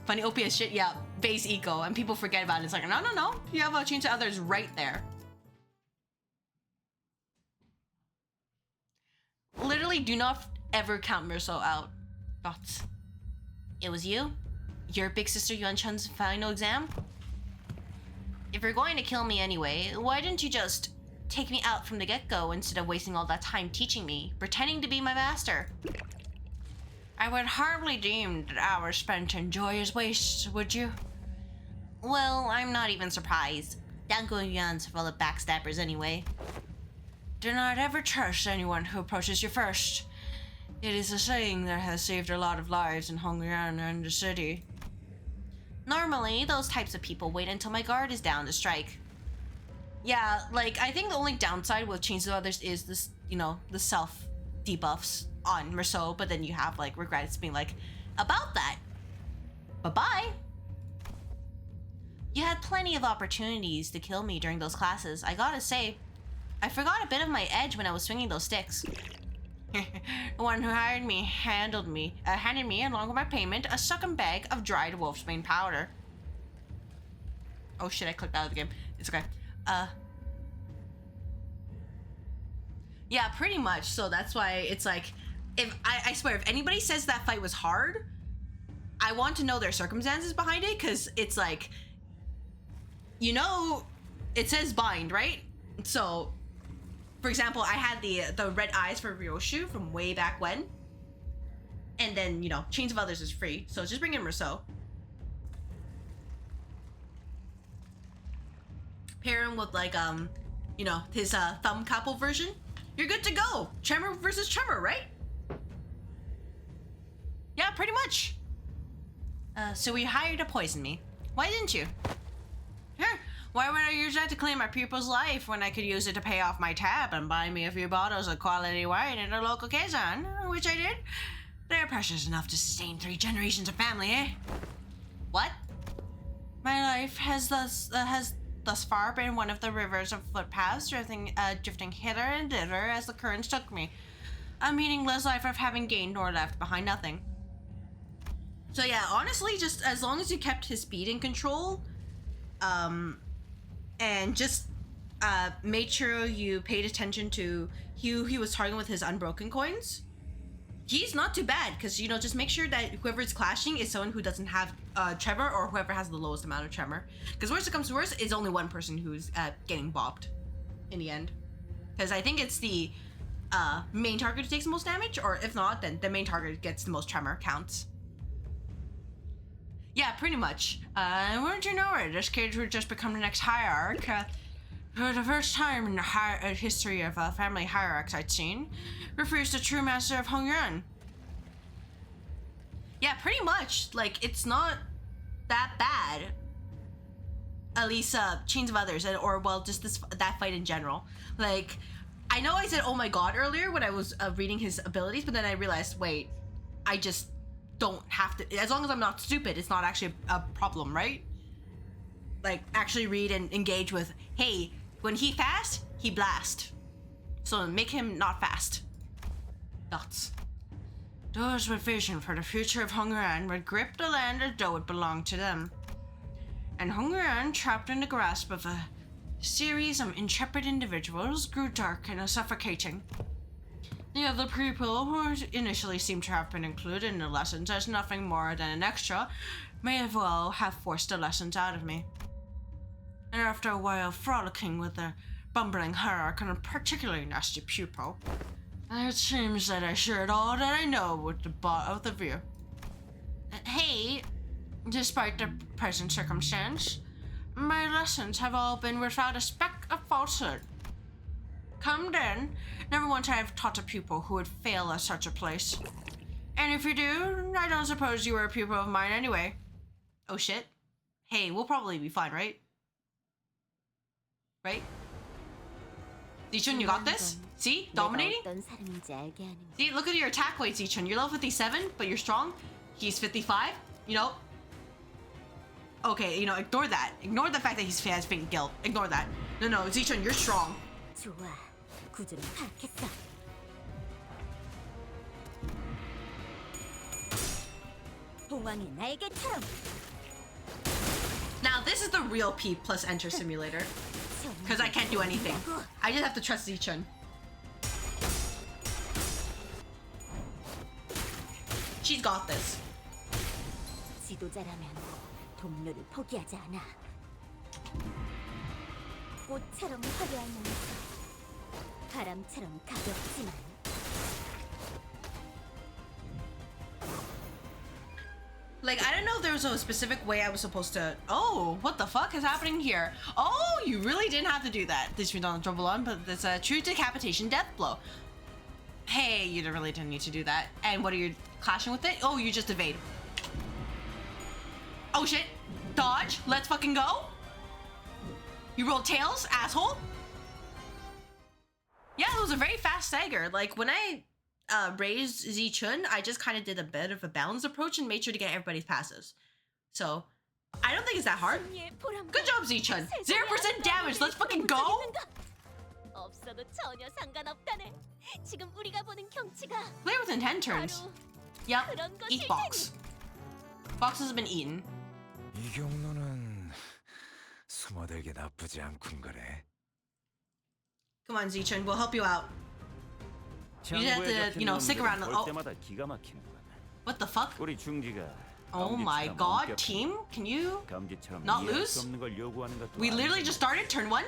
Funny opiate shit, yeah, base eco, and people forget about it. It's like, no, you have a Change of Others right there. Literally do not ever count Mirso out. Thoughts? It was you? Your big sister Yuan Chun's final exam? If you're going to kill me anyway, why didn't you just take me out from the get-go instead of wasting all that time teaching me, pretending to be my master? I would hardly deem that hours spent in joyous waste, would you? Well, I'm not even surprised. Dango Yuan's full of backstabbers anyway. Do not ever trust anyone who approaches you first. It is a saying that has saved a lot of lives in Hongyuan and the city. Normally, those types of people wait until my guard is down to strike. Yeah, like, I think the only downside with Chains of Others is this, you know, the self debuffs on Mirso, but then you have, like, regrets being like, about that. Bye-bye. You had plenty of opportunities to kill me during those classes. I gotta say, I forgot a bit of my edge when I was swinging those sticks. The one who hired me handed me, along with my payment, a sucking bag of dried wolfsbane powder. Oh shit, I clicked out of the game. It's okay. Yeah, pretty much. So that's why it's like, if I swear, if anybody says that fight was hard, I want to know their circumstances behind it, because it's like, you know, it says bind, right? So, for example, I had the red eyes for Ryoshu from way back when. And then, you know, Chains of Others is free. So just bring in Mirso. Pair him with, like, you know, his thumb couple version. You're good to go. Tremor versus Tremor, right? Yeah, pretty much. So we hired to poison me. Why didn't you? Sure. Why would I use that to claim my pupil's life when I could use it to pay off my tab and buy me a few bottles of quality wine at a local Kazan, which I did? They're precious enough to sustain 3 generations of family, eh? What? My life has thus far been one of the rivers of footpaths, drifting hither and thither as the currents took me. A meaningless life of having gained or left behind nothing. So yeah, honestly, just as long as you kept his speed in control, and just made sure you paid attention to who he was targeting with his unbroken coins, he's not too bad, because, you know, just make sure that whoever is clashing is someone who doesn't have tremor, or whoever has the lowest amount of tremor. Because worst it comes to worst, is only one person who's getting bopped in the end. Because I think it's the main target who takes the most damage, or if not, then the main target gets the most tremor counts. Yeah, pretty much. Wouldn't you know it? This kid would just become the next Hierarch. For the first time in the history of family hierarchs I'd seen, refers the true master of Hongyuan. Yeah, pretty much. Like, it's not that bad. At least, Chains of Others, or, well, just that fight in general. Like, I know I said, oh my god, earlier when I was reading his abilities, but then I realized, wait, I just don't have to, as long as I'm not stupid, it's not actually a problem, right? Like, actually read and engage with, hey, when he fast, he blast. So make him not fast. Thoughts? Those with vision for the future of Hongyuan would grip the land as though it belonged to them. And Hongyuan, trapped in the grasp of a series of intrepid individuals, grew dark and suffocating. The other people, who initially seemed to have been included in the lessons as nothing more than an extra, may as well have forced the lessons out of me. And after a while frolicking with a bumbling hierarch and a particularly nasty pupil, it seems that I shared all that I know with the both of you. Hey, despite the present circumstance, My lessons have all been without a speck of falsehood. Come then, never once have taught a pupil who would fail at such a place. And if you do, I don't suppose you were a pupil of mine anyway. Oh shit. Hey, we'll probably be fine, right? Right? Xichun, you got this? See? Dominating? 어떤 사람인지 알게 하는 거. See, look at your attack weight, Xichun. You're level 57, but you're strong. He's 55. You know? Okay, you know, ignore that. Ignore the fact that he has faint guilt. Ignore that. No, Xichun, you're strong. 좋아, 구조를 파악했어. 봉황이 날개처럼. Now, this is the real P plus enter simulator. Because I can't do anything. I just have to trust Xichun. She's got this. 지도자라면 동료를 포기하지 않아. 꽃처럼 화려하면서 바람처럼 가볍지만. Like, I don't know if there was a specific way I was supposed to... Oh, what the fuck is happening here? Oh, you really didn't have to do that. This we don't trouble on, but it's a true decapitation death blow. Hey, you really didn't need to do that. And what are you clashing with it? Oh, you just evade. Oh shit. Dodge. Let's fucking go. You roll tails, asshole. Yeah, it was a very fast stagger. Like, when I raised Xichun, I just kind of did a bit of a balanced approach and made sure to get everybody's passes. So, I don't think it's that hard. Good job, Xichun. 0% damage. Let's fucking go. 없어도 전혀 상관없다네. 지금 우리가 보는 경치가 Play within 10 turns. Yep. Eat box. Box has been eaten. 이 경로는 숨어들기 나쁘지 않군 거래. Come on, Xichun. We'll help you out. You just have to, you know, stick around. Oh, what the fuck? 우리 중기가 Oh my god, team? Can you not lose? We literally just started turn 1?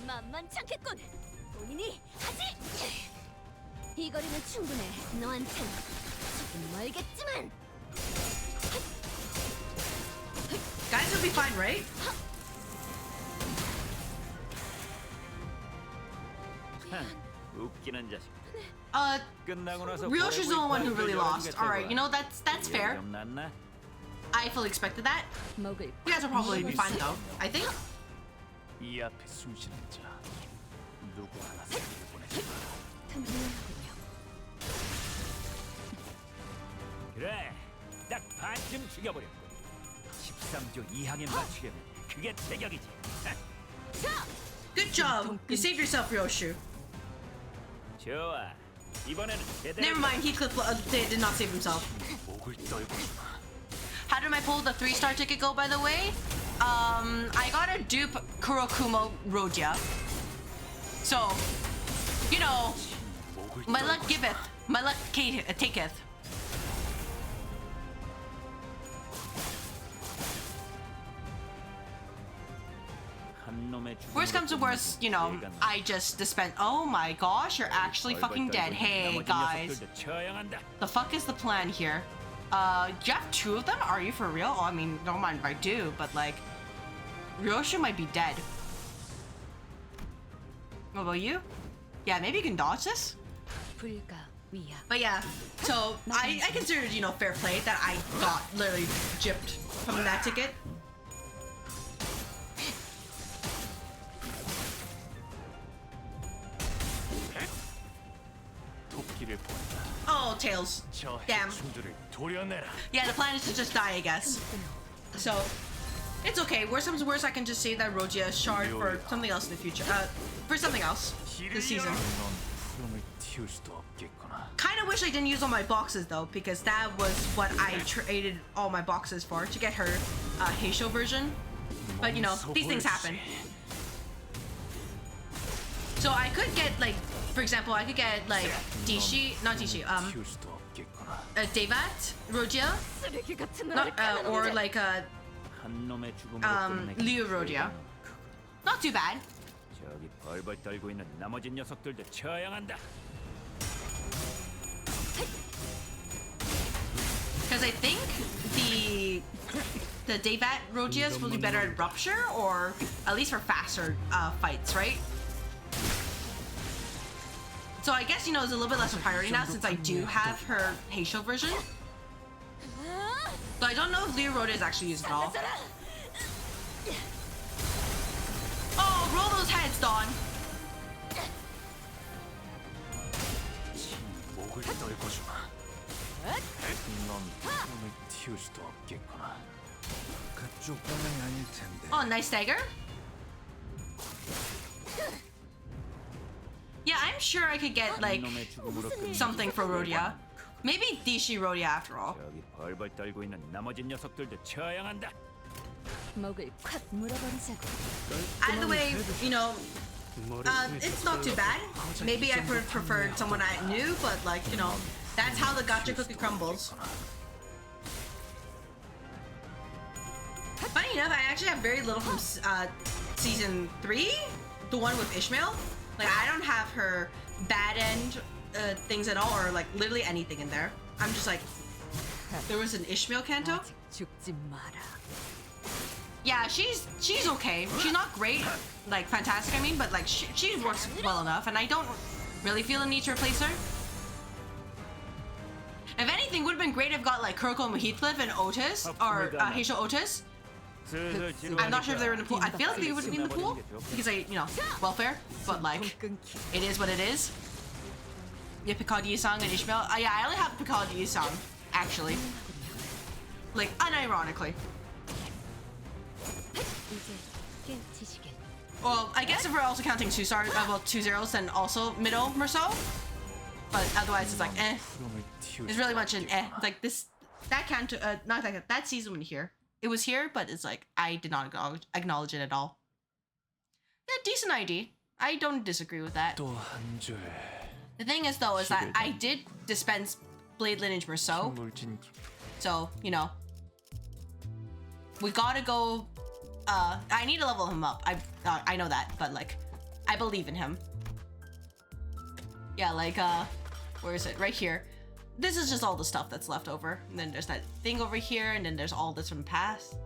만만찮겠군. 본인이 하지. 이 거리는 충분해. 너한텐 조금 멀겠지만. Guys will be fine, right? 웃기는 자식. 끝나고 나서 Ryoshu's the only one who really lost. Alright, you know, that's fair. 나 I fully expected that. 먹을 You guys will probably be fine though, I think. 이 앞에 숨쉬는 자 누구 하나 살리고 보내지 마라. 그래, 딱 반쯤 죽여버렸고 13조 이항에 맞추려면 그게 제격이지. Good job. You saved yourself, Ryoshu. 좋아, 이번에는 제대로. Never mind, Heathcliff did not save himself. 목을 떨고 주마. How did my pull the 3-star ticket go, by the way? I got a dupe Kurokumo Rodia. So, you know, my luck giveth, my luck taketh. Worst comes to worst, you know, I just dispense. Oh my gosh, you're actually fucking dead. Hey, guys. The fuck is the plan here? You have 2 of them? Are you for real? Oh, I mean, don't mind if I do, but like, Ryoshu might be dead. What about you? Yeah, maybe you can dodge this? But yeah, so I considered, you know, fair play that I got literally gypped from that ticket. Oh, Tails. Damn. Yeah, the plan is to just die, I guess. So, it's okay. Worst comes to worst, I can just save that Rogia shard for something else in the future. For something else this season. Kind of wish I didn't use all my boxes though, because that was what I traded all my boxes for, to get her Heisho version. But you know, these things happen. So I could get like, for example, I could get like Devat, Rogia, not, or like Liu Rogia. Not too bad. 저기 벌벌 떨고 있는 나머지 녀석들도 처형한다. Because I think the Dayvat Rodias will be better at Rupture, or at least for faster fights, right? So I guess, you know, it's a little bit less of a priority now since I do have her Heisho version. So I don't know if Leo Rodia is actually used at all. Oh, roll those heads, Dawn. 목을 떨궈주마. 넌 푸름을 틔울 수도 없겠구나. 그쪽 방향이 아닐 텐데. Oh, nice dagger. Yeah, I'm sure I could get like something for Rodia. Maybe Dishi Rodia after all. 저기 벌벌 떨고 있는 나머지 녀석들도 처형한다. 목을 콱 물어버리자고. Either way, you know, it's not too bad. Maybe I preferred someone I knew, but like, you know, that's how the gacha cookie crumbles. Funny enough, I actually have very little from season 3, the one with Ishmael. Like, I don't have her bad end things at all, or like literally anything in there. I'm just like, there was an Ishmael canto. 아직 죽지 마라. Yeah, she's okay. She's not great, like fantastic. I mean, but like she works well enough, and I don't really feel the need to replace her. If anything, would have been great if got like Kuroko and Heathcliff and Otis, or Heisho Otis. I'm not sure if they were in the pool. I feel like they would be in the pool because you know, welfare. But like, it is what it is. Yeah, Picard Yisang and Ishmael. Yeah, I only have Picard Yisang actually. Like, unironically. Well, I guess if we're also counting 2 stars, well, 2 zeros, then also middle Merceau. But otherwise, it's like eh. It's really much an eh. Like this, that canto, not that season when here. It was here, but it's like I did not acknowledge it at all. Yeah, decent ID. I don't disagree with that. The thing is, though, is that I did dispense Blade Lineage Merceau. So, you know, we gotta go. I need to level him up. I know that, but like, I believe in him. Yeah, like where is it? Right here. This is just all the stuff that's left over. And then there's that thing over here, and then there's all this from the past.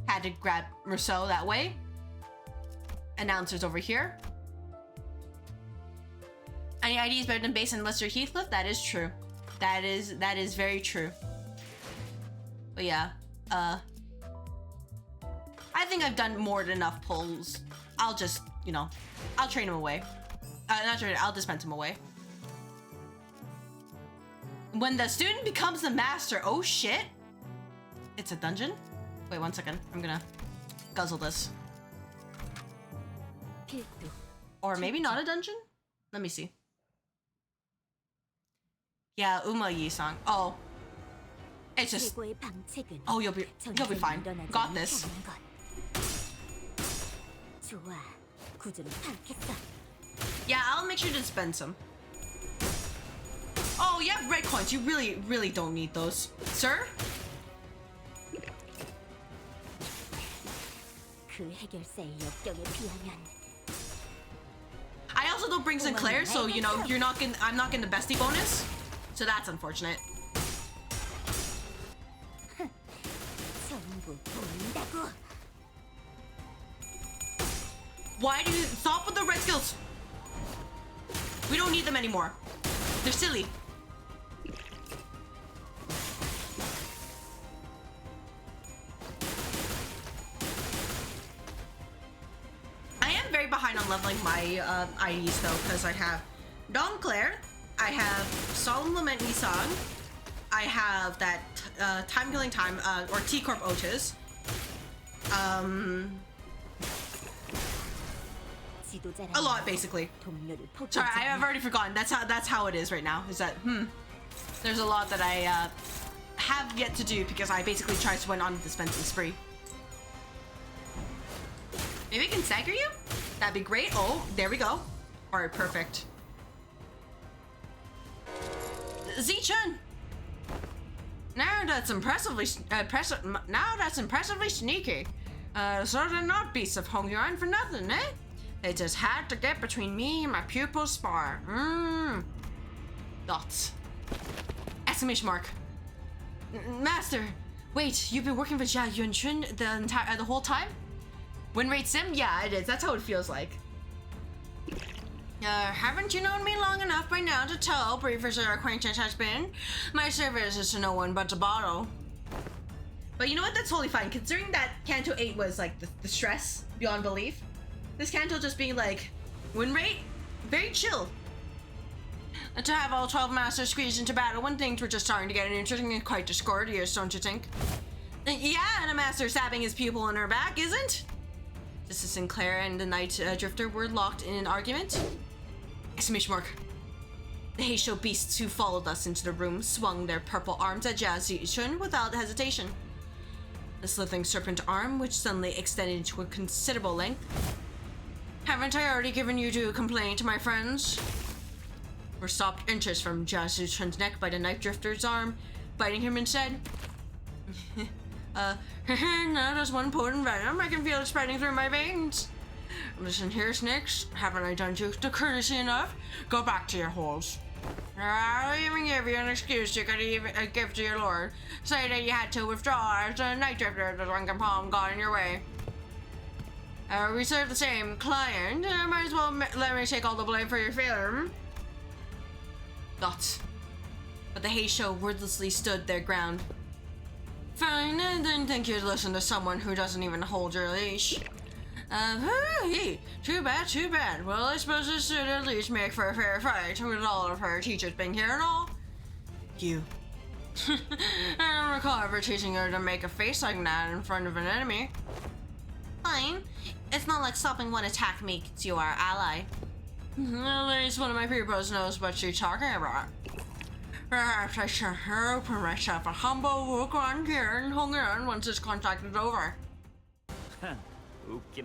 Had to grab Merceau that way. Announcers over here. Any ID is better than base unless you're Heathcliff? That is true. That is very true. But yeah, I think I've done more than enough pulls. I'll just, you know, I'll train him away. Not train him, I'll dispense him away. When the student becomes the master, oh shit. It's a dungeon? Wait 1 second, I'm gonna guzzle this. Or maybe not a dungeon? Let me see. Yeah, Uma Yi-sang. Oh. It's just... Oh, you'll be fine. Got this. Yeah, I'll make sure to dispense them. Oh, you have red coins. You really don't need those. Sir? I also don't bring Sinclair, so you know, I'm not getting the bestie bonus. So that's unfortunate. Why do you stop with the red skills? We don't need them anymore. They're silly. I am very behind on leveling my IDs though, because I have Dawn Claire, I have Solemn Lament Nissan, I have that Time Killing Time, or T-Corp Otis. A lot, basically. Sorry, I've already forgotten. That's how it is right now. Is that there's a lot that I have yet to do because I basically tried to went on a dispensing spree. Maybe I can stagger you? That'd be great. Oh, there we go. All right, perfect. Xichun. Now that's impressively sneaky. So they're not beasts of Hongyuan for nothing, eh? They just had to get between me and my pupil's spar. Dots. Exclamation mark. Master, wait, you've been working for Jia Yunchun the whole time? Win rate sim? Yeah, it is. That's how it feels like. Haven't you known me long enough by now to tell how brief as our acquaintance has been? My service is to no one but to bottle. But you know what? That's totally fine, considering that Canto 8 was like the stress beyond belief. This Canto just being like, win rate? Very chill. To have all 12 masters squeezed into battle when things were just starting to get interesting and quite discourteous, don't you think? Yeah, and a master stabbing his pupil in her back, isn't? Justice Sinclair and the Night Drifter were locked in an argument. Exclamation mark. The Heisho beasts who followed us into the room swung their purple arms at Xichun without hesitation. The slithering serpent arm, which suddenly extended to a considerable length. Haven't I already given you to complaint, my friends? Were stopped inches from Xichun's neck by the Night Drifter's arm, biting him instead. Now there's one potent venom. I can feel it spreading through my veins. Listen here, snakes. Haven't I done you the courtesy enough? Go back to your holes. I'll even give you an excuse you could even give to your lord. Say that you had to withdraw as the Night Drifter, the drunken palm, got in your way. We serve the same client. Might as well let me take all the blame for your failure. Thoughts. But the Heisho wordlessly stood their ground. Fine, I didn't think you'd listen to someone who doesn't even hold your leash. Too bad, too bad. Well, I suppose this should at least make for a fair fight, with all of her teachers being here and all. You. I don't recall ever teaching her to make a face like that in front of an enemy. Fine. It's not like stopping one attack makes you our ally. At least one of my pupils knows what she's talking about. Perhaps I should open myself a humble look on here and hung on once this contract is over.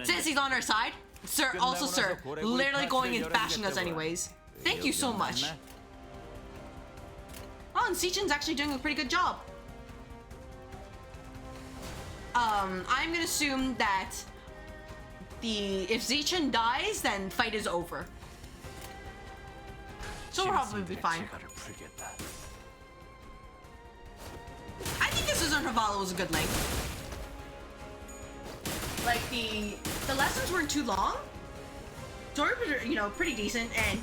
Since he's on our side, sir, also sir, literally going and bashing us anyways. Thank you so much. Oh, and Xichun's actually doing a pretty good job. I'm gonna assume that if Xichun dies, then fight is over. So we'll probably be fine. I think this is Intervallo was a good length. Like the lessons weren't too long. Story was, pretty decent and,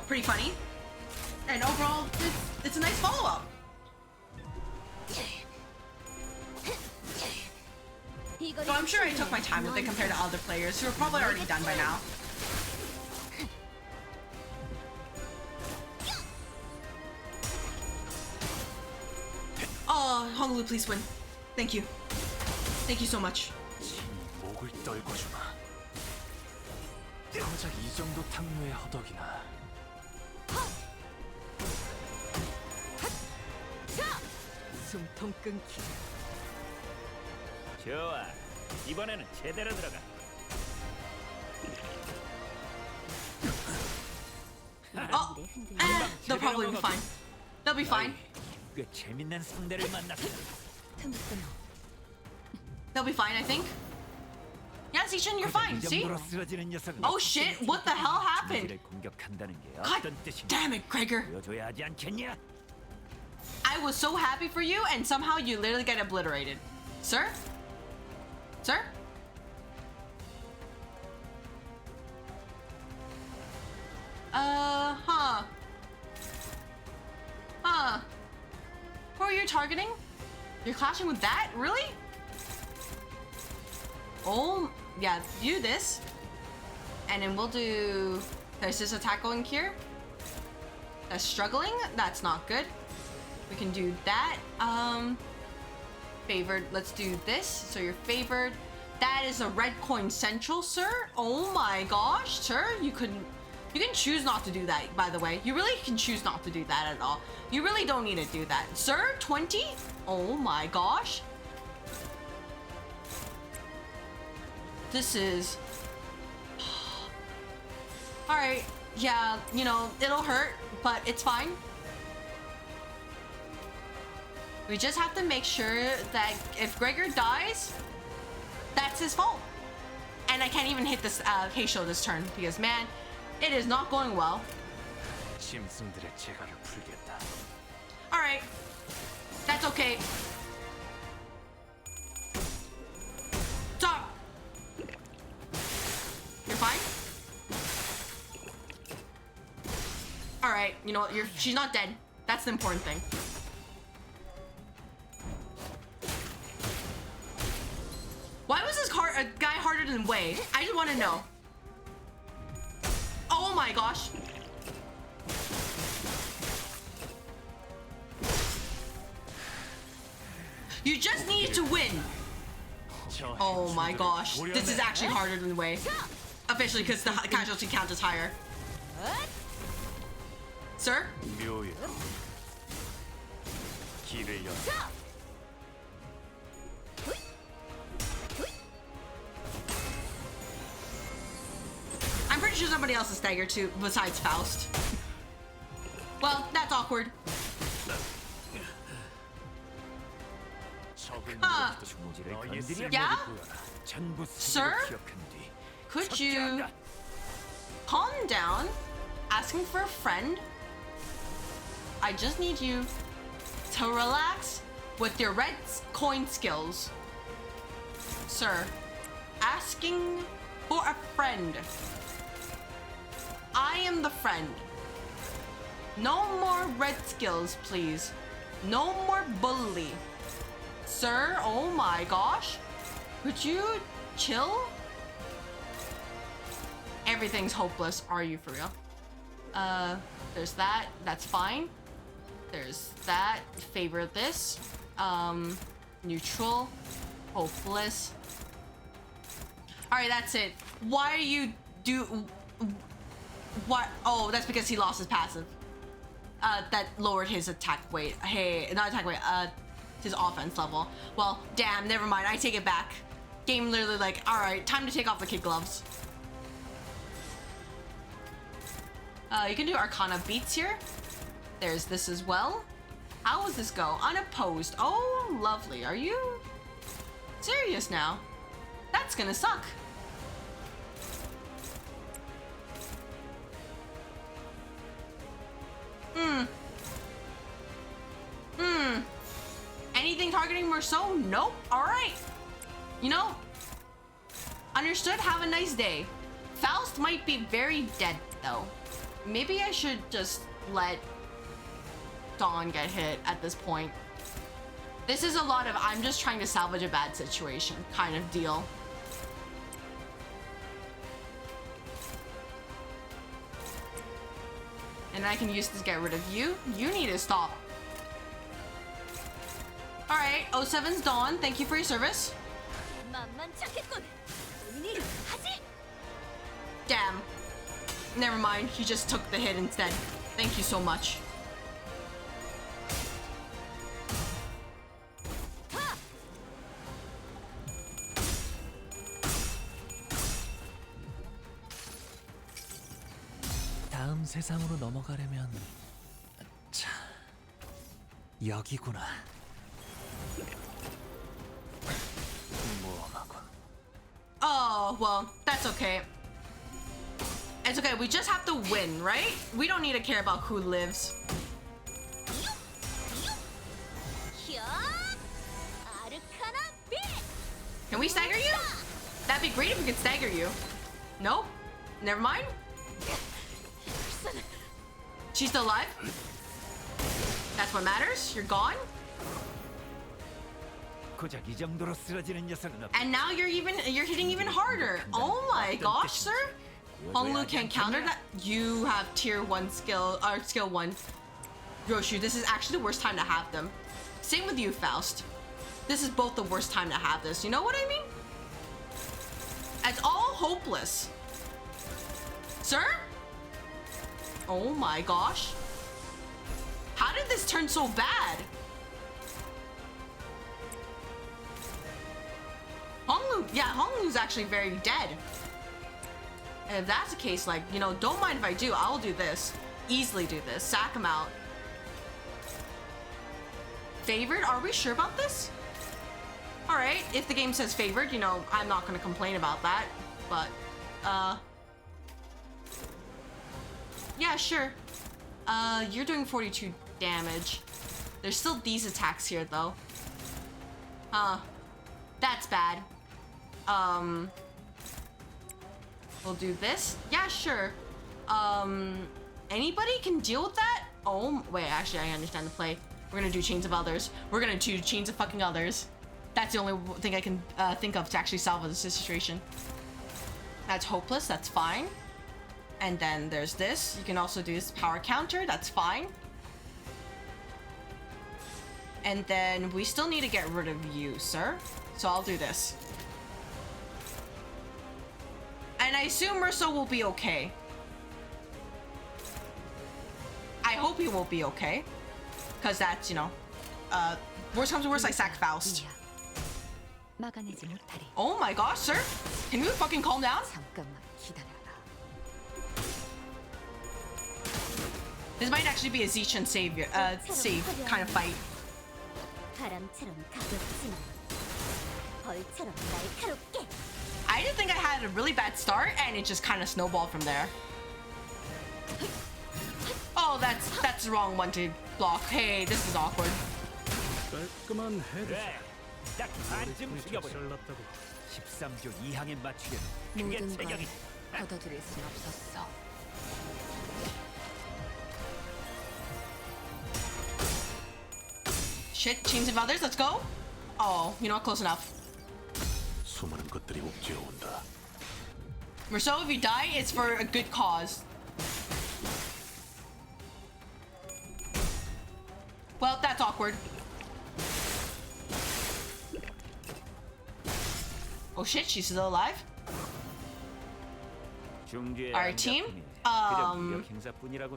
pretty funny. And overall, it's a nice follow-up. So I'm sure I took my time with it compared to other players who are probably already done by now. Oh, Honglu, please win. Thank you. Thank you so much. 정작 이 정도 탕류의 허덕이나. 숨통 끊기. 좋아. 이번에는 제대로 들어가. They'll probably be fine. They'll be fine. 꽤 재밌는 상대를 만났어. They'll be fine, I think. Yeah, Xichun, you're fine. See? Oh shit! What the hell happened? God damn it, Gregor! I was so happy for you, and somehow you literally get obliterated, sir. Sir? Who are you targeting? You're clashing with that? Really? Oh, yeah, do this. And then we'll do... There's this attack going here. That's struggling. That's not good. We can do that. Favored. Let's do this. So you're favored. That is a red coin central, sir. Oh my gosh, sir. You can choose not to do that, by the way. You really can choose not to do that at all. You really don't need to do that. Sir, 20? Oh my gosh. This is... Alright, yeah, it'll hurt, but it's fine. We just have to make sure that if Gregor dies, that's his fault. And I can't even hit this Heisho this turn, because man, it is not going well. Alright. That's okay. Stop. You're fine? Alright, you know what? She's not dead. That's the important thing. Why was this guy harder than Wei? I just want to know. Oh my gosh. You just need to win. Oh my gosh. This is actually harder than Wei. Officially, because the casualty count is higher. Sir? 묘야. 길을 열. I'm pretty sure somebody else is staggered too, besides Faust. Well, that's awkward. Huh. Yeah? Sir? Could you calm down? Asking for a friend? I just need you to relax with your red coin skills. Sir, asking for a friend. I am the friend. No more red skills, please. No more bully. Sir, oh my gosh. Could you chill? Everything's hopeless. Are you for real? There's that. That's fine. There's that. Favor this. Neutral. Hopeless. Alright, that's it. Why are you what? Oh, that's because he lost his passive. That lowered his attack weight. Hey, not attack weight, his offense level. Well, damn, never mind. I take it back. Game literally like, alright, time to take off the kid gloves. You can do Arcana beats here. There's this as well. How does this go? Unopposed. Oh, lovely. Are you serious now? That's gonna suck. Anything targeting Merceau? Nope. Alright. You know, understood. Have a nice day. Faust might be very dead though. Maybe I should just let Dawn get hit at this point. This is a lot of I'm just trying to salvage a bad situation kind of deal. And I can use this to get rid of you. You need to stop. Alright, 07's Dawn. Thank you for your service. Damn. Never mind, he just took the hit instead. Thank you so much. 다음 세상으로 넘어가려면 자, 여기구나. 모험하군. Oh, well, that's okay. It's okay, we just have to win, right? We don't need to care about who lives. Can we stagger you? That'd be great if we could stagger you. Nope. Never mind. She's still alive? That's what matters. You're gone. 고작 이 정도로 쓰러지는 녀석은 없. And now you're hitting even harder. Oh my gosh, sir. Honglu can counter that. You have tier 1 skill, or skill 1. Roshu, this is actually the worst time to have them. Same with you, Faust. This is both the worst time to have this. You know what I mean? It's all hopeless. Sir? Oh my gosh. How did this turn so bad? Honglu, yeah, Honglu's actually very dead. And if that's the case, like, you know, don't mind if I do. I'll do this. Easily do this. Sack him out. Favored? Are we sure about this? Alright, if the game says favored, you know, I'm not gonna complain about that. But, yeah, sure. You're doing 42 damage. There's still these attacks here though. That's bad. We'll do this. Yeah, sure. Anybody can deal with that? Oh, wait, actually, I understand the play. We're gonna do Chains of Others. We're gonna do Chains of fucking Others. That's the only thing I can think of to actually solve this situation. That's hopeless, that's fine. And then there's this. You can also do this power counter, that's fine. And then we still need to get rid of you, sir. So I'll do this. And I assume Merso will be okay. I hope he will be okay. Because that's, you know, worst comes to worst, I sack Faust. 막아내지 못하리. Oh my gosh, sir. Can you fucking calm down? 잠깐만 기다려라. This might actually be a Xichun save kind of fight. 바람처럼 가볍지만 벌처럼 날카롭게. I didn't think I had a really bad start, and it just kind of snowballed from there. Oh, that's the wrong one to block. Hey, this is awkward. 깔끔한 헤드. 그래, 딱 반쯤 죽여버려. 13조 이항에 맞추려면 그게 모든 걸 체격이지. 걷어들일 순 없었어. Shit, Chains of Others, let's go. Oh, you know what, close enough. 수많은 것들이 옥죄어온다. Merso, if you die, it's for a good cause. Well, that's awkward. Oh shit, she's still alive? Our team?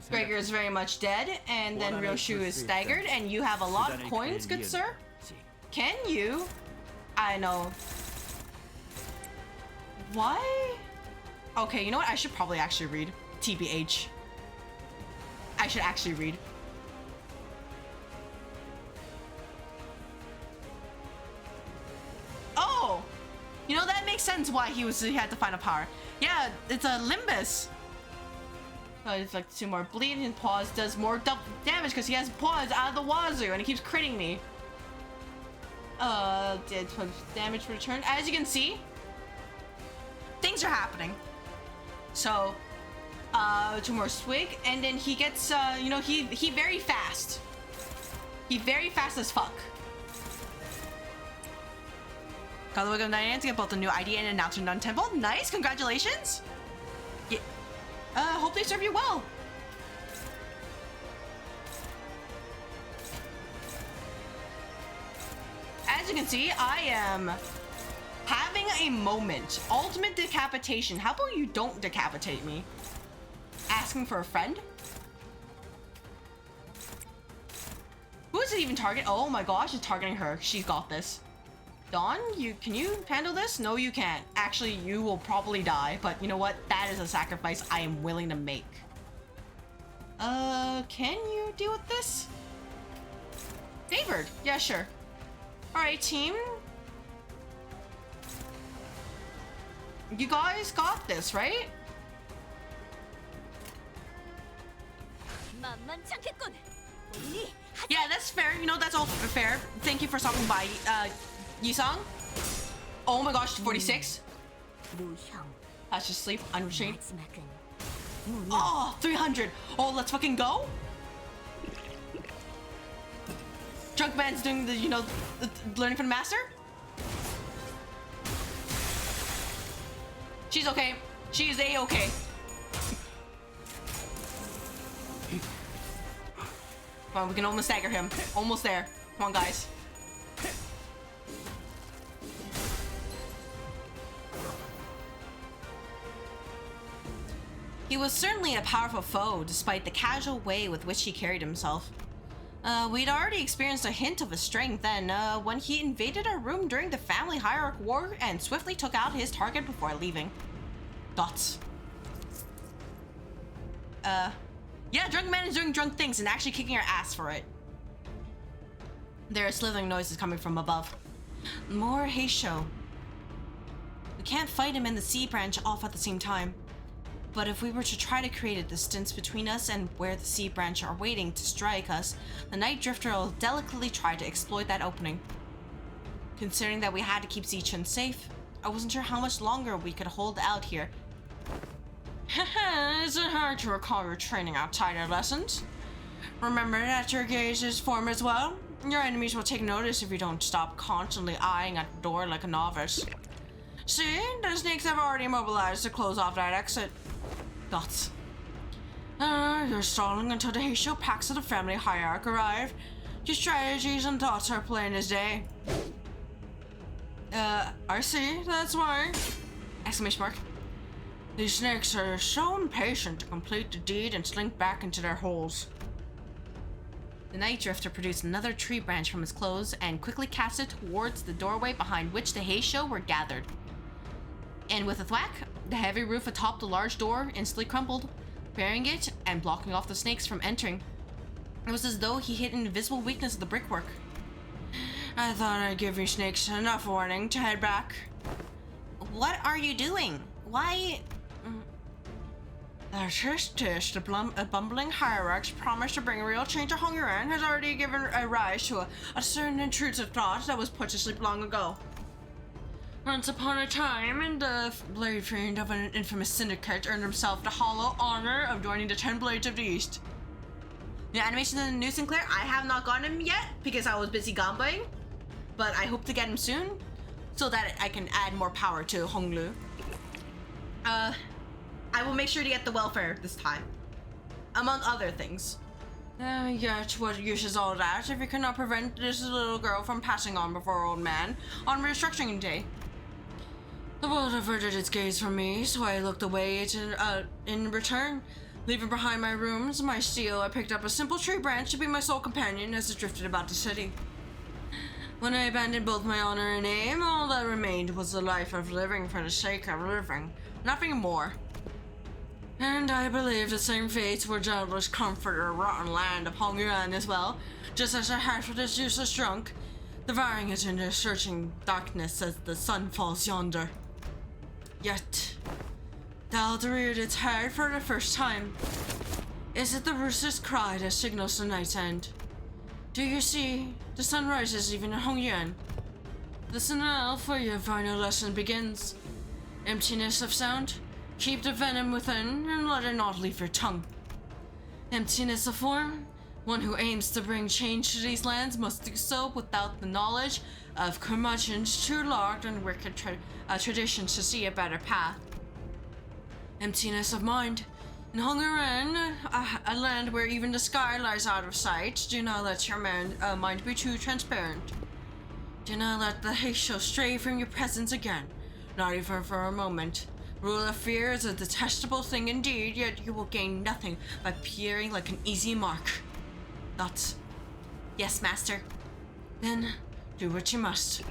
Gregor is very much dead, and then Ryoshu is staggered, and you have a lot of coins, good sir? Can you? I know. Why? Okay, you know what? I should probably actually read. TBH. I should actually read. Oh! You know, that makes sense why he had to find a power. Yeah, it's a Limbus. Oh, it's like 2 more. Bleeding Paws does more double damage because he has paws out of the wazoo and he keeps critting me. Did damage return. As you can see, things are happening. So, 2 more swig, and then he gets, you know, he very fast. He very fast as fuck. Got the Wig of Nine to get both a new ID and an announcement on Temple. Nice, congratulations. Yeah. Hope they serve you well. As you can see, I am having a moment. Ultimate decapitation. How about you don't decapitate me? Asking for a friend? Who is it even target? Oh my gosh, it's targeting her. She's got this. Dawn, can you handle this? No, you can't. Actually, you will probably die, but you know what? That is a sacrifice I am willing to make. Can you deal with this? Favored. Yeah, sure. Alright, team. You guys got this, right? 만만찮겠군. Yeah, that's fair. You know, that's all fair. Thank you for stopping by, Yisung. Oh my gosh, 46. 무형. That's just sleep. Unrestrained. 마지막은 무명. Oh, 300. Oh, let's fucking go. Drunk man's doing the, you know, learning from the master. She's okay. She is A-okay. Come on, we can almost stagger him. Almost there. Come on, guys. He was certainly a powerful foe, despite the casual way with which he carried himself. We'd already experienced a hint of his strength then, when he invaded our room during the family Hierarch war and swiftly took out his target before leaving. Dots. Yeah, drunk man is doing drunk things and actually kicking our ass for it. There are slithering noises coming from above. More Heisho. We can't fight him and the sea branch off at the same time. But if we were to try to create a distance between us and where the sea branch are waiting to strike us, the Night Drifter will delicately try to exploit that opening. Considering that we had to keep Xichun safe, I wasn't sure how much longer we could hold out here. Is it hard to recall your training outside your lessons? Remember that your gaze is form as well? Your enemies will take notice if you don't stop constantly eyeing at the door like a novice. See, the snakes have already mobilized to close off that exit. Thoughts? You're stalling until the Heisho packs of the family Hierarch arrive. Your strategies and thoughts are plain as day. I see, that's why. Exclamation mark. These snakes are so impatient to complete the deed and slink back into their holes. The Night Drifter produced another tree branch from his clothes and quickly cast it towards the doorway behind which the Heisho were gathered. And with a thwack, the heavy roof atop the large door instantly crumbled, burying it and blocking off the snakes from entering. It was as though he hit an invisible weakness of the brickwork. I thought I'd give you snakes enough warning to head back. What are you doing? Why? The bumbling hierarch's promise to bring real change to Hongyuan has already given a rise to a certain intrusive thought that was put to sleep long ago. Once upon a time, the blade fiend of an infamous syndicate earned himself the hollow honor of joining the 10 Blades of the East. The animation in the new Sinclair, I have not gotten him yet because I was busy gambling, but I hope to get him soon so that I can add more power to Honglu. I will make sure to get the welfare this time, among other things. Yet, what use is all that if you cannot prevent this little girl from passing on before old man on restructuring day? The world averted its gaze from me, so I looked away in return. Leaving behind my rooms, my steel, I picked up a simple tree branch to be my sole companion as it drifted about the city. When I abandoned both my honor and aim, all that remained was the life of living for the sake of living, nothing more. And I believe the same fates will doubtless comfort a rotten land of Hongyuan as well, just as I had for this useless drunk, devouring it in the searching darkness as the sun falls yonder. Yet, Dalda reared its head for the first time. Is it the rooster's cry that signals the night's end? Do you see? The sun rises even in Hongyuan. Listen now, for your final lesson begins. Emptiness of sound? Keep the venom within and let it not leave your tongue. Emptiness of form? One who aims to bring change to these lands must do so without the knowledge of curmudgeons too locked and wicked traditions to see a better path. Emptiness of mind. In Hongyuan, a land where even the sky lies out of sight, do not let your mind be too transparent. Do not let the Heisho stray from your presence again, not even for a moment. Rule of fear is a detestable thing indeed, yet you will gain nothing by peering like an easy mark. Thoughts? Yes, master. Then, do what you must.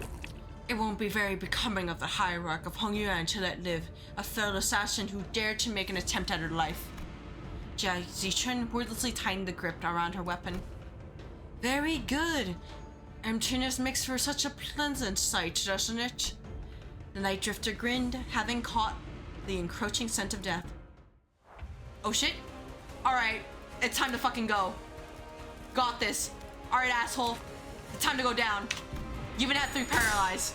It won't be very becoming of the Hierarch of Hongyuan to let live a fellow assassin who dared to make an attempt at her life. Xichun wordlessly tightened the grip around her weapon. Very good. Emptiness makes for such a pleasant sight, doesn't it? The Night Drifter grinned, having caught the encroaching scent of death. Oh shit. Alright, it's time to fucking go. Got this. Alright, asshole. It's time to go down. You've been at 3 paralyzed.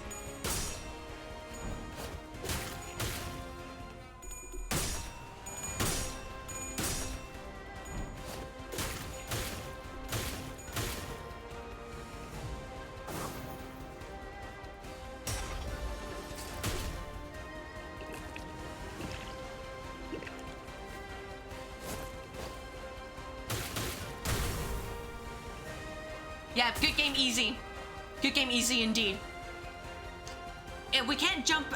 Yeah, good game, easy. Good game, easy indeed. We can't jump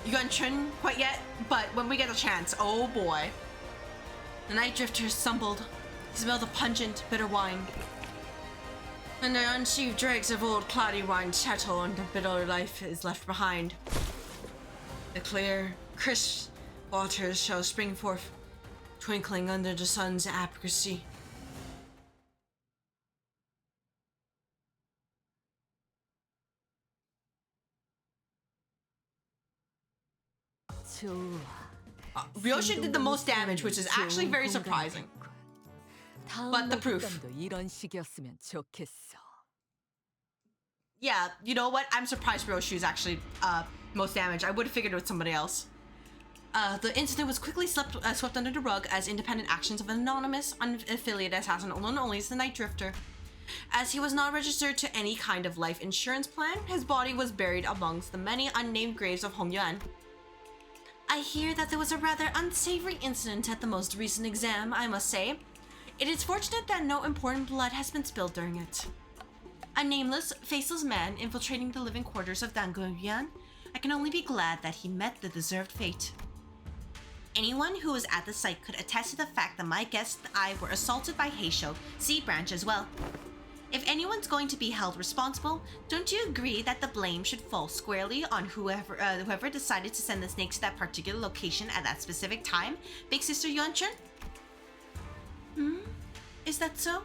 Xichun quite yet, but when we get a chance, oh boy. The Night Drifter stumbled. He smelled a pungent, bitter wine. And the unsheathed dregs of old cloudy wine settle, and the bitter life is left behind. The clear, crisp waters shall spring forth, twinkling under the sun's apricot. 좋아. Ryoshi did the most damage, which is actually very surprising. But the proof. 이런 식이었으면 좋겠어. Yeah, you know what? I'm surprised Ryoshi is actually most damage. I would have figured it was somebody else. The incident was quickly swept under the rug as independent actions of an anonymous, unaffiliated assassin known only as the Night Drifter. As he was not registered to any kind of life insurance plan, his body was buried amongst the many unnamed graves of Hongyuan. I hear that there was a rather unsavory incident at the most recent exam, I must say. It is fortunate that no important blood has been spilled during it. A nameless, faceless man infiltrating the living quarters of Danguyan, I can only be glad that he met the deserved fate. Anyone who was at the site could attest to the fact that my guest and I were assaulted by Heisho, C branch as well. If anyone's going to be held responsible, don't you agree that the blame should fall squarely on whoever decided to send the snakes to that particular location at that specific time, Big Sister Yuan-chun? Is that so?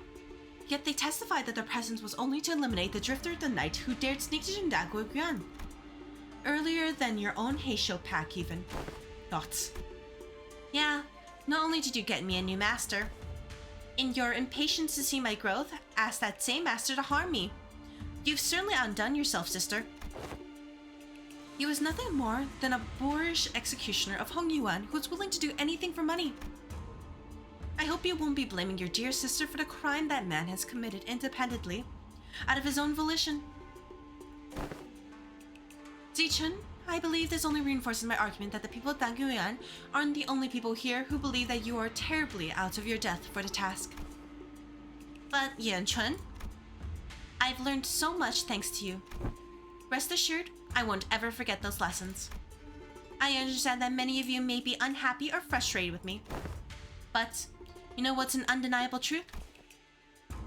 Yet they testified that their presence was only to eliminate the Drifter the Knight who dared sneak to Jindaguyan. Earlier than your own Heisho pack even. Thoughts? Yeah, not only did you get me a new master. In your impatience to see my growth, ask that same master to harm me. You've certainly outdone yourself, sister. He was nothing more than a boorish executioner of Hongyuan who was willing to do anything for money. I hope you won't be blaming your dear sister for the crime that man has committed independently, out of his own volition. Xichun, I believe this only reinforces my argument that the people of Danguyan aren't the only people here who believe that you are terribly out of your depth for the task. But Yan-chun, I've learned so much thanks to you. Rest assured, I won't ever forget those lessons. I understand that many of you may be unhappy or frustrated with me. But, you know what's an undeniable truth?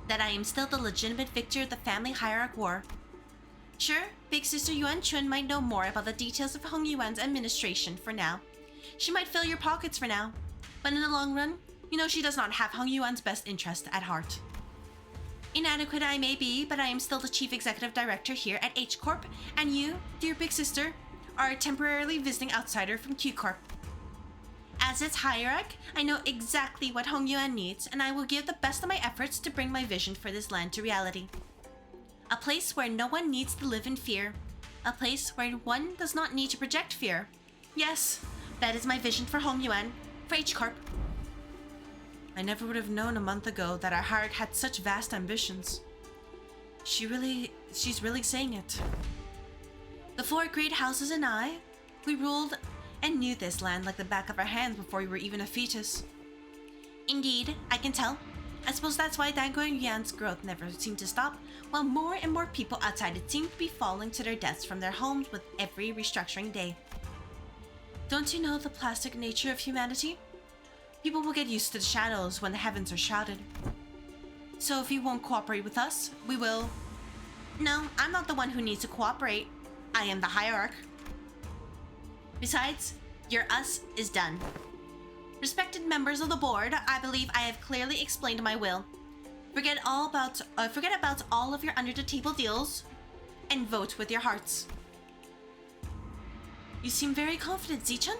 That I am still the legitimate victor of the family Hierarch war. Sure, Big Sister Yuan-chun might know more about the details of Hong Yuan's administration for now. She might fill your pockets for now. But in the long run, you know she does not have Hong Yuan's best interest at heart. Inadequate I may be, but I am still the Chief Executive Director here at H Corp, and you, dear Big Sister, are a temporarily visiting outsider from Q Corp. As its hierarch, I know exactly what Hong Yuan needs, and I will give the best of my efforts to bring my vision for this land to reality. A place where no one needs to live in fear. A place where one does not need to project fear. Yes, that is my vision for Hong Yuan, for H Corp. I never would have known a month ago that our hierarch had such vast ambitions. She's really saying it. The 4 great houses and I, we ruled and knew this land like the back of our hands before we were even a fetus. Indeed, I can tell. I suppose that's why Danguyan's growth never seemed to stop, while more and more people outside it seemed to be falling to their deaths from their homes with every restructuring day. Don't you know the plastic nature of humanity? People will get used to the shadows when the heavens are shrouded. So if you won't cooperate with us, we will... No, I'm not the one who needs to cooperate. I am the hierarch. Besides, your us is done. Respected members of the board, I believe I have clearly explained my will. Forget about all of your under-the-table deals and vote with your hearts. You seem very confident, Xichun.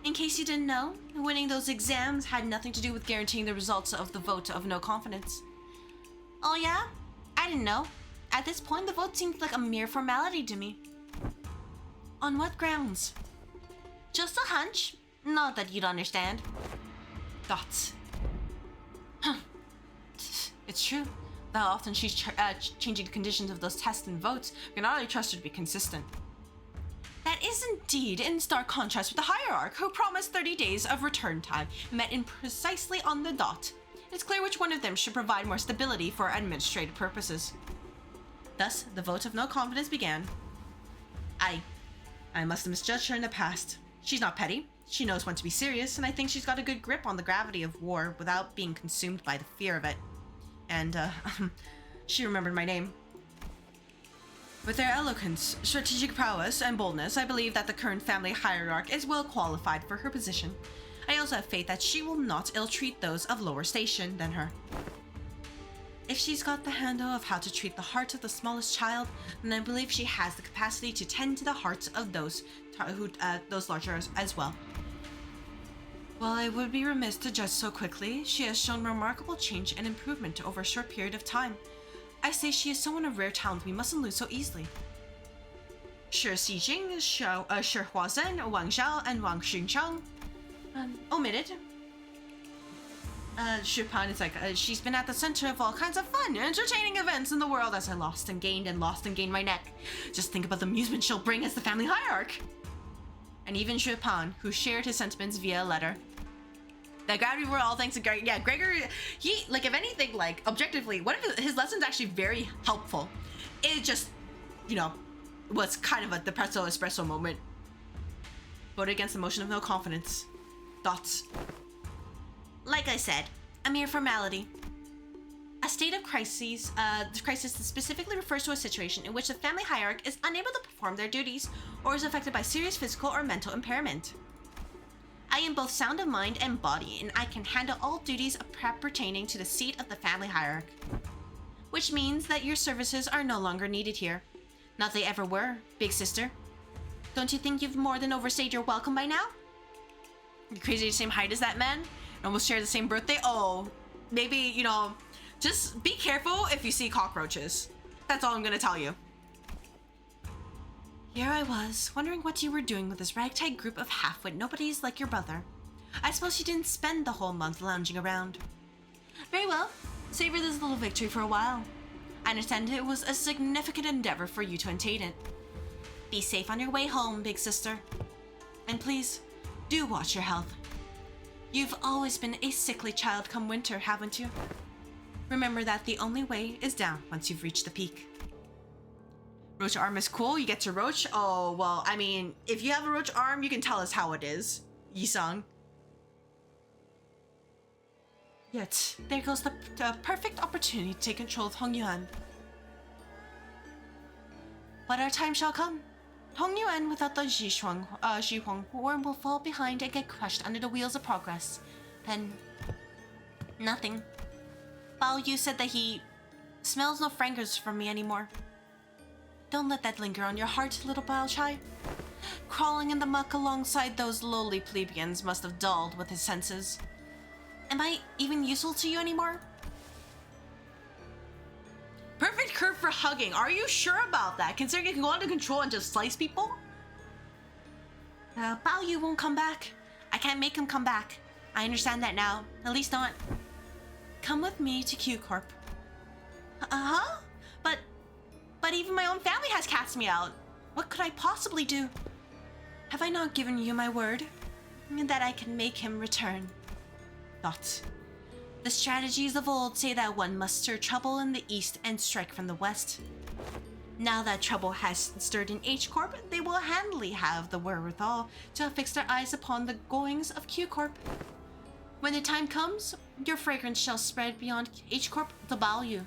In case you didn't know, winning those exams had nothing to do with guaranteeing the results of the vote of no confidence. Oh yeah? I didn't know. At this point, the vote seemed like a mere formality to me. On what grounds? Just a hunch. Not that you'd understand. Thoughts. Huh. It's true that often she's changing the conditions of those tests and votes. We can hardly trust her to be consistent. That is indeed in stark contrast with the hierarch, who promised 30 days of return time, met in precisely on the dot. It's clear which one of them should provide more stability for administrative purposes. Thus, the vote of no confidence began. I must have misjudged her in the past. She's not petty. She knows when to be serious, and I think she's got a good grip on the gravity of war without being consumed by the fear of it. And, she remembered my name. With their eloquence, strategic prowess, and boldness, I believe that the current family hierarch is well qualified for her position. I also have faith that she will not ill-treat those of lower station than her. If she's got the handle of how to treat the heart of the smallest child, then I believe she has the capacity to tend to the hearts of those larger as well. While I would be remiss to judge so quickly, she has shown remarkable change and improvement over a short period of time. I say she is someone of rare talent we mustn't lose so easily. Shi Xijing, Shi Huazhen, Wang Zhao, and Wang Xuncheng. Omitted. Xupan is like, she's been at the center of all kinds of fun, entertaining events in the world as I lost and gained my neck. Just think about the amusement she'll bring as the family hierarch. And even Xupan, who shared his sentiments via a letter. That gravity were all thanks to Gregor. Yeah, Gregor, he, like, if anything, like, objectively, one of his lessons actually very helpful. It just, you know, was kind of a depresso espresso moment. Voted against the motion of no confidence. Thoughts? Like I said, a mere formality. A state of crisis, crisis specifically refers to a situation in which the family hierarch is unable to perform their duties or is affected by serious physical or mental impairment. I am both sound of mind and body, and I can handle all duties pertaining to the seat of the family hierarch. Which means that your services are no longer needed here. Not they ever were, big sister. Don't you think you've more than overstayed your welcome by now? You're crazy the same height as that man? And almost share the same birthday? Oh, maybe, you know, just be careful if you see cockroaches. That's all I'm gonna tell you. Here I was, wondering what you were doing with this ragtag group of half-wit nobodies like your brother. I suppose you didn't spend the whole month lounging around. Very well, savor this little victory for a while. I understand it was a significant endeavor for you to attain it. Be safe on your way home, big sister. And please, do watch your health. You've always been a sickly child come winter, haven't you? Remember that the only way is down once you've reached the peak. Roach arm is cool, you get to roach. Oh, well, I mean, if you have a roach arm, you can tell us how it is. Yisung. Yet, there goes the perfect opportunity to take control of Hongyuan. But our time shall come. Hongyuan without the Zhihuang war will fall behind and get crushed under the wheels of progress. Then, nothing. Bao Yu said that he smells no fragrance from me anymore. Don't let that linger on your heart, little Bao Chai. Crawling in the muck alongside those lowly plebeians must have dulled with his senses. Am I even useful to you anymore? Perfect curve for hugging. Are you sure about that? Considering you can go under control and just slice people? Bao Yu won't come back. I can't make him come back. I understand that now. At least not. Come with me to Q Corp. Uh-huh? But even my own family has cast me out. What could I possibly do? Have I not given you my word? That I can make him return. Thoughts. The strategies of old say that one must stir trouble in the east and strike from the west. Now that trouble has stirred in H Corp, they will handily have the wherewithal to fix their eyes upon the goings of Q Corp. When the time comes, your fragrance shall spread beyond H Corp to Bao Yu.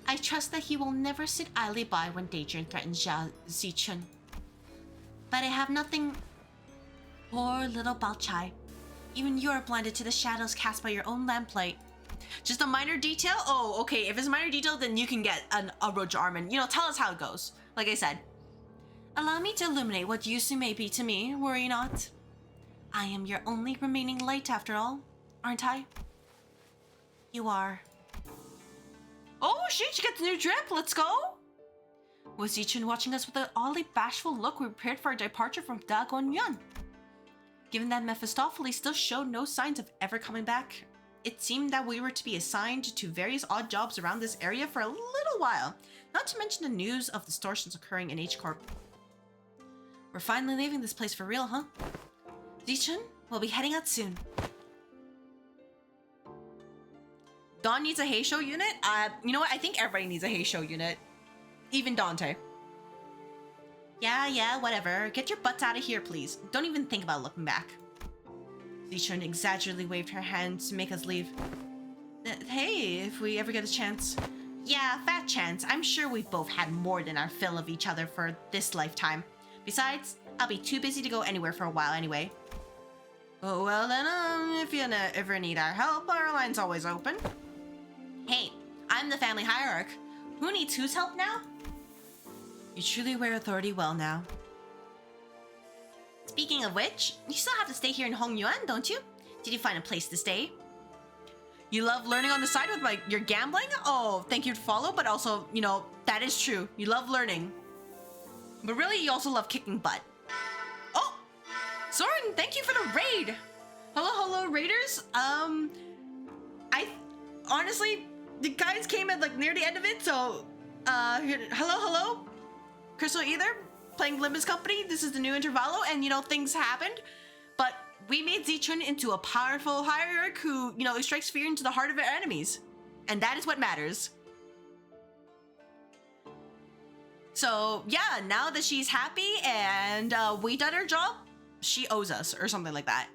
I trust that he will never sit idly by when danger threatens Xichun. But I have nothing. Poor little Bao Chai. Even you are blinded to the shadows cast by your own lamplight. Just a minor detail? Oh, okay. If it's a minor detail, then you can get a roach arm and, you know, tell us how it goes. Like I said. Allow me to illuminate what use you may be to me, worry not. I am your only remaining light after all, aren't I? You are. Oh, she gets a new drip. Let's go. Was Xichun watching us with an oddly bashful look we prepared for our departure from Dagon Yuan? Given that Mephistopheles still showed no signs of ever coming back, it seemed that we were to be assigned to various odd jobs around this area for a little while, not to mention the news of distortions occurring in H Corp. We're finally leaving this place for real, huh? Xichun, we'll be heading out soon. Dawn needs a Heisho unit? You know what? I think everybody needs a Heisho unit. Even Dante. Yeah, whatever. Get your butts out of here, please. Don't even think about looking back. Xichun exaggeratedly waved her hand to make us leave. Hey, if we ever get a chance. Yeah, fat chance. I'm sure we've both had more than our fill of each other for this lifetime. Besides, I'll be too busy to go anywhere for a while anyway. Oh, well then, if you ever need our help, our line's always open. Hey, I'm the family hierarch. Who needs whose help now? You truly wear authority well now. Speaking of which, you still have to stay here in Hongyuan, don't you? Did you find a place to stay? You love learning on the side with like your gambling? Oh, thank you to follow, but also, you know, that is true. You love learning. But really, you also love kicking butt. Oh! Soren, thank you for the raid! Hello, raiders. I honestly, the guys came at like near the end of it, so hello. CrystalAether, playing Limbus Company. This is the new Intervallo, and you know, things happened. But we made Xichun into a powerful hierarch who, you know, strikes fear into the heart of our enemies. And that is what matters. So yeah, now that she's happy and we done her job, she owes us or something like that.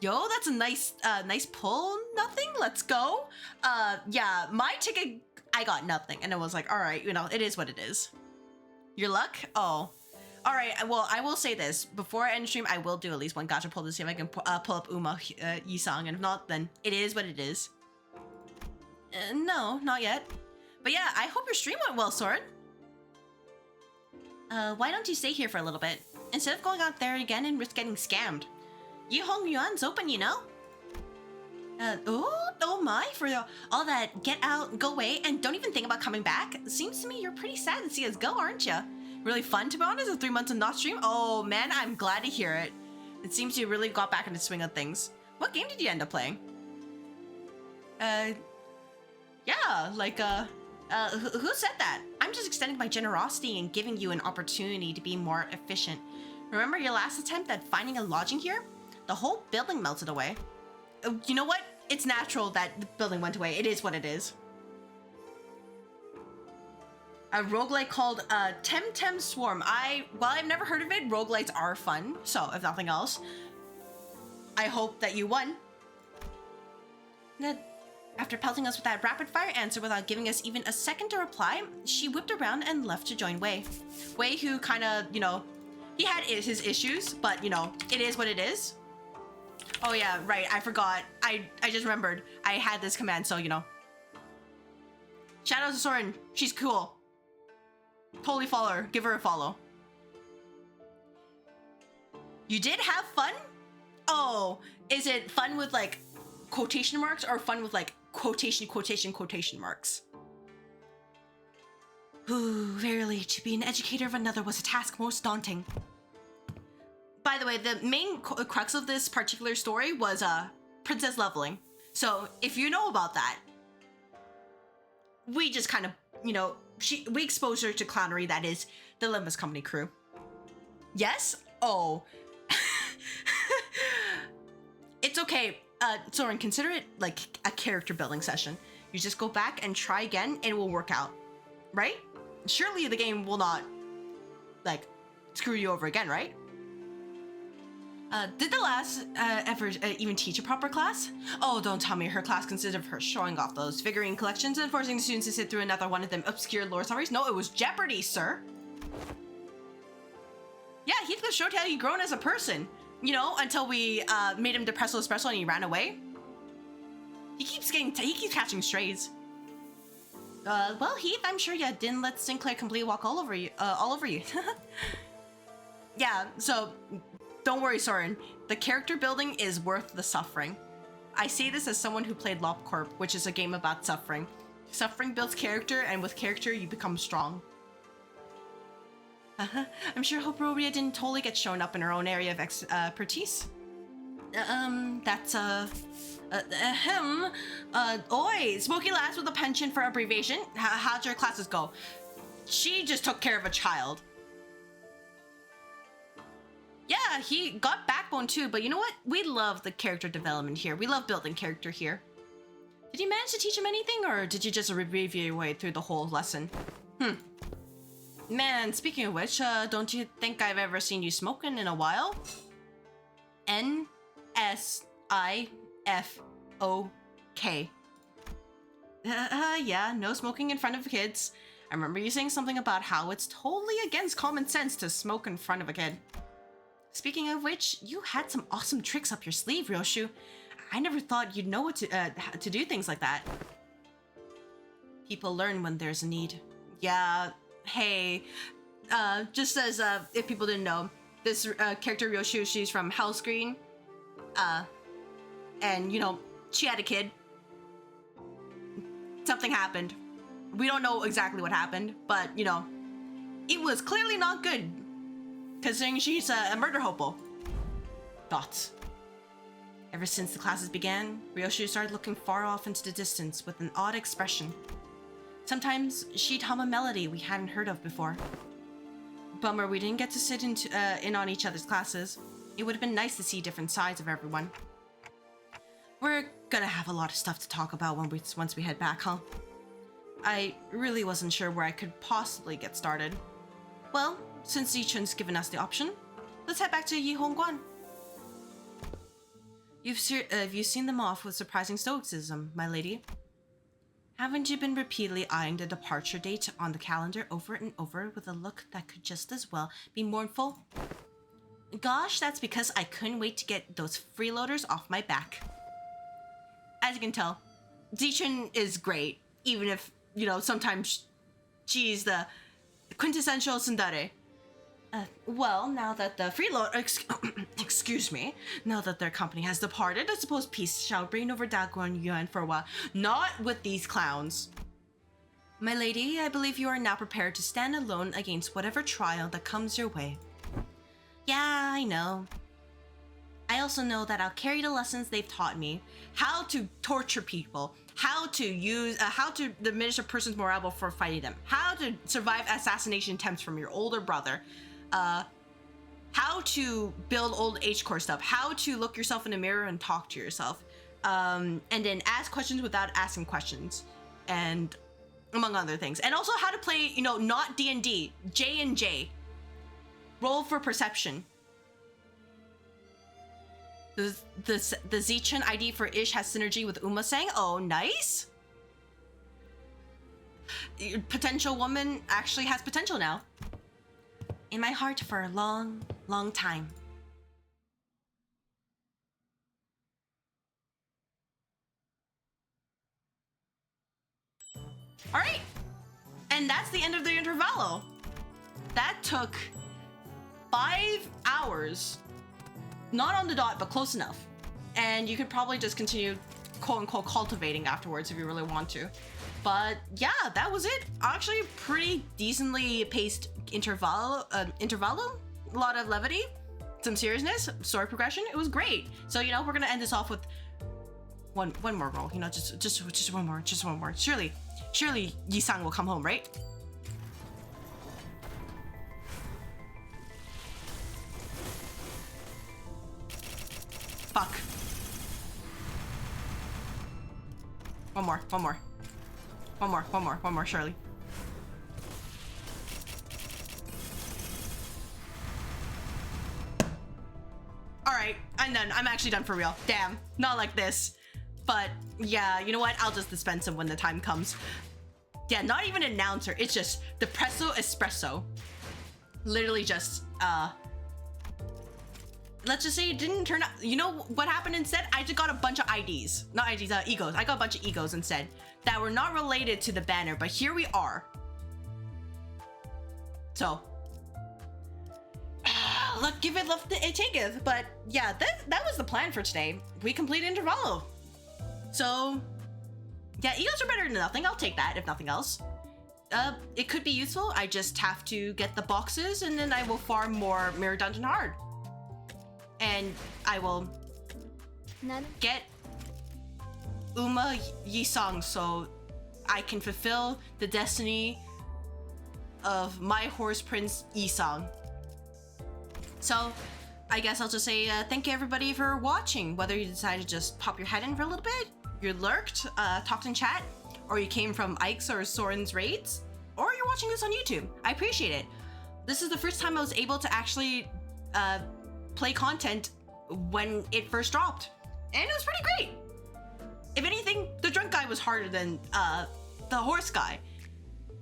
Yo, that's a nice pull. Nothing. Let's go. Yeah, my ticket, I got nothing, and it was like, all right, you know, it is what it is. Your luck? Oh, all right. Well, I will say this before I end stream, I will do at least one gacha pull to see if I can pull up Uma Yisang, and if not, then it is what it is. No, not yet. But yeah, I hope your stream went well, Soren. Why don't you stay here for a little bit instead of going out there again and risk getting scammed? Yihong Yuan's open, you know? Oh my, for all that get out, go away, and don't even think about coming back. Seems to me you're pretty sad to see us go, aren't you? Really fun, to be honest, with 3 months of not stream. Oh man, I'm glad to hear it. It seems you really got back into the swing of things. What game did you end up playing? Yeah, like, who said that? I'm just extending my generosity and giving you an opportunity to be more efficient. Remember your last attempt at finding a lodging here? The whole building melted away. You know what? It's natural that the building went away. It is what it is. A roguelike called Temtem Swarm. While I've never heard of it, roguelites are fun. So, if nothing else, I hope that you won. After pelting us with that rapid fire answer without giving us even a second to reply, she whipped around and left to join Wei. Wei, who kind of, you know, he had his issues, but, you know, it is what it is. Oh yeah, right, I forgot. I just remembered. I had this command, so, you know. Shout out to Soren. She's cool. Totally follow her. Give her a follow. You did have fun? Oh, is it fun with, like, quotation marks or fun with, like, quotation marks? Ooh, verily, to be an educator of another was a task most daunting. By the way, the main crux of this particular story was princess leveling. So if you know about that, we just kind of, you know, we exposed her to clownery that is the Limbus Company crew. Yes? Oh. It's okay. Soren, consider it like a character building session. You just go back and try again and it will work out. Right? Surely the game will not, like, screw you over again, right? Did the last ever even teach a proper class? Oh, don't tell me her class consisted of her showing off those figurine collections and forcing the students to sit through another one of them obscure lore summaries. No, it was Jeopardy, sir. Yeah, Heathcliff showed how he'd grown as a person. You know, until we made him depresso espresso and he ran away. He keeps catching strays. Well, Heath, I'm sure you didn't let Sinclair completely walk all over you. Yeah, so don't worry, Soren. The character building is worth the suffering. I say this as someone who played LopCorp, which is a game about suffering. Suffering builds character, and with character, you become strong. I'm sure Hope Robia didn't totally get shown up in her own area of expertise. Oi, Smoky Lass with a penchant for abbreviation. How'd your classes go? She just took care of a child. Yeah, he got backbone too, but you know what? We love the character development here. We love building character here. Did you manage to teach him anything, or did you just review your way through the whole lesson? Man, speaking of which, don't you think I've ever seen you smoking in a while? N-S-I-F-O-K. Yeah, no smoking in front of kids. I remember you saying something about how it's totally against common sense to smoke in front of a kid. Speaking of which, you had some awesome tricks up your sleeve, Ryoshu. I never thought you'd know what to do things like that. People learn when there's a need. Yeah, hey, just as if people didn't know, this character Ryoshu, she's from Hell's Green, and you know she had a kid. Something happened. We don't know exactly what happened, but you know, it was clearly not good, considering she's a murder hobo. Thoughts. Ever since the classes began, Ryoshu started looking far off into the distance with an odd expression. Sometimes she'd hum a melody we hadn't heard of before. Bummer we didn't get to sit in on each other's classes. It would have been nice to see different sides of everyone. We're gonna have a lot of stuff to talk about once we head back, huh? I really wasn't sure where I could possibly get started. Well, since Xichun's given us the option, let's head back to Yihongguan. You've seen them off with surprising stoicism, my lady. Haven't you been repeatedly eyeing the departure date on the calendar over and over with a look that could just as well be mournful? Gosh, that's because I couldn't wait to get those freeloaders off my back. As you can tell, Xichun is great, even if, you know, sometimes she's the quintessential tsundere. Well, now that the excuse me, now that their company has departed, I suppose peace shall reign over Daguan Yuan for a while. Not with these clowns. My lady, I believe you are now prepared to stand alone against whatever trial that comes your way. Yeah, I know. I also know that I'll carry the lessons they've taught me. How to torture people, how to diminish a person's morale before fighting them, how to survive assassination attempts from your older brother, how to build old age core stuff, how to look yourself in the mirror and talk to yourself, and then ask questions without asking questions, and among other things. And also how to play, you know, not D&D, J&J. Roll for perception. The Xichun ID for Ish has synergy with Uma-sang. Oh, nice. Potential woman actually has potential now. In my heart for a long, long time. All right. And that's the end of the Intervallo. That took 5 hours. Not on the dot, but close enough. And you could probably just continue quote-unquote cultivating afterwards if you really want to. But yeah, that was it. Actually, pretty decently paced intervallo. A lot of levity, some seriousness, story progression. It was great. So, you know, we're gonna end this off with one more roll. You know, just one more. Surely Yi-sang will come home, right? Fuck. One more, surely. Alright, I'm done. I'm actually done for real. Damn, not like this. But yeah, you know what? I'll just dispense them when the time comes. Yeah, not even an announcer. It's just depresso espresso. Literally just, let's just say it didn't turn out. You know what happened instead? I just got a bunch of IDs. Not IDs, egos. I got a bunch of egos instead that were not related to the banner, but here we are. So, look, give it, love it, taketh. But yeah, that was the plan for today. We completed Intervallo. So, yeah, egos are better than nothing. I'll take that, if nothing else. It could be useful. I just have to get the boxes, and then I will farm more Mirror Dungeon Hard. And I will get Uma Yi-sang so I can fulfill the destiny of my horse prince Yi-sang. So I guess I'll just say thank you everybody for watching. Whether you decided to just pop your head in for a little bit, you lurked, talked in chat, or you came from Ike's or Soren's raids, or you're watching this on YouTube. I appreciate it. This is the first time I was able to actually play content when it first dropped, and it was pretty great. If anything, the drunk guy was harder than the horse guy,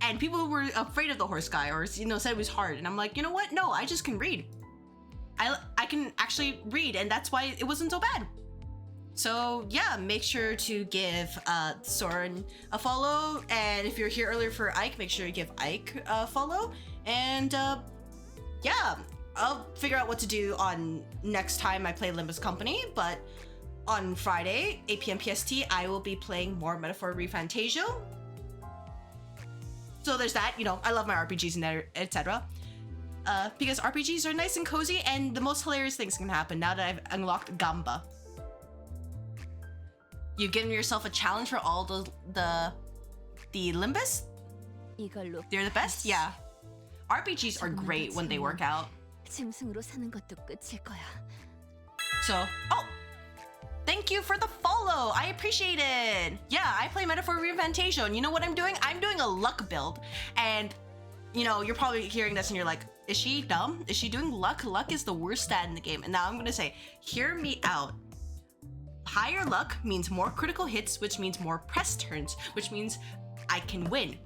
and people were afraid of the horse guy, or you know, said it was hard, and I'm like, you know what? No, I just can read. I can actually read, and that's why it wasn't so bad. So yeah, make sure to give Soren a follow, and if you're here earlier for Ike, make sure you give Ike a follow. And yeah, I'll figure out what to do on next time I play Limbus Company, but on Friday, 8 p.m. PST, I will be playing more Metaphor Refantasia. So there's that, you know, I love my RPGs and there, etc. Because RPGs are nice and cozy, and the most hilarious things can happen now that I've unlocked Gamba. You've given yourself a challenge for all the Limbus? 이걸로 They're the best? Yeah. RPGs are great when they work out. 짐승으로 사는 것도 끝일 거야. So, oh! Thank you for the follow! I appreciate it! Yeah, I play Metaphor Refantasia, and you know what I'm doing? I'm doing a luck build. And, you know, you're probably hearing this and you're like, is she dumb? Is she doing luck? Luck is the worst stat in the game. And now I'm gonna say, hear me out. Higher luck means more critical hits, which means more press turns, which means I can win.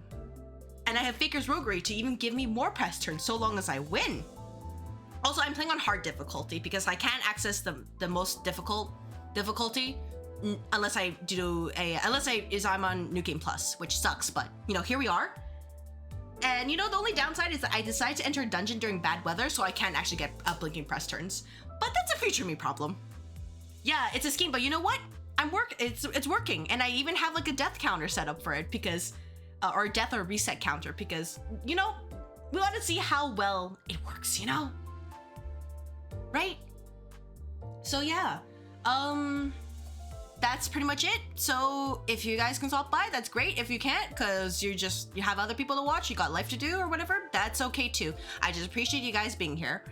And I have Faker's Roguery to even give me more press turns so long as I win. Also, I'm playing on hard difficulty because I can't access the most difficult difficulty unless I'm on New Game Plus, which sucks, but you know, here we are. And you know, the only downside is that I decided to enter a dungeon during bad weather, so I can't actually get blinking press turns. But that's a future me problem. Yeah, it's a scheme, but you know what? It's working, and I even have like a death counter set up for it because, or death or reset counter because, you know, we want to see how well it works, you know? Right? So yeah, that's pretty much it. So if you guys can stop by, that's great. If you can't, because you have other people to watch, you got life to do or whatever, that's okay too. I just appreciate you guys being here.